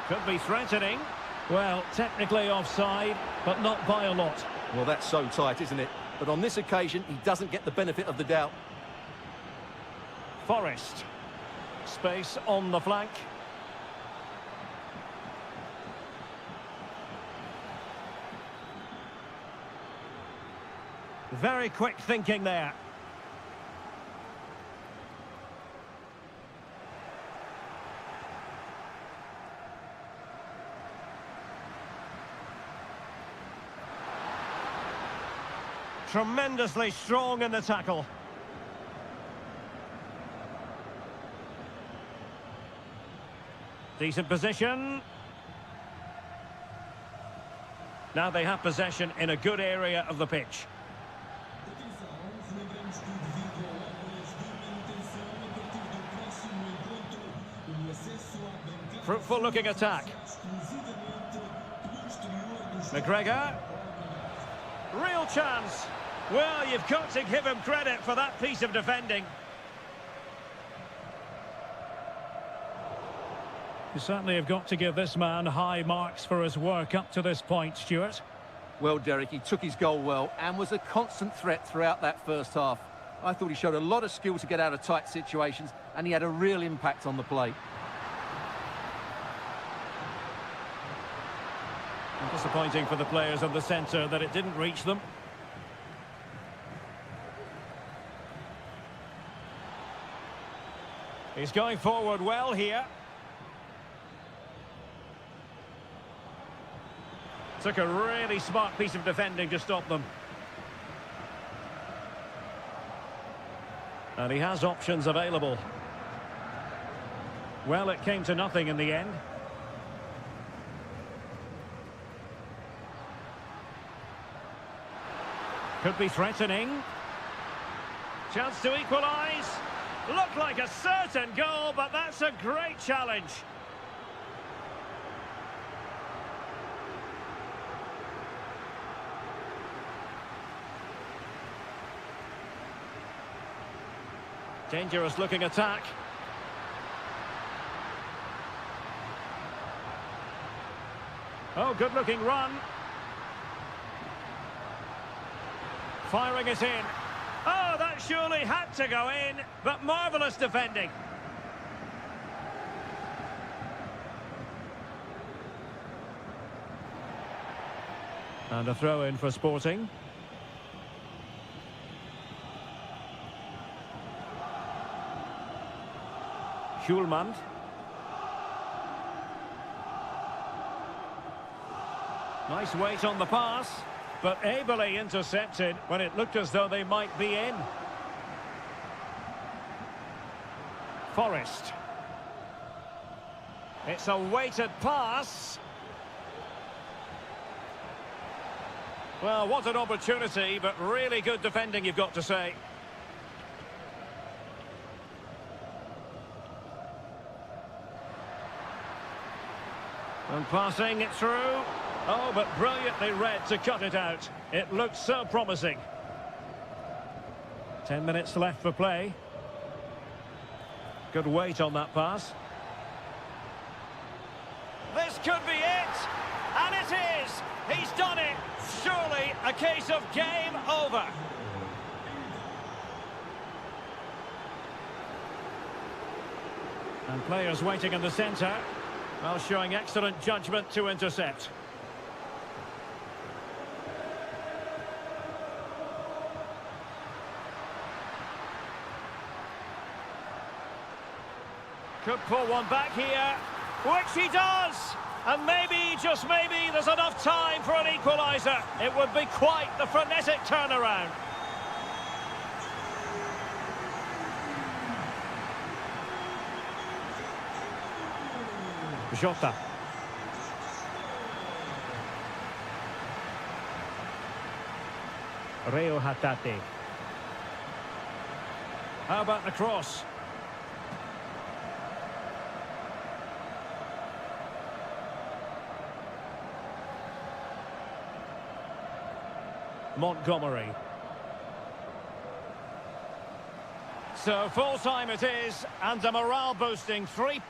Could be threatening. Well, technically offside, but not by a lot. Well, that's so tight, isn't it? But on this occasion, he doesn't get the benefit of the doubt. Forrest. Space on the flank. Very quick thinking there. Tremendously strong in the tackle. Decent position. Now they have possession in a good area of the pitch. Fruitful looking attack. McGregor. Real chance. Well, you've got to give him credit for that piece of defending. You certainly have got to give this man high marks for his work up to this point, Stuart. Well, Derek, he took his goal well and was a constant threat throughout that first half. I thought he showed a lot of skill to get out of tight situations, and he had a real impact on the play. Disappointing for the players of the centre that it didn't reach them. He's going forward well here. Took a really smart piece of defending to stop them. And he has options available. Well, it came to nothing in the end. Could be threatening. Chance to equalise. Looked like a certain goal, but that's a great challenge. Dangerous looking attack. Oh, good looking run. Firing it in. Oh, that surely had to go in, but marvellous defending. And a throw in for Sporting. Schulman. Nice weight on the pass, but ably intercepted when it looked as though they might be in. Forrest. It's a weighted pass. Well, what an opportunity, but really good defending, you've got to say. And passing it through. Oh, but brilliantly read to cut it out. It looked so promising. 10 minutes left for play. Good weight on that pass. this could be it. And it is. He's done it. Surely a case of game over. And players waiting in the centre, while showing excellent judgment to intercept. Could pull one back here, which he does! And maybe, just maybe, there's enough time for an equaliser. It would be quite the frenetic turnaround. Jota. Reo Hatate. How about the cross? Montgomery. So full time it is, and the morale boosting 3.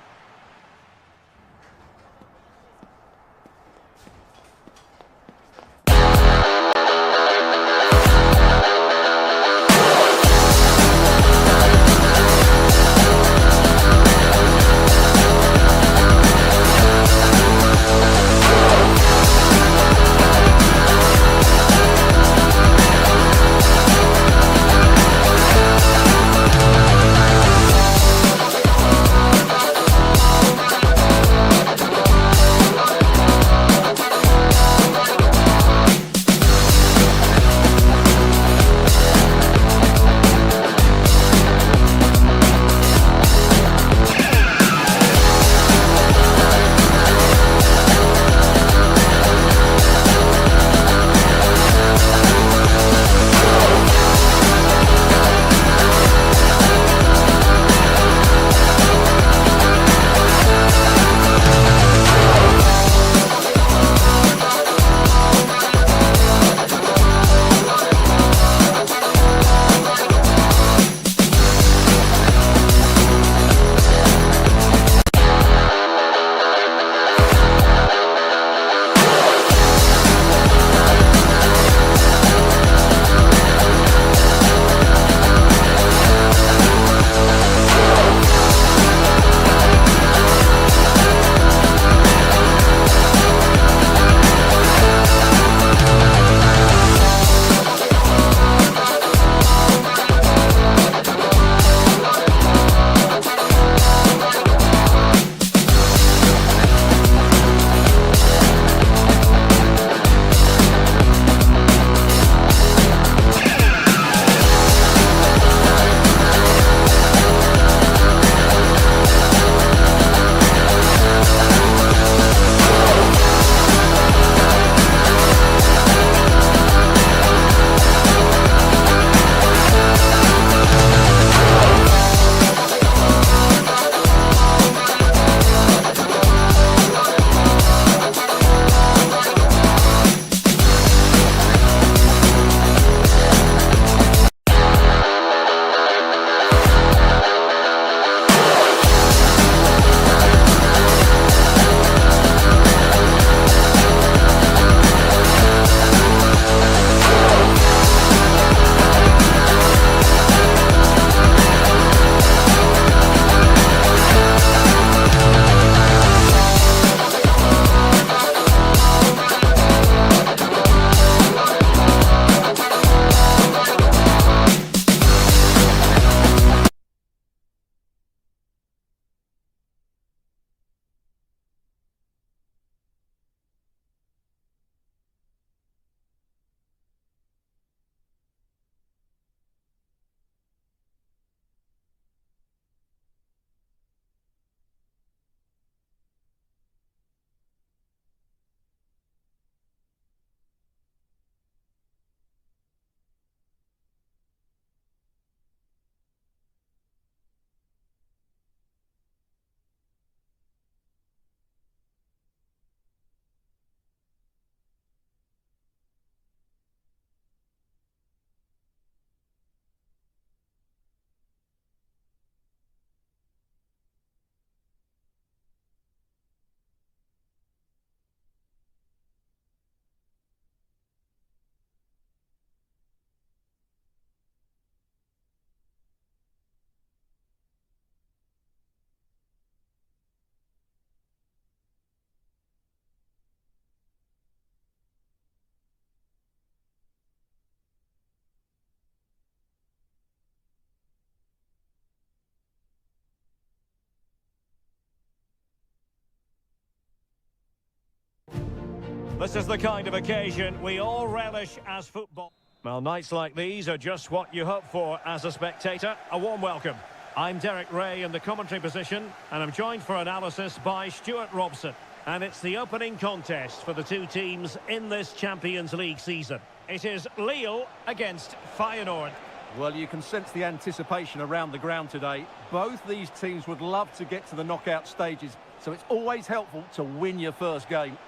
This is the kind of occasion we all relish as football. Well, nights like these are just what you hope for as a spectator. A warm welcome. I'm Derek Ray in the commentary position, and I'm joined for analysis by Stuart Robson. And it's the opening contest for the two teams in this Champions League season. It is Lille against Feyenoord. Well, you can sense the anticipation around the ground today. Both these teams would love to get to the knockout stages, so it's always helpful to win your first game.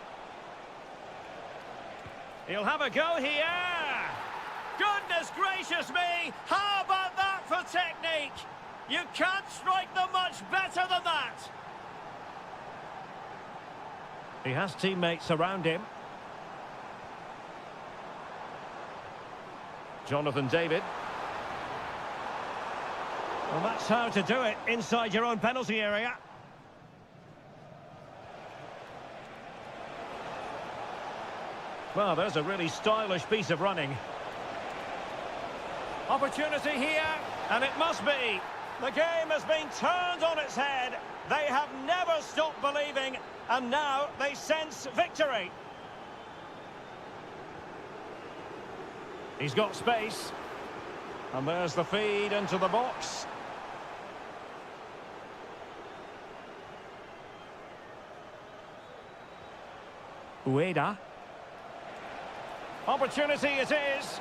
He'll have a go here. Goodness gracious me! How about that for technique? You can't strike them much better than that. He has teammates around him. Jonathan David. Well, that's how to do it inside your own penalty area. Well, there's a really stylish piece of running. Opportunity here, and it must be. The game has been turned on its head. They have never stopped believing, and now they sense victory. He's got space. And there's the feed into the box. Ueda. Opportunity it is.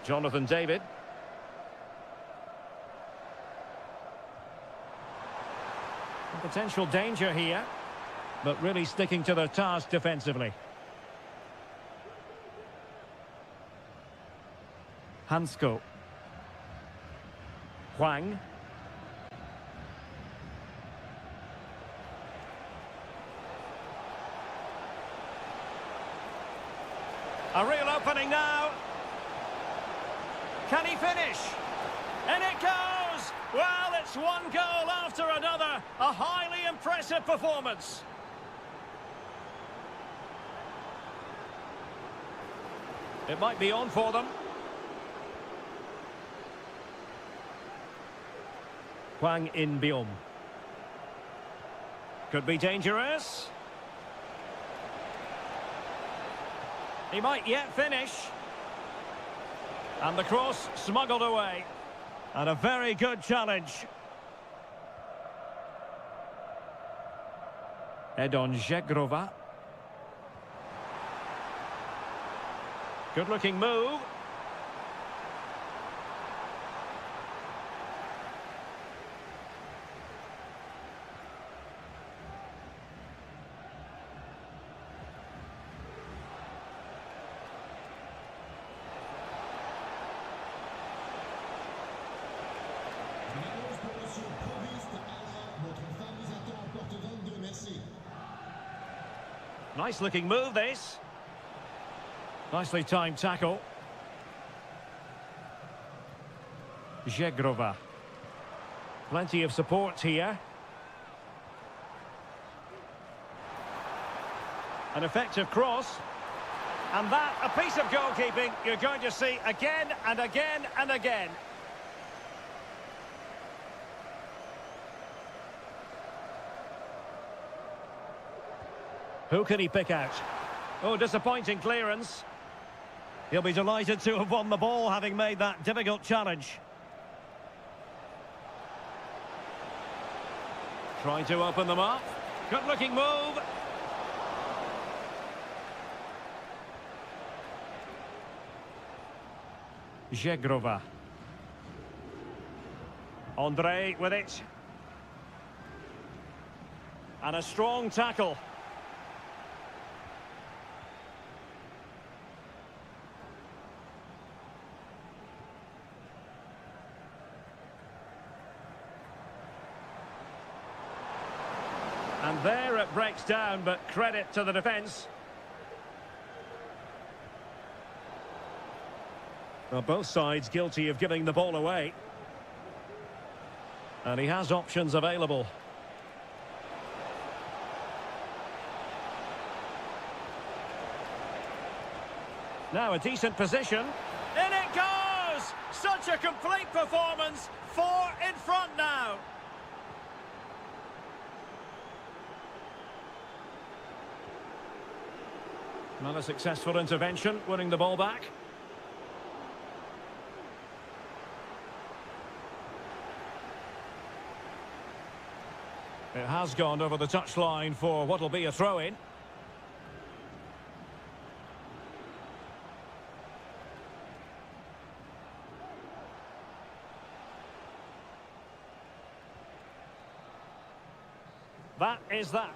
Jonathan David. Potential danger here, but really sticking to their task defensively. Hansko. Hwang. A real opening now. Can he finish? And it goes! Well, it's one goal after another. A highly impressive performance. It might be on for them. Hwang In-beom. Could be dangerous. He might yet finish. And the cross smuggled away. And a very good challenge. Edon Žegrova. Good-looking move. Nice looking move, this. Nicely timed tackle. Žegrova. Plenty of support here. An effective cross. And that, a piece of goalkeeping you're going to see again and again and again. Who can he pick out? Oh, disappointing clearance. He'll be delighted to have won the ball, having made that difficult challenge. Trying to open them up. Good-looking move. Žegrova. Andre with it. And a strong tackle. And there it breaks down, but credit to the defence. Well, both sides guilty of giving the ball away. And he has options available. Now a decent position. In it goes! Such a complete performance. 4 in front now. Not a successful intervention, winning the ball back. It has gone over the touchline for what will be a throw-in. That is that.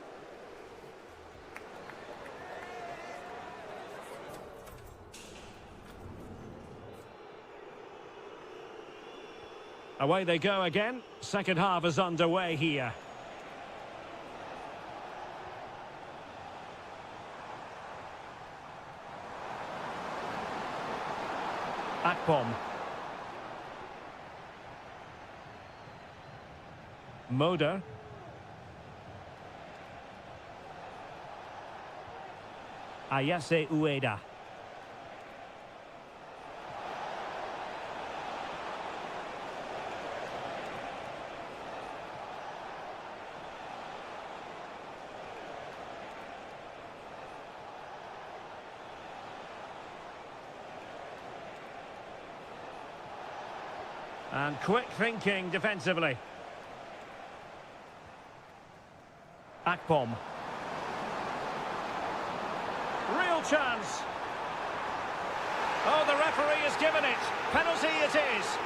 Away they go again. Second half is underway here. Akpom. Moder. Ayase Ueda. And quick thinking defensively. Akpom. Real chance. Oh, the referee has given it. Penalty it is.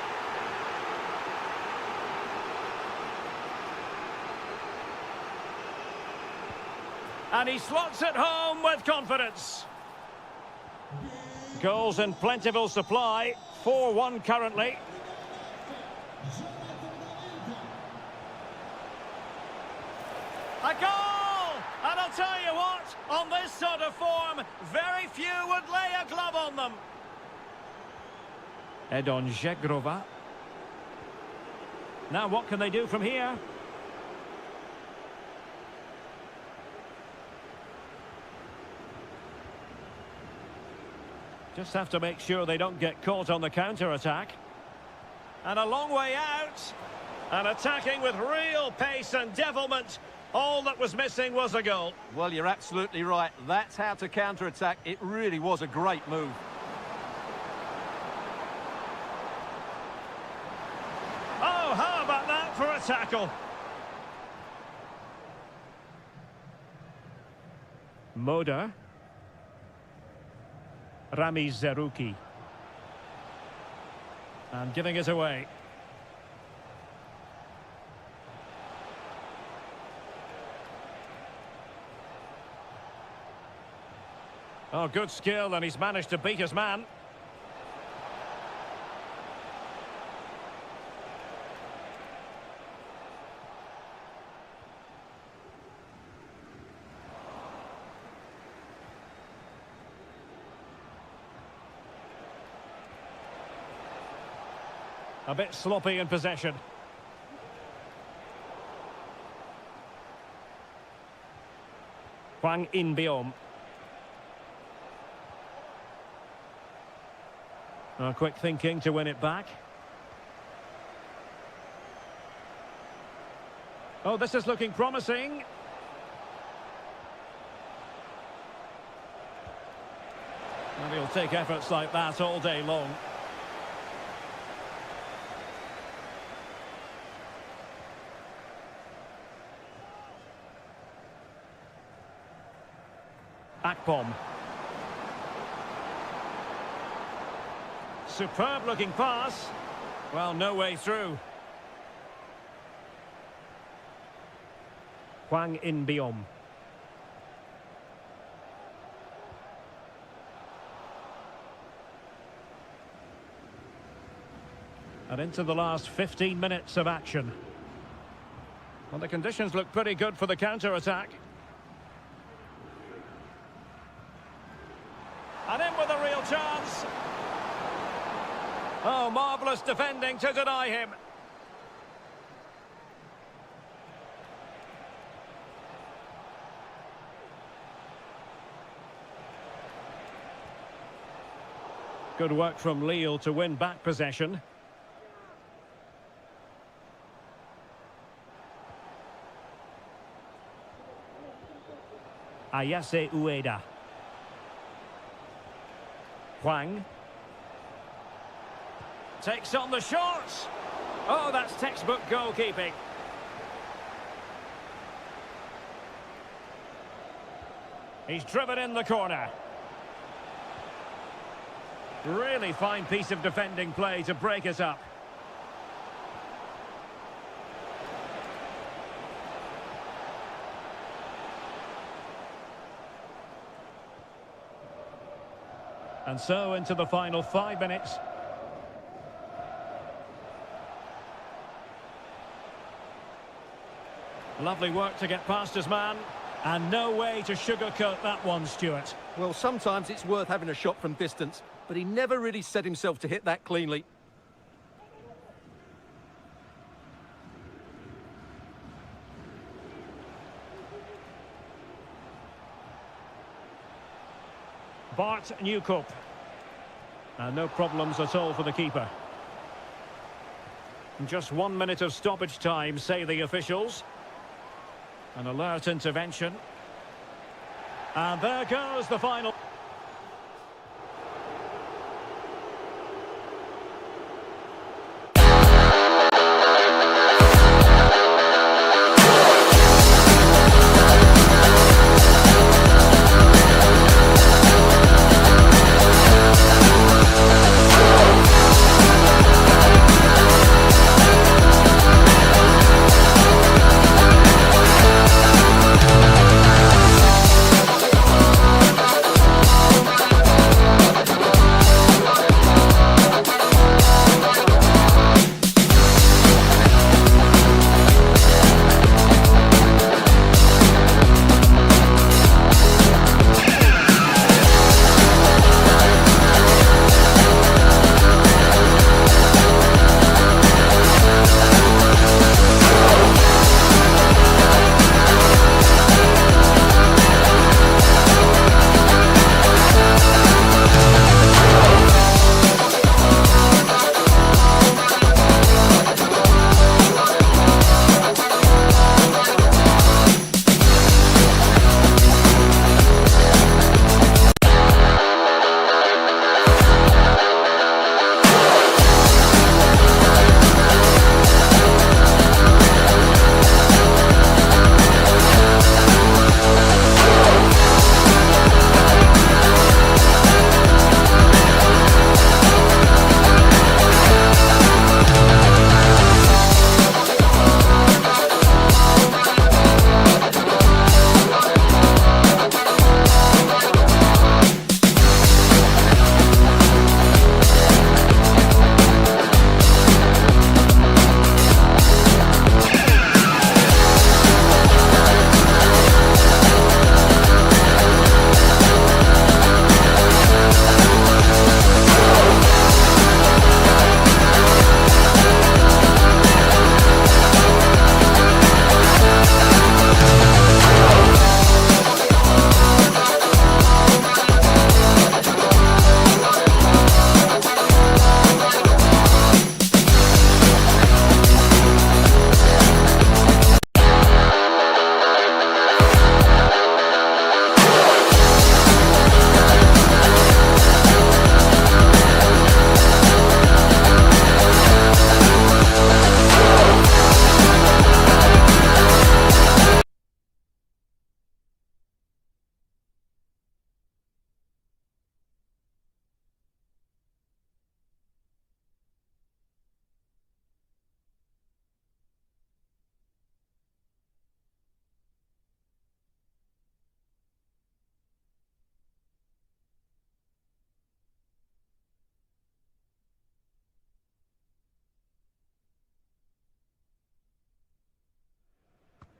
And he slots it home with confidence. Goals in plentiful supply. 4-1 currently. A goal! And I'll tell you what, on this sort of form, very few would lay a glove on them. Edon Žegrova. Now what can they do from here? Just have to make sure they don't get caught on the counter-attack. And a long way out. And attacking with real pace and devilment. All that was missing was a goal. Well, you're absolutely right. That's how to counter-attack. It really was a great move. Oh, how about that for a tackle? Moder. Rami Zerouki. And giving it away. Oh, good skill, and he's managed to beat his man. A bit sloppy in possession. Hwang In-beom. Quick thinking to win it back. Oh, this is looking promising. And he'll take efforts like that all day long. Akpom. Superb looking pass. Well, no way through. Hwang In-beom. And into the last 15 minutes of action. Well, the conditions look pretty good for the counter-attack. And in with a real chance. Oh, marvellous defending to deny him. Good work from Lille to win back possession. Ayase Ueda. Hwang. Takes on the shots. Oh, that's textbook goalkeeping. He's driven in the corner. Really fine piece of defending play to break us up. And so into the final 5 minutes. Lovely work to get past his man. And no way to sugarcoat that one, Stuart. Well, sometimes it's worth having a shot from distance, but he never really set himself to hit that cleanly. Bart Newcope. No problems at all for the keeper. Just 1 minute of stoppage time, say the officials. An alert intervention. And there goes the final.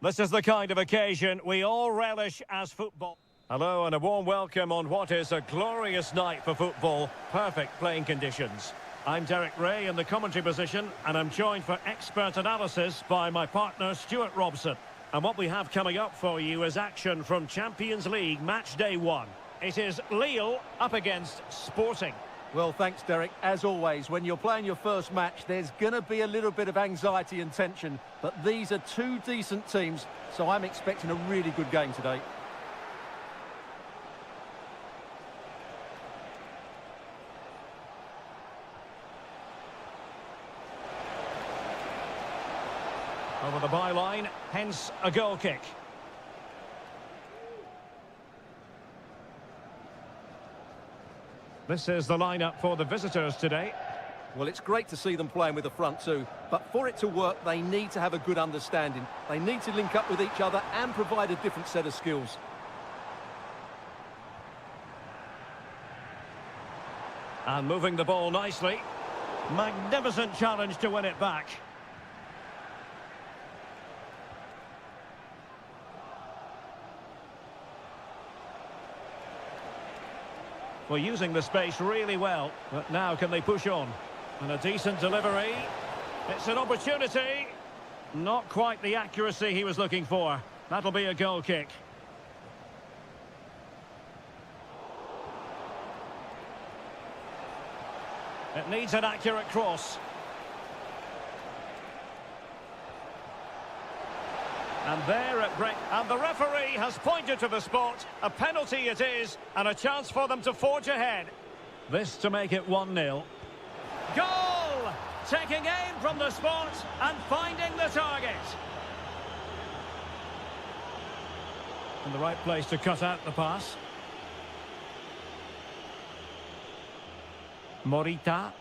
This is the kind of occasion we all relish as football. Hello and a warm welcome on what is a glorious night for football. Perfect playing conditions. I'm Derek Ray in the commentary position, and I'm joined for expert analysis by my partner Stuart Robson. And what we have coming up for you is action from Champions League match day 1. It is Lille up against Sporting. Well, thanks, Derek. As always, when you're playing your first match, there's going to be a little bit of anxiety and tension. But these are two decent teams, so I'm expecting a really good game today. Over the byline, hence a goal kick. This is the lineup for the visitors today. Well, it's great to see them playing with the front two, but for it to work, they need to have a good understanding. They need to link up with each other and provide a different set of skills. And moving the ball nicely. Magnificent challenge to win it back. Well, using the space really well, but now can they push on? And a decent delivery. It's an opportunity. Not quite the accuracy he was looking for. That'll be a goal kick. It needs an accurate cross. And there at break, and the referee has pointed to the spot. A penalty it is, and a chance for them to forge ahead. This to make it 1-0. Goal! Taking aim from the spot and finding the target. In the right place to cut out the pass. Morita.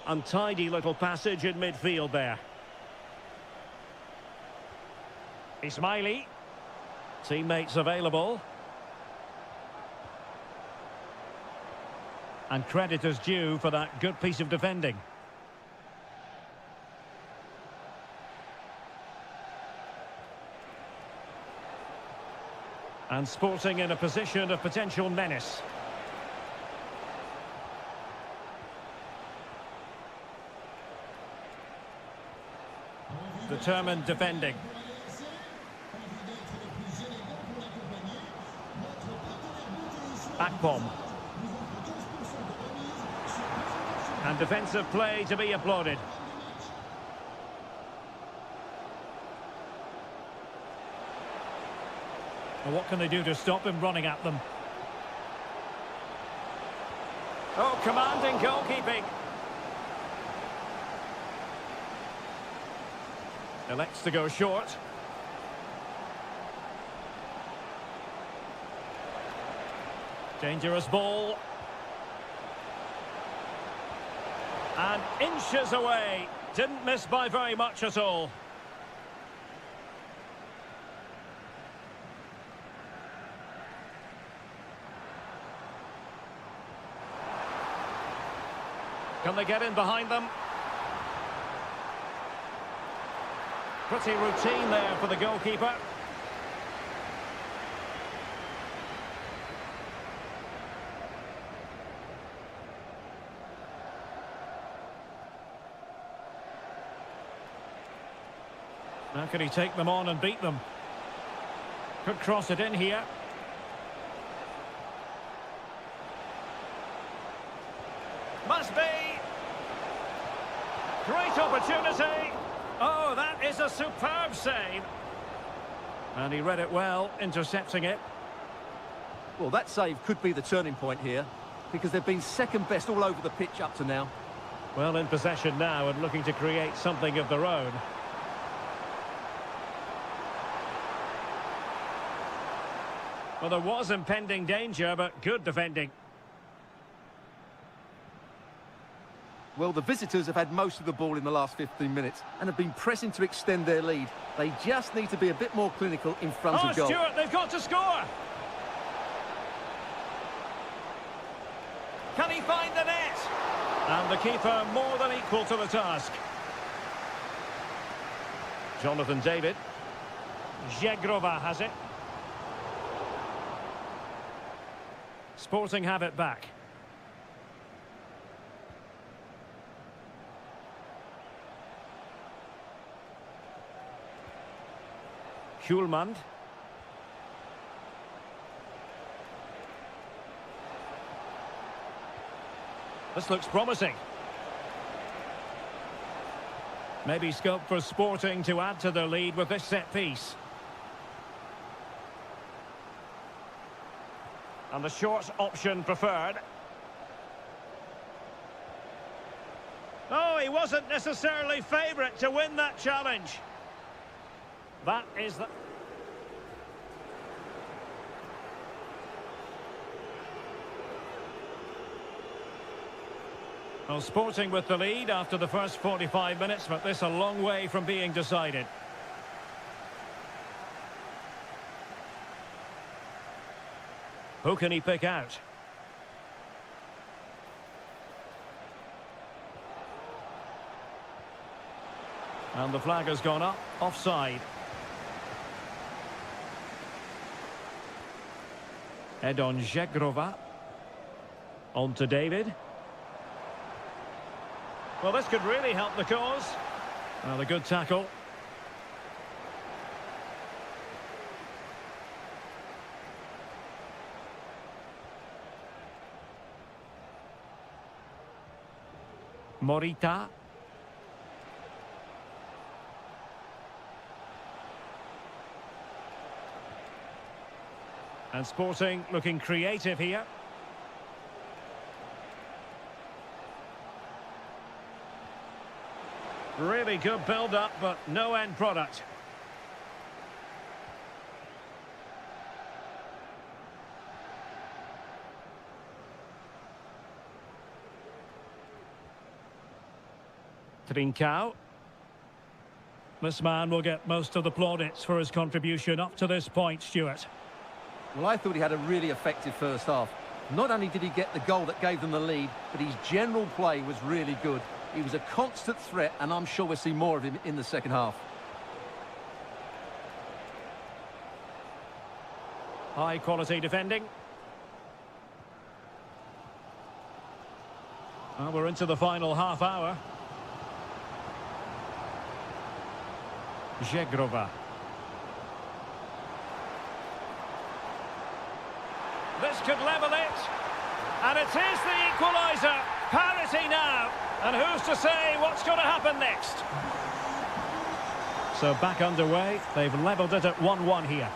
Untidy little passage in midfield there. Ismaili. Teammates available. And credit is due for that good piece of defending. And Sporting in a position of potential menace. Determined defending. Akpom. And defensive play to be applauded. Well, what can they do to stop him running at them? Oh, commanding goalkeeping. Elects to go short. Dangerous ball. And inches away. Didn't miss by very much at all. Can they get in behind them? Pretty routine there for the goalkeeper. Now can he take them on and beat them? Could cross it in here. Must be. Great opportunity. Oh, that is a superb save. And he read it well, intercepting it. Well, that save could be the turning point here, because they've been second best all over the pitch up to now. Well, in possession now and looking to create something of their own. Well, there was impending danger, but good defending. Well, the visitors have had most of the ball in the last 15 minutes and have been pressing to extend their lead. They just need to be a bit more clinical in front of goal. Stuart, they've got to score! Can he find the net? And the keeper more than equal to the task. Jonathan David. Zegrova has it. Sporting have it back. Hjulmand. This looks promising. Maybe scope for Sporting to add to their lead with this set piece. And the short option preferred. Oh, he wasn't necessarily favourite to win that challenge. That is the... Well, Sporting with the lead after the first 45 minutes, but this a long way from being decided. Who can he pick out? And the flag has gone up, offside. Edon Žegrova. On to David. Well, this could really help the cause. Well, a good tackle. Morita. And Sporting looking creative here. Really good build-up, but no end product. Trincao. This man will get most of the plaudits for his contribution up to this point, Stuart. Well, I thought he had a really effective first half. Not only did he get the goal that gave them the lead, but his general play was really good. He was a constant threat, and I'm sure we'll see more of him in the second half. High quality defending. Well, we're into the final half hour. Žegrova. This could level it. And it is the equaliser. Parity now. And who's to say what's going to happen next? So back underway. They've levelled it at 1-1 here.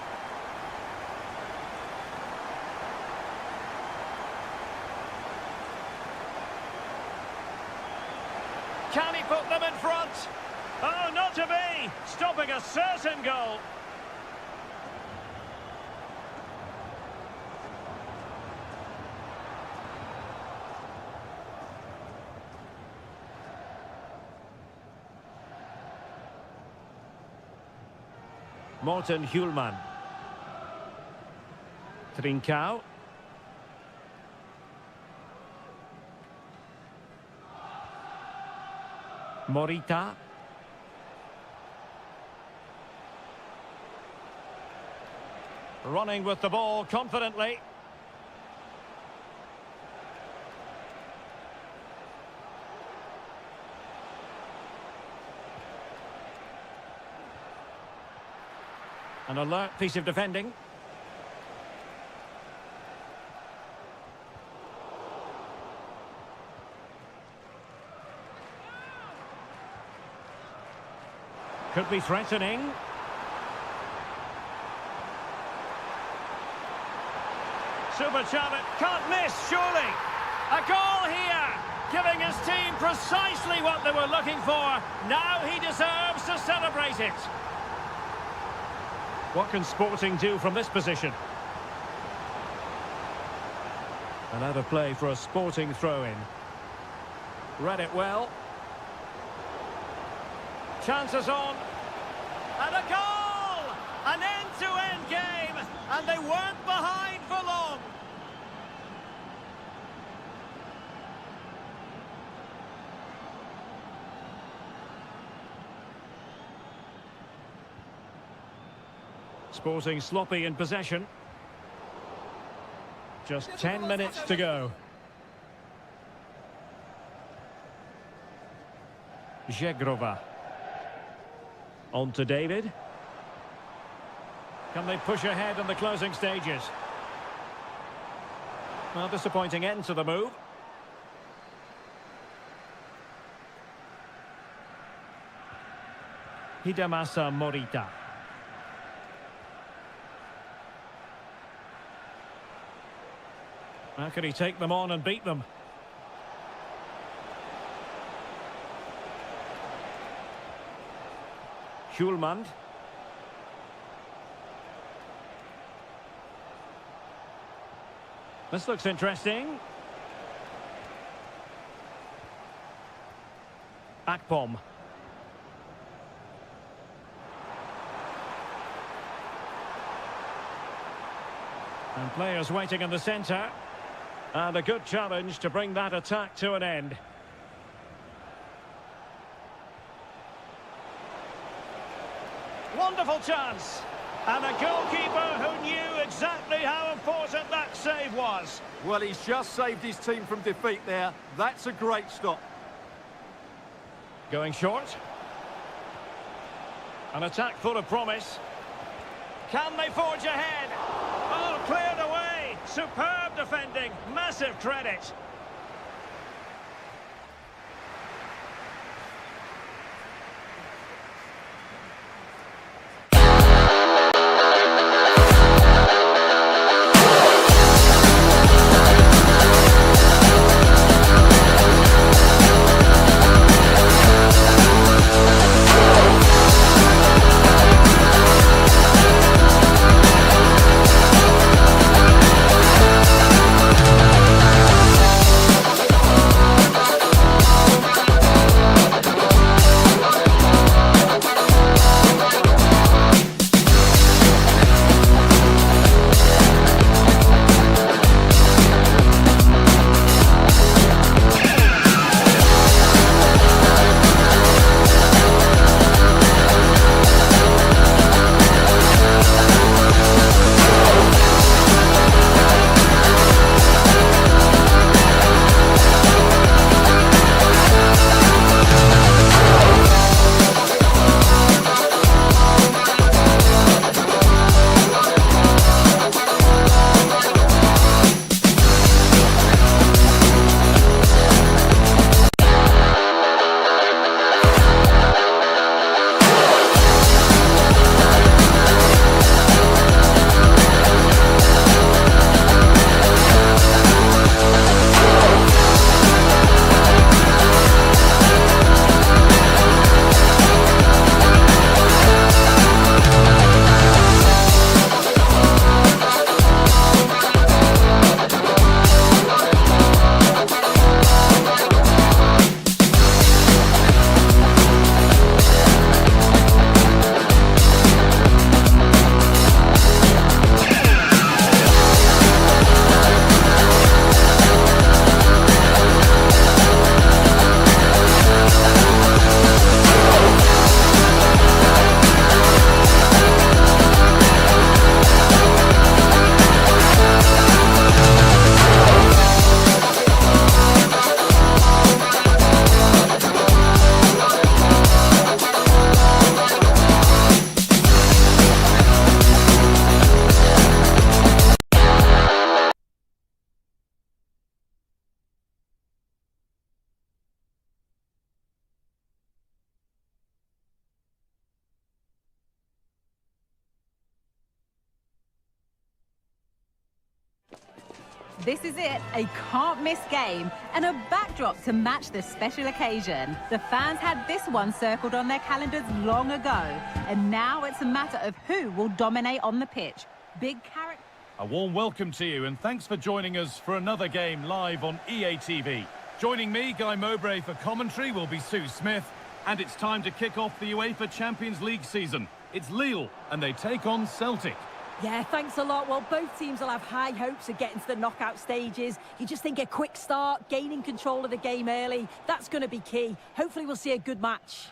Can he put them in front? Oh, not to be! Stopping a certain goal. Morten Hjulman. Trincao. Morita. Running with the ball confidently. An alert piece of defending. Could be threatening. Super challenge. Can't miss, surely. A goal here. Giving his team precisely what they were looking for. Now he deserves to celebrate it. What can Sporting do from this position? And out of play for a Sporting throw-in. Read it well. Chances on. And a goal! An end-to-end game. And they weren't behind for long. Sporting sloppy in possession. Just 10 minutes to go. Žegrova. On to David. Can they push ahead in the closing stages? Well, disappointing end to the move. Hidemasa Morita. How can he take them on and beat them? Schulman. This looks interesting. Akpom. And players waiting in the centre. And a good challenge to bring that attack to an end. Wonderful chance. And a goalkeeper who knew exactly how important that save was. Well, he's just saved his team from defeat there. That's a great stop. Going short. An attack full of promise. Can they forge ahead? Oh, cleared away. Superb defending. Massive credit. This is it, a can't-miss game and a backdrop to match the special occasion. The fans had this one circled on their calendars long ago, and now it's a matter of who will dominate on the pitch. Big character. A warm welcome to you, and thanks for joining us for another game live on EA TV. Joining me, Guy Mowbray, for commentary will be Sue Smith, and it's time to kick off the UEFA Champions League season. It's Lille, and they take on Celtic. Yeah, thanks a lot. Well, both teams will have high hopes of getting to the knockout stages. You just think a quick start, gaining control of the game early, that's going to be key. Hopefully we'll see a good match.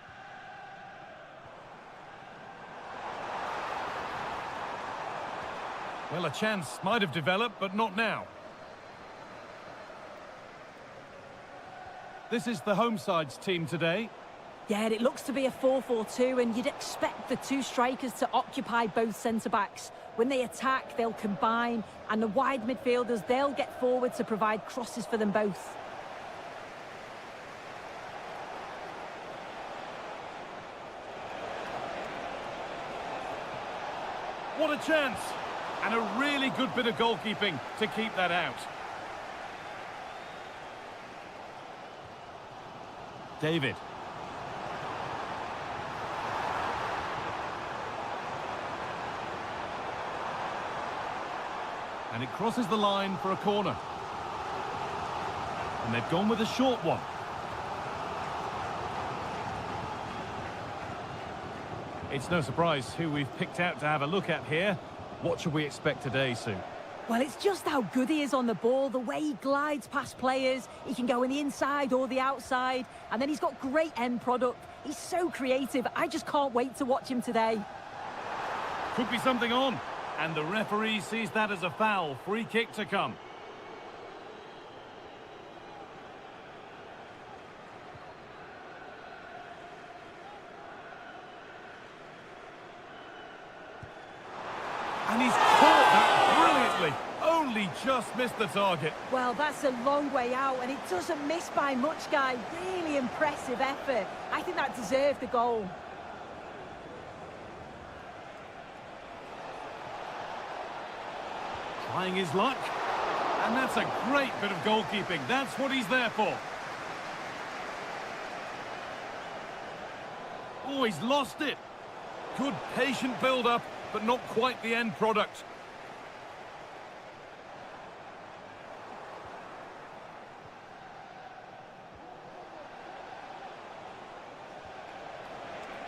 Well, a chance might have developed, but not now. This is the home side's team today. Yeah, it looks to be a 4-4-2, and you'd expect the two strikers to occupy both centre-backs. When they attack, they'll combine, and the wide midfielders, they'll get forward to provide crosses for them both. What a chance! And a really good bit of goalkeeping to keep that out. David. And it crosses the line for a corner. And they've gone with a short one. It's no surprise who we've picked out to have a look at here. What should we expect today, Sue? Well, it's just how good he is on the ball, the way he glides past players. He can go in the inside or the outside, and then he's got great end product. He's so creative. I just can't wait to watch him today. Could be something on. And the referee sees that as a foul. Free kick to come. And he's caught that brilliantly. Only just missed the target. Well, that's a long way out, and it doesn't miss by much, Guy. Really impressive effort. I think that deserved the goal. Trying his luck. And that's a great bit of goalkeeping. That's what he's there for. Oh, he's lost it. Good patient build-up, but not quite the end product.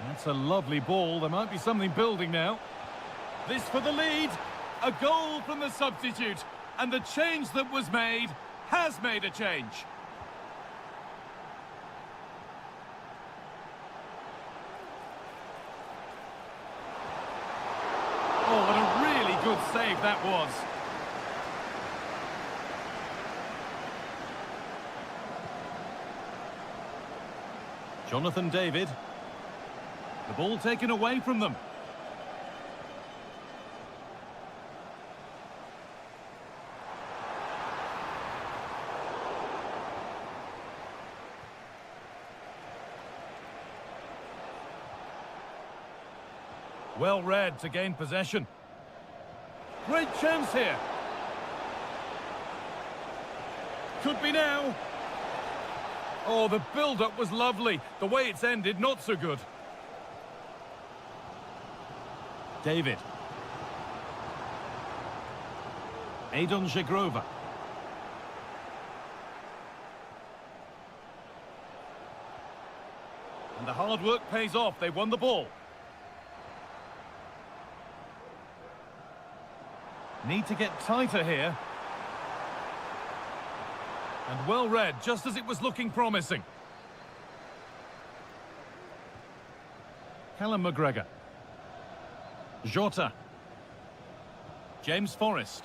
That's a lovely ball. There might be something building now. This for the lead. A goal from the substitute. And the change that was made has made a change. Oh, what a really good save that was. Jonathan David. The ball taken away from them. Well read to gain possession. Great chance here. Could be now. Oh, the build-up was lovely. The way it's ended, not so good. David. Adon Żegrova. And the hard work pays off. They won the ball. Need to get tighter here. And well read, just as it was looking promising. Callum McGregor. Jota. James Forrest.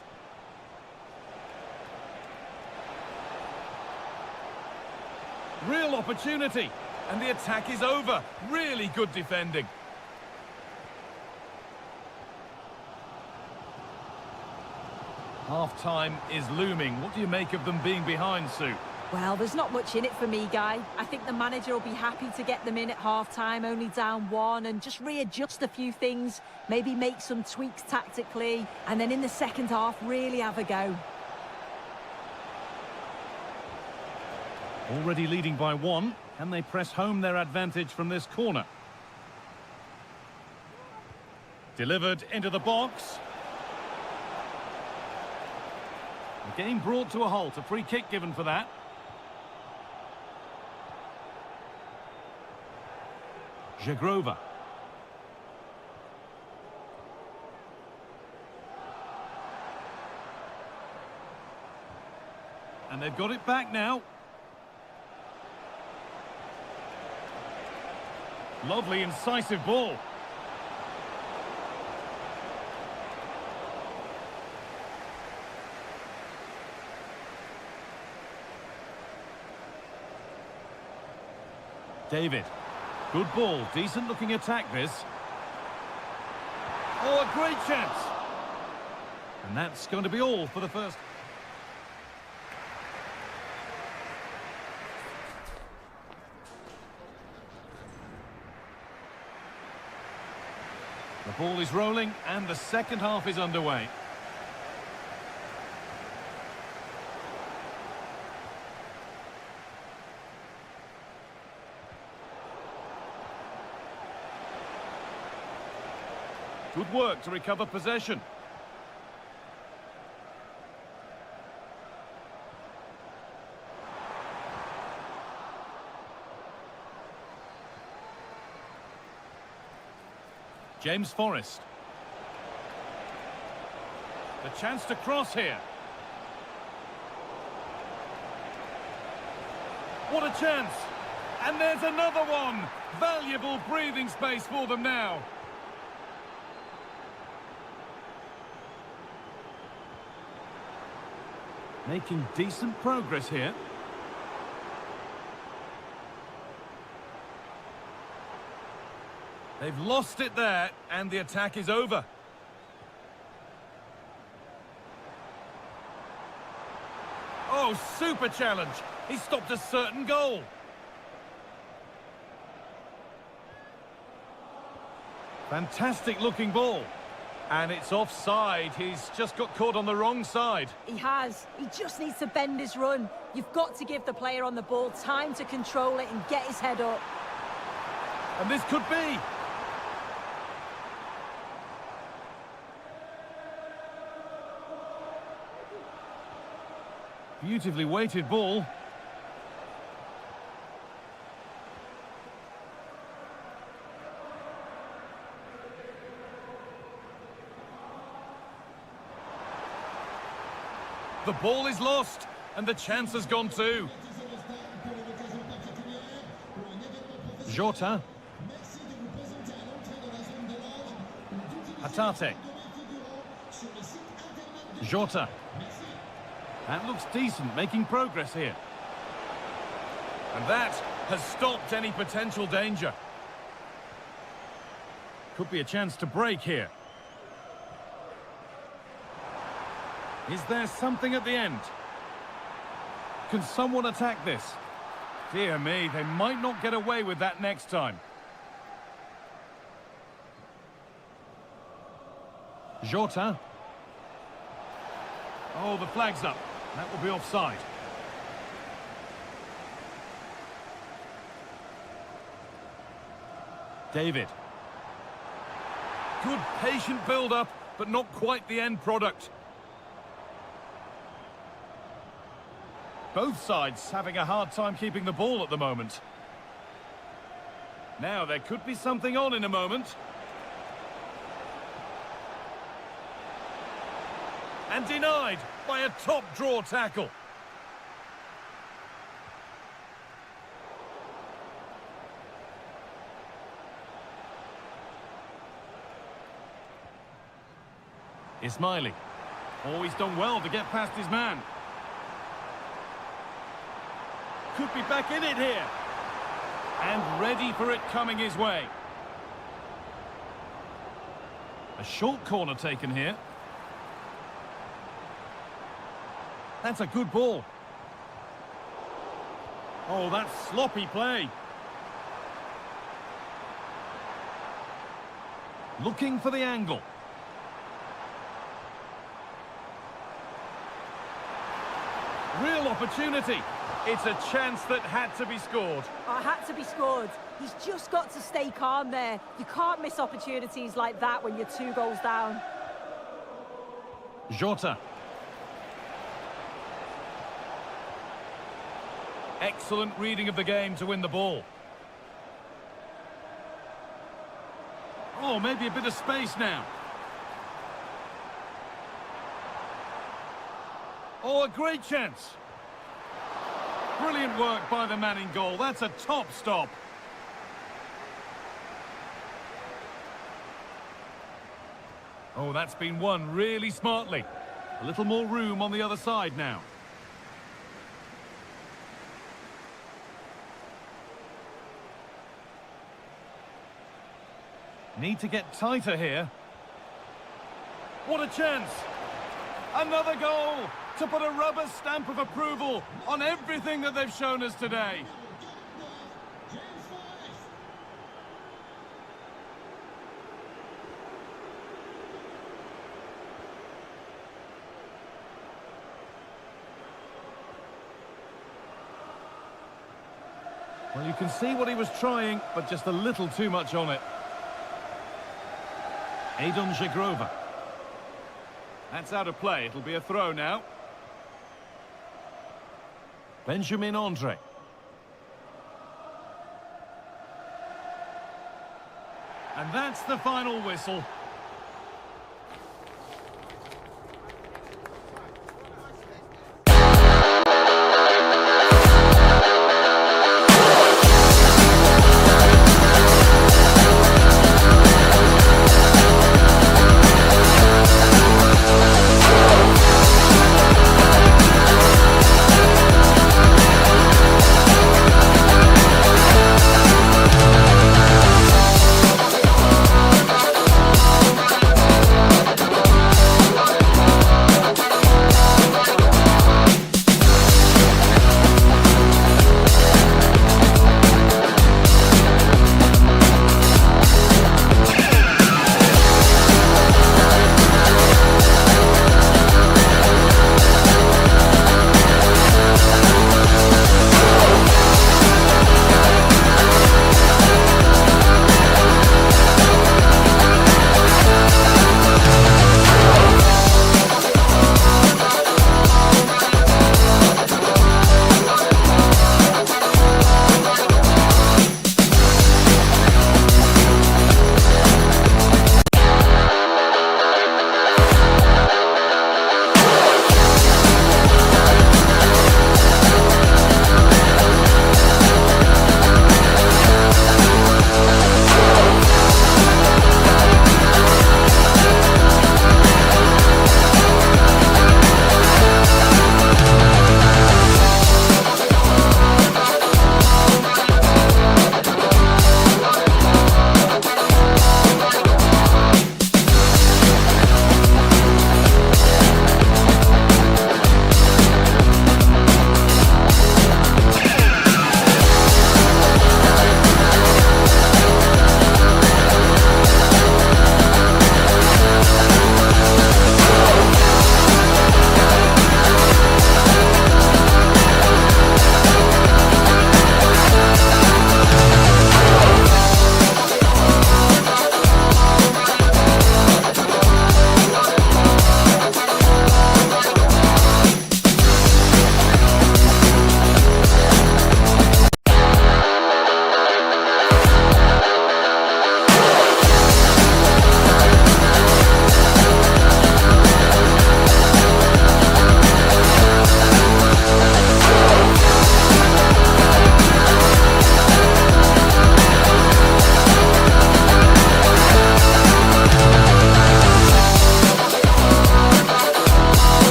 Real opportunity. And the attack is over. Really good defending. Half-time is looming. What do you make of them being behind, Sue? Well, there's not much in it for me, Guy. I think the manager will be happy to get them in at half-time, only down one, and just readjust a few things, maybe make some tweaks tactically, and then in the second half, really have a go. Already leading by one. Can they press home their advantage from this corner? Delivered into the box. The game brought to a halt. A free kick given for that. Żegrova. And they've got it back now. Lovely, incisive ball. David. Good ball. Decent looking attack this. Oh, a great chance. And that's going to be all for the first. The ball is rolling and the second half is underway. Good work to recover possession. James Forrest. The chance to cross here. What a chance! And there's another one! Valuable breathing space for them now. Making decent progress here. They've lost it there, and the attack is over. Oh, super challenge. He stopped a certain goal. Fantastic looking ball. And it's offside. He's just got caught on the wrong side. He has. He just needs to bend his run. You've got to give the player on the ball time to control it and get his head up. And this could be. Beautifully weighted ball. The ball is lost, and the chance has gone too. Jota. Hatate. Jota. That looks decent, making progress here. And that has stopped any potential danger. Could be a chance to break here. Is there something at the end? Can someone attack this? Dear me, they might not get away with that next time. Jota. Oh, the flag's up. That will be offside. David. Good patient build-up, but not quite the end product. Both sides having a hard time keeping the ball at the moment. Now, there could be something on in a moment. And denied by a top-draw tackle. Ismaili. Oh, he's done well to get past his man. Could be back in it here. And ready for it coming his way. A short corner taken here. That's a good ball. Oh, that's sloppy play. Looking for the angle. Real opportunity. It's a chance that had to be scored. Oh, had to be scored. He's just got to stay calm there. You can't miss opportunities like that when you're 2 goals down. Jota. Excellent reading of the game to win the ball. Oh, maybe a bit of space now. Oh, a great chance. Brilliant work by the man in goal. That's a top stop. Oh, that's been won really smartly. A little more room on the other side now. Need to get tighter here. What a chance! Another goal to put a rubber stamp of approval on everything that they've shown us today. Well, you can see what he was trying, but just a little too much on it. Adon Żegrova. That's out of play. It'll be a throw now. Benjamin Andre. And that's the final whistle.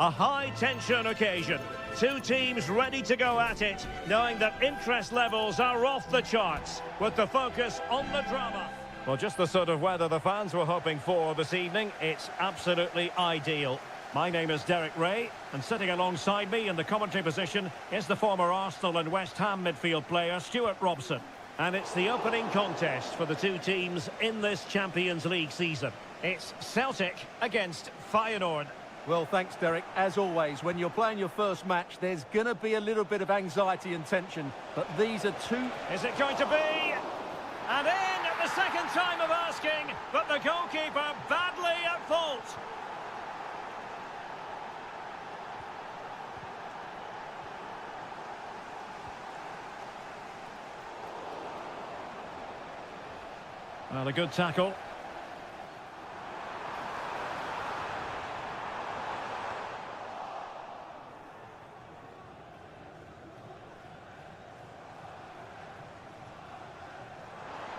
A high-tension occasion. Two teams ready to go at it, knowing that interest levels are off the charts, with the focus on the drama. Well, just the sort of weather the fans were hoping for this evening. It's absolutely ideal. My name is Derek Ray, and sitting alongside me in the commentary position is the former Arsenal and West Ham midfield player, Stuart Robson. And it's the opening contest for the two teams in this Champions League season. It's Celtic against Feyenoord. Well, thanks, Derek. As always, when you're playing your first match, there's going to be a little bit of anxiety and tension. But these are two... Is it going to be? And in at the second time of asking, but the goalkeeper badly at fault. Well, a good tackle.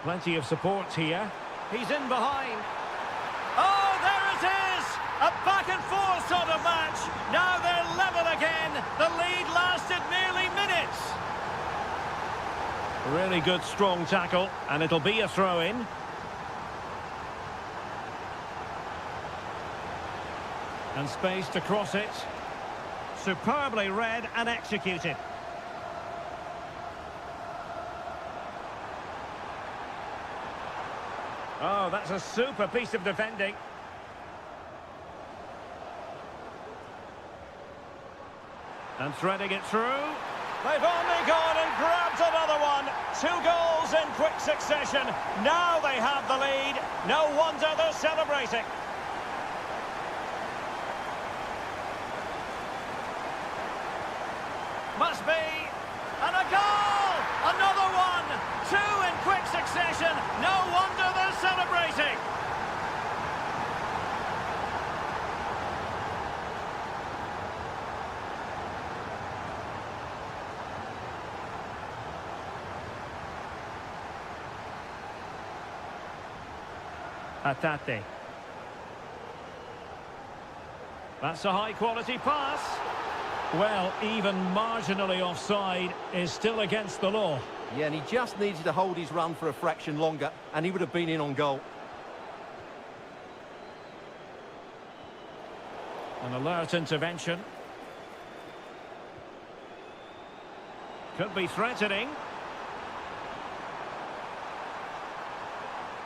Plenty of support here. He's in behind. Oh, there it is! A back and again. The lead lasted nearly minutes. Really good, strong tackle, and it'll be a throw-in. And space to cross it. Superbly read and executed. Oh, that's a super piece of defending. And threading it through. They've only gone and grabbed another one. 2 goals in quick succession. Now they have the lead. No wonder they're celebrating. Must be. And a goal! Another one! 2 in quick succession. No wonder they're celebrating. Atate. That's a high-quality pass. Well, even marginally offside is still against the law. Yeah, and he just needed to hold his run for a fraction longer, and he would have been in on goal. An alert intervention. Could be threatening.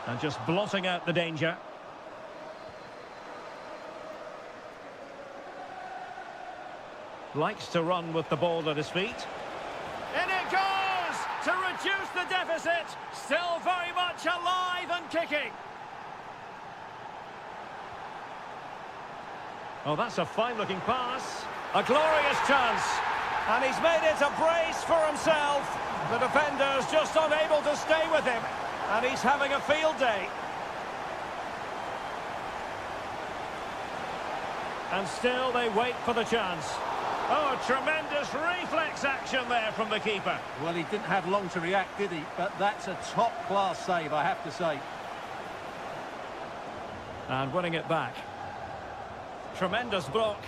And just blotting out the danger. Likes to run with the ball at his feet. In it goes! To reduce the deficit. Still very much alive and kicking. Oh, that's a fine-looking pass. A glorious chance. And he's made it a brace for himself. The defender's just unable to stay with him. And he's having a field day. And still they wait for the chance. Oh, tremendous reflex action there from the keeper. Well, he didn't have long to react, did he? But that's a top-class save, I have to say. And winning it back. Tremendous block.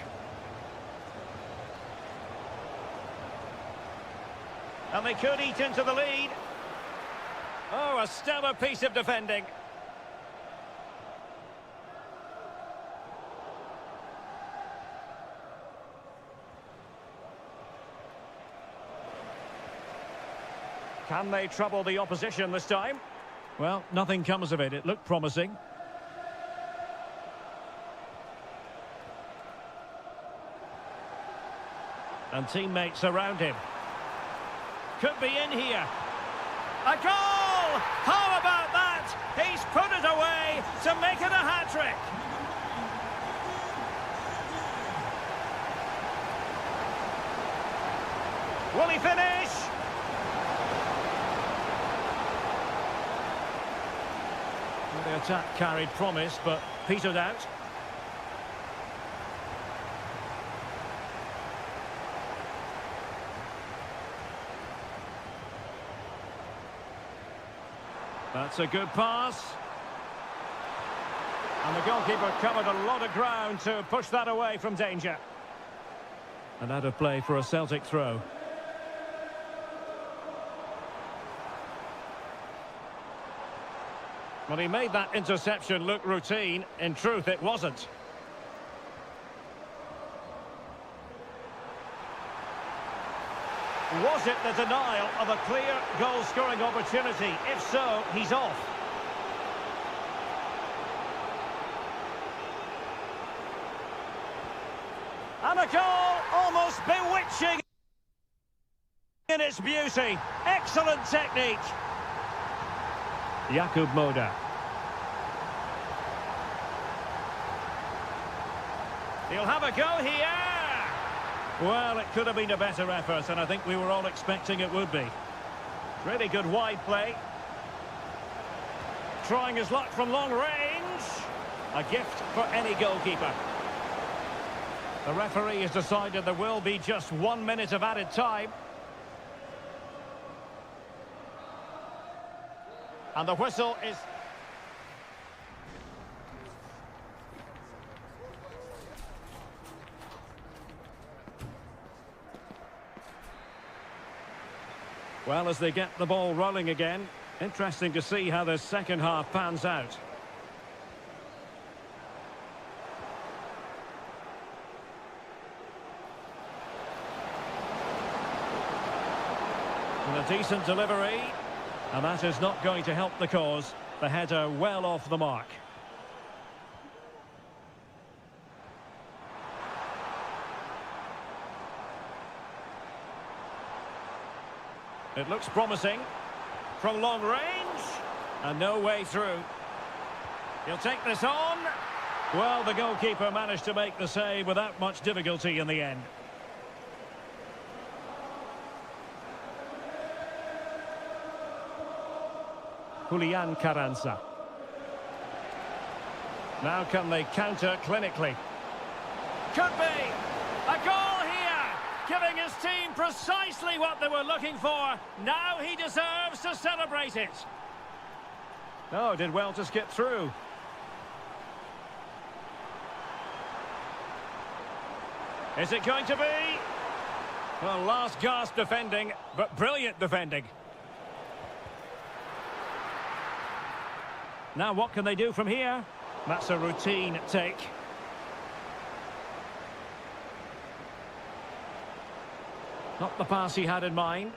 And they could eat into the lead. Oh, a stellar piece of defending. Can they trouble the opposition this time? Well, nothing comes of it. It looked promising. And teammates around him. Could be in here. A goal! How about that? He's put it away to make it a hat-trick. Will he finish? Well, the attack carried promise, but petered out. That's a good pass. And the goalkeeper covered a lot of ground to push that away from danger. And out of play for a Celtic throw. Well, he made that interception look routine. In truth, it wasn't. Was it the denial of a clear goal-scoring opportunity? If so, he's off. And a goal almost bewitching in its beauty. Excellent technique. Jakub Moda. He'll have a go here. Well, it could have been a better effort, and I think we were all expecting it would be. Really good wide play. Trying his luck from long range. A gift for any goalkeeper. The referee has decided there will be just 1 minute of added time. And the whistle is... Well, as they get the ball rolling again, interesting to see how the second half pans out. And a decent delivery, and that is not going to help the cause. The header well off the mark. It looks promising from long range, and no way through. He'll take this on. Well, the goalkeeper managed to make the save without much difficulty in the end. Julian Carranza. Now can they counter clinically? Could be a goal here, giving his team precisely what they were looking for. Now he deserves to celebrate it. No, did well to skip through. Is it going to be? Well, last gasp defending, but brilliant defending. Now what can they do from here? That's a routine take. Not the pass he had in mind.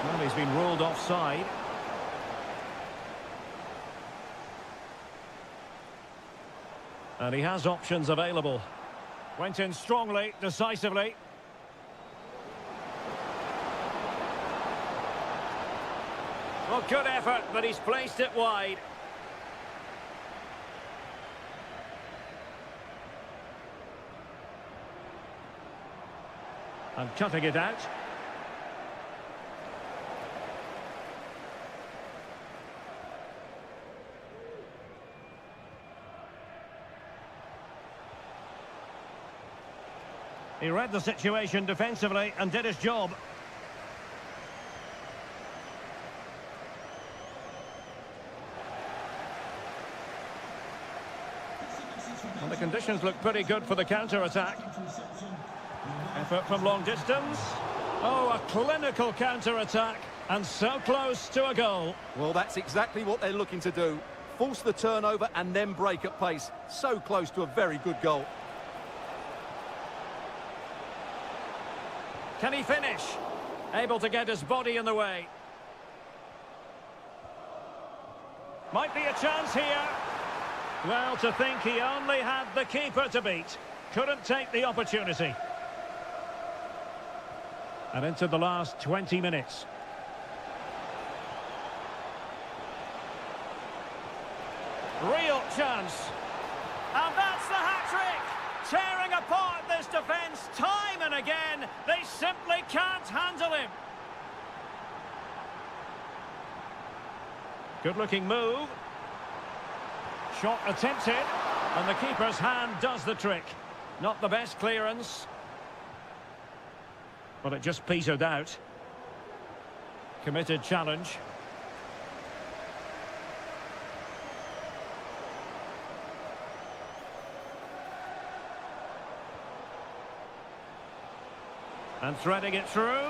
Well, he's been ruled offside. And he has options available. Went in strongly, decisively. Well, good effort, but he's placed it wide. And cutting it out. He read the situation defensively and did his job. And the conditions look pretty good for the counter-attack. Effort from long distance. Oh, a clinical counter-attack, and so close to a goal. Well, that's exactly what they're looking to do. Force the turnover and then break at pace. So close to a very good goal. Can he finish? Able to get his body in the way. Might be a chance here. Well, to think he only had the keeper to beat. Couldn't take the opportunity. And into the last 20 minutes. Real chance. And that's the hat-trick! Tearing apart this defence time and again. They simply can't handle him. Good-looking move. Shot attempted, and the keeper's hand does the trick. Not the best clearance. But it just petered out. Committed challenge. And threading it through.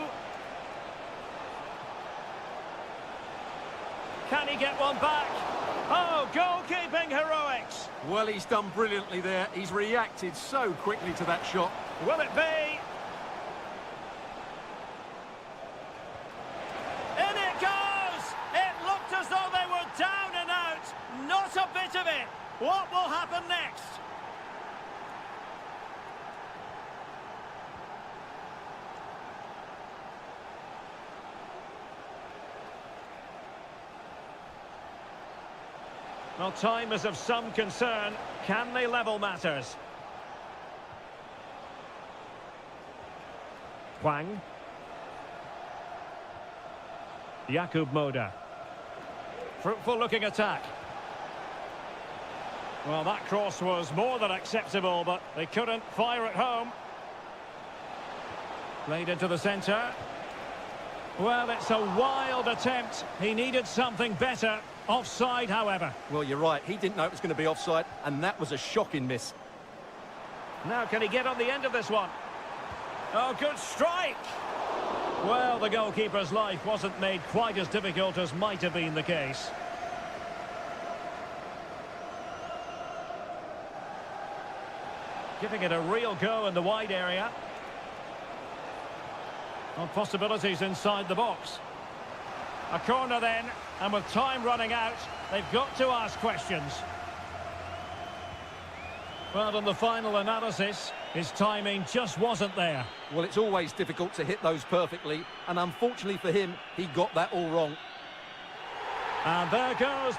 Can he get one back? Oh, goalkeeping heroics. Well, he's done brilliantly there. He's reacted so quickly to that shot. Will it be? In it goes! It looked as though they were down and out. Not a bit of it. What will happen next? Well, time is of some concern. Can they level matters? Hwang. Jakub Moder. Fruitful looking attack. Well, that cross was more than acceptable, but they couldn't fire it home. Played into the centre. Well, it's a wild attempt. He needed something better. Offside, however. Well, you're right. He didn't know it was going to be offside, and that was a shocking miss. Now, can he get on the end of this one? Oh, good strike! Well, the goalkeeper's life wasn't made quite as difficult as might have been the case. Giving it a real go in the wide area. Well, possibilities inside the box. A corner then, and with time running out, they've got to ask questions. Well, in the final analysis, his timing just wasn't there. Well, it's always difficult to hit those perfectly, and unfortunately for him, he got that all wrong. And there goes.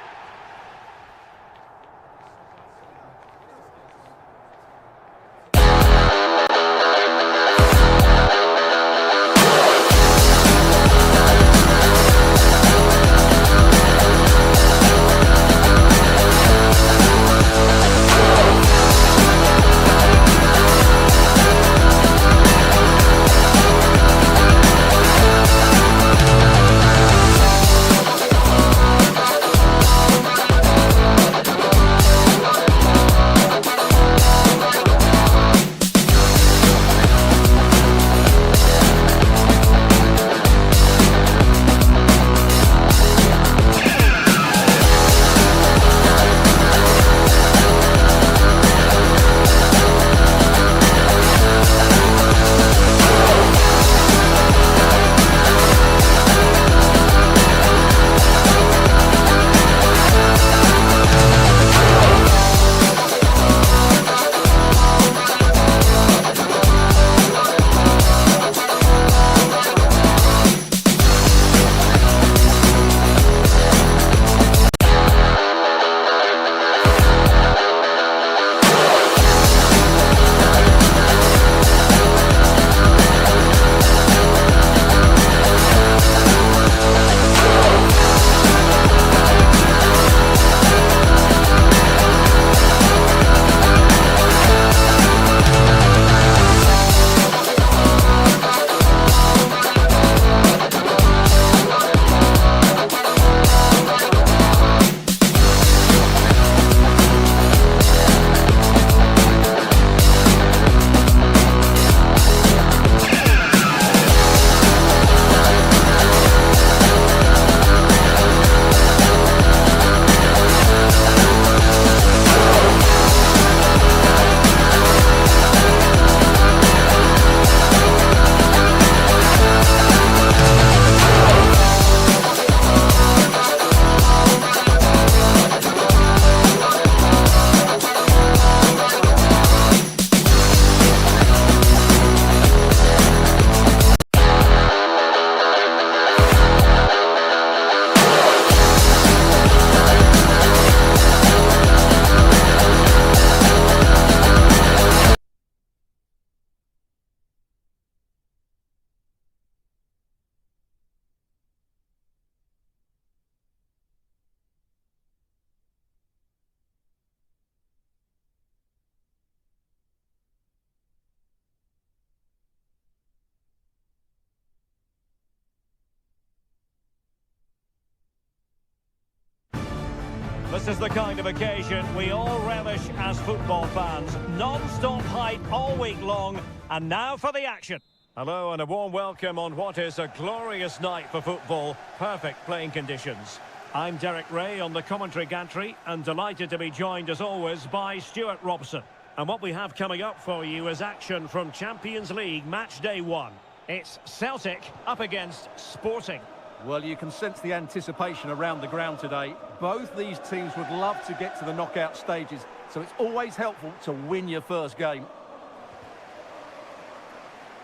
This is the kind of occasion we all relish as football fans. Non-stop hype all week long, and now for the action. Hello and a warm welcome on what is a glorious night for football. Perfect playing conditions. I'm Derek Ray on the commentary gantry, and delighted to be joined as always by Stuart Robson. And what we have coming up for you is action from Champions League match day 1. It's Celtic up against Sporting. Well, you can sense the anticipation around the ground today. Both these teams would love to get to the knockout stages, so it's always helpful to win your first game.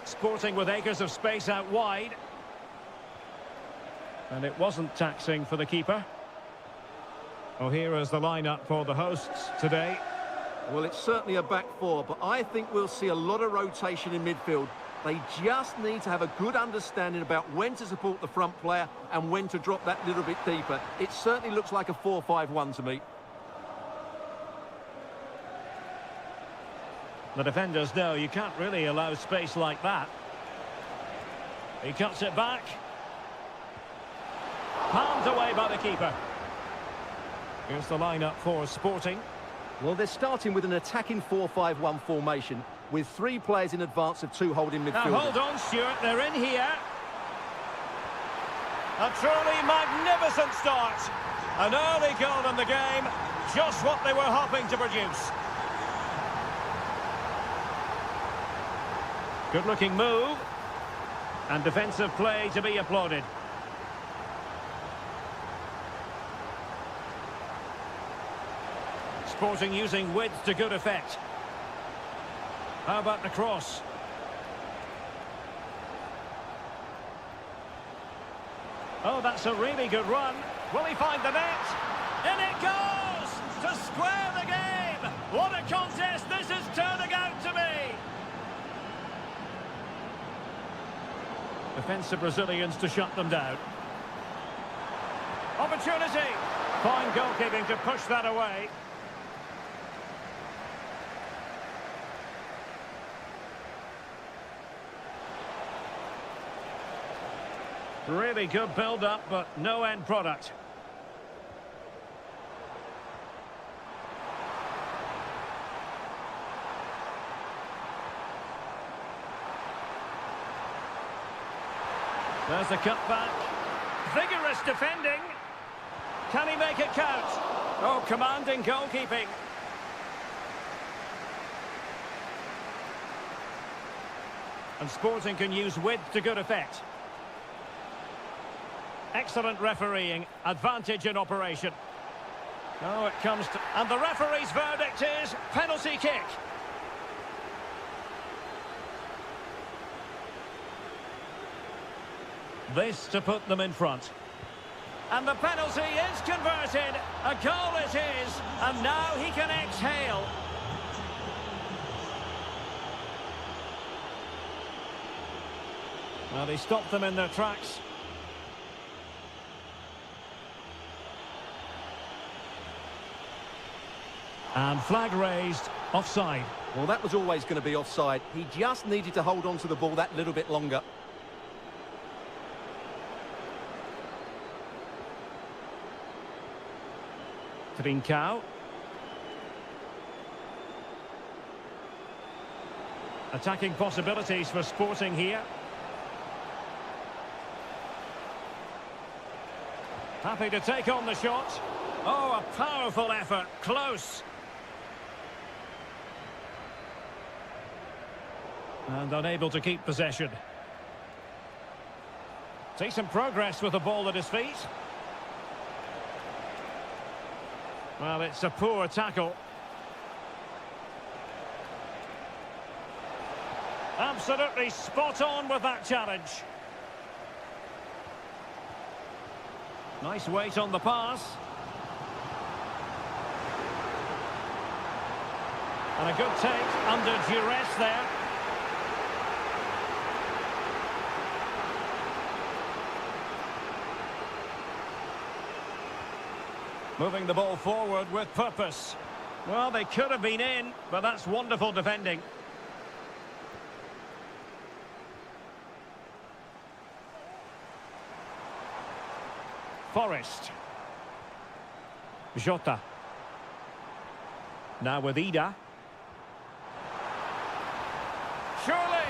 Sporting with acres of space out wide. And it wasn't taxing for the keeper. Well, here is the lineup for the hosts today. Well, it's certainly a back four, but I think we'll see a lot of rotation in midfield. They just need to have a good understanding about when to support the front player and when to drop that little bit deeper. It certainly looks like a 4-5-1 to me. The defenders know you can't really allow space like that. He cuts it back. Palmed away by the keeper. Here's the lineup for Sporting. Well, they're starting with an attacking 4-5-1 formation with 3 players in advance of 2 holding midfielders. Now hold on, Stuart, they're in here. A truly magnificent start. An early goal in the game, just what they were hoping to produce. Good-looking move. And defensive play to be applauded. Sporting using width to good effect. How about the cross? Oh, that's a really good run. Will he find the net? In it goes! To square the game! What a contest this is turning out to be! Defensive Brazilians to shut them down. Opportunity! Fine goalkeeping to push that away. Really good build-up, but no end product. There's a cutback. Vigorous defending. Can he make it count? Oh, commanding goalkeeping. And Sporting can use width to good effect. Excellent refereeing, advantage in operation. Oh, it comes to... And the referee's verdict is penalty kick. This to put them in front. And the penalty is converted. A goal it is. And now he can exhale. Well, they stopped them in their tracks. And flag raised, offside. Well, that was always going to be offside. He just needed to hold on to the ball that little bit longer. Trincao. Attacking possibilities for Sporting here. Happy to take on the shot. Oh, a powerful effort. Close. And unable to keep possession. Decent progress with the ball at his feet. Well, it's a poor tackle. Absolutely spot on with that challenge. Nice weight on the pass. And a good take under duress there. Moving the ball forward with purpose. Well, they could have been in, but that's wonderful defending. Forrest. Jota. Now with Ida. Surely!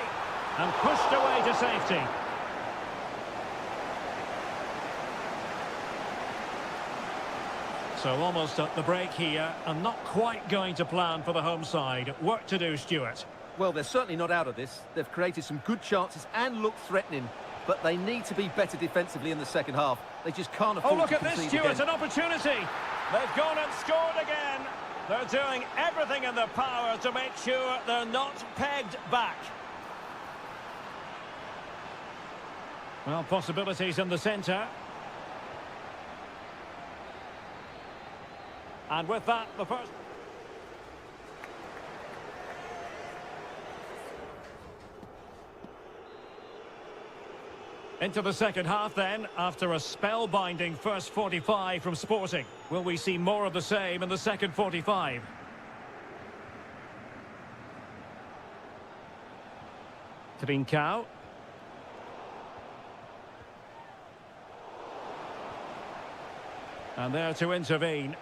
And pushed away to safety. So almost at the break here, and not quite going to plan for the home side. Work to do, Stuart. Well, they're certainly not out of this. They've created some good chances and look threatening, but they need to be better defensively in the second half. They just can't afford to concede again. Oh, look at this, Stuart, an opportunity. They've gone and scored again. They're doing everything in their power to make sure they're not pegged back. Well, possibilities in the centre. And with that, the first... Into the second half then, after a spellbinding first 45 from Sporting. Will we see more of the same in the second 45? Trincao. And there to intervene.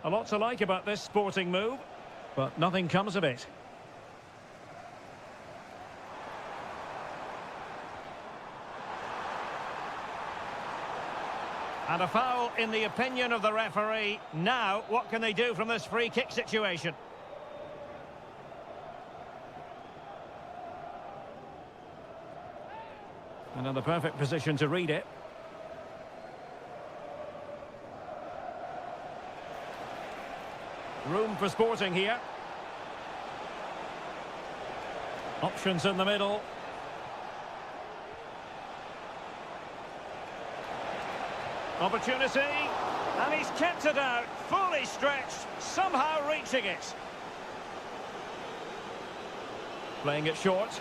A lot to like about this sporting move, but nothing comes of it. And a foul in the opinion of the referee. Now, what can they do from this free kick situation? And in the perfect position to read it. Room for Sporting here. Options in the middle. Opportunity, and he's kept it out, fully stretched, somehow reaching it. Playing it short.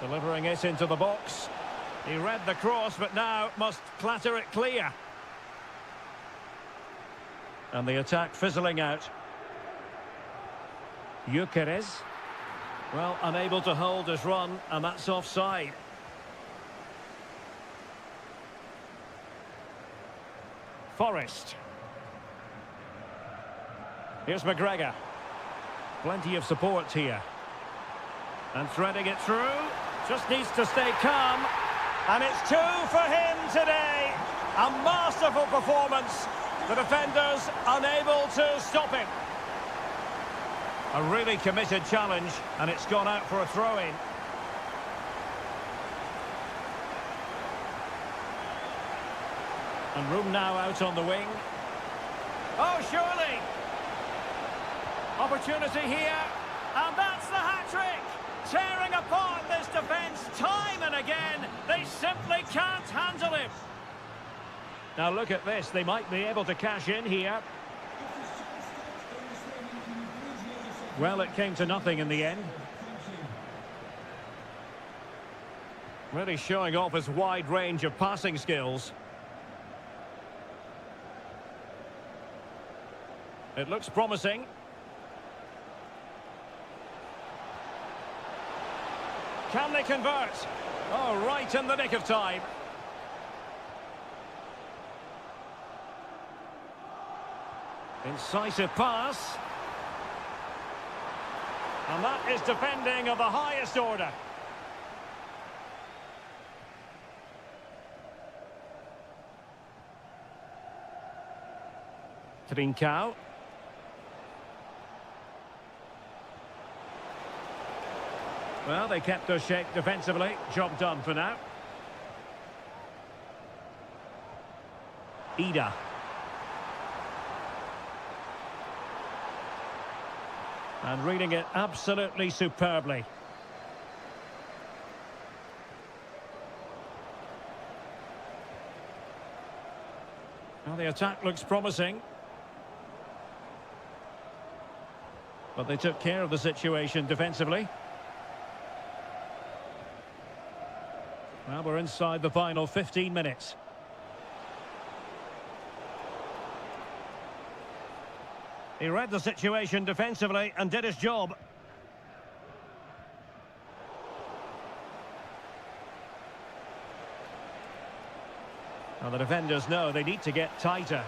Delivering it into the box. He read the cross, but now must clatter it clear. And the attack fizzling out. Gyökeres. Well, unable to hold his run, and that's offside. Forrest. Here's McGregor. Plenty of support here. And threading it through. Just needs to stay calm. And it's 2 for him today. A masterful performance. The defenders unable to stop him. A really committed challenge, and it's gone out for a throw-in. And room now out on the wing. Oh, surely! Opportunity here, and that's the hat-trick! Tearing apart this defence time and again. They simply can't handle him. Now look at this, they might be able to cash in here. Well, it came to nothing in the end. Really showing off his wide range of passing skills. It looks promising. Can they convert? Oh, right in the nick of time. Incisive pass. And that is defending of the highest order. Trincao. Well, they kept their shape defensively. Job done for now. Ida. And reading it absolutely superbly. Well, the attack looks promising. But they took care of the situation defensively. Well, we're inside the final 15 minutes. He read the situation defensively and did his job. Now the defenders know they need to get tighter.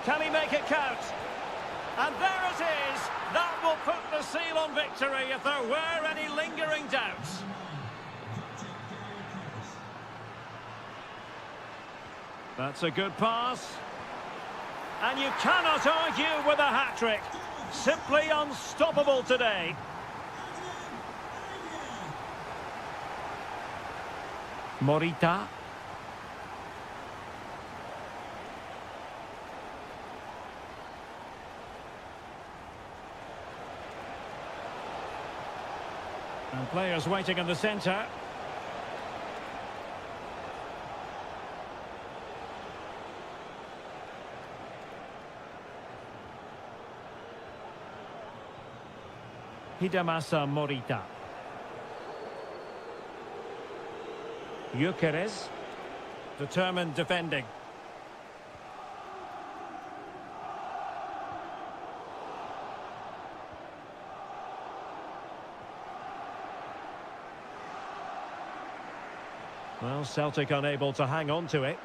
Can he make it count? And there it is. That will put the seal on victory if there were any lingering doubts. That's a good pass. And you cannot argue with a hat-trick. Simply unstoppable today. Morita. And players waiting in the centre. Hidemasa Morita. Gyökeres. Determined defending. Well, Celtic unable to hang on to it.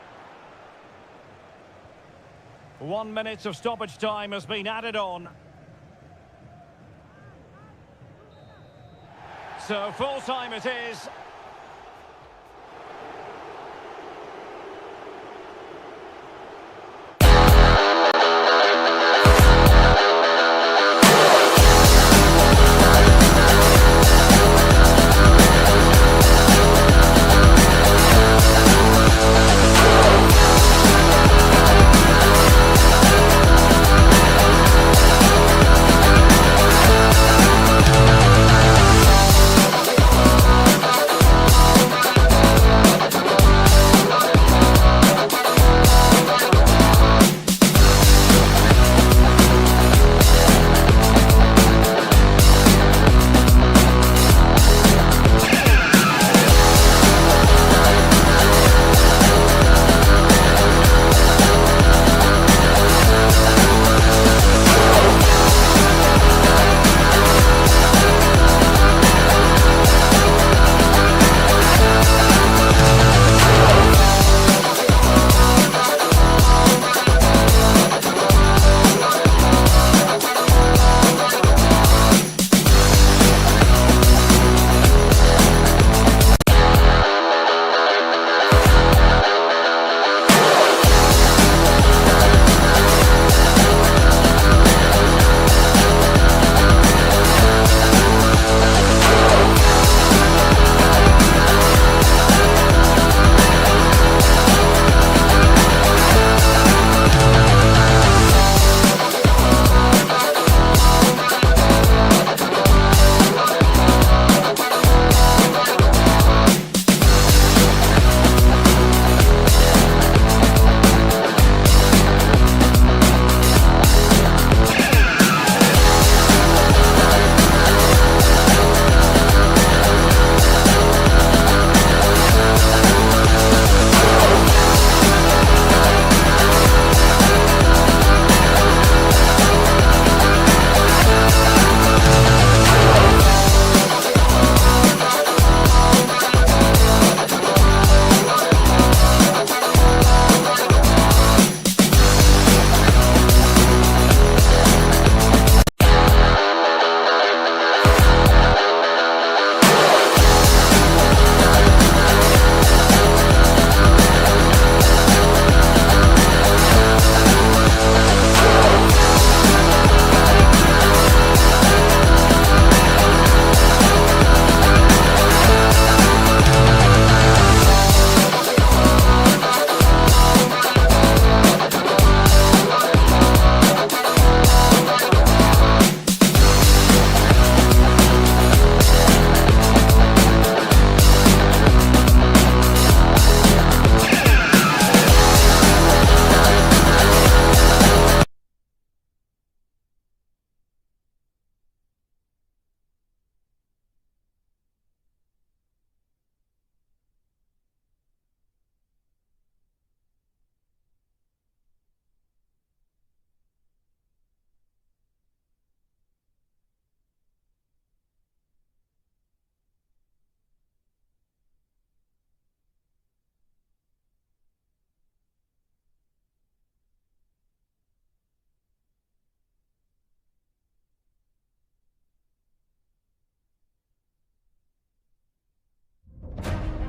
1 minute of stoppage time has been added on. So full time it is.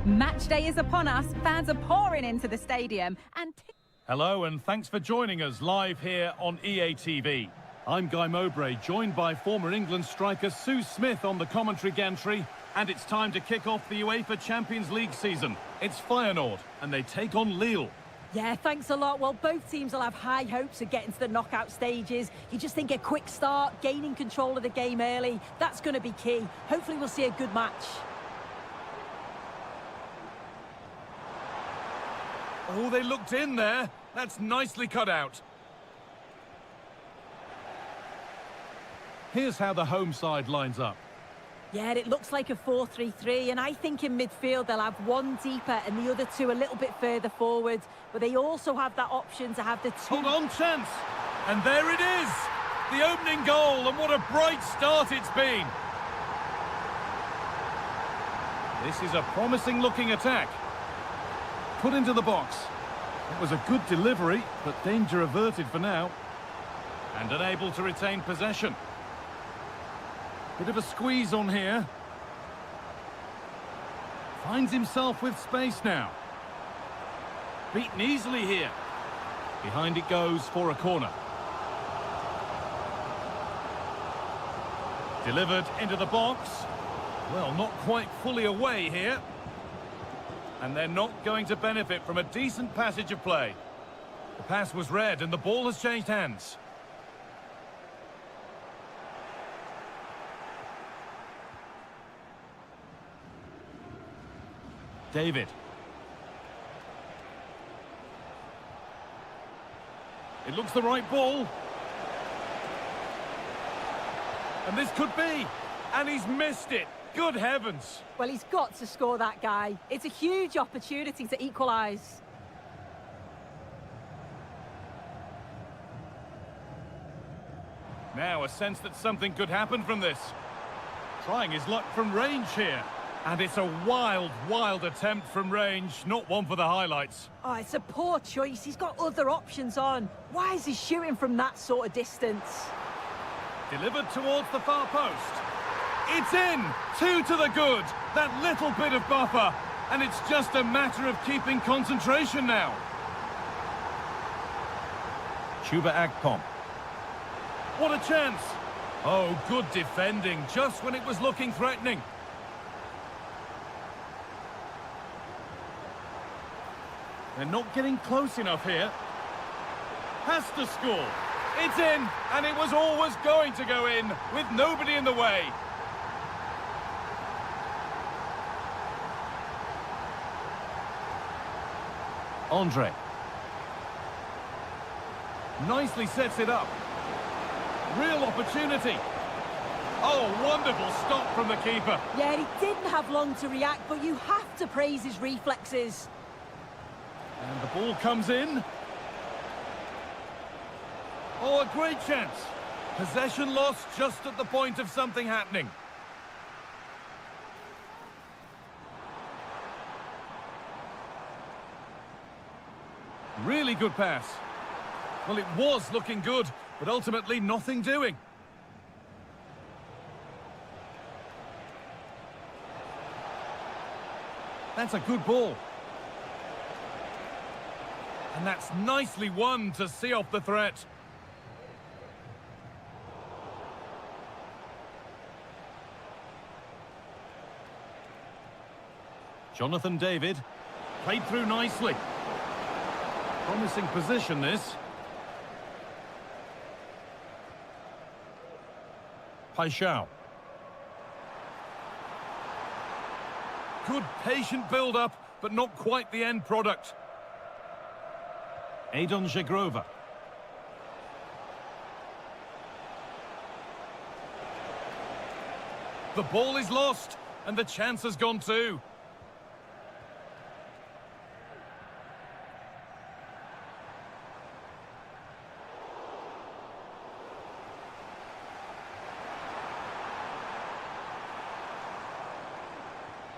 Match day is upon us. Fans are pouring into the stadium and... Hello and thanks for joining us live here on EA TV. I'm Guy Mowbray, joined by former England striker Sue Smith on the commentary gantry, and it's time to kick off the UEFA Champions League season. It's Feyenoord and they take on Lille. Yeah, thanks a lot. Well, both teams will have high hopes of getting to the knockout stages. You just think a quick start, gaining control of the game early, that's going to be key. Hopefully we'll see a good match. Oh, they looked in there. That's nicely cut out. Here's how the home side lines up. Yeah, it looks like a 4-3-3, and I think in midfield they'll have one deeper and the other two a little bit further forward. But they also have that option to have the two... Hold on, chance! And there it is! The opening goal, and what a bright start it's been! This is a promising-looking attack. put into the box. It was a good delivery, but danger averted for now. And unable to retain possession. Bit of a squeeze on here. Finds himself with space now. Beaten easily here. Behind it goes for a corner. Delivered into the box. Well, not quite fully away here. And they're not going to benefit from a decent passage of play. The pass was read and the ball has changed hands. David. It looks the right ball. And this could be. And he's missed it. Good heavens. Well, he's got to score that guy. It's a huge opportunity to equalise. Now a sense that something could happen from this. Trying his luck from range here. And it's a wild, wild attempt from range, not one for the highlights. Oh, it's a poor choice. He's got other options on. Why is he shooting from that sort of distance? Delivered towards the far post. It's in! 2 to the good. That little bit of buffer. And it's just a matter of keeping concentration now. Chuba Akpom. What a chance! Oh, good defending, just when it was looking threatening. They're not getting close enough here. Has to score. It's in, and it was always going to go in, with nobody in the way. Andre. Nicely sets it up. Real opportunity. Oh, wonderful stop from the keeper. Yeah, he didn't have long to react, but you have to praise his reflexes. And the ball comes in. Oh, a great chance. Possession lost just at the point of something happening. Really good pass. Well, it was looking good, but ultimately nothing doing. That's a good ball. And that's nicely won to see off the threat. Jonathan David. Played through nicely. Promising position, this. Paixão. Good patient build-up, but not quite the end product. Adon Żegrova. The ball is lost, and the chance has gone too.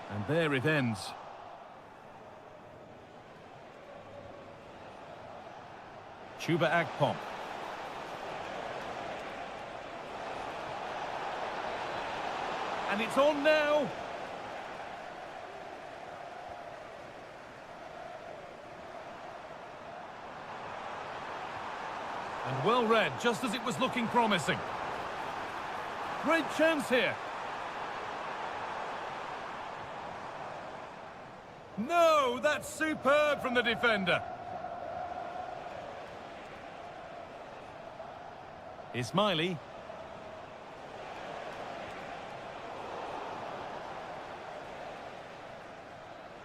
And there it ends. Chuba Akpom. And it's on now. And well read, just as it was looking promising. Great chance here. No, that's superb from the defender. Ismaili.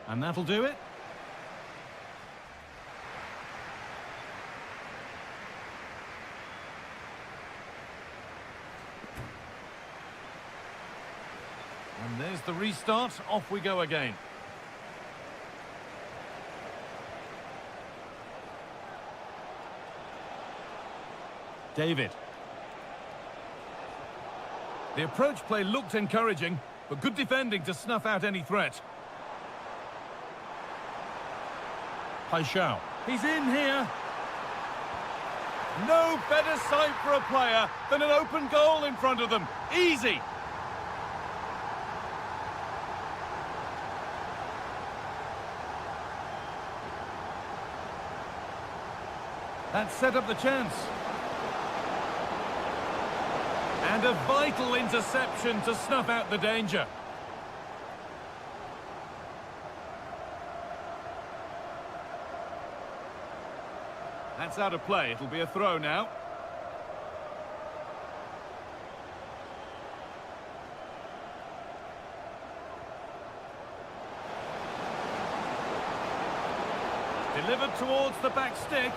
And that'll do it. And there's the restart. Off we go again. David. The approach play looked encouraging, but good defending to snuff out any threat. Paixão. He's in here. No better sight for a player than an open goal in front of them. Easy. That set up the chance. And a vital interception to snuff out the danger. That's out of play. It'll be a throw now. Delivered towards the back stick.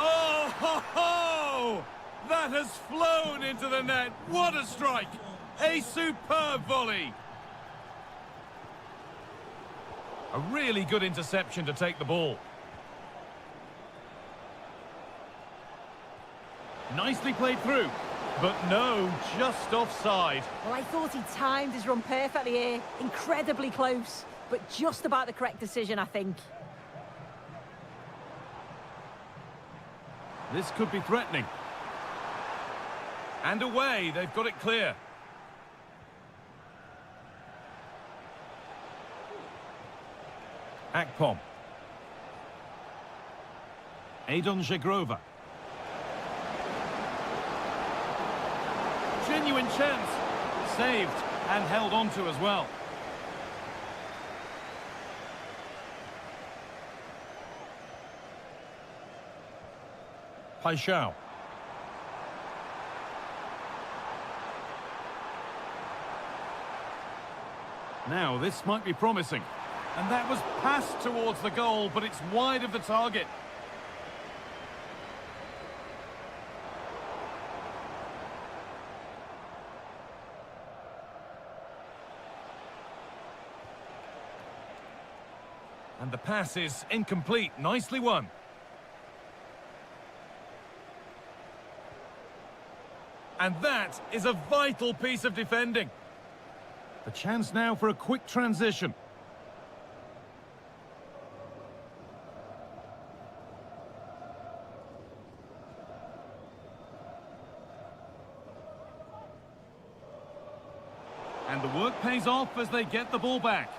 Oh, ho, ho! That has flown into the net. What a strike! A superb volley. A really good interception to take the ball. Nicely played through, but no, just offside. Well, I thought he timed his run perfectly here. Incredibly close, but just about the correct decision, I think. This could be threatening. And away, they've got it clear. Akpom. Adon Żegrowa. Genuine chance. Saved and held onto as well. Paixão. Now, this might be promising. And that was passed towards the goal, but it's wide of the target. And the pass is incomplete. Nicely won. And that is a vital piece of defending. The chance now for a quick transition. And the work pays off as they get the ball back.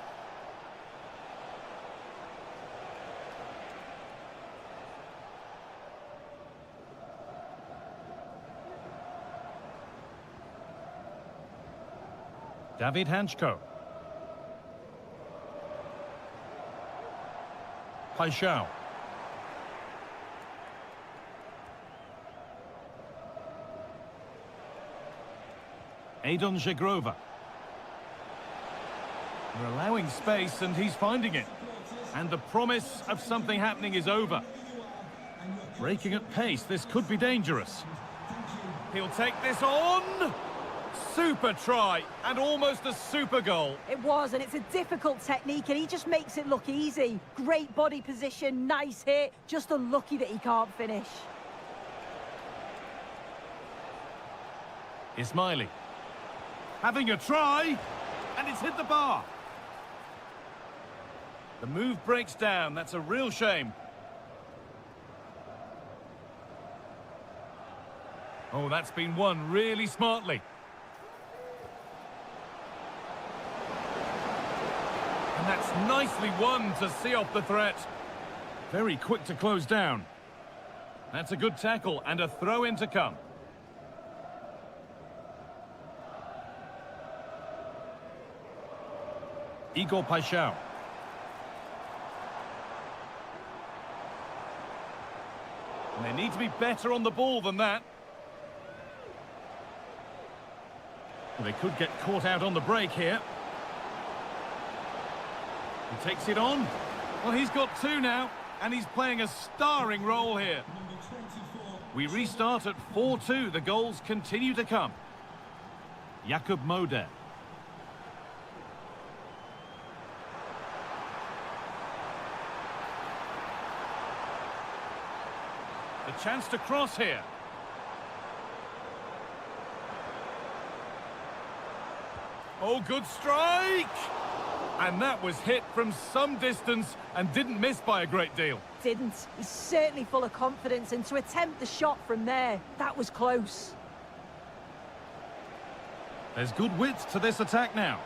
David Hanchko. Paixão. Adon Żegrowa. They're allowing space and he's finding it. And the promise of something happening is over. Breaking at pace, this could be dangerous. He'll take this on. Super try, and almost a super goal. It was, and it's a difficult technique, and he just makes it look easy. Great body position, nice hit, just unlucky that he can't finish. Ismaili. Having a try, and it's hit the bar. The move breaks down, that's a real shame. Oh, that's been won really smartly. And that's nicely won to see off the threat. Very quick to close down. That's a good tackle and a throw-in to come. Igor Paixão. And they need to be better on the ball than that. Well, they could get caught out on the break here. He takes it on. Well, he's got two now, and he's playing a starring role here. We restart at 4-2. The goals continue to come. Jakub Moder. The chance to cross here. Oh, good strike! And that was hit from some distance and didn't miss by a great deal. didn't. He's certainly full of confidence, and to attempt the shot from there, that was close. There's good width to this attack now.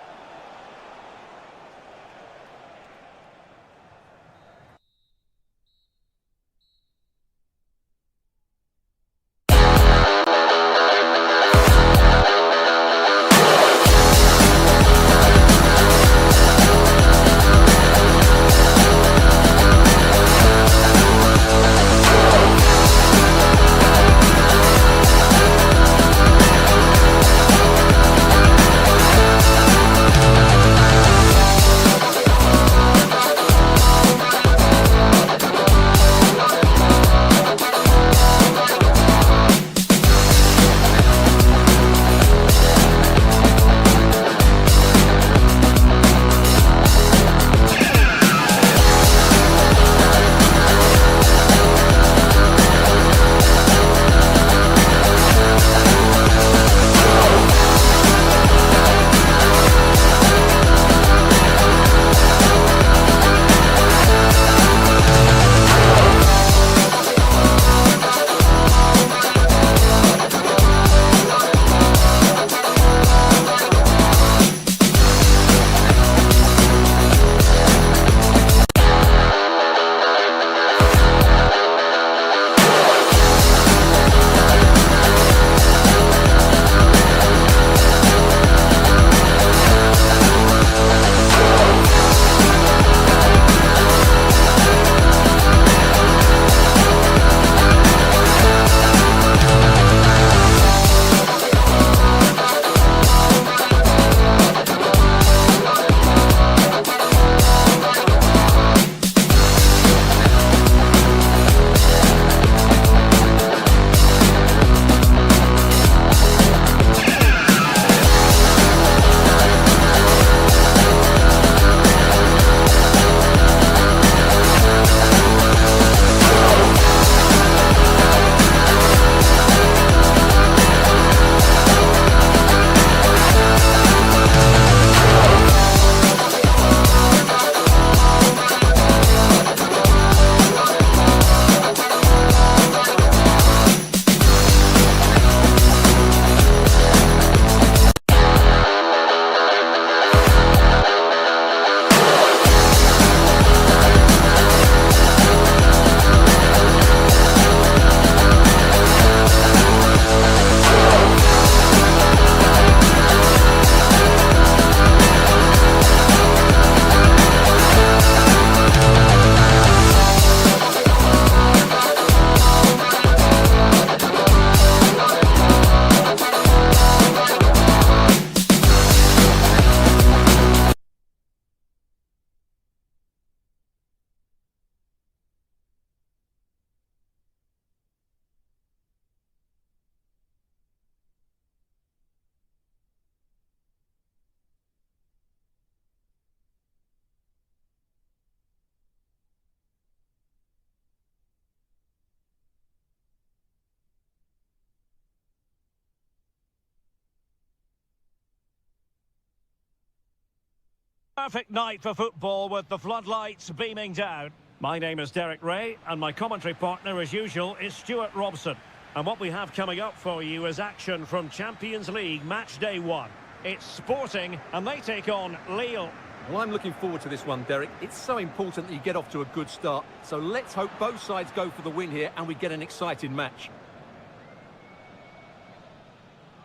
Perfect night for football with the floodlights beaming down. My name is Derek Ray, and my commentary partner, as usual, is Stuart Robson. And what we have coming up for you is action from Champions League Match Day 1. It's Sporting, and they take on Lille. Well, I'm looking forward to this one, Derek. It's so important that you get off to a good start. So let's hope both sides go for the win here and we get an exciting match.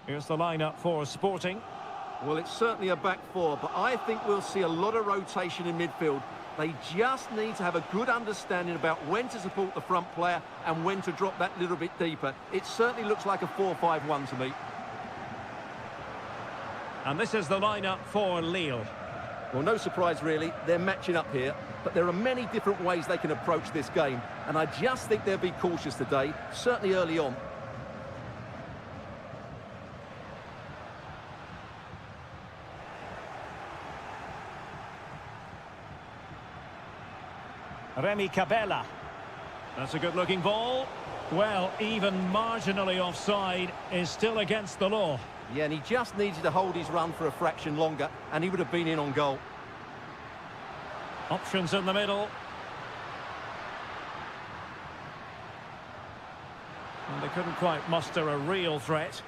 Here's the lineup for Sporting. Well, it's certainly a back four, but I think we'll see a lot of rotation in midfield. They just need to have a good understanding about when to support the front player and when to drop that little bit deeper. It certainly looks like a 4-5-1 to me. And this is the lineup for Lille. Well, no surprise really, they're matching up here, but there are many different ways they can approach this game, and I just think they'll be cautious today, certainly early on. Remy Cabella. That's a good-looking ball. Well, even marginally offside is still against the law. Yeah, and he just needed to hold his run for a fraction longer, and he would have been in on goal. Options in the middle. And they couldn't quite muster a real threat.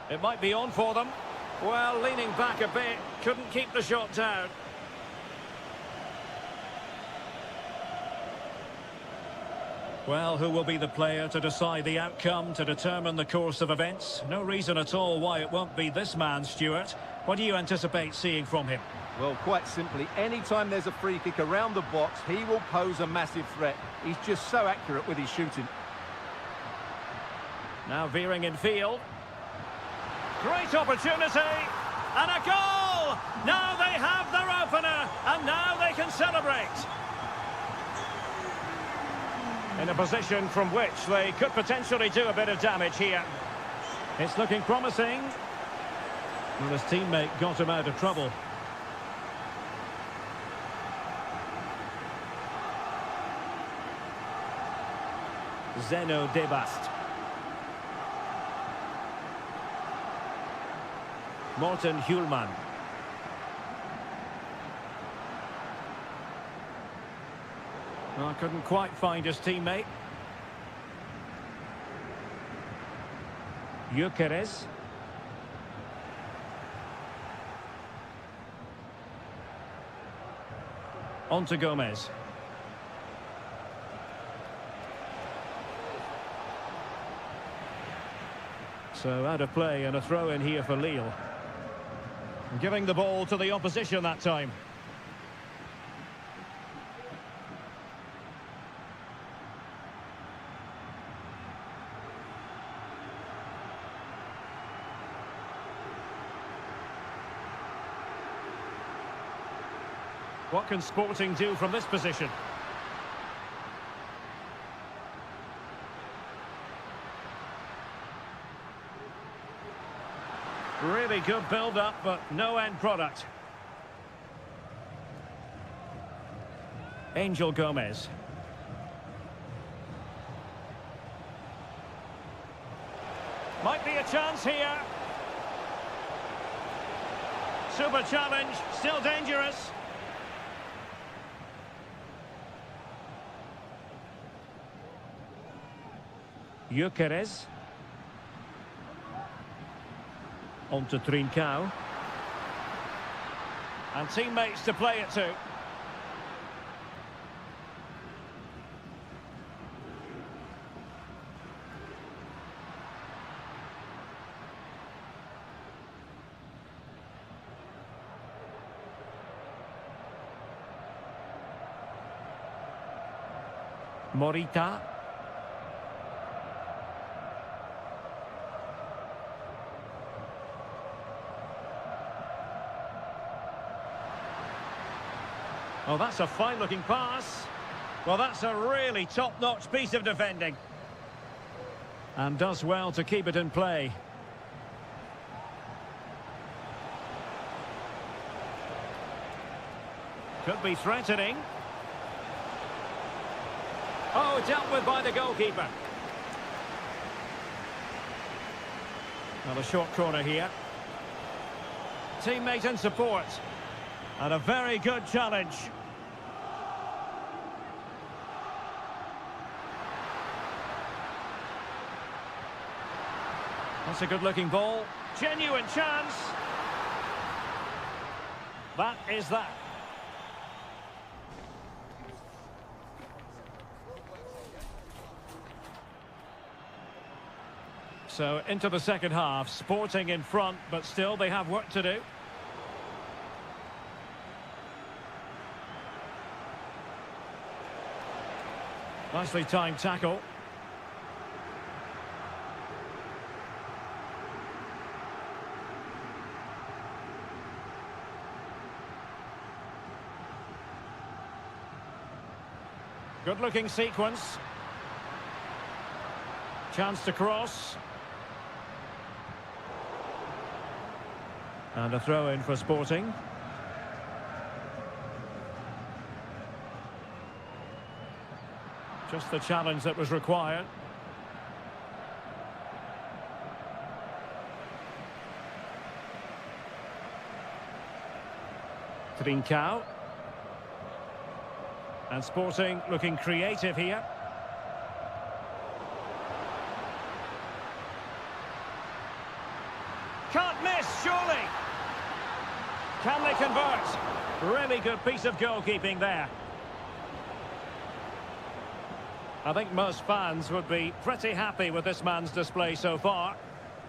It might be on for them. Well, leaning back a bit, couldn't keep the shot down. Well, who will be the player to decide the outcome, to determine the course of events? No reason at all why it won't be this man, Stuart. What do you anticipate seeing from him? Well, quite simply, anytime there's a free kick around the box, he will pose a massive threat. He's just so accurate with his shooting. Now veering in field. Great opportunity, and a goal! Now they have their opener, and now they can celebrate. In a position from which they could potentially do a bit of damage here. It's looking promising. Well, his teammate got him out of trouble. Zeno Debast. Morten Hjulman. Well, couldn't quite find his teammate. Gyökeres. On to Gomez. So out of play and a throw in here for Lille. Giving the ball to the opposition that time. What can Sporting do from this position? Really good build-up, but no end product. Angel Gomez. Might be a chance here. Super challenge, still dangerous. Gyökeres. On to Trincao. And teammates to play it to. Morita. Oh, that's a fine-looking pass. Well, that's a really top-notch piece of defending. And does well to keep it in play. Could be threatening. Oh, dealt with by the goalkeeper. Now a short corner here. Teammate in support. And a very good challenge. That's a good-looking ball. Genuine chance. That is that. So into the second half, Sporting in front, but still they have work to do. Nicely timed tackle. Good-looking sequence. Chance to cross. And a throw-in for Sporting. Just the challenge that was required. Trincao. And Sporting looking creative here. Can't miss, surely. Can they convert? Really good piece of goalkeeping there. I think most fans would be pretty happy with this man's display so far.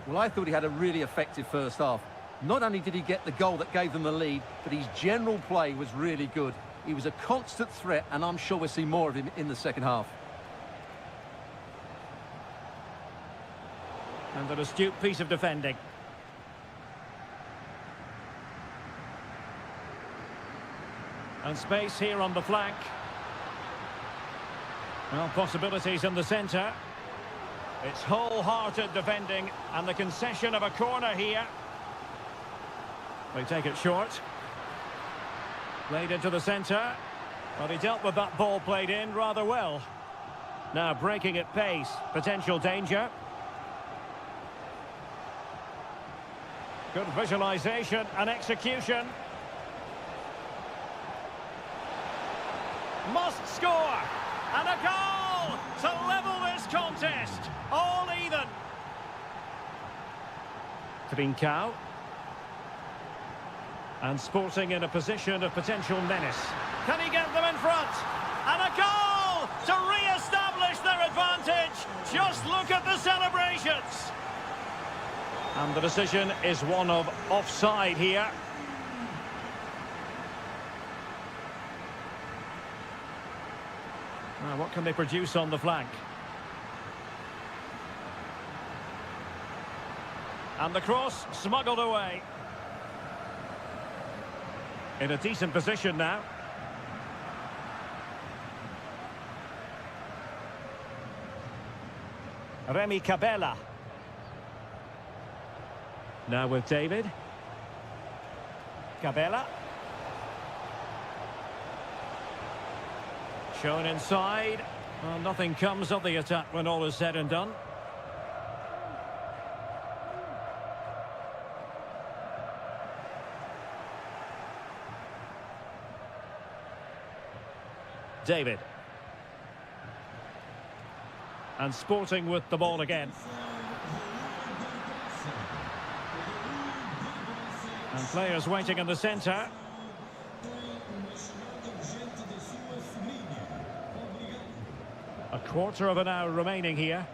Well, I thought he had a really effective first half. Not only did he get the goal that gave them the lead, but his general play was really good. He was a constant threat, and I'm sure we'll see more of him in the second half. And an astute piece of defending. And space here on the flank. Well, possibilities in the centre. It's wholehearted defending, and the concession of a corner here. They take it short. Played into the centre. But he dealt with that ball played in rather well. Now breaking at pace. Potential danger. Good visualisation and execution. Must score! And a goal to level this contest. All even. Trincao. And Sporting in a position of potential menace. Can he get them in front? And a goal to re-establish their advantage. Just look at the celebrations. And the decision is one of offside here. Now, what can they produce on the flank? And the cross smuggled away. In a decent position now. Remy Cabella. Now with David. Cabella. Shown inside. Well, nothing comes of the attack when all is said and done. David. And Sporting with the ball again. And players waiting in the centre. A quarter of an hour remaining here.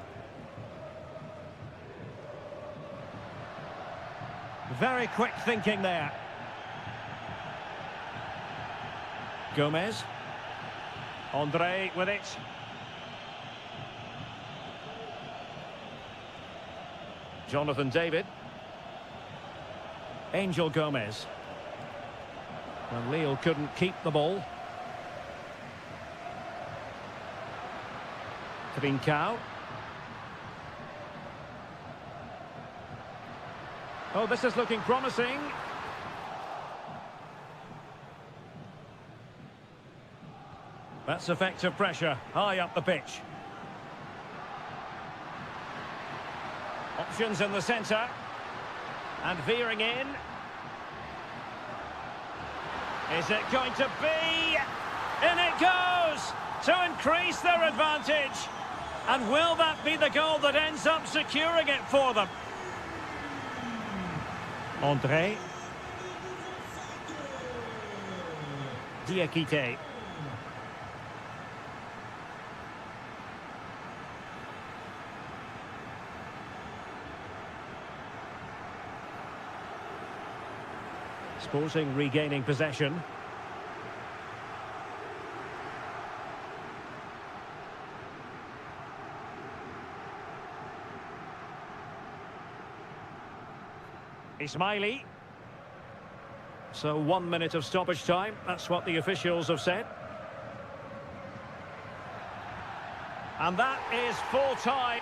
Very quick thinking there. Gomez. Andre with it. Jonathan David. Angel Gomez. And Lille couldn't keep the ball. Trincao. Oh, this is looking promising. That's effective pressure, high up the pitch. Options in the centre. And veering in. Is it going to be? In it goes! To increase their advantage. And will that be the goal that ends up securing it for them? Andre. Diakite. Sporting regaining possession. Ismaili. So 1 minute of stoppage time. That's what the officials have said. And that is full time.